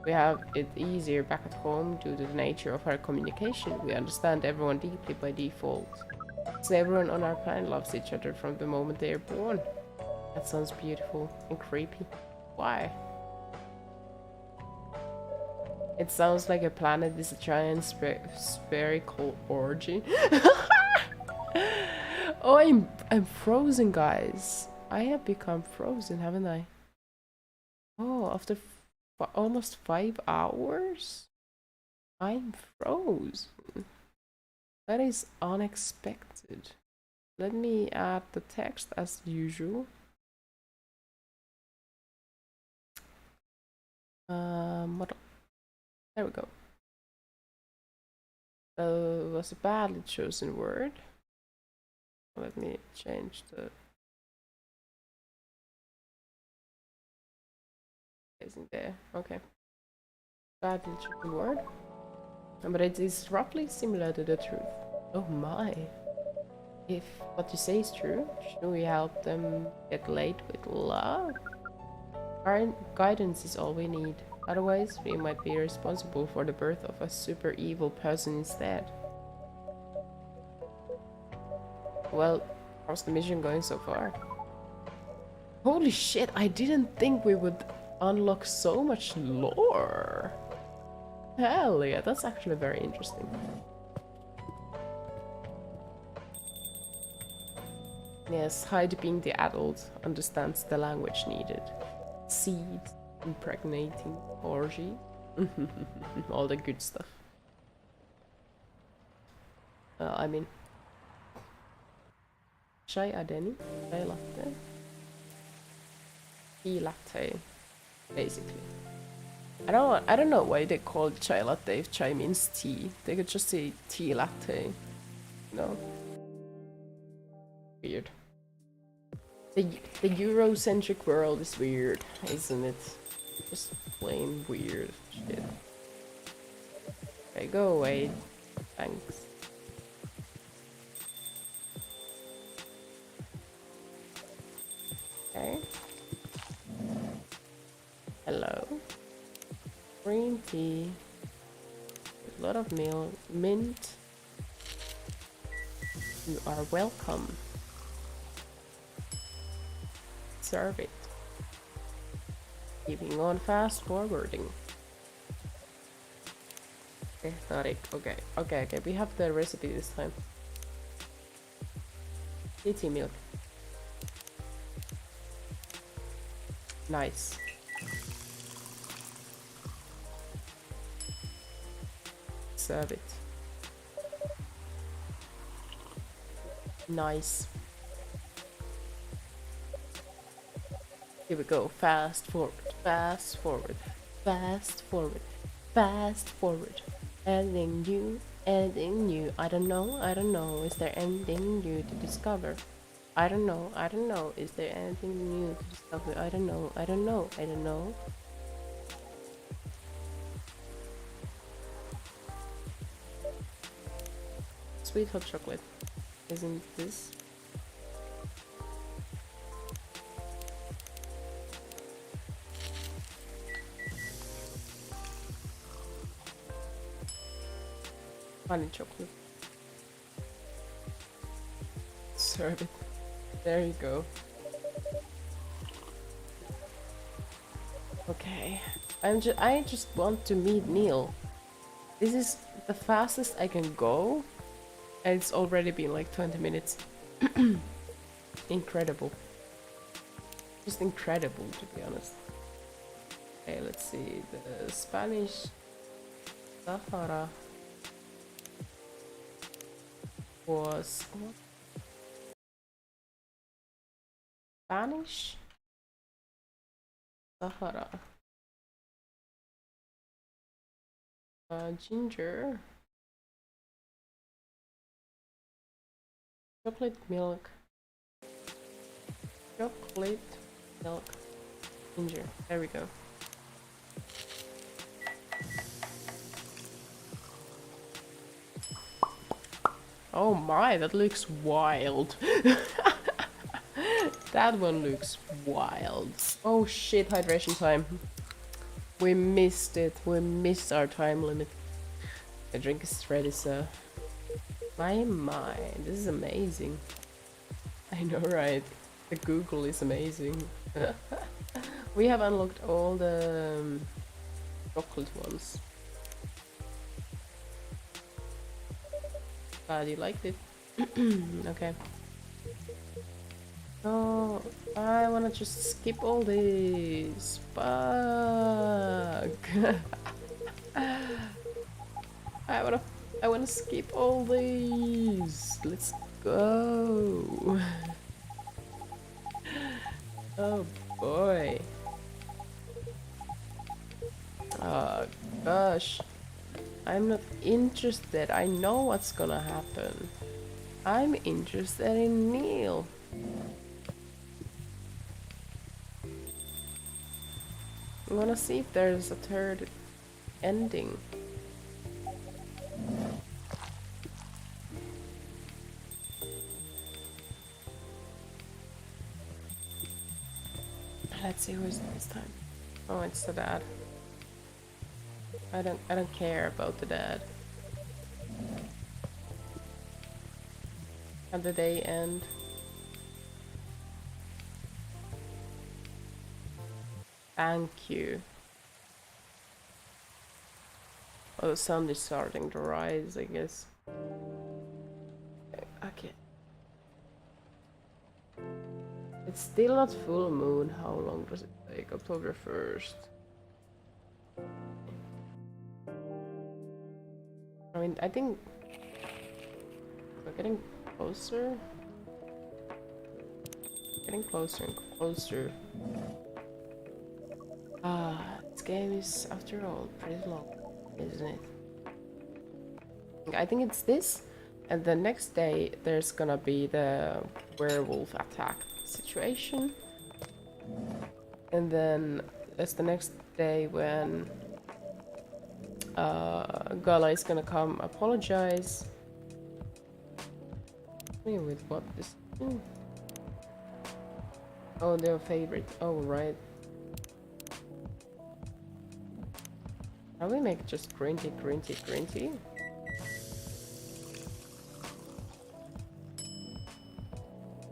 We have it easier back at home due to the nature of our communication. We understand everyone deeply by default. So everyone on our planet loves each other from the moment they are born. That sounds beautiful and creepy. Why? It sounds like a planet is a giant spherical orgy. Oh, I'm frozen, guys. I have become frozen, haven't I? Oh, after almost 5 hours? I'm frozen. That is unexpected. Let me add the text as usual. There we go. Was a badly chosen word. Let me change the in there. Okay. Badly chosen word. But it is roughly similar to the truth. Oh my. If what you say is true, should we help them get laid with love? Our guidance is all we need. Otherwise, we might be responsible for the birth of a super evil person instead. Well, how's the mission going so far? Holy shit, I didn't think we would unlock so much lore. Hell yeah, that's actually very interesting. Yes, Hyde, being the adult, understands the language needed. Seed, impregnating, orgy, all the good stuff. I mean, chai adeni, chai latte, tea latte, basically. I don't know why they call it chai latte if chai means tea. They could just say tea latte, you know? Weird. The Eurocentric world is weird, isn't it? Just plain weird shit. Okay, go away. Thanks. Okay. Hello. Green tea. A lot of milk. Mint. You are welcome. Serve it. Keeping on fast forwarding. Okay, not it. Okay. We have the recipe this time. Tea milk. Nice. Serve it. Nice. Here we go. Fast forward, fast forward, fast forward, fast forward. Anything new, anything new. I don't know. Is there anything new to discover? I don't know. I don't know. Is there anything new to discover? I don't know. I don't know. I don't know. Sweet hot chocolate. Isn't this? Honey chocolate. Serve it. There you go. Okay. I just want to meet Neil. This is the fastest I can go. And it's already been like 20 minutes. Incredible. Just incredible, to be honest. Okay, let's see. The Spanish Sahara was what? Spanish Sahara. Ginger. Chocolate milk. Chocolate milk. Ginger. There we go. Oh my, that looks wild. That one looks wild. Oh shit, hydration time. We missed it. We missed our time limit. The drink is ready, sir. My, this is amazing. I know, right? The Google is amazing. We have unlocked all the chocolate ones. Glad you liked it. Okay. Oh, I wanna just skip all these. Fuck. I wanna skip all these. Let's go. Oh boy. Oh gosh. I'm not interested. I know what's gonna happen. I'm interested in Neil. I wanna see if there's a third ending. Let's see who's this time. Oh, it's the dad. I don't care about the dad. How did they end? Thank you. Oh, the sun is starting to rise, I guess. Okay. It's still not full moon. How long does it take? October 1st. I mean, I think we're getting closer. Getting closer and closer. This game is, after all, pretty long, isn't it? I think it's this, and the next day there's gonna be the werewolf attack situation. And then it's the next day when Gala is gonna come apologize. Wait, with what this? Oh, their favorite. Oh, right. Can we make just green tea, green tea, green tea?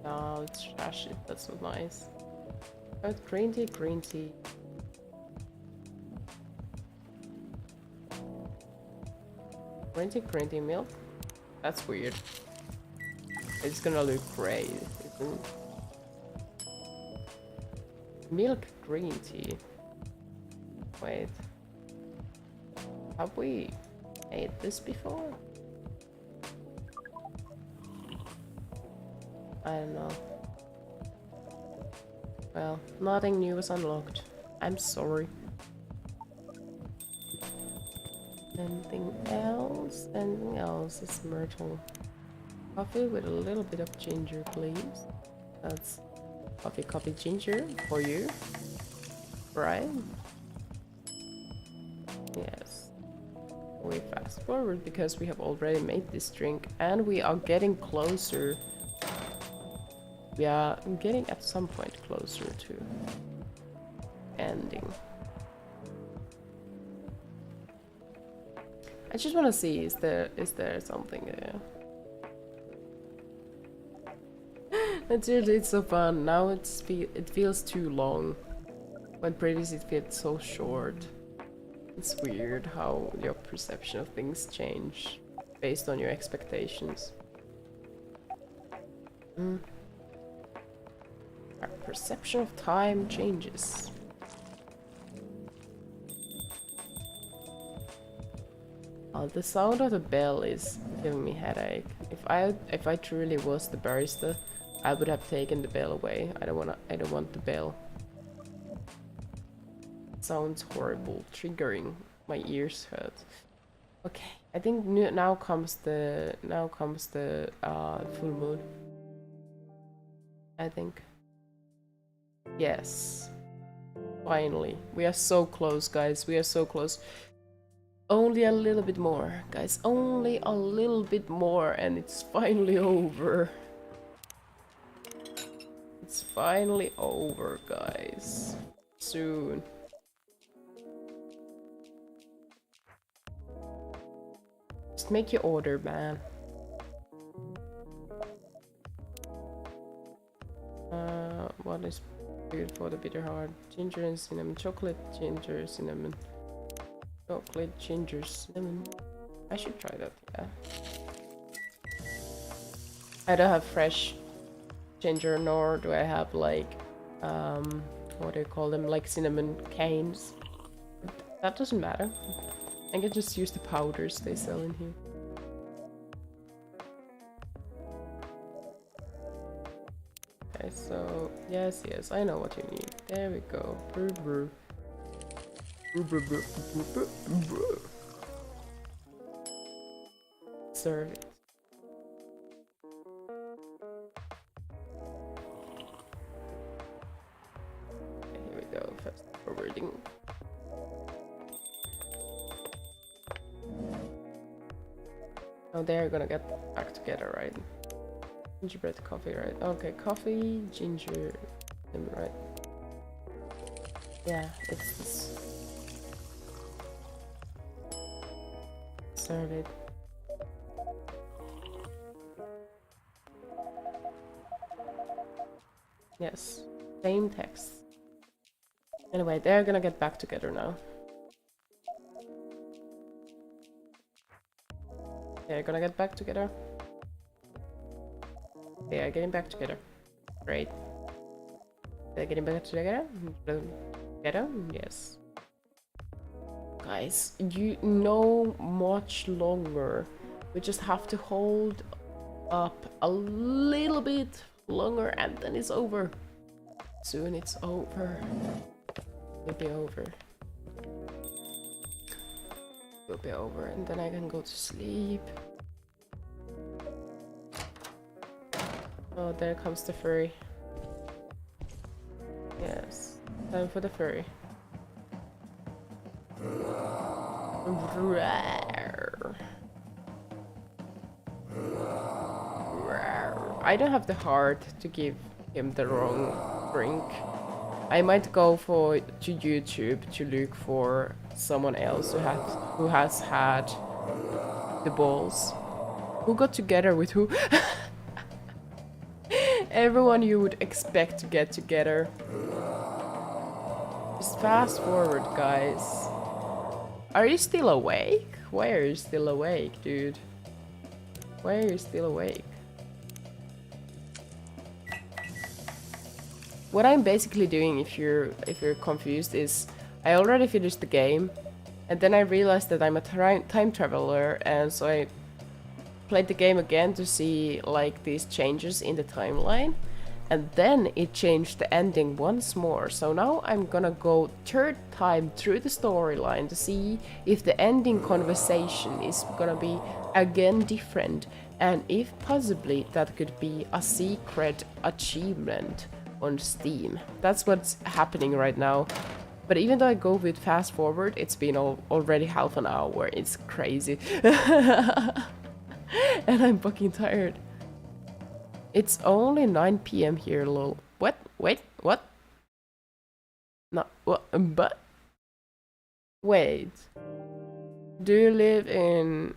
No, let's trash it. That's not nice. Oh, green tea, green tea. Green tea milk? That's weird. It's gonna look great, isn't it? Milk green tea. Wait. Have we made this before? I don't know. Well, nothing new was unlocked. I'm sorry. Anything else? Anything else is myrtle. Coffee with a little bit of ginger, please. That's coffee ginger for you, right? Yes. We fast forward because we have already made this drink and we are getting closer. We are getting at some point closer to ending. I just want to see, is there something there? It's so fun. Now it feels too long. When previously it felt so short. It's weird how your perception of things change based on your expectations. Our perception of time changes. Oh, the sound of the bell is giving me headache. If I truly was the barista, I would have taken the bell away. I don't want the bell. It sounds horrible, triggering. My ears hurt. Okay, I think now comes the full moon. I think. Yes. Finally. We are so close, guys. We are so close. Only a little bit more, guys. Only a little bit more and it's finally over. It's finally over, guys. Soon. Just make your order, man. What is good for the bitter heart? Ginger and cinnamon. Chocolate, ginger, cinnamon. Chocolate, ginger, cinnamon. I should try that, yeah. I don't have fresh ginger, nor do I have like, what do you call them? Like cinnamon canes. That doesn't matter. I can just use the powders they sell in here. Okay, so yes, I know what you need. There we go. Brew, brew. Serve it. Okay, here we go. Fast forwarding. Oh, they're gonna get back together, right? Gingerbread coffee, right? Okay, coffee, ginger, right? Yeah, it's this. Serve it. Yes, same text. Anyway, they're gonna get back together now. They're gonna get back together. They are getting back together. Great. They're getting back together? Together? Yes. Guys, you know much longer. We just have to hold up a little bit longer and then it's over. Soon it's over. It'll be over. It'll be over and then I can go to sleep. Oh, there comes the furry. Yes, time for the furry. I don't have the heart to give him the wrong drink. I might go to YouTube to look for someone else who has had the balls. Who got together with who? Everyone you would expect to get together. Just fast forward, guys. Are you still awake? Why are you still awake, dude? Why are you still awake? What I'm basically doing, if you're confused, is I already finished the game, and then I realized that I'm a time traveler, and so I played the game again to see like these changes in the timeline, and then it changed the ending once more. So now I'm gonna go third time through the storyline to see if the ending conversation is gonna be again different, And if possibly that could be a secret achievement on Steam. That's what's happening right now. But even though I go with fast forward, it's been already half an hour. It's crazy. And I'm fucking tired. It's only 9 p.m. here, lol. What? Wait, what? No, what? But? Wait. Do you live in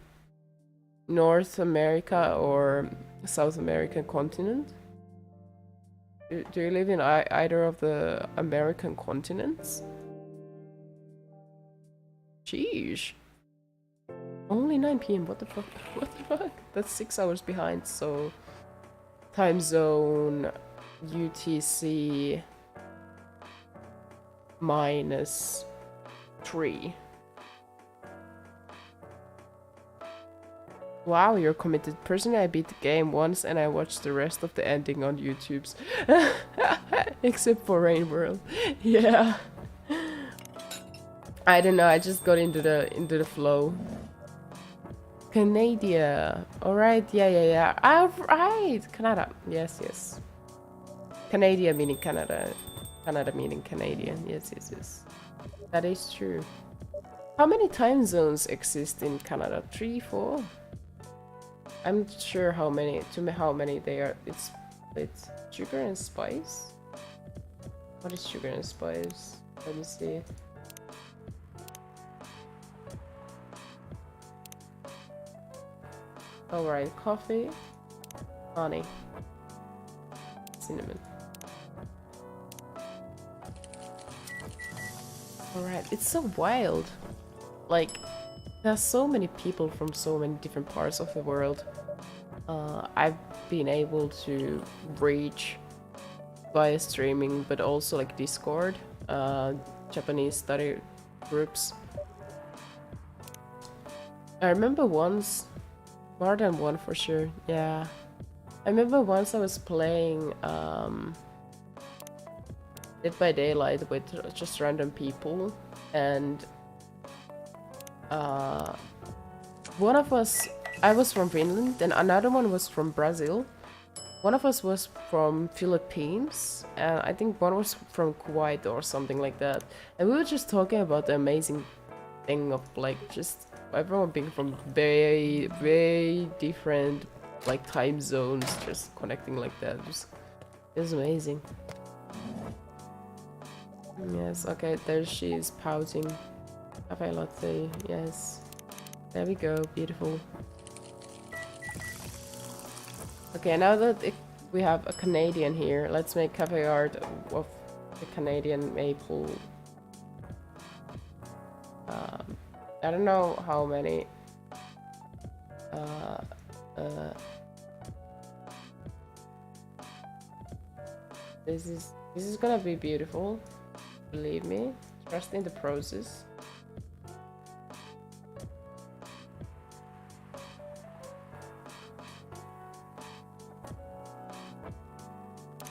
North America or South American continent? Do you live in either of the American continents? Sheesh. Only 9 p.m. What the fuck? What the fuck? That's 6 hours behind, so... Time zone... UTC... -3. Wow, you're committed. Personally, I beat the game once and I watched the rest of the ending on YouTube's. Except for Rain World. Yeah. I don't know, I just got into the flow. Canada. Alright, yeah. Alright! Canada. Yes. Canada meaning Canada. Canada meaning Canadian. Yes. That is true. How many time zones exist in Canada? 3, 4? I'm not sure how many they are. It's sugar and spice? What is sugar and spice? Let me see. Alright, coffee, honey, cinnamon. Alright, it's so wild. Like, there's so many people from so many different parts of the world. I've been able to reach via streaming, but also like Discord, Japanese study groups. I remember once, more than one for sure, yeah. I remember once I was playing Dead by Daylight with just random people, and one of us, I was from Finland, and another one was from Brazil. One of us was from Philippines, and I think one was from Kuwait or something like that. And we were just talking about the amazing thing of like just everyone being from very different like time zones, just connecting like that. It was amazing. Yes, okay, there she is pouting. Cafe latte, yes. There we go, beautiful. Okay, now that we have a Canadian here, let's make cafe art of the Canadian maple. I don't know how many. This is gonna be beautiful. Believe me, trust in the process.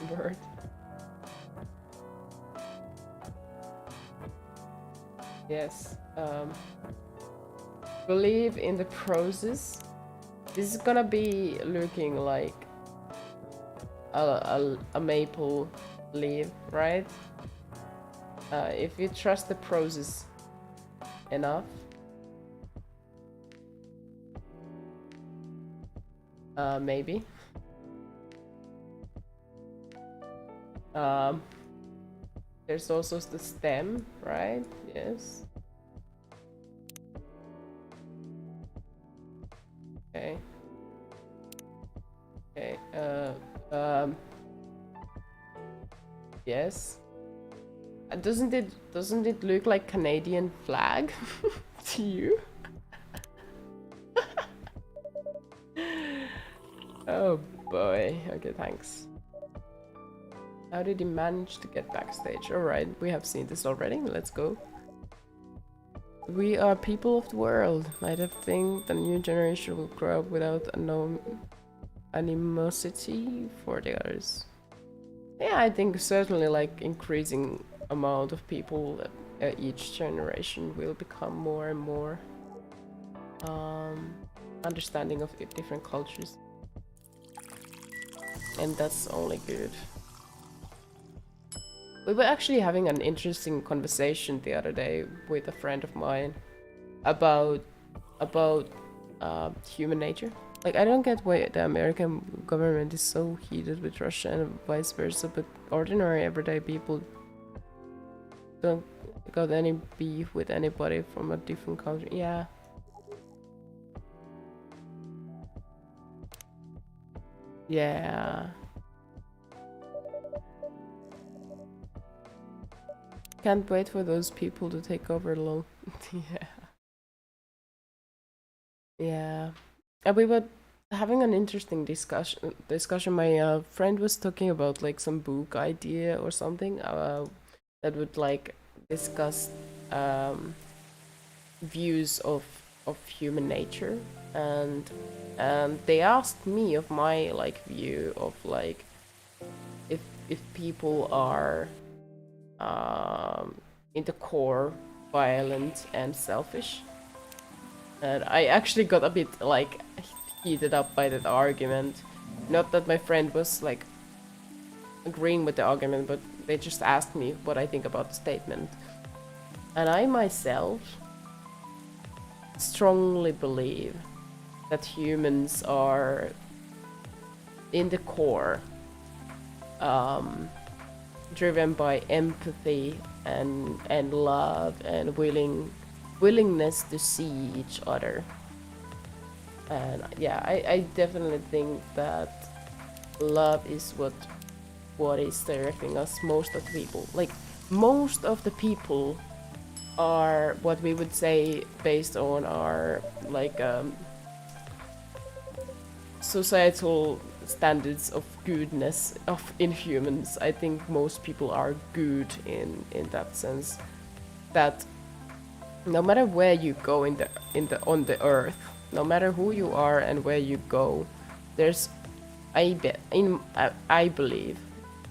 Bird. Yes. Believe in the process. This is gonna be looking like a maple leaf, right? If you trust the process enough, maybe. There's also the stem, right? Yes. Okay. Okay. Yes. Doesn't it look like Canadian flag to you? Oh boy. Okay, thanks. How did he manage to get backstage? Alright, we have seen this already. Let's go. We are people of the world. I don't think the new generation will grow up without animosity for the others. Yeah, I think certainly like increasing amount of people each generation will become more and more understanding of different cultures. And that's only good. We were actually having an interesting conversation the other day with a friend of mine about human nature. Like, I don't get why the American government is so heated with Russia and vice versa, but ordinary everyday people don't got any beef with anybody from a different country. Yeah. Yeah. Can't wait for those people to take over alone. Yeah. Yeah. And we were having an interesting discussion. My friend was talking about like some book idea or something that would like discuss views of human nature, and they asked me of my like view of like if people are in the core violent and selfish. And I actually got a bit like heated up by that argument. Not that my friend was like agreeing with the argument, but they just asked me what I think about the statement. And I myself strongly believe that humans are in the core driven by empathy and love and willingness to see each other. And yeah, I definitely think that love is what is directing us. Most of the people, like most of the people, are what we would say based on our like societal standards of goodness in humans. I think most people are good in that sense, that no matter where you go on the earth, no matter who you are and where you go, there's I believe,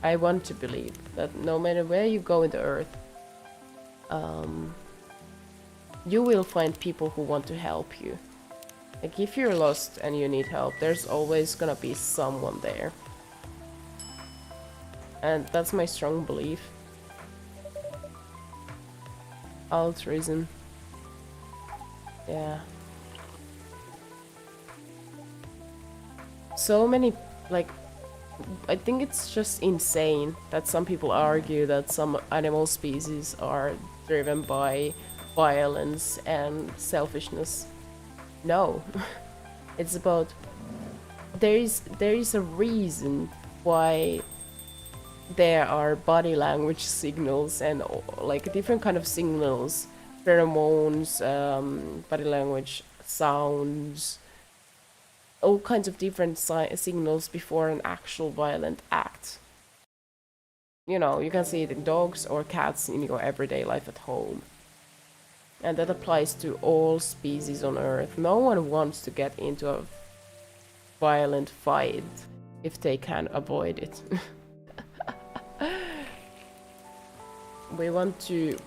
I want to believe that no matter where you go in the earth, you will find people who want to help you. Like if you're lost and you need help, there's always gonna be someone there. And that's my strong belief. Altruism. Yeah. So many, like, I think it's just insane that some people argue that some animal species are driven by violence and selfishness. No. It's about there is a reason why there are body language signals and like different kind of signals, pheromones, body language, sounds, all kinds of different signals before an actual violent act. You know, you can see it in dogs or cats in your everyday life at home. And that applies to all species on Earth. No one wants to get into a violent fight if they can avoid it. we want to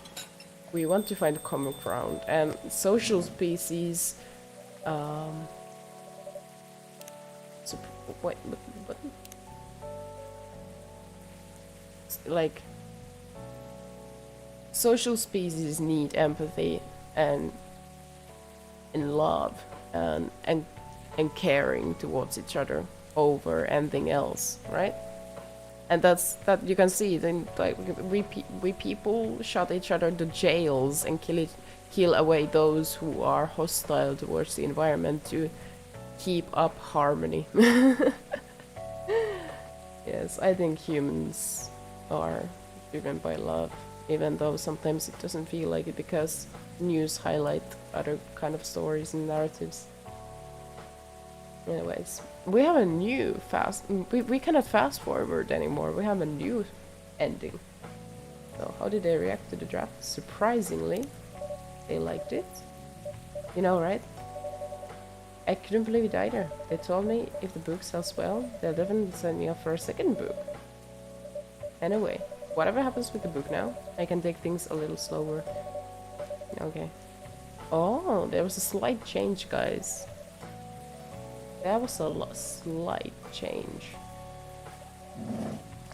find a common ground, and social species. What? Like, social species need empathy and love and caring towards each other over anything else, right? And that you can see. Then like we people shut each other to jails and kill away those who are hostile towards the environment to keep up harmony. Yes, I think humans are driven by love, even though sometimes it doesn't feel like it because news highlight other kind of stories and narratives. Anyways, we have a new we cannot fast forward anymore. We have a new ending. So how did they react to the draft? Surprisingly, they liked it. You know, right? I couldn't believe it either. They told me if the book sells well, they'll definitely send me up for a second book. Anyway, whatever happens with the book now, I can take things a little slower. Okay. Oh, there was a slight change, guys. That was a slight change.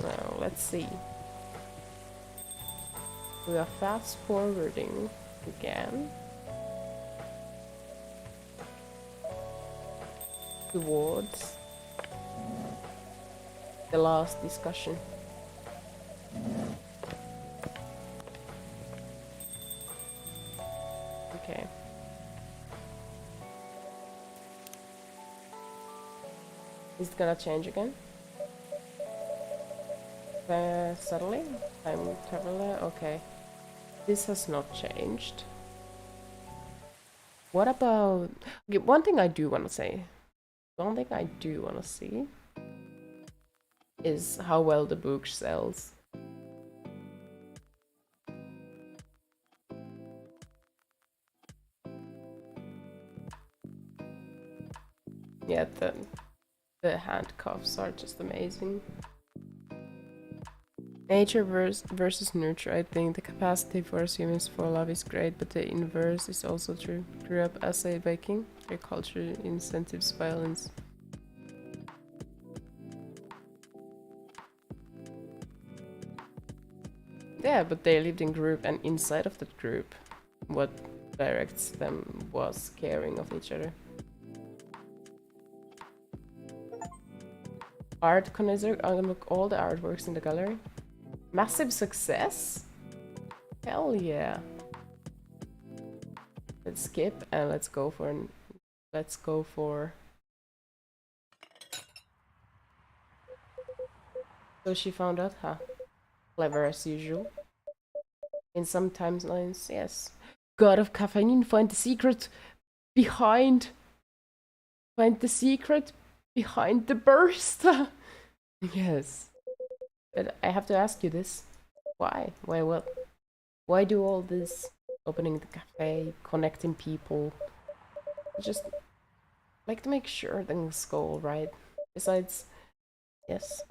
Now, let's see. We are fast forwarding again towards the last discussion. Okay. Is it gonna change again? Suddenly? Time traveler? Okay. This has not changed. What about... Okay, one thing I do want to say. One thing I do want to see is how well the book sells. Yeah, the handcuffs are just amazing. Nature versus nurture. I think the capacity for us humans for love is great, but the inverse is also true. Grew up as a Viking. Their culture incentives violence. Yeah, but they lived in group, and inside of that group, what directs them was caring of each other. Art connoisseur, unlock all the artworks in the gallery. Massive success? Hell yeah. Let's skip and let's go for So she found out, huh? Clever as usual. In some timelines, yes. God of caffeine, find the secret behind the burst. Yes. But I have to ask you this. Why? Why what? Why do all this? Opening the cafe, connecting people. I just like to make sure things go all right. Besides, yes,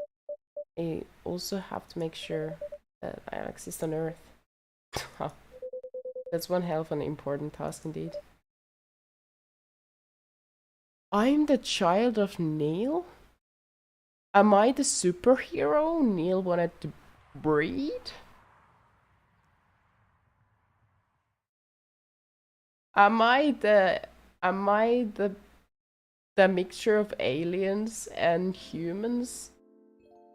I also have to make sure that I exist on Earth. That's one hell of an important task indeed. I'm the child of Neil? Am I the superhero Neil wanted to breed? Am I the mixture of aliens and humans?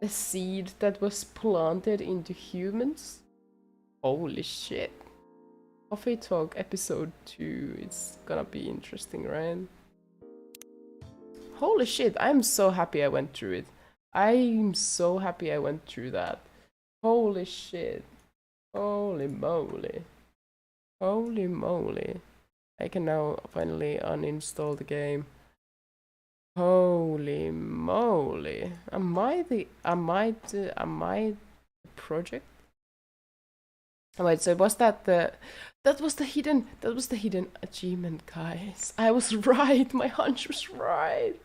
The seed that was planted into humans? Holy shit. Coffee Talk episode 2. It's gonna be interesting, right? Holy shit, I'm so happy I went through it. I'm so happy I went through that. Holy shit. Holy moly. Holy moly. I can now finally uninstall the game. Holy moly. Am I the project? Oh, wait, so was that was the hidden achievement, guys. I was right. My hunch was right.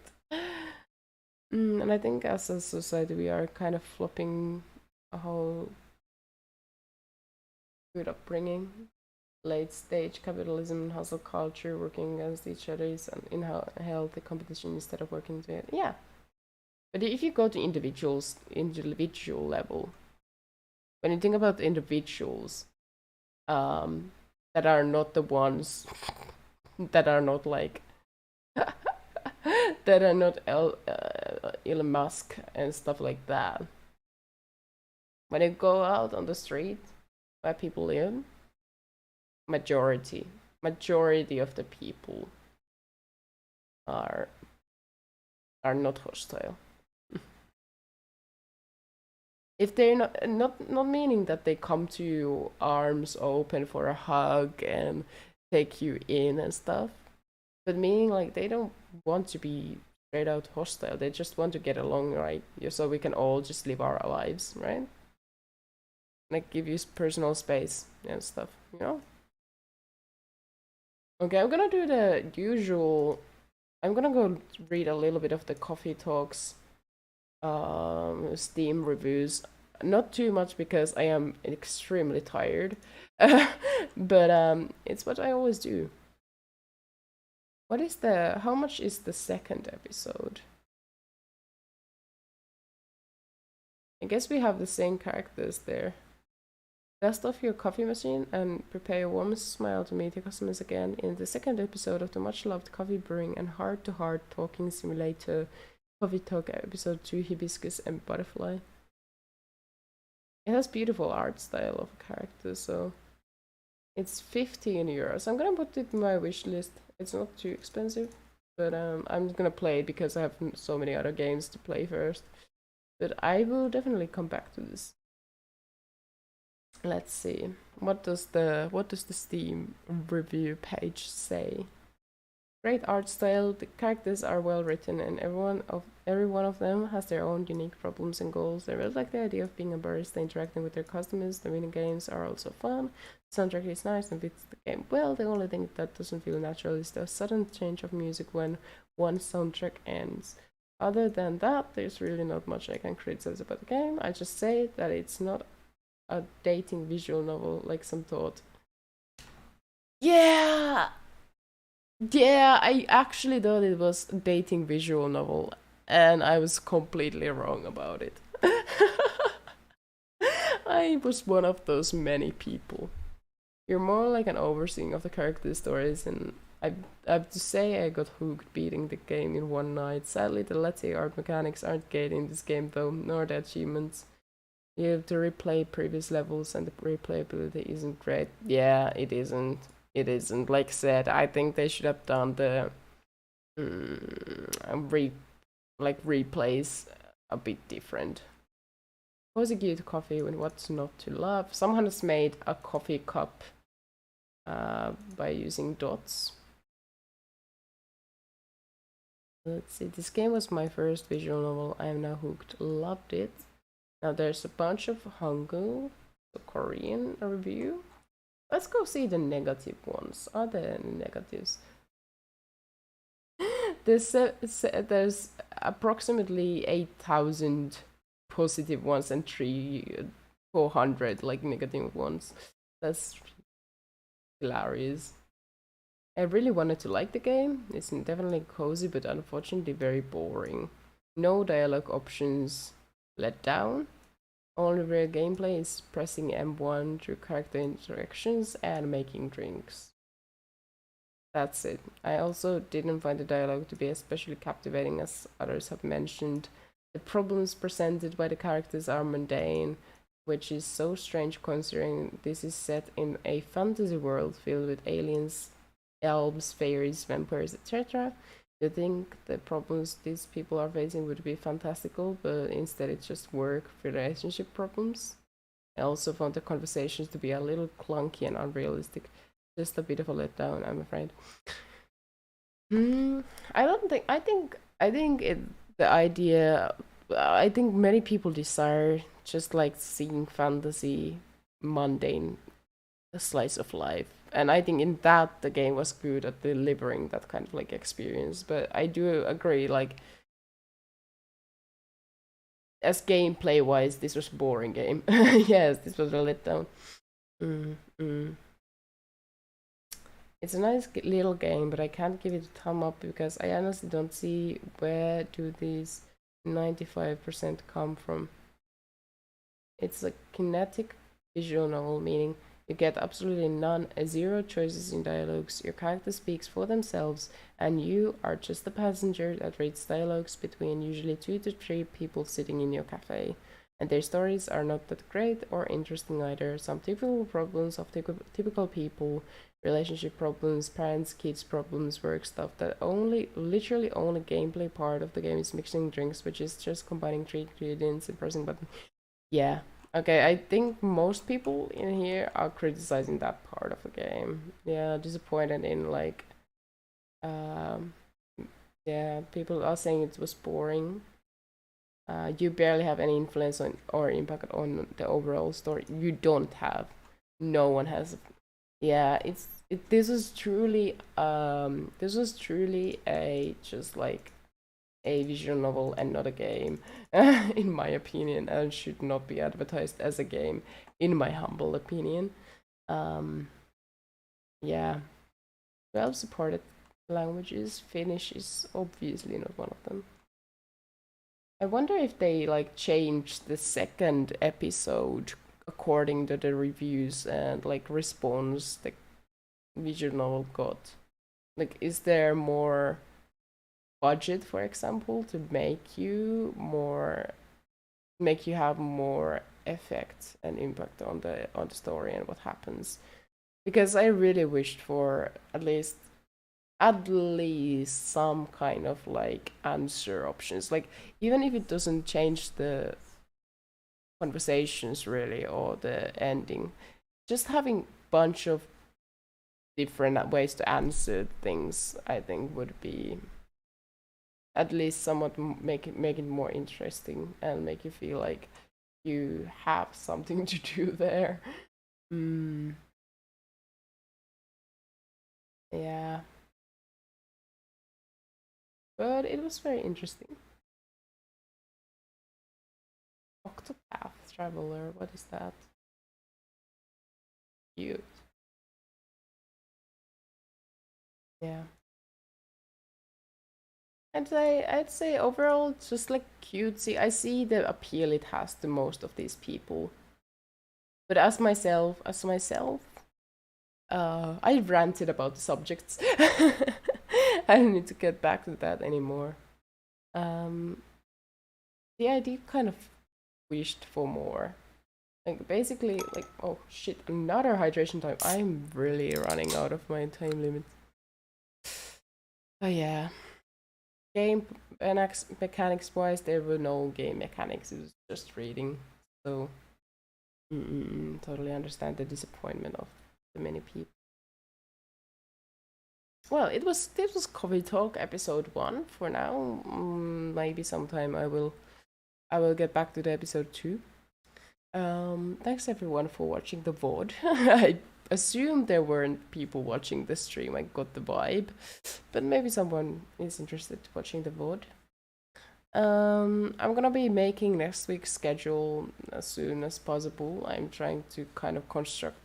And I think as a society we are kind of flopping a whole good upbringing. Late stage capitalism, hustle culture, working against each other and in healthy competition instead of working together. Yeah. But if you go to individual level, when you think about individuals, that are not the ones that are not like that are not Elon Musk and stuff like that. When you go out on the street where people live, majority of the people are not hostile. If they're not meaning that they come to you arms open for a hug and take you in and stuff, but meaning like they don't want to be straight out hostile. They just want to get along, right? So we can all just live our lives, right? Like give you personal space and stuff, you know? Okay, I'm gonna do the usual. I'm gonna go read a little bit of the Coffee Talks Steam reviews. Not too much because I am extremely tired, but it's what I always do. What is how much is the second episode? I guess we have the same characters there. Dust off your coffee machine and prepare your warmest smile to meet your customers again in the second episode of the much-loved coffee brewing and heart-to-heart talking simulator Coffee Talk episode 2 Hibiscus and Butterfly. It has beautiful art style of a character, so it's 15 euros. I'm gonna put it in my wish list. It's not too expensive, but I'm gonna play it because I have so many other games to play first. But I will definitely come back to this. Let's see. What does the Steam review page say? Great art style, the characters are well written, and every one of them has their own unique problems and goals. I really like the idea of being a barista interacting with their customers. The mini games are also fun. The soundtrack is nice and fits the game well. The only thing that doesn't feel natural is the sudden change of music when one soundtrack ends. Other than that, there's really not much I can criticize about the game. I just say that it's not a dating visual novel like some thought. Yeah, I actually thought it was a dating visual novel, and I was completely wrong about it. I was one of those many people. You're more like an overseeing of the character stories, and I have to say I got hooked beating the game in one night. Sadly, the latte art mechanics aren't great in this game though, nor the achievements. You have to replay previous levels, and the replayability isn't great. Yeah, it isn't. It isn't. Like I said, I think they should have done the replays a bit different. What's a good coffee and what's not to love? Someone has made a coffee cup by using dots. Let's see. This game was my first visual novel. I am now hooked. Loved it. Now there's a bunch of Hangul, the Korean review. Let's go see the negative ones. Are there any negatives? There's approximately 8,000 positive ones and 400 like negative ones. That's hilarious. I really wanted to like the game. It's definitely cozy, but unfortunately very boring. No dialogue options. Let down. Only real gameplay is pressing M1 through character interactions and making drinks. That's it. I also didn't find the dialogue to be especially captivating, as others have mentioned. The problems presented by the characters are mundane, which is so strange considering this is set in a fantasy world filled with aliens, elves, fairies, vampires, etc. You think the problems these people are facing would be fantastical, but instead it's just work relationship problems. I also found the conversations to be a little clunky and unrealistic. Just a bit of a letdown, I'm afraid. I don't think. I think the idea. I think many people desire just like seeing fantasy, mundane, a slice of life, and I think in that the game was good at delivering that kind of like experience. But I do agree, like as gameplay wise, this was a boring game. Yes, this was a letdown. It's a nice little game, but I can't give it a thumb up because I honestly don't see where do these 95% come from. It's a kinetic visual novel, meaning you get absolutely none, zero choices in dialogues. Your character speaks for themselves, and you are just a passenger that reads dialogues between usually 2 to 3 people sitting in your cafe. And their stories are not that great or interesting either. Some typical problems of typical people, relationship problems, parents, kids problems, work stuff. That literally only gameplay part of the game is mixing drinks, which is just combining 3 ingredients and pressing button. Yeah. Okay, I think most people in here are criticizing that part of the game. Yeah, disappointed in like, yeah, people are saying it was boring. You barely have any influence on or impact on the overall story. You don't have. No one has. Yeah, this was truly a just like a visual novel and not a game, in my opinion, and should not be advertised as a game, in my humble opinion. Yeah, 12 supported languages. Finnish is obviously not one of them. I wonder if they like changed the second episode according to the reviews and like response the visual novel got. Like, is there more budget, for example, to make you have more effect and impact on the story and what happens? Because I really wished for at least some kind of like answer options, like even if it doesn't change the conversations really or the ending, just having bunch of different ways to answer things, I think would be at least somewhat make it more interesting and make you feel like you have something to do there. mm, yeah, but it was very interesting. Octopath Traveler, what is that? Cute. Yeah. I'd say overall just like cutesy. I see the appeal it has to most of these people. But as myself, I ranted about the subjects. I don't need to get back to that anymore. Um, I did kind of wished for more. Like basically, like oh shit, another hydration time. I'm really running out of my time limit. Oh yeah, game mechanics wise, there were no game mechanics. It was just reading. So totally understand the disappointment of the many people. Well, this was Coffee Talk episode 1 for now. Maybe sometime I will get back to the episode 2. Thanks everyone for watching the VOD. I assume there weren't people watching the stream. I got the vibe, but maybe someone is interested in watching the VOD. I'm gonna be making next week's schedule as soon as possible. I'm trying to kind of construct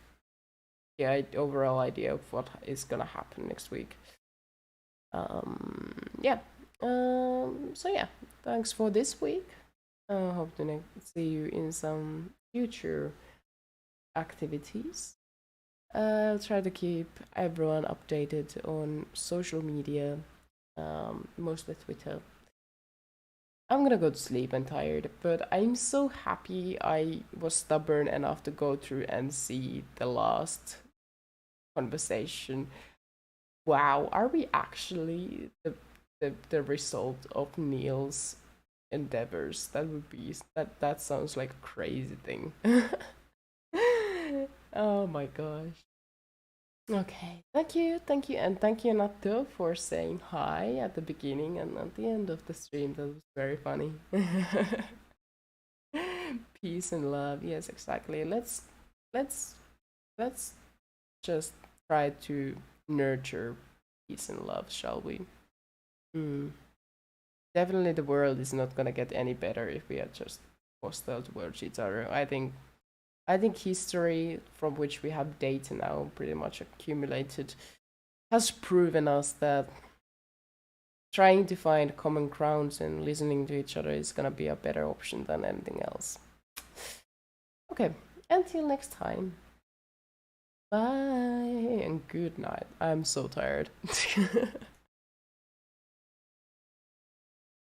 the overall idea of what is gonna happen next week. Yeah. So yeah, thanks for this week. Hope to see you in some future activities. I'll try to keep everyone updated on social media, mostly Twitter. I'm gonna go to sleep. I'm tired, but I'm so happy I was stubborn enough to go through and see the last conversation. Wow, are we actually the result of Neil's endeavors? That sounds like a crazy thing. Oh my gosh. Okay, thank you, and thank you, Natto, for saying hi at the beginning and at the end of the stream. That was very funny. Peace and love. Yes, exactly. Let's let's just try to nurture peace and love, shall we? Mm. Definitely, the world is not gonna get any better if we are just hostile towards each other. I think history from which we have data now pretty much accumulated has proven us that trying to find common grounds and listening to each other is gonna be a better option than anything else. Okay, until next time. Bye and good night. I'm so tired.